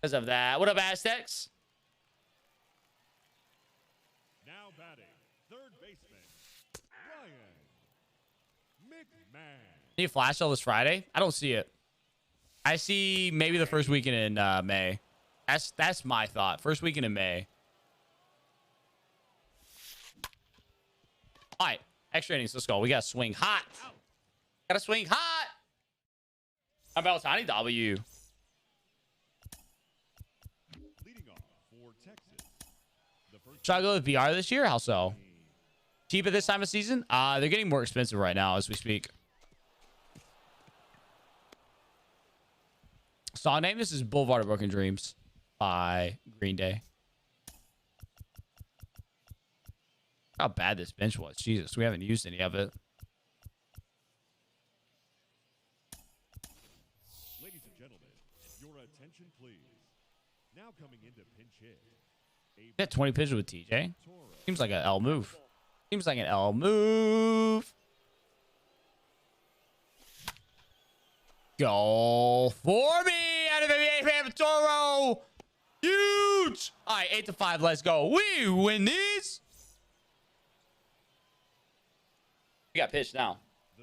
Because of that. What up, Aztecs? Now batting. Third baseman. Ryan McMahon. Need a flash sale this Friday? I don't see it. I see maybe the first weekend in May. That's my thought. First weekend in May. All right. Extra innings. Let's go. We got to swing hot. Got to swing hot. How about Tiny W? Leading off for Texas. The first Should I go with BR this year? How so? Cheap at this time of season? They're getting more expensive right now as we speak. Song name? This is Boulevard of Broken Dreams by Green Day. How bad this bench was. Jesus, we haven't used any of it. Ladies and gentlemen, your attention please. Now coming into pinch hit. That 20 pitches with TJ. Toro. Seems like an L move. Seems like an L move. Go for me out of the Toro. Huge. All right, 8-5. Let's go. We win this. We got pitched now.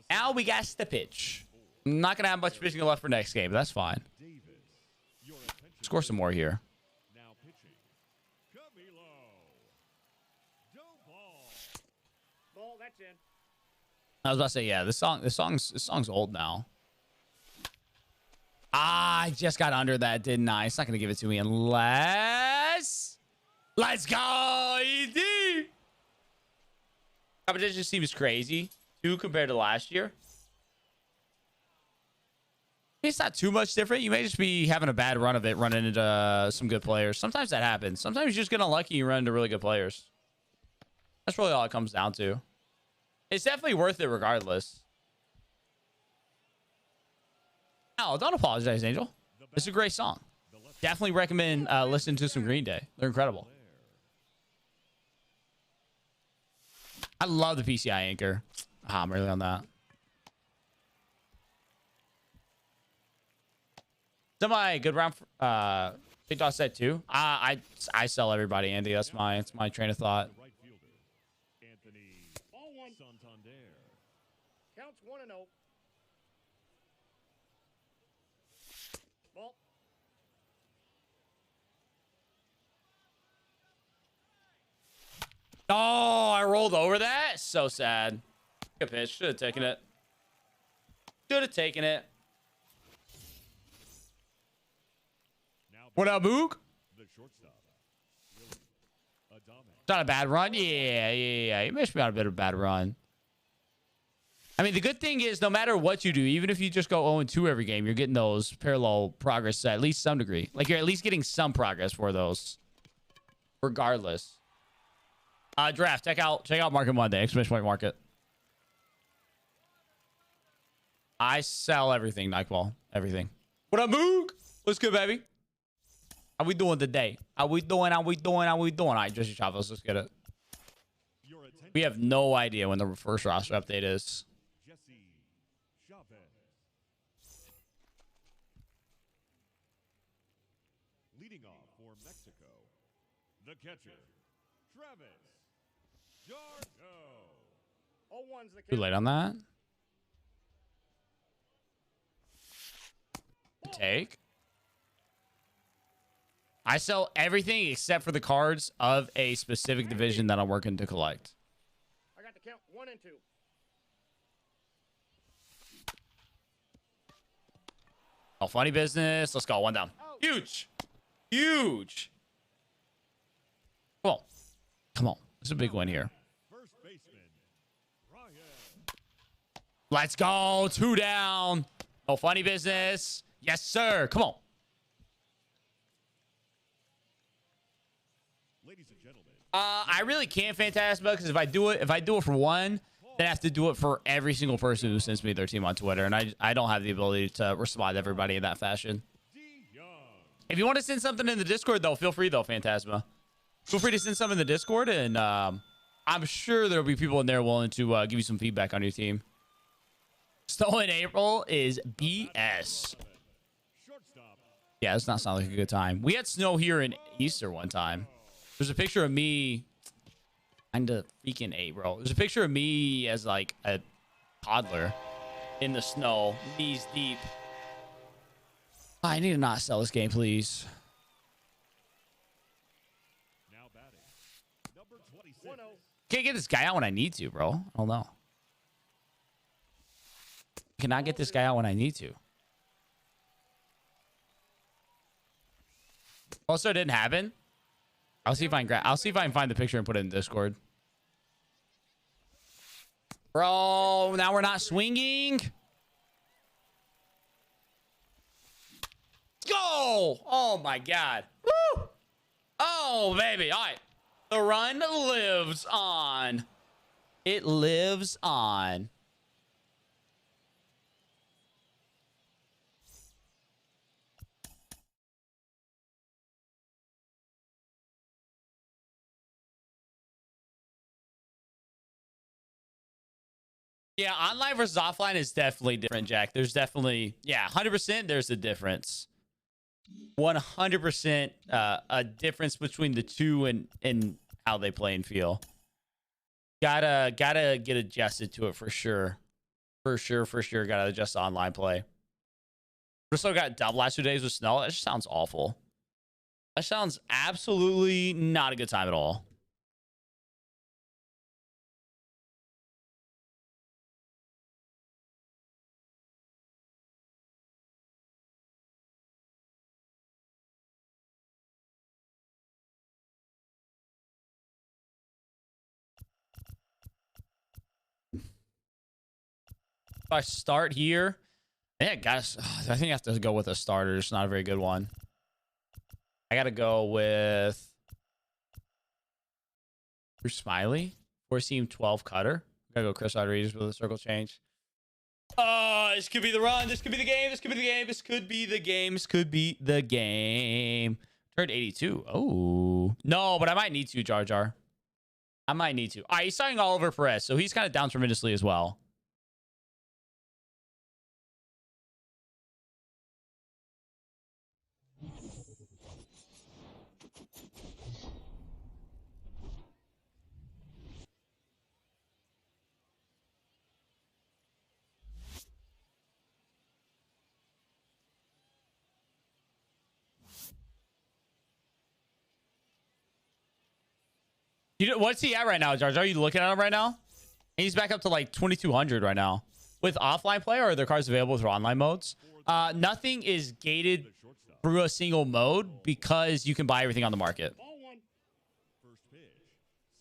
Now we got the pitch. I'm not going to have much pitching left for next game, but that's fine. Score some more here. Now pitching. Camilo. Do ball. Ball, that's in. I was about to say, yeah, this song's old now. I just got under that, didn't I? It's not going to give it to me unless... Let's go, ED! Competition seems crazy, too, compared to last year. It's not too much different. You may just be having a bad run of it, running into some good players. Sometimes that happens. Sometimes you just get unlucky and you run into really good players. That's really all it comes down to. It's definitely worth it regardless. Oh, don't apologize, Angel. It's a great song. Definitely recommend listening to some Green Day. They're incredible. I love the PCI anchor. I'm really on that. Semi good round. Big Dog set too. I sell everybody, Andy. That's my train of thought. Right fielder. Anthony. Ball one. Santander. Counts 1-0. Ball. Oh, I rolled over that. So sad. Good pitch. Should have taken it. Should have taken it. Now What up, Moog? the shortstop. Willie Adame. Not a bad run. Yeah. You missed me on a bit of a bad run. I mean, the good thing is no matter what you do, even if you just go 0-2 every game, you're getting those parallel progress to at least some degree. Like you're at least getting some progress for those. Regardless. Draft. Check out Market Monday. Exclamation point market. I sell everything, Nightball. Everything. What up, Moog? What's good, baby? How we doing today? How we doing? All right, Jesse Chavez, let's get it. Your attention. We have no idea when the first roster update is. Jesse Chavez. Leading off for Mexico, the catcher, Travis Jargo. 0-1's the Too count. late on that. Take. I sell everything except for the cards of a specific division that I'm working to collect. I got the count 1 and 2. Oh, funny business. Let's go. One down. Huge. Huge. Come on. Come on. This is a big win here. First baseman, Ryan. Let's go. 2 down. Oh, funny business. Yes, sir. Come on. Ladies and gentlemen, I really can't Phantasma because if I do it for one, then I have to do it for every single person who sends me their team on Twitter, and I don't have the ability to respond to everybody in that fashion. D. Young. If you want to send something in the Discord, though, feel free, though, Phantasma. Feel free to send something in the Discord, and I'm sure there'll be people in there willing to give you some feedback on your team. Snow in April is BS. Shortstop, Yeah, this does not sound like a good time. We had snow here in Easter one time. There's a picture of me. Kinda freaking April. There's a picture of me as like a toddler in the snow, knees deep. I need to not sell this game, please. now batting. Number 26. 1-0. Can't get this guy out when I need to, bro. I don't know. Cannot get this guy out when I need to. Also, it didn't happen. I'll see if I can find the picture and put it in Discord. Bro, now we're not swinging. Go! Oh my god. Woo! Oh baby. All right. The run lives on. It lives on. Yeah, online versus offline is definitely different, Jack. There's definitely, yeah, 100% there's a difference. 100% a difference between the two and how they play and feel. Gotta get adjusted to it for sure. For sure, for sure. Gotta adjust to online play. Bristol got dubbed last 2 days with snow. That just sounds awful. That sounds absolutely not a good time at all. If I start here, yeah, guys, I think I have to go with a starter. It's not a very good one. I gotta go with Bruce Smiley, 4-seam 12 cutter. Gotta go Chris Rodriguez with a circle change. This could be the run. This could be the game. This could be the game. This could be the game. This could be the game. Turned 82. Oh no, but I might need to, Jar Jar. I might need to. All right, he's signing Oliver Perez, so he's kind of down tremendously as well. What's he at right now, Jar Jar? Are you looking at him right now? He's back up to like 2,200 right now. With offline play, or are there cards available through online modes? Nothing is gated through a single mode because you can buy everything on the market.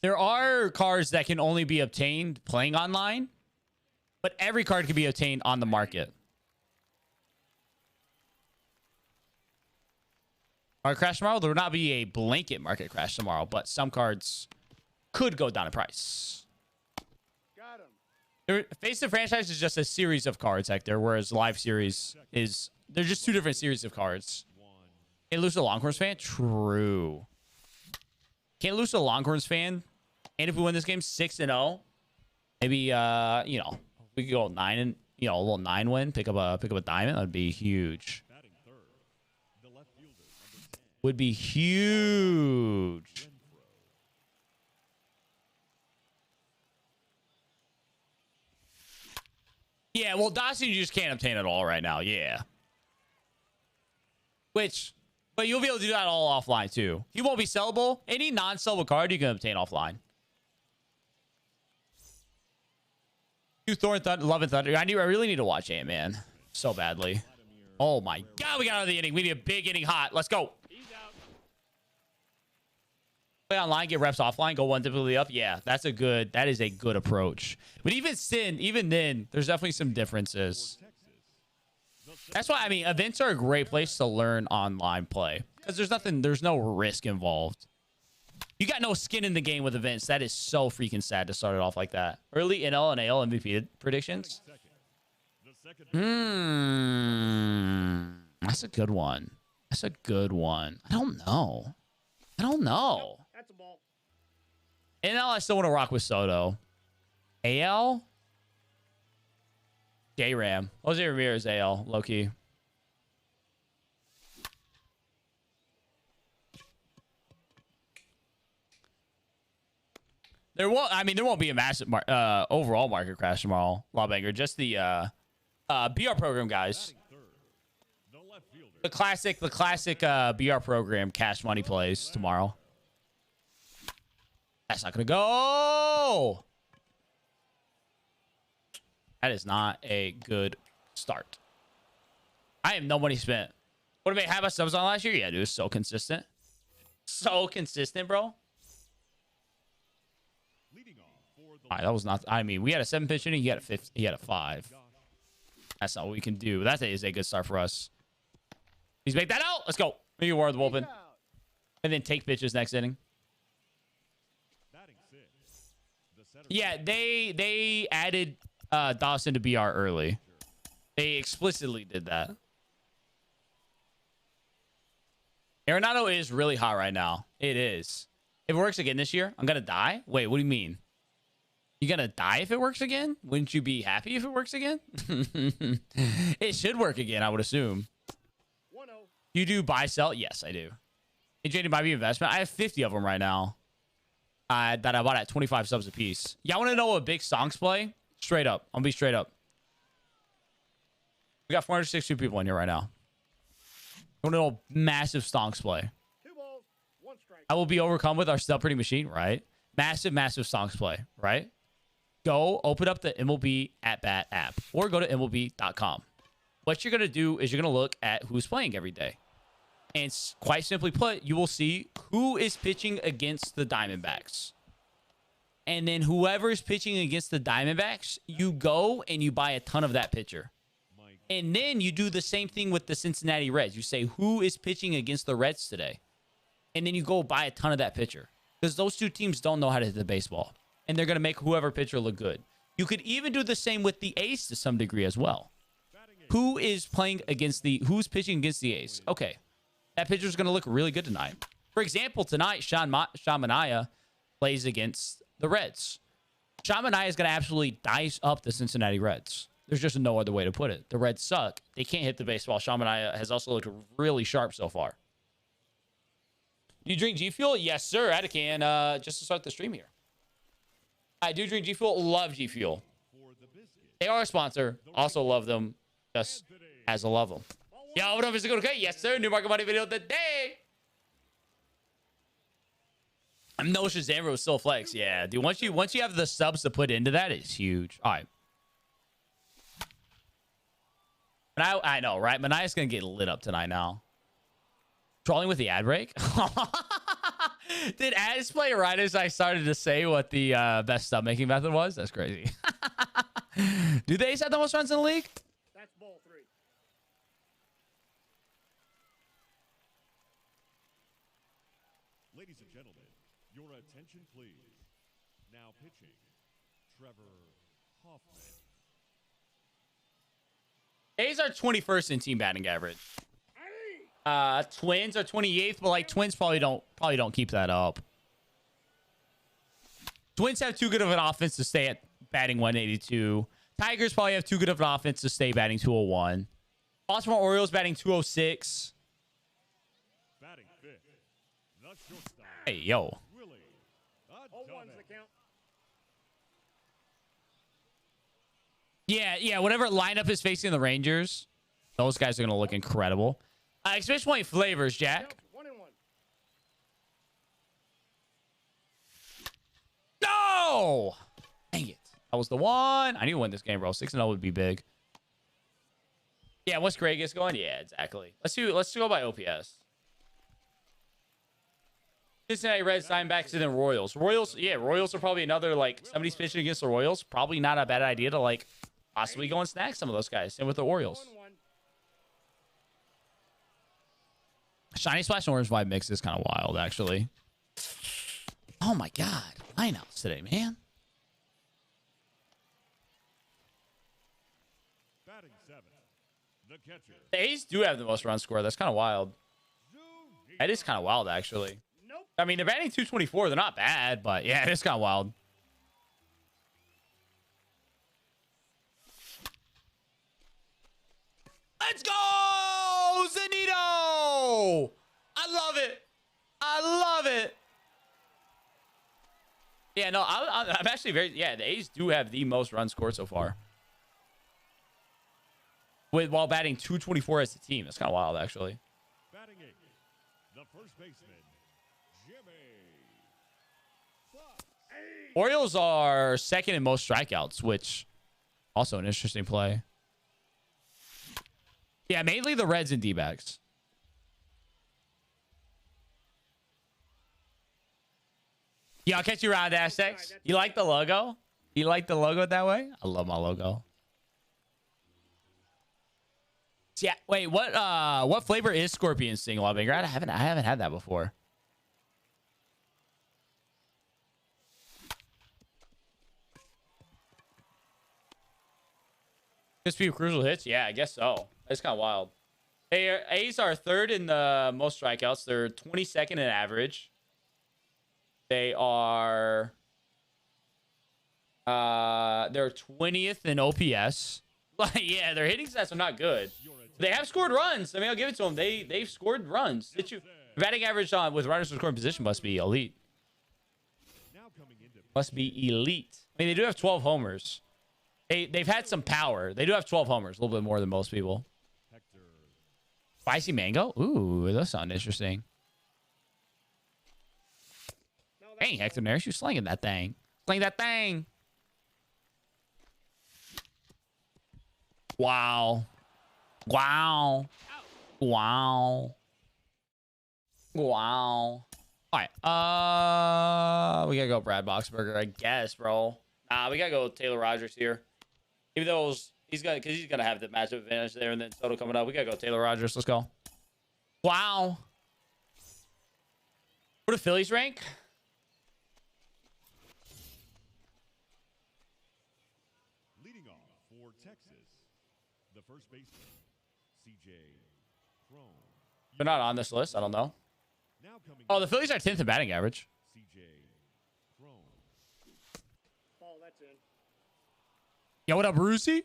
There are cards that can only be obtained playing online, but every card can be obtained on the market. Market crash tomorrow? There will not be a blanket market crash tomorrow, but some cards could go down in price. Got him. Face the Franchise is just a series of cards, Hector, whereas Live Series is... They're just two different series of cards. Can't lose to a Longhorns fan? True. Can't lose to a Longhorns fan. And if we win this game 6-0, maybe, you know, we could go 9 and, you know, a little 9 win, pick up a diamond. That'd be huge. Would be huge. Yeah, well, Dynasty you just can't obtain at all right now. Yeah. But you'll be able to do that all offline too. He won't be sellable. Any non-sellable card you can obtain offline. Thor and Thunder, Love and Thunder. I really need to watch Ant-Man so badly. Oh my God, we got out of the inning. We need a big inning hot. Let's go. Play online, get reps offline, go one typically up. Yeah, that is a good approach. But even then, there's definitely some differences. That's why, I mean, events are a great place to learn online play because there's no risk involved. You got no skin in the game with events. That is so freaking sad to start it off like that. Early NL and AL MVP predictions. That's a good one. That's a good one. I don't know. That's a ball. NL, I still want to rock with Soto. AL? J-Ram. Jose Ramirez, AL. Low-key. There won't be a massive overall market crash tomorrow, Lawbanger. Just the BR program, guys. The classic BR program cash money plays tomorrow. That's not gonna go. That is not a good start. I have no money spent. What about how about subs on last year? Yeah, dude, so consistent. So consistent, bro. All right, that was not. I mean, we had a 7-pitch inning. He had a 5. He had a 5. That's not what we can do. That is a good start for us. He's make that out. Let's go. Maybe war the bullpen, and then take pitches next inning. Yeah, they added Dawson to BR early. They explicitly did that. Arenado is really hot right now. It is. If it works again this year, I'm gonna die. Wait, what do you mean? You gonna die if it works again? Wouldn't you be happy if it works again? It should work again, I would assume. 1-0. You do buy sell? Yes, I do. Hey, JD, buy me investment. I have 50 of them right now. That I bought at 25 subs a piece. Y'all want to know what big songs play? Straight up. I'll be straight up. We got 462 people in here right now. You want to know massive stonks play? 2 balls, 1 strike. I will be overcome with our celebrity machine, right? Massive, massive stonks play, right? Go open up the MLB at bat app or go to MLB.com. What you're going to do is you're going to look at who's playing every day. And quite simply put, you will see who is pitching against the Diamondbacks. And then whoever is pitching against the Diamondbacks, you go and you buy a ton of that pitcher. And then you do the same thing with the Cincinnati Reds. You say, who is pitching against the Reds today? And then you go buy a ton of that pitcher. Because those two teams don't know how to hit the baseball. And they're going to make whoever pitcher look good. You could even do the same with the A's to some degree as well. Who is playing against who's pitching against the A's? Okay. That pitcher is going to look really good tonight. For example, tonight, Sean Manaea plays against the Reds. Sean Manaea is going to absolutely dice up the Cincinnati Reds. There's just no other way to put it. The Reds suck. They can't hit the baseball. Sean Manaea has also looked really sharp so far. Do you drink G Fuel? Yes, sir. I had a can just to start the stream here. I do drink G Fuel. Love G Fuel. They are a sponsor. Also love them. Just as a love them. Yo, what up? Is it good? Okay? Yes, sir. New market money video of the day. I'm no Shazam was still flex. Yeah, dude. Once you have the subs to put into that, it's huge. All right. I know, right? Manaea's gonna get lit up tonight now. Trolling with the ad break. Did ads play right as I started to say what the best sub making method was? That's crazy. Do they have the most runs in the league? That's ball 3. Ladies and gentlemen, your attention please. Now pitching, Trevor Hoffman. A's are 21st in team batting average. Twins are 28th, but like Twins probably don't keep that up. Twins have too good of an offense to stay at batting 182. Tigers probably have too good of an offense to stay batting 201. Baltimore Orioles batting 206. Batting 5th, the shortstop. Hey, yo. Willie One's the count. Yeah, whatever lineup is facing the Rangers, those guys are going to look incredible. Expect point flavors, Jack. 1 and 1. No! Dang it. That was the one. I need to win this game, bro. 6-0 would be big. Yeah, what's Greg is going? Yeah, exactly. Let's go by OPS. Cincinnati Reds, Diamondbacks, and then Royals. Royals are probably another, like, somebody's pitching against the Royals. Probably not a bad idea to, like, possibly go and snag some of those guys. Same with the Orioles. 1-1. Shiny Splash and Orange Vibe mix is kind of wild, actually. Oh, my God. Lineouts today, man. Batting 7th, the catcher. The A's do have the most run score. That's kind of wild. That is kind of wild, actually. Nope. I mean, they're batting 224. They're not bad, but yeah, it is kind of wild. Let's go, Zanito! I love it. I love it. Yeah, no, I'm actually very... Yeah, the A's do have the most runs scored so far. While batting 224 as a team. That's kind of wild, actually. Batting 8th, the first baseman, Jimmy. Orioles are second in most strikeouts, which also an interesting play. Yeah, mainly the Reds and D-backs. Yeah, I'll catch you around, Aztecs. You like the logo? You like the logo that way? I love my logo. Yeah, wait, what flavor is Scorpion Sting Lawbreaker? I haven't had that before. Crispy crucial hits? Yeah, I guess so. That's kind of wild. A's are third in the most strikeouts. They're 22nd in average. They are they're 20th in OPS. Like, yeah, their hitting stats are not good. They have scored runs. I mean, I'll give it to them. They've scored runs. Batting average on with runners in scoring position must be elite. Must be elite. I mean, they do have 12 homers. They've had some power. They do have 12 homers, a little bit more than most people. Spicy mango? Ooh, that sounds interesting. Hey, Hector Neris, you slinging that thing. Sling that thing. Wow. Wow. Wow. Wow. All right. We gotta go Brad Boxberger, I guess, bro. Nah, we gotta go Taylor Rogers here. Even though he's gonna have the matchup advantage there, and then Soto coming up. We gotta go Taylor Rogers. Let's go. Wow. Where do Phillies rank? Leading off for Texas, the first baseman, CJ Cron. They're not on this list. I don't know. Now coming Oh, the Phillies are 10th in batting average. CJ Cron. Ball, that's in. Yo, what up, Brucey?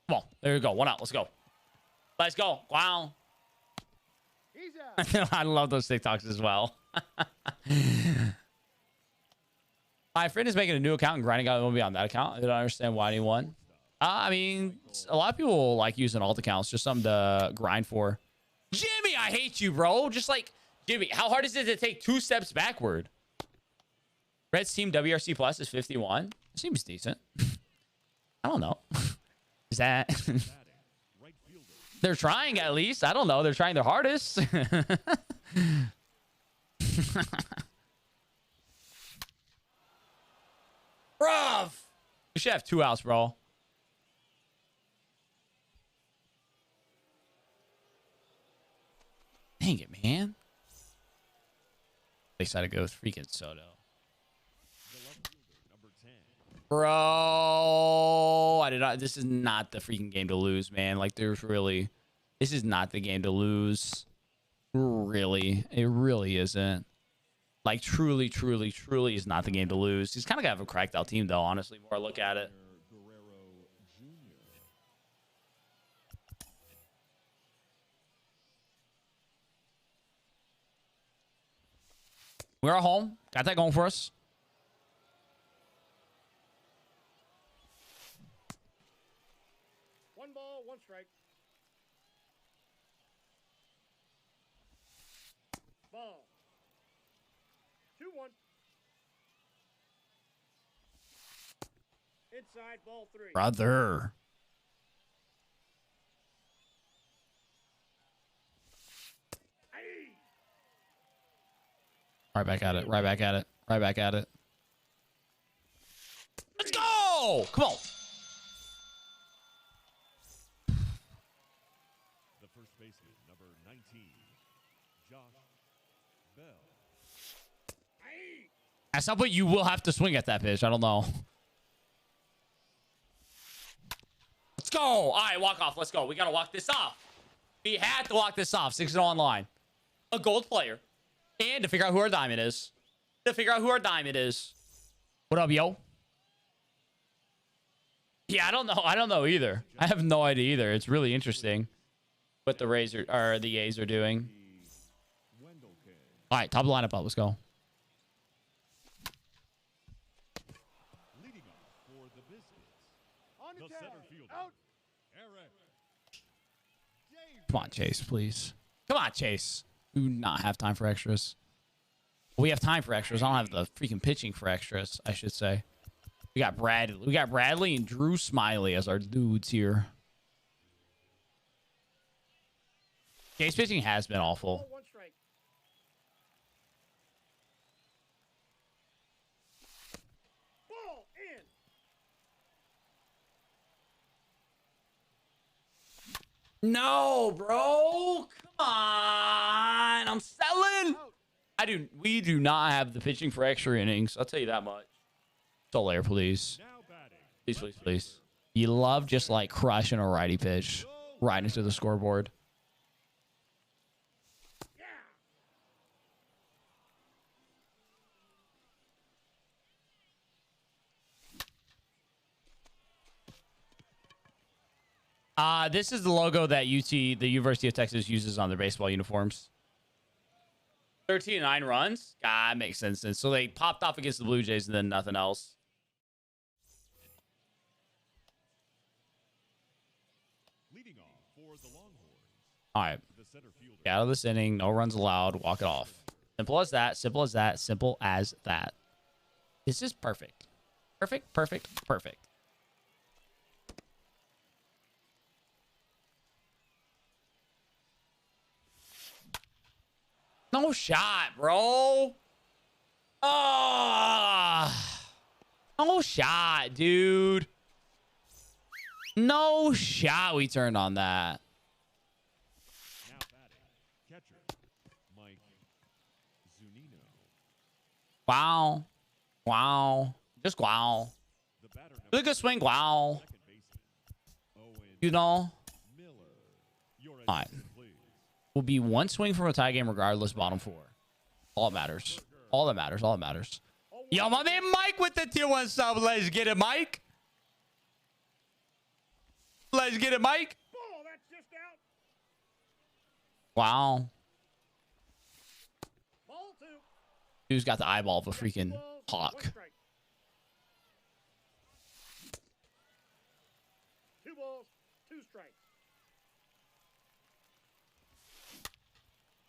Come on. There you go. One out. Let's go. Let's go. Wow. He's out. I love those TikToks as well. My friend is making a new account and grinding out MLB on that account. I don't understand why anyone. I mean, a lot of people like using alt accounts, just something to grind for. Jimmy, I hate you, bro. Just like, Jimmy, how hard is it to take 2 steps backward? Red's team WRC plus is 51. Seems decent. I don't know. Is that... Right fielder. They're trying at least. I don't know. They're trying their hardest. Bruv. We should have 2 outs, bro. Dang it, man. They decided to go with freaking Soto. The left fielder, number 10. Bro, I did not. This is not the freaking game to lose, man. Like, there's really, this is not the game to lose. Really, it really isn't. Like, truly, truly, truly is not the game to lose. He's kind of got to have a cracked out team, though. Honestly, more I look at it. Guerrero Jr. We're at home. Got that going for us. One ball, one strike. Ball. 2-1. Inside, ball 3. Brother. Aye. Right back at it. Right back at it. Right back at it. Let's go! Come on. The first baseman, number 19, Josh Bell. Aye. At some point, you will have to swing at that pitch. I don't know. Let's go. All right, walk off. Let's go. We got to walk this off. We had to walk this off. 6-0 online. A gold player. And to figure out who our diamond is. What up, yo? Yeah, I don't know. I don't know either. I have no idea either. It's really interesting what the Rays or the A's are doing. Wendell King. All right, top of the lineup up. Let's go. Leading off for the Biscuits, On the the center tag. fielder, Out. Eric Davis. Come on, Chase, please. Come on, Chase. Do not have time for extras. We have time for extras. I don't have the freaking pitching for extras, I should say. We got Bradley and Drew Smiley as our dudes here. Chase pitching has been awful. Ball, one strike. Ball in. No, bro. Come on. I'm selling. Out. We do not have the pitching for extra innings. I'll tell you that much. Solaire, please. Now batting, Please, please, please. You love just like crushing a righty pitch right into the scoreboard. Yeah. This is the logo that the University of Texas uses on their baseball uniforms. 13-9 runs? God, makes sense. So they popped off against the Blue Jays and then nothing else. leading off All right. The center fielder. Get out of this inning. No runs allowed. Walk it off. Simple as that. Simple as that. Simple as that. This is perfect. Perfect, perfect, perfect. No shot, bro. Ah, no shot, dude. No shot. We turned on that. Now batting, catcher, Mike Zunino. Wow. Wow. Just wow. The batter number Really good swing. Wow. second baseman, Owen You know, Miller. Your all right. attention, please. Will be one swing from a tie game regardless. Bottom four. All that matters. All that matters. All that matters. Yo, my man Mike with the tier 1 sub. Let's get it, Mike. Let's get it, Mike. Ball, that's just out. Wow. Ball 2. Dude's got the eyeball of a freaking Balls, hawk. 1 strike. 2 balls, 2 strikes.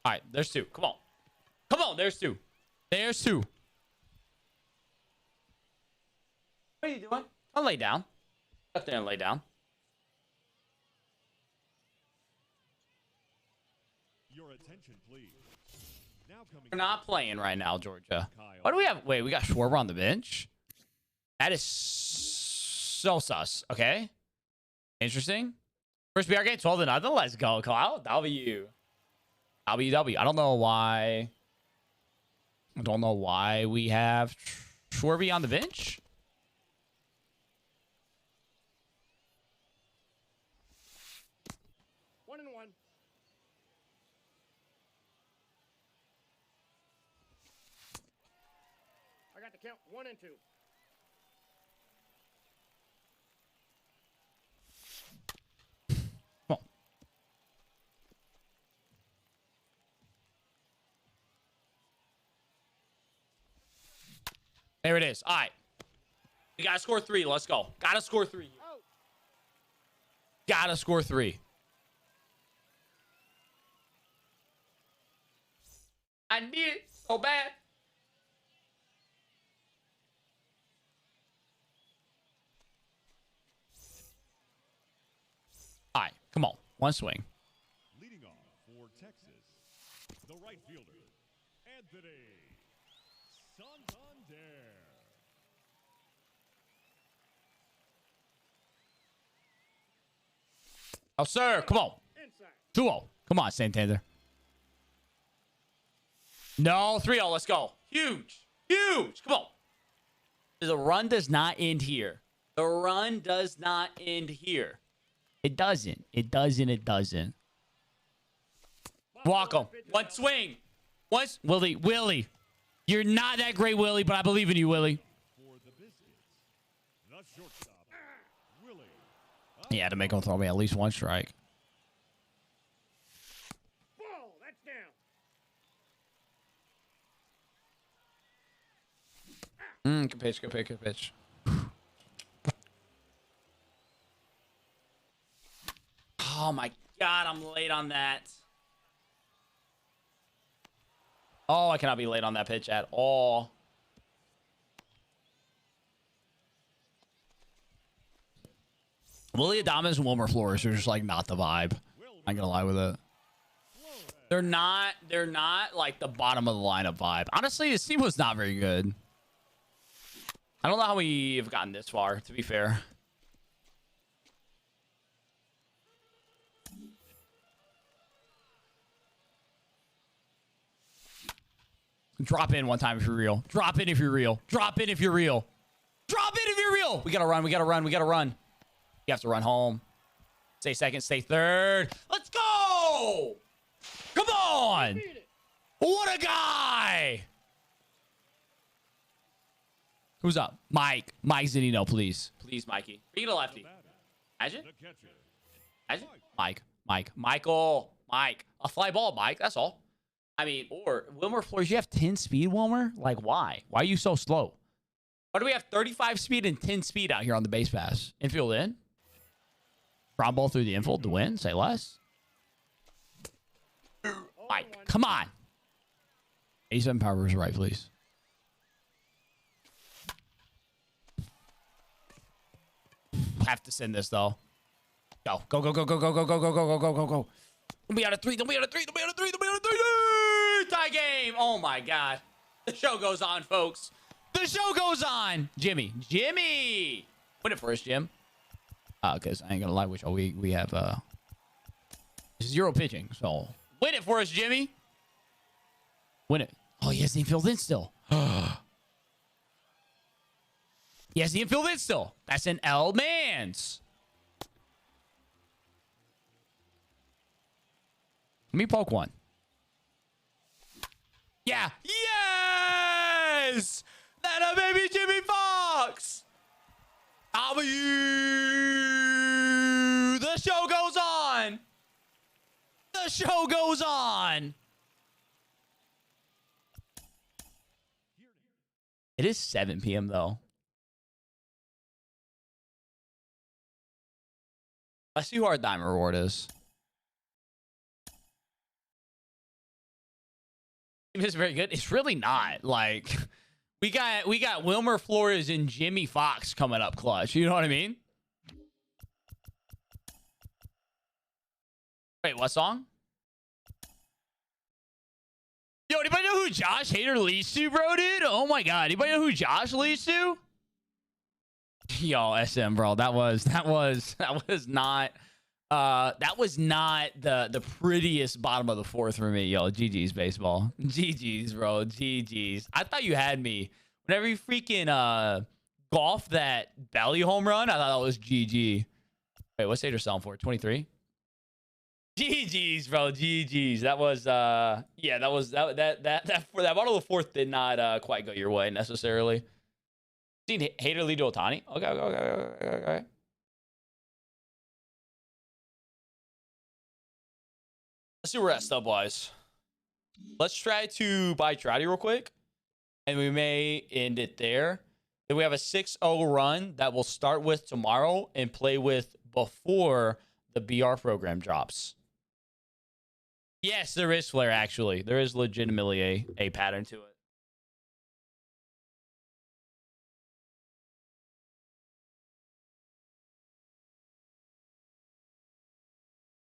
All right, there's 2. Come on. Come on, there's 2. There's 2. What are you doing? I'll lay down. Up there and lay down. Your attention, please. Now coming. We're not playing right now, Georgia. Kyle. Why do we have... Wait, we got Schwarber on the bench? That is so sus. Okay. Interesting. First BR game, 12-0. Let's go, Kyle. W. WW. I don't know why. I don't know why we have Schwarber on the bench. One and one. I got the count 1 and 2. Come on. There it is. All right. We got to score 3. Let's go. Got to score 3. Out. Got to score 3. I need it so bad. All right. Come on. One swing. Leading off for Texas, the right fielder, Anthony Santander. Oh, sir. Come on. Inside. 2-0. Come on, Santander. No, 3-0. Let's go. Huge. Huge. Come on. The run does not end here. The run does not end here. It doesn't. It doesn't. It doesn't. Walk him. One swing. Once. Willie. You're not that great, Willie, but I believe in you, Willie. For the Biscuits, the shortstop, Willie. He had to make him throw me at least one strike. Ball, that's down. Good pitch. Good pitch. Good pitch. Oh, my God. I'm late on that. Oh, I cannot be late on that pitch at all. Willie Adames and Wilmer Flores are just like not the vibe. I'm gonna lie with it. They're not like the bottom of the lineup vibe. Honestly, this team was not very good. I don't know how we have gotten this far, to be fair. Drop in one time if you're real. Drop in if you're real. Drop in if you're real. Drop in if you're real. We gotta run. We gotta run. We gotta run. You have to run home. Stay second. Stay third. Let's go. Come on. Beat it. What a guy. Who's up? Mike. Mike Zunino, please. Please, Mikey. Bring it a lefty. Imagine. The catcher, Imagine. Mike. Michael. Mike. A fly ball, Mike. That's all. I mean, or Wilmer Flores, you have 10 speed, Wilmer? Like, why? Why are you so slow? Why do we have 35 speed and 10 speed out here on the base pass? Infield in. Ground ball through the infield to win. Say less. Mike, come on. 87 power versus right, please. Have to send this though. Go, go, go, go, go, go, go, go, go, go, go, go, go. Don't be out of three. Don't be out of three. Don't be out of three. Don't be out of three. Tie game. Oh my God. The show goes on, folks. The show goes on. Jimmy. Win it for us, Jim. Because I ain't gonna lie with y'all. We have 0 pitching. So win it for us, Jimmy. Win it. Oh, he hasn't filled in still. He hasn't filled in still. That's an L Mans. Let me poke one. Yeah. Yes! That a baby Jimmy Fox! W. The show goes on. The show goes on. It is 7 p.m. though. Let's see who our diamond reward is. It's very good. It's really not. Like, we got Wilmer Flores and Jimmy Fox coming up clutch. You know what I mean? Wait, what song? Yo, anybody know who Josh Hader leads to, bro, dude? Oh my God. Anybody know who Josh leads to? Yo, SM, bro. That was not the prettiest bottom of the fourth for me. Yo, GG's baseball. GG's, bro. GG's. I thought you had me. Whenever you freaking golf that belly home run, I thought that was GG. Wait, what's Hader selling for? 23? GG's, bro. GG's. That was yeah, that was that for that bottom of the fourth did not quite go your way necessarily. Seen Hader lead to Ohtani? Okay. Let's see where we're at stub-wise. Let's try to buy Trouty real quick, and we may end it there. Then we have a 6-0 run that we'll start with tomorrow and play with before the BR program drops. Yes, there is flare, actually. There is legitimately a pattern to it.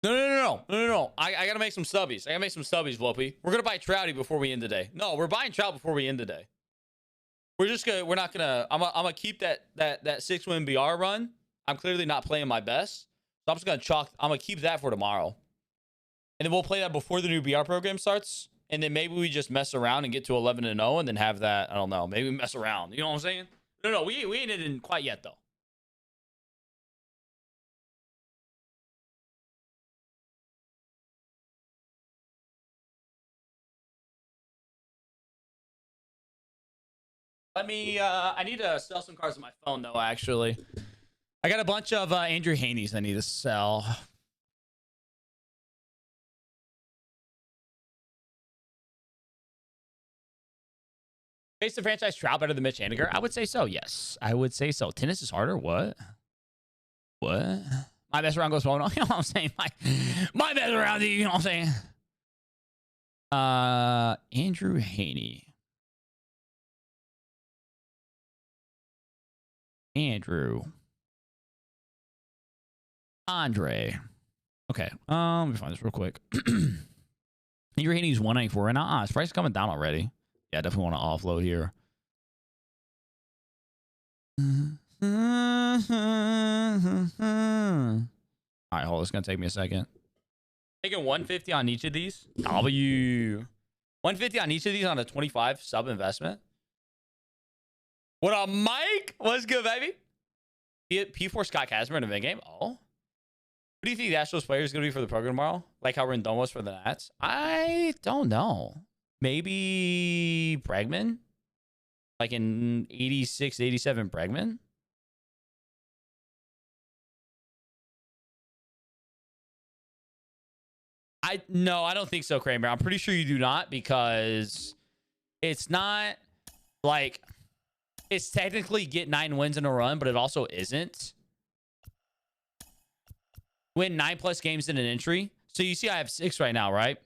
No. I gotta make some stubbies. Vloppy. We're gonna buy Trouty before we end the day. No, we're buying Trout before we end the day. We're not gonna. I'm gonna keep that 6-win BR run. I'm clearly not playing my best, so I'm just gonna chalk. I'm gonna keep that for tomorrow, and then we'll play that before the new BR program starts. And then maybe we just mess around and get to 11-0, and then have that. I don't know. Maybe we mess around. You know what I'm saying? No. We ain't in quite yet though. Let me, I need to sell some cards on my phone, though, actually. I got a bunch of Andrew Haney's I need to sell. Face the franchise Trout better than Mitch Haniger? I would say so, yes. I would say so. Tennis is harder? What? My best round goes well. You know what I'm saying? My best round, you know what I'm saying? Andrew Haney. Andre. Okay. Let me find this real quick. Andrew Haney's 194 right now. His price is coming down already. Yeah, I definitely want to offload here. All right, hold on. It's going to take me a second. Taking 150 on each of these. W. 150 on each of these on a 25 sub investment. What up, Mike? What's good, baby? P4 Scott Kazmer in a mid game. Oh. What do you think the Astros player is going to be for the program tomorrow? Like how Rendon was for the Nats? I don't know. Maybe Bregman? Like in 86, 87 Bregman? No, I don't think so, Kramer. I'm pretty sure you do not, because it's not like... It's technically get 9 wins in a run, but it also isn't. Win 9+ games in an entry. So you see I have 6 right now, right?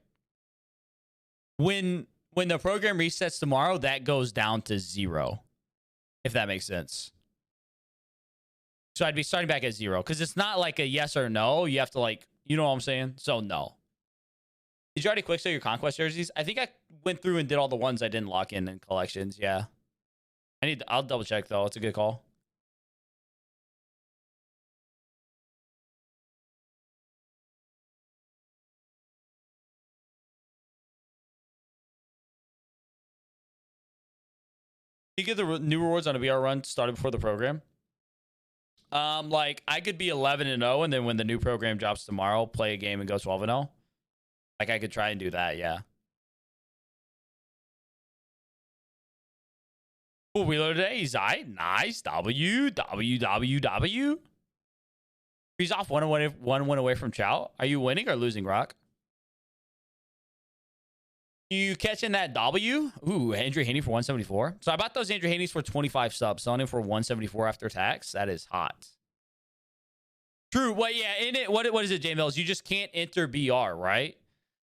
When the program resets tomorrow, that goes down to 0. If that makes sense. So I'd be starting back at 0 because it's not like a yes or no. You have to like, you know what I'm saying? So no. Did you already quick sell your Conquest jerseys? I think I went through and did all the ones I didn't lock in collections. Yeah. I'll double check though. It's a good call. You get the new rewards on a BR run started before the program. Like I could be 11-0, and then when the new program drops tomorrow, play a game and go 12-0. Like I could try and do that, yeah. Cool wheeler today. He's nice. W. He's off one win away from Chow. Are you winning or losing, Rock? You catching that W? Ooh, Andrew Haney for 174. So I bought those Andrew Haney's for 25 subs, selling him for 174 after tax. That is hot. True. Well, yeah, in it, what is it, J Mills? You just can't enter BR, right?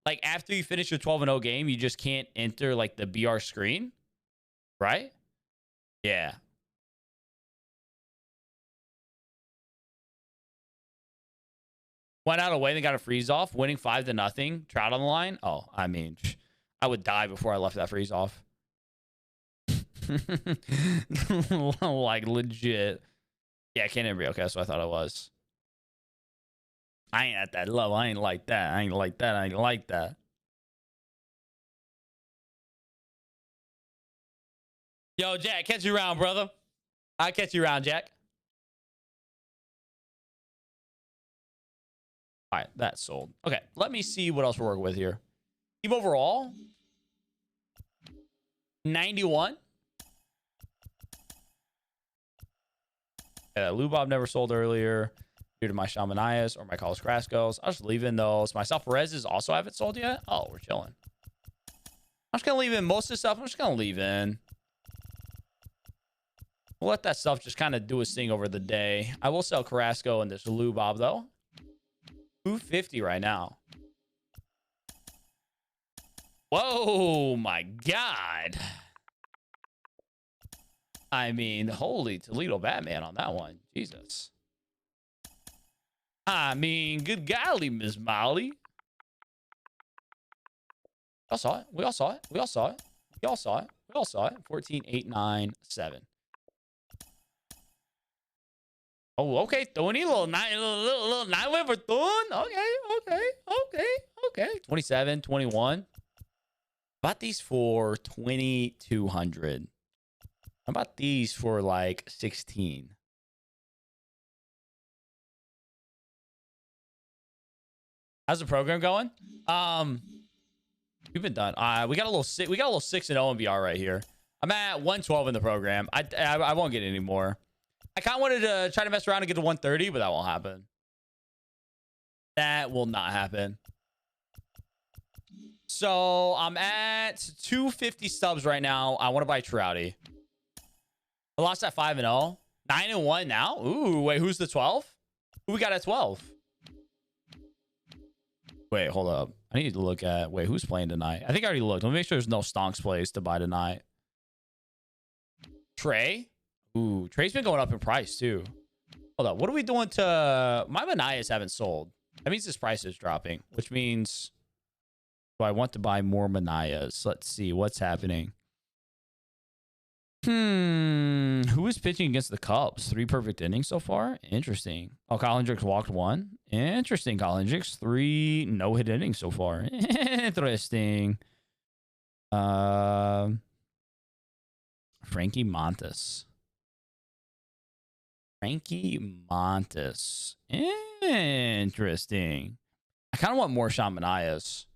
Like after you finish your 12-0 game, you just can't enter like the BR screen, right? Yeah. Went out away, they got a freeze off, winning 5-0. Trout on the line. Oh, I mean, I would die before I left that freeze off. Like legit. Yeah, can't be okay. That's what I thought it was. I ain't at that level. I ain't like that. I ain't like that. I ain't like that. Yo, Jack, catch you around, brother. I'll catch you around, Jack. All right, that's sold. Okay, let me see what else we're working with here. Team overall, 91. Yeah, Lubob never sold earlier due to my Shamanias or my Carlos Carrasco's. I'll just leave in those. My South Perez's also haven't sold yet. Oh, we're chilling. I'm just going to leave in most of the stuff. I'm just going to leave in. We'll let that stuff just kind of do its thing over the day. I will sell Carrasco and this Lubob, though. 250 right now. Whoa, my God. I mean, holy Toledo Batman on that one. Jesus. I mean, good golly, Miss Molly. We all saw it. We all saw it. We all saw it. We all saw it. We all saw it. 14, 8, 9, 7. Oh, okay. Tony, little 9 win for Thun. Okay. 27, 21. Bought these for 2,200. How about these for like 16? How's the program going? We've been done. We got a little 6-0 in BR right here. I'm at 112 in the program. I won't get any more. I kind of wanted to try to mess around and get to 130, but that won't happen. That will not happen. So I'm at 250 subs right now. I want to buy Trouty. I lost at 5-0. 9-1 now. Ooh, wait, who's the 12? Who we got at 12? Wait, hold up. I need to look at, wait, who's playing tonight? I think I already looked. Let me make sure there's no stonks plays to buy tonight. Trey? Ooh, Trey's been going up in price too. Hold up. What are we doing to... My Manias haven't sold. That means this price is dropping, which means... Do I want to buy more Manias? Let's see. What's happening? Who is pitching against the Cubs? 3 perfect innings so far? Interesting. Oh, Kyle Hendricks walked 1. Interesting. Kyle Hendricks, 3 no-hit innings so far. Interesting. Frankie Montes. Interesting. I kind of want more Shamanayas.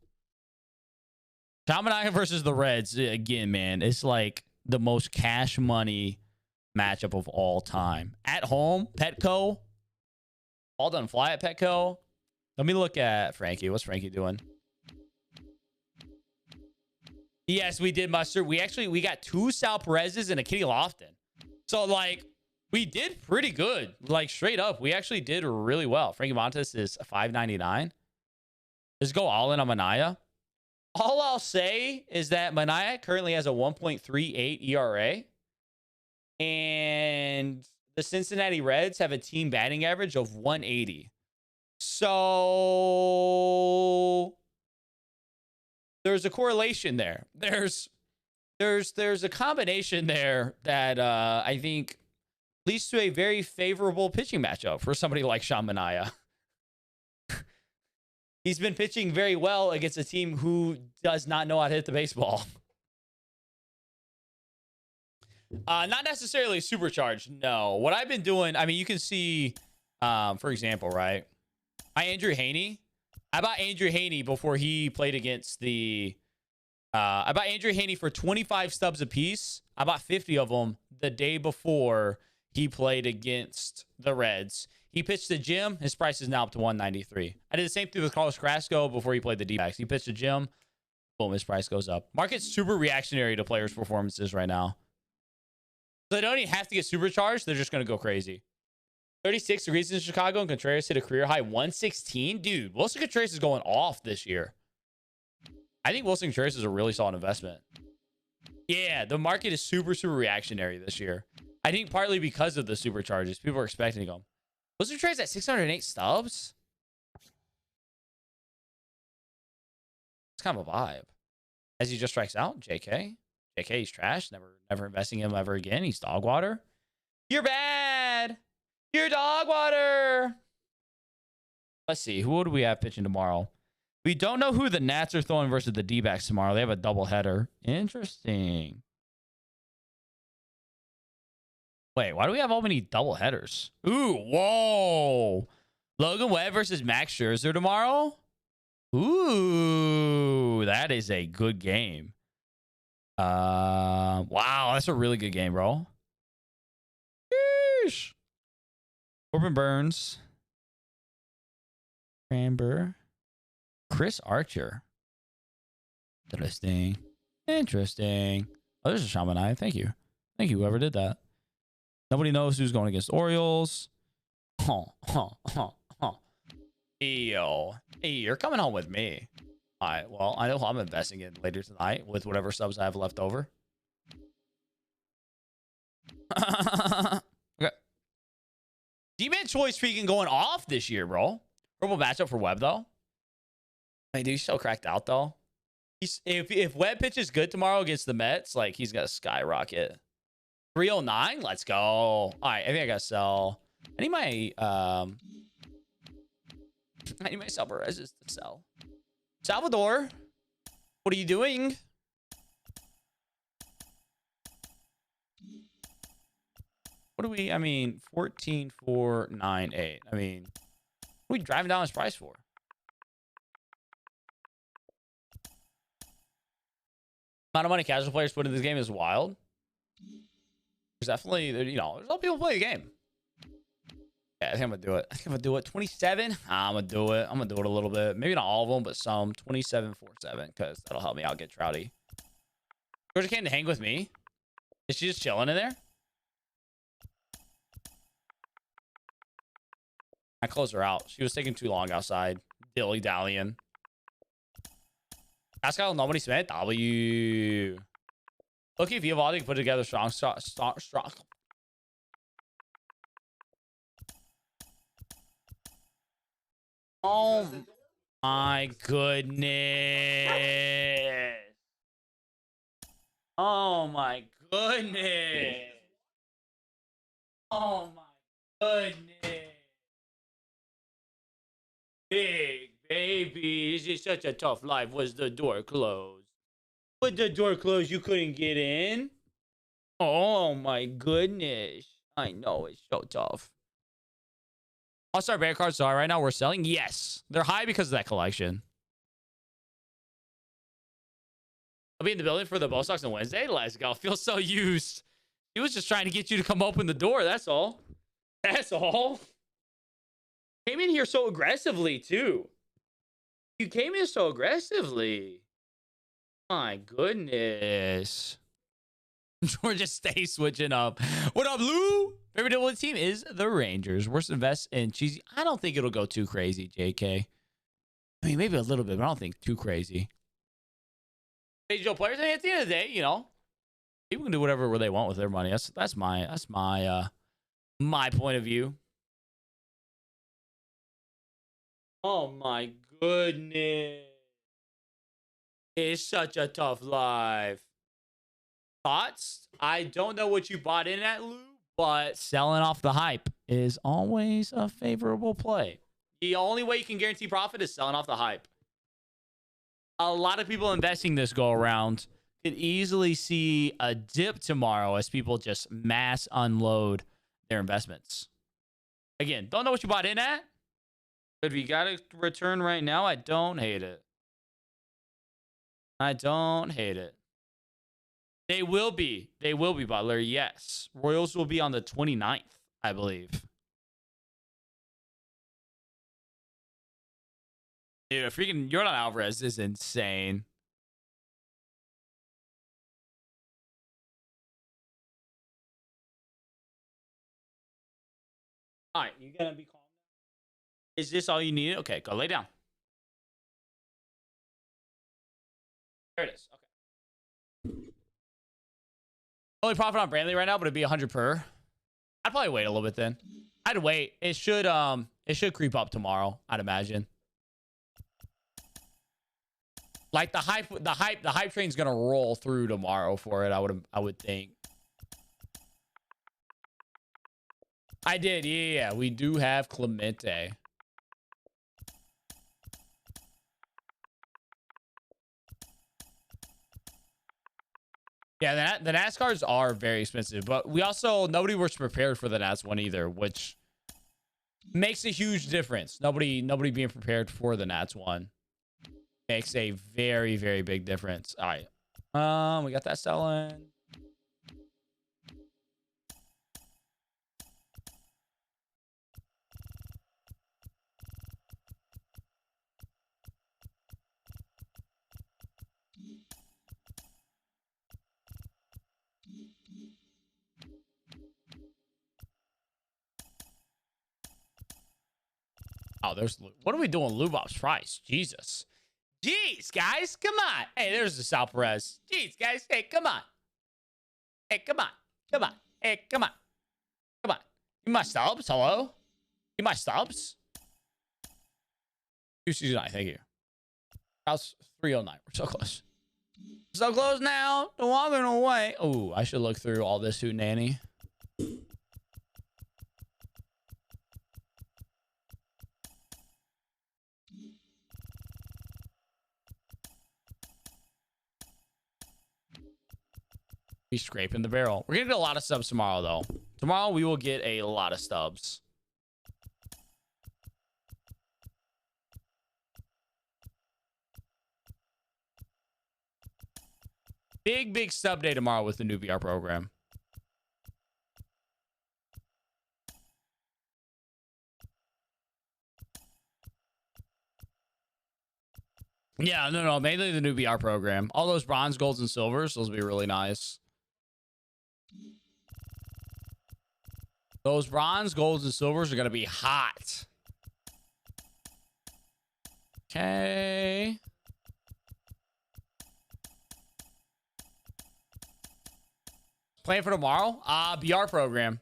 Shamanaya versus the Reds. Again, man, it's like the most cash money matchup of all time. At home, Petco. All done fly at Petco. Let me look at Frankie. What's Frankie doing? Yes, we did mustard. We got 2 Sal Perez's and a Kitty Lofton. So, like, we did pretty good. Like, straight up, we actually did really well. Frankie Montes is $5.99. Just go all in on Manaya. All I'll say is that Manaea currently has a 1.38 ERA. And the Cincinnati Reds have a team batting average of 180. So there's a correlation there. There's a combination there that I think leads to a very favorable pitching matchup for somebody like Sean Manaea. He's been pitching very well against a team who does not know how to hit the baseball. Not necessarily supercharged. No. What I've been doing, I mean, you can see, for example, right? Andrew Haney. I bought Andrew Haney before he played against the. I bought Andrew Haney for 25 stubs apiece. I bought 50 of them the day before he played against the Reds. He pitched the gym. His price is now up to 193. I did the same thing with Carlos Carrasco before he played the D-backs. He pitched the gym. Boom, his price goes up. Market's super reactionary to players' performances right now. So they don't even have to get supercharged. They're just going to go crazy. 36 degrees in Chicago, and Contreras hit a career high 116. Dude, Wilson Contreras is going off this year. I think Wilson Contreras is a really solid investment. Yeah, the market is super, super reactionary this year. I think partly because of the supercharges. People are expecting to go. Wilson Contreras at 608 stubs? It's kind of a vibe. As he just strikes out, JK. JK, he's trash. Never investing in him ever again. He's dog water. You're bad. You're dog water. Let's see. Who do we have pitching tomorrow? We don't know who the Nats are throwing versus the D-backs tomorrow. They have a doubleheader. Interesting. Wait, why do we have all many doubleheaders? Ooh, whoa. Logan Webb versus Max Scherzer tomorrow? Ooh, that is a good game. Wow, that's a really good game, bro. Sheesh. Corbin Burns. Cranber. Chris Archer. Interesting. Interesting. Oh, there's a Sean Manaea. Thank you. Thank you, whoever did that. Nobody knows who's going against Orioles. Yo. Hey, you're coming home with me. All right, well, I know I'm investing in later tonight with whatever subs I have left over. Okay. D-Man choice freaking going off this year, bro. Horrible matchup for Webb, though. I mean, dude, he's so cracked out, though. If Webb pitches good tomorrow against the Mets, like, he's going to skyrocket. 309? Let's go. All right, I think I got to sell. I need my Alvarez's to sell. Salvador, what are you doing? What do we, I mean, 14,498. I mean, what are we driving down his price for? Amount of money casual players put in this game is wild. There's definitely, you know, there's a lot of people play the game. Yeah, I think I'm going to do it. I think I'm going to do it. 27? I'm going to do it. I'm going to do it a little bit. Maybe not all of them, but some. 27.47, because that'll help me out get Trouty. Georgia came to hang with me. Is she just chilling in there? I closed her out. She was taking too long outside. Dilly-dallying. Pascal, nobody Smith. W. Look, if Evaldi can put together strong. Oh my goodness. Oh my goodness. Oh my goodness. Big baby, this is such a tough life. Was the door closed? Was the door closed? You couldn't get in? Oh my goodness. I know, it's so tough. All-Star Bear cards are right now we're selling? Yes. They're high because of that collection. I'll be in the building for the Bo Sox on Wednesday. Let's go. I feel so used. He was just trying to get you to come open the door. That's all. That's all. Came in here so aggressively, too. You came in so aggressively. My goodness. Georgia stay switching up. What up, Lou? Favorite double team is the Rangers. Worst invest in cheesy. I don't think it'll go too crazy, JK. I mean, maybe a little bit, but I don't think too crazy. Digital players. And at the end of the day, you know, people can do whatever they want with their money. That's my point of view. Oh my goodness. It's such a tough life. Thoughts? I don't know what you bought in at, Lou, but selling off the hype is always a favorable play. The only way you can guarantee profit is selling off the hype. A lot of people investing this go around could easily see a dip tomorrow as people just mass unload their investments. Again, don't know what you bought in at. But if you got a return right now, I don't hate it. I don't hate it. They will be, Butler. Yes. Royals will be on the 29th, I believe. Dude, a freaking Jordan Alvarez is insane. All right, you gonna be calm? Is this all you needed? Okay, go lay down. There it is. Okay. Only profit on Brantley right now, but it'd be 100 per. I'd probably wait a little bit then. I'd wait. It should creep up tomorrow, I'd imagine. Like the hype train's gonna roll through tomorrow for it. I would think. I did, yeah. We do have Clemente. Yeah, the NASCARs are very expensive, but nobody was prepared for the NAS one either, which makes a huge difference. Nobody being prepared for the Nats one makes a very, very big difference. All right. We got that selling. Oh, what are we doing? Lubop's price. Jesus. Jeez, guys. Come on. Hey, there's the Sal Perez. Jeez, guys. Hey, come on. Hey, come on. Come on. Hey, come on. Come on. You my stubs? Hello? You my stubs? 269. Thank you. House 309. We're so close. So close now. Don't walking away. Oh, I should look through all this hootenanny. Be scraping the barrel. We're gonna get a lot of subs tomorrow, though. Tomorrow we will get a lot of stubs. Big stub day tomorrow with the new VR program. Yeah, no, mainly the new VR program. All those bronze, golds, and silvers, those will be really nice. Those bronze, golds, and silvers are going to be hot. Okay. Plan for tomorrow? BR program.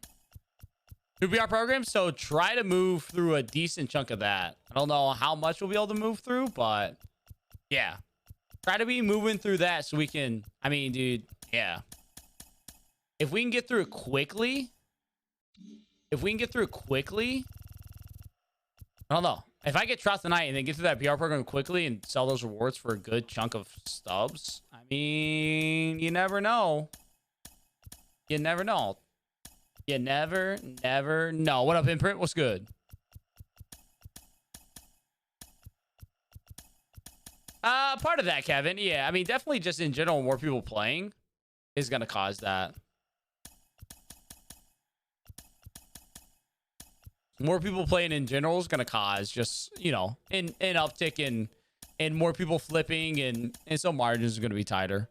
New BR program, so try to move through a decent chunk of that. I don't know how much we'll be able to move through, but yeah. Try to be moving through that so we can, I mean, dude, yeah. If we can get through it quickly, I don't know. If I get Trust tonight and then get through that PR program quickly and sell those rewards for a good chunk of stubs, I mean, you never know. You never know. You never know. What up, Imprint? What's good? Part of that, Kevin. Yeah, I mean, definitely just in general, more people playing is going to cause that. More people playing in general is going to cause just, you know, an uptick in more people flipping and so margins are going to be tighter.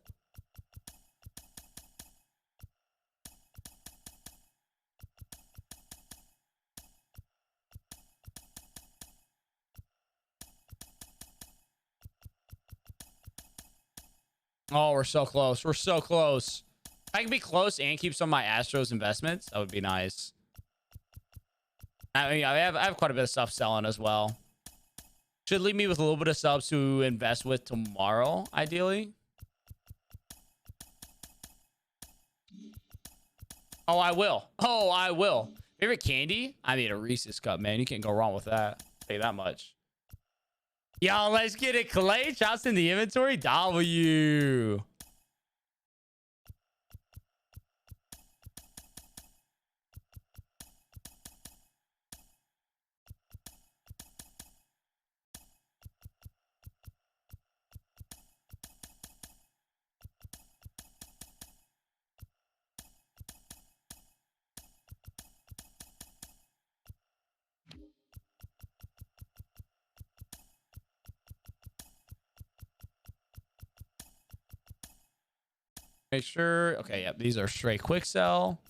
Oh, we're so close. We're so close. If I can be close and keep some of my Astros investments, that would be nice. I mean, I have quite a bit of stuff selling as well. Should leave me with a little bit of subs to invest with tomorrow, ideally. Oh, I will. Oh, I will. Favorite candy? I mean, a Reese's cup, man. You can't go wrong with that. I'll tell you that much. Yo, let's get it. Clay, shots in the inventory. W. Make sure. Okay, yep. These are straight quick sell.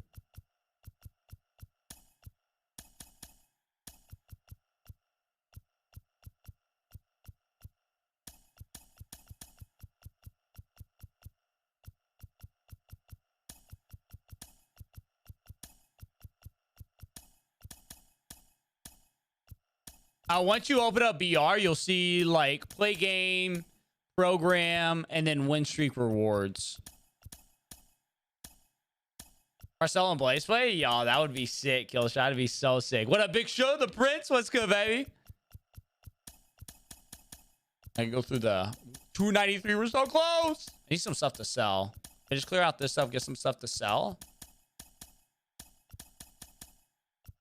Once you open up BR, you'll see like play game, program, and then win streak rewards. Marcel and Blaze play? Y'all, that would be sick. Kill shot would be so sick. What up, Big Show? The Prince? What's good, baby? I can go through the 293. We're so close. I need some stuff to sell. I just clear out this stuff, get some stuff to sell.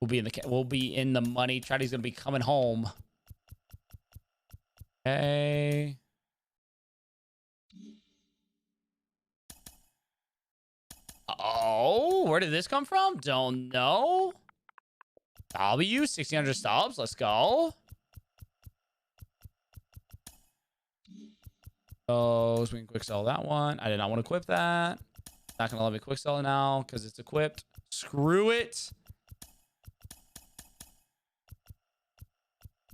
We'll be in the money. Trotty's gonna be coming home. Okay. Oh, where did this come from? Don't know. W, 1600 stops. Let's go. Oh, so we can quick sell that one. I did not want to equip that. Not gonna let me quick sell it now because it's equipped. Screw it.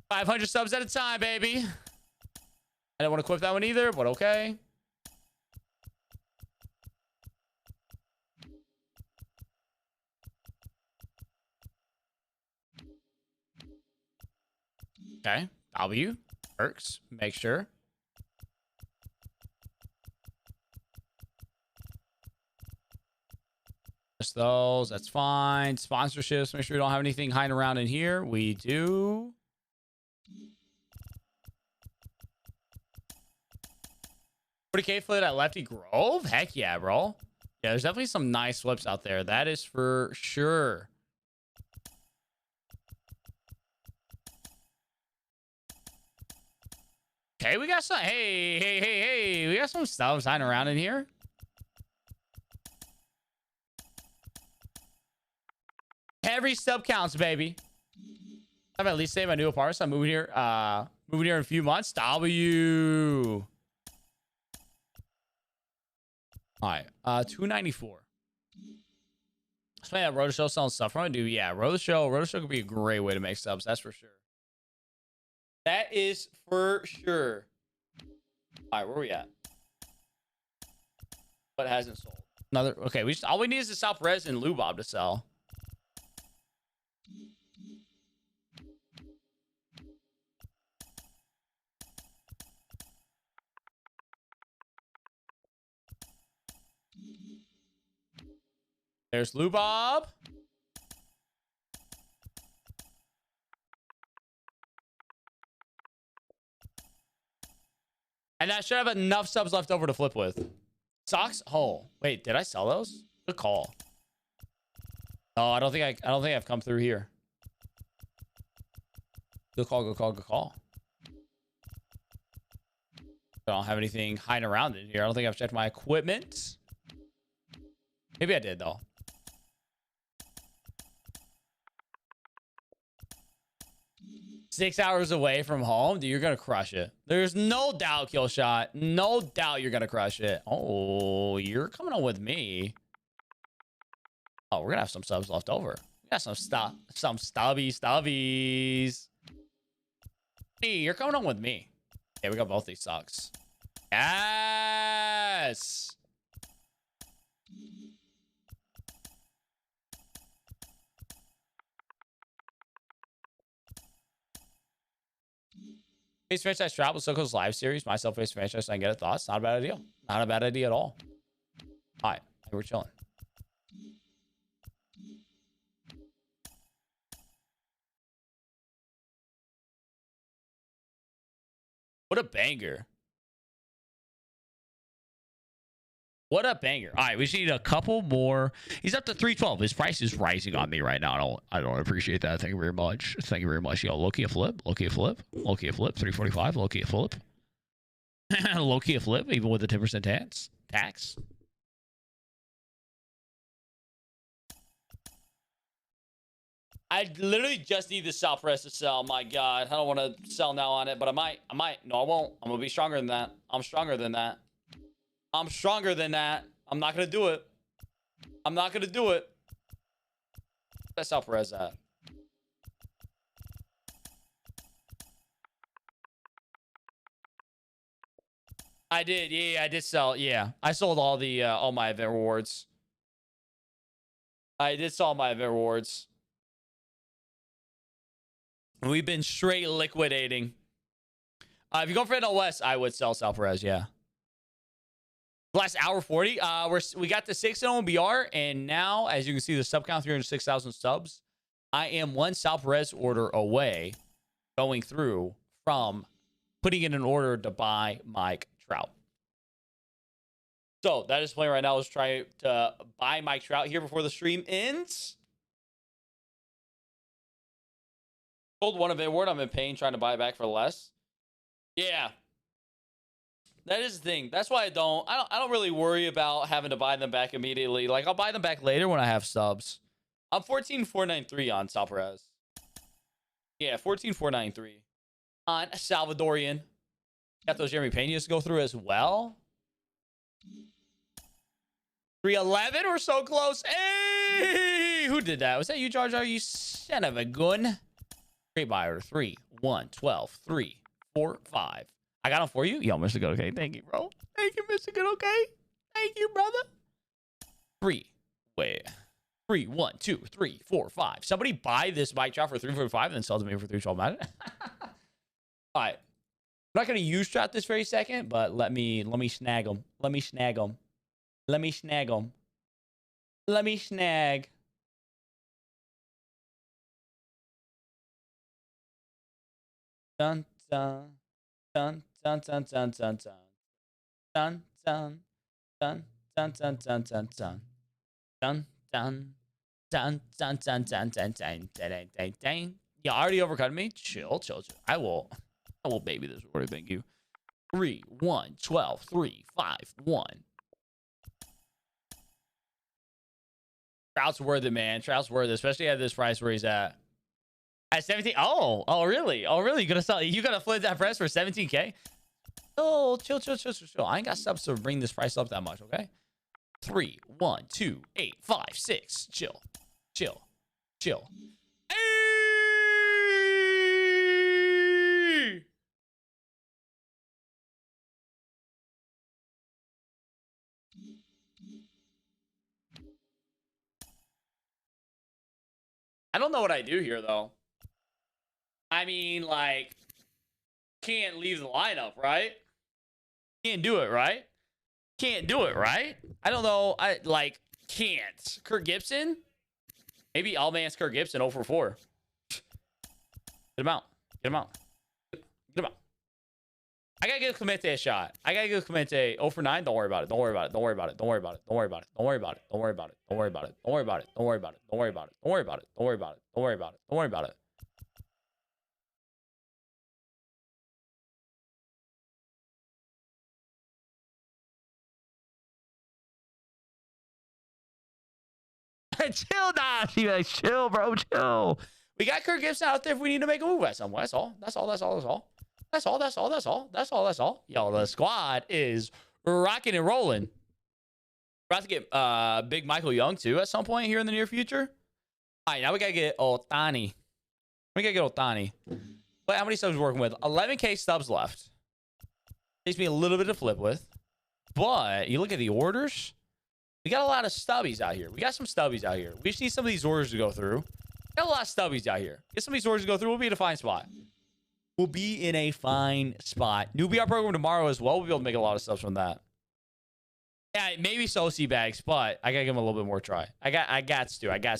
500 subs at a time, baby. I didn't want to equip that one either, but okay. Okay. W. Perks. Make sure. Just those. That's fine. Sponsorships. Make sure we don't have anything hiding around in here. We do. 40K flip at Lefty Grove? Heck yeah, bro. Yeah, there's definitely some nice flips out there. That is for sure. Okay, we got some. Hey. We got some stuff hiding around in here. Every sub counts, baby. I've at least saved my new apartment. So I'm moving here. Moving here in a few months. W. All right. 294. Let's play that Road Show selling stuff from it, dude. Yeah, Road Show could be a great way to make subs. That's for sure. That is for sure. All right, where are we at? What hasn't sold? Another. Okay, all we need is the South Res and Lubob to sell. There's Lubob. And I should have enough subs left over to flip with. Socks? Oh, wait, did I sell those? Good call. Oh, I don't think I've come through here. Good call. I don't have anything hiding around in here. I don't think I've checked my equipment. Maybe I did though. Six hours away from home, dude, you're gonna crush it. There's no doubt, kill shot. No doubt you're gonna crush it. Oh, you're coming on with me. Oh, we're gonna have some subs left over. We got some stubbies. Hey, you're coming on with me. Yeah, we got both these socks. Yes. Face franchise travel Soko's live series. Myself face franchise. So I can get a thoughts. Not a bad idea. Not a bad idea at all. All right, we're chilling. What a banger. What a banger. All right, we just need a couple more. He's up to 312. His price is rising on me right now. I don't appreciate that. Thank you very much. Thank you very much. Yo, low-key a flip. Low-key a flip. Low-key a flip. 345. Low-key a flip. Low-key a flip, even with the 10% tax. I literally just need the sell press to sell. My God. I don't want to sell now on it, but I might. No, I won't. I'm going to be stronger than that. I'm stronger than that. I'm stronger than that. I'm not going to do it. I'm not going to do it. That's how Perez at. I did. Yeah, I did sell. Yeah. I sold all my event rewards. I did sell my event rewards. We've been straight liquidating. If you go for NLS, I would sell Sal Perez, yeah. Last hour 40. We got the 6-0 BR, and now, as you can see, the sub count 306,000 subs. I am one Sal Perez order away, going through from putting in an order to buy Mike Trout. So that is playing right now. Let's try to buy Mike Trout here before the stream ends. Sold one of Edward. I'm in pain trying to buy it back for less. Yeah. That is the thing. That's why I don't really worry about having to buy them back immediately. Like, I'll buy them back later when I have subs. I'm 14,493 on Sal Perez. Yeah, 14,493 on Salvadorian. Got those Jeremy Penas to go through as well. 311. We're so close. Hey! Who did that? Was that you, Jar Jar? You son of a gun. Great buyer. 3, 1, 12, 3, 4, 5. I got them for you. Yo, Mr. Good. Okay. Thank you, bro. Thank you, Mr. Good. Okay. Thank you, brother. 3. Wait. 3, 1, 2, 3, 4, 5. Somebody buy this bike Trout for 345 and then sell it to me for 312. All right. I'm not going to use Trout this very second, but let me snag them. Let me snag them. Let me snag them. Let me snag. Dun, dun, dun, dun, dun, dun, dun, dun. Dun, dun, dun, dun, dun, dun, dun, dun. Dun, dun, dun, dun, dun, dun, dun, dun, dun, dun, dun. You already overcut me? Chill. I will baby this order. Thank you. 3, 1, 12, 3, 5, 1. Trout's worth it, man. Trout's worth it, especially at this price where he's at 17. Oh, really? Oh, really? You gonna flip that price for 17K? Oh, chill. I ain't got subs to bring this price up that much, okay? 3, 1, 2, 8, 5, 6. Chill. Hey! I don't know what I do here, though. I mean, like, can't leave the lineup, right? Can't do it, right? Can't do it, right? I don't know. Can't. Kirk Gibson? Maybe All Man's Kirk Gibson 0 for 4. Get him out. I gotta give Clemente a shot. 0 for 9. Don't worry about it. Don't worry about it. Chill, Dodge. You guys chill, bro. Chill. We got Kirk Gibson out there if we need to make a move at somewhere. That's all. Yo, the squad is rocking and rolling. We're about to get Big Michael Young, too, at some point here in the near future. All right, now we got to get Otani. But how many subs we're working with? 11K subs left. Takes me a little bit to flip with. But you look at the orders. We got a lot of stubbies out here. We got some stubbies out here. We just need some of these orders to go through. Got a lot of stubbies out here. Get some of these orders to go through. We'll be in a fine spot. We'll be in a fine spot. New BR program tomorrow as well. We'll be able to make a lot of stuff from that. Yeah, maybe Soci bags, but I gotta give him a little bit more try. I got to. Gotta give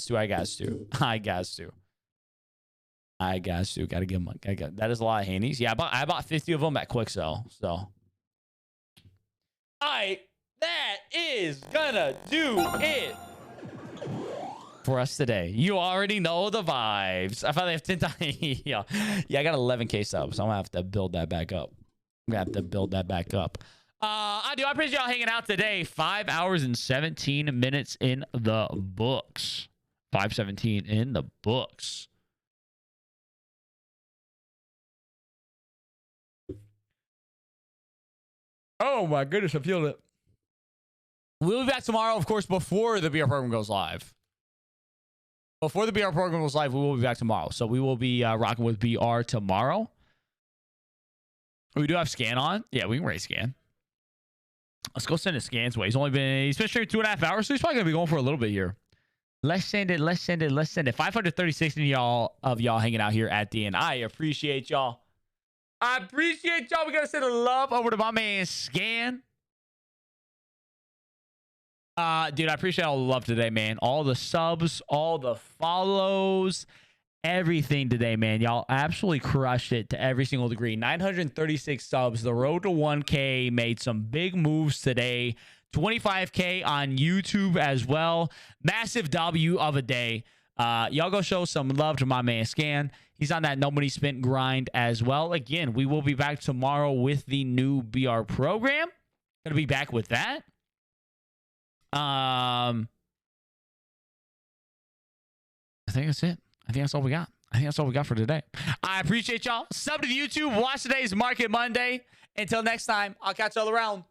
him. That is a lot of handies. Yeah, I bought 50 of them at Quick Sell. So, all right, that is gonna do it for us today. You already know the vibes. I finally have 10 times. Yeah, I got 11K subs. So I'm gonna have to build that back up. I appreciate y'all hanging out today. 5 hours and 17 minutes in the books. 5:17 in the books. Oh my goodness, I feel it. We'll be back tomorrow, of course, before the BR program goes live. Before the BR program goes live, we will be back tomorrow. So we will be rocking with BR tomorrow. We do have Scan on. Yeah, we can raise Scan. Let's go send his Scan's way. He's been streaming 2.5 hours, so he's probably gonna be going for a little bit here. Let's send it. 536 of y'all hanging out here at the end. I appreciate y'all. We gotta send a love over to my man Scan. Dude, I appreciate all the love today, man. All the subs, all the follows, everything today, man. Y'all absolutely crushed it to every single degree. 936 subs. The road to 1K made some big moves today. 25K on YouTube as well. Massive W of a day. Y'all go show some love to my man Scan. He's on that no money spent grind as well. Again, we will be back tomorrow with the new BR program. Gonna be back with that. I think that's it. I think that's all we got. For today. I appreciate y'all. Sub to the YouTube. Watch today's Market Monday. Until next time, I'll catch y'all around.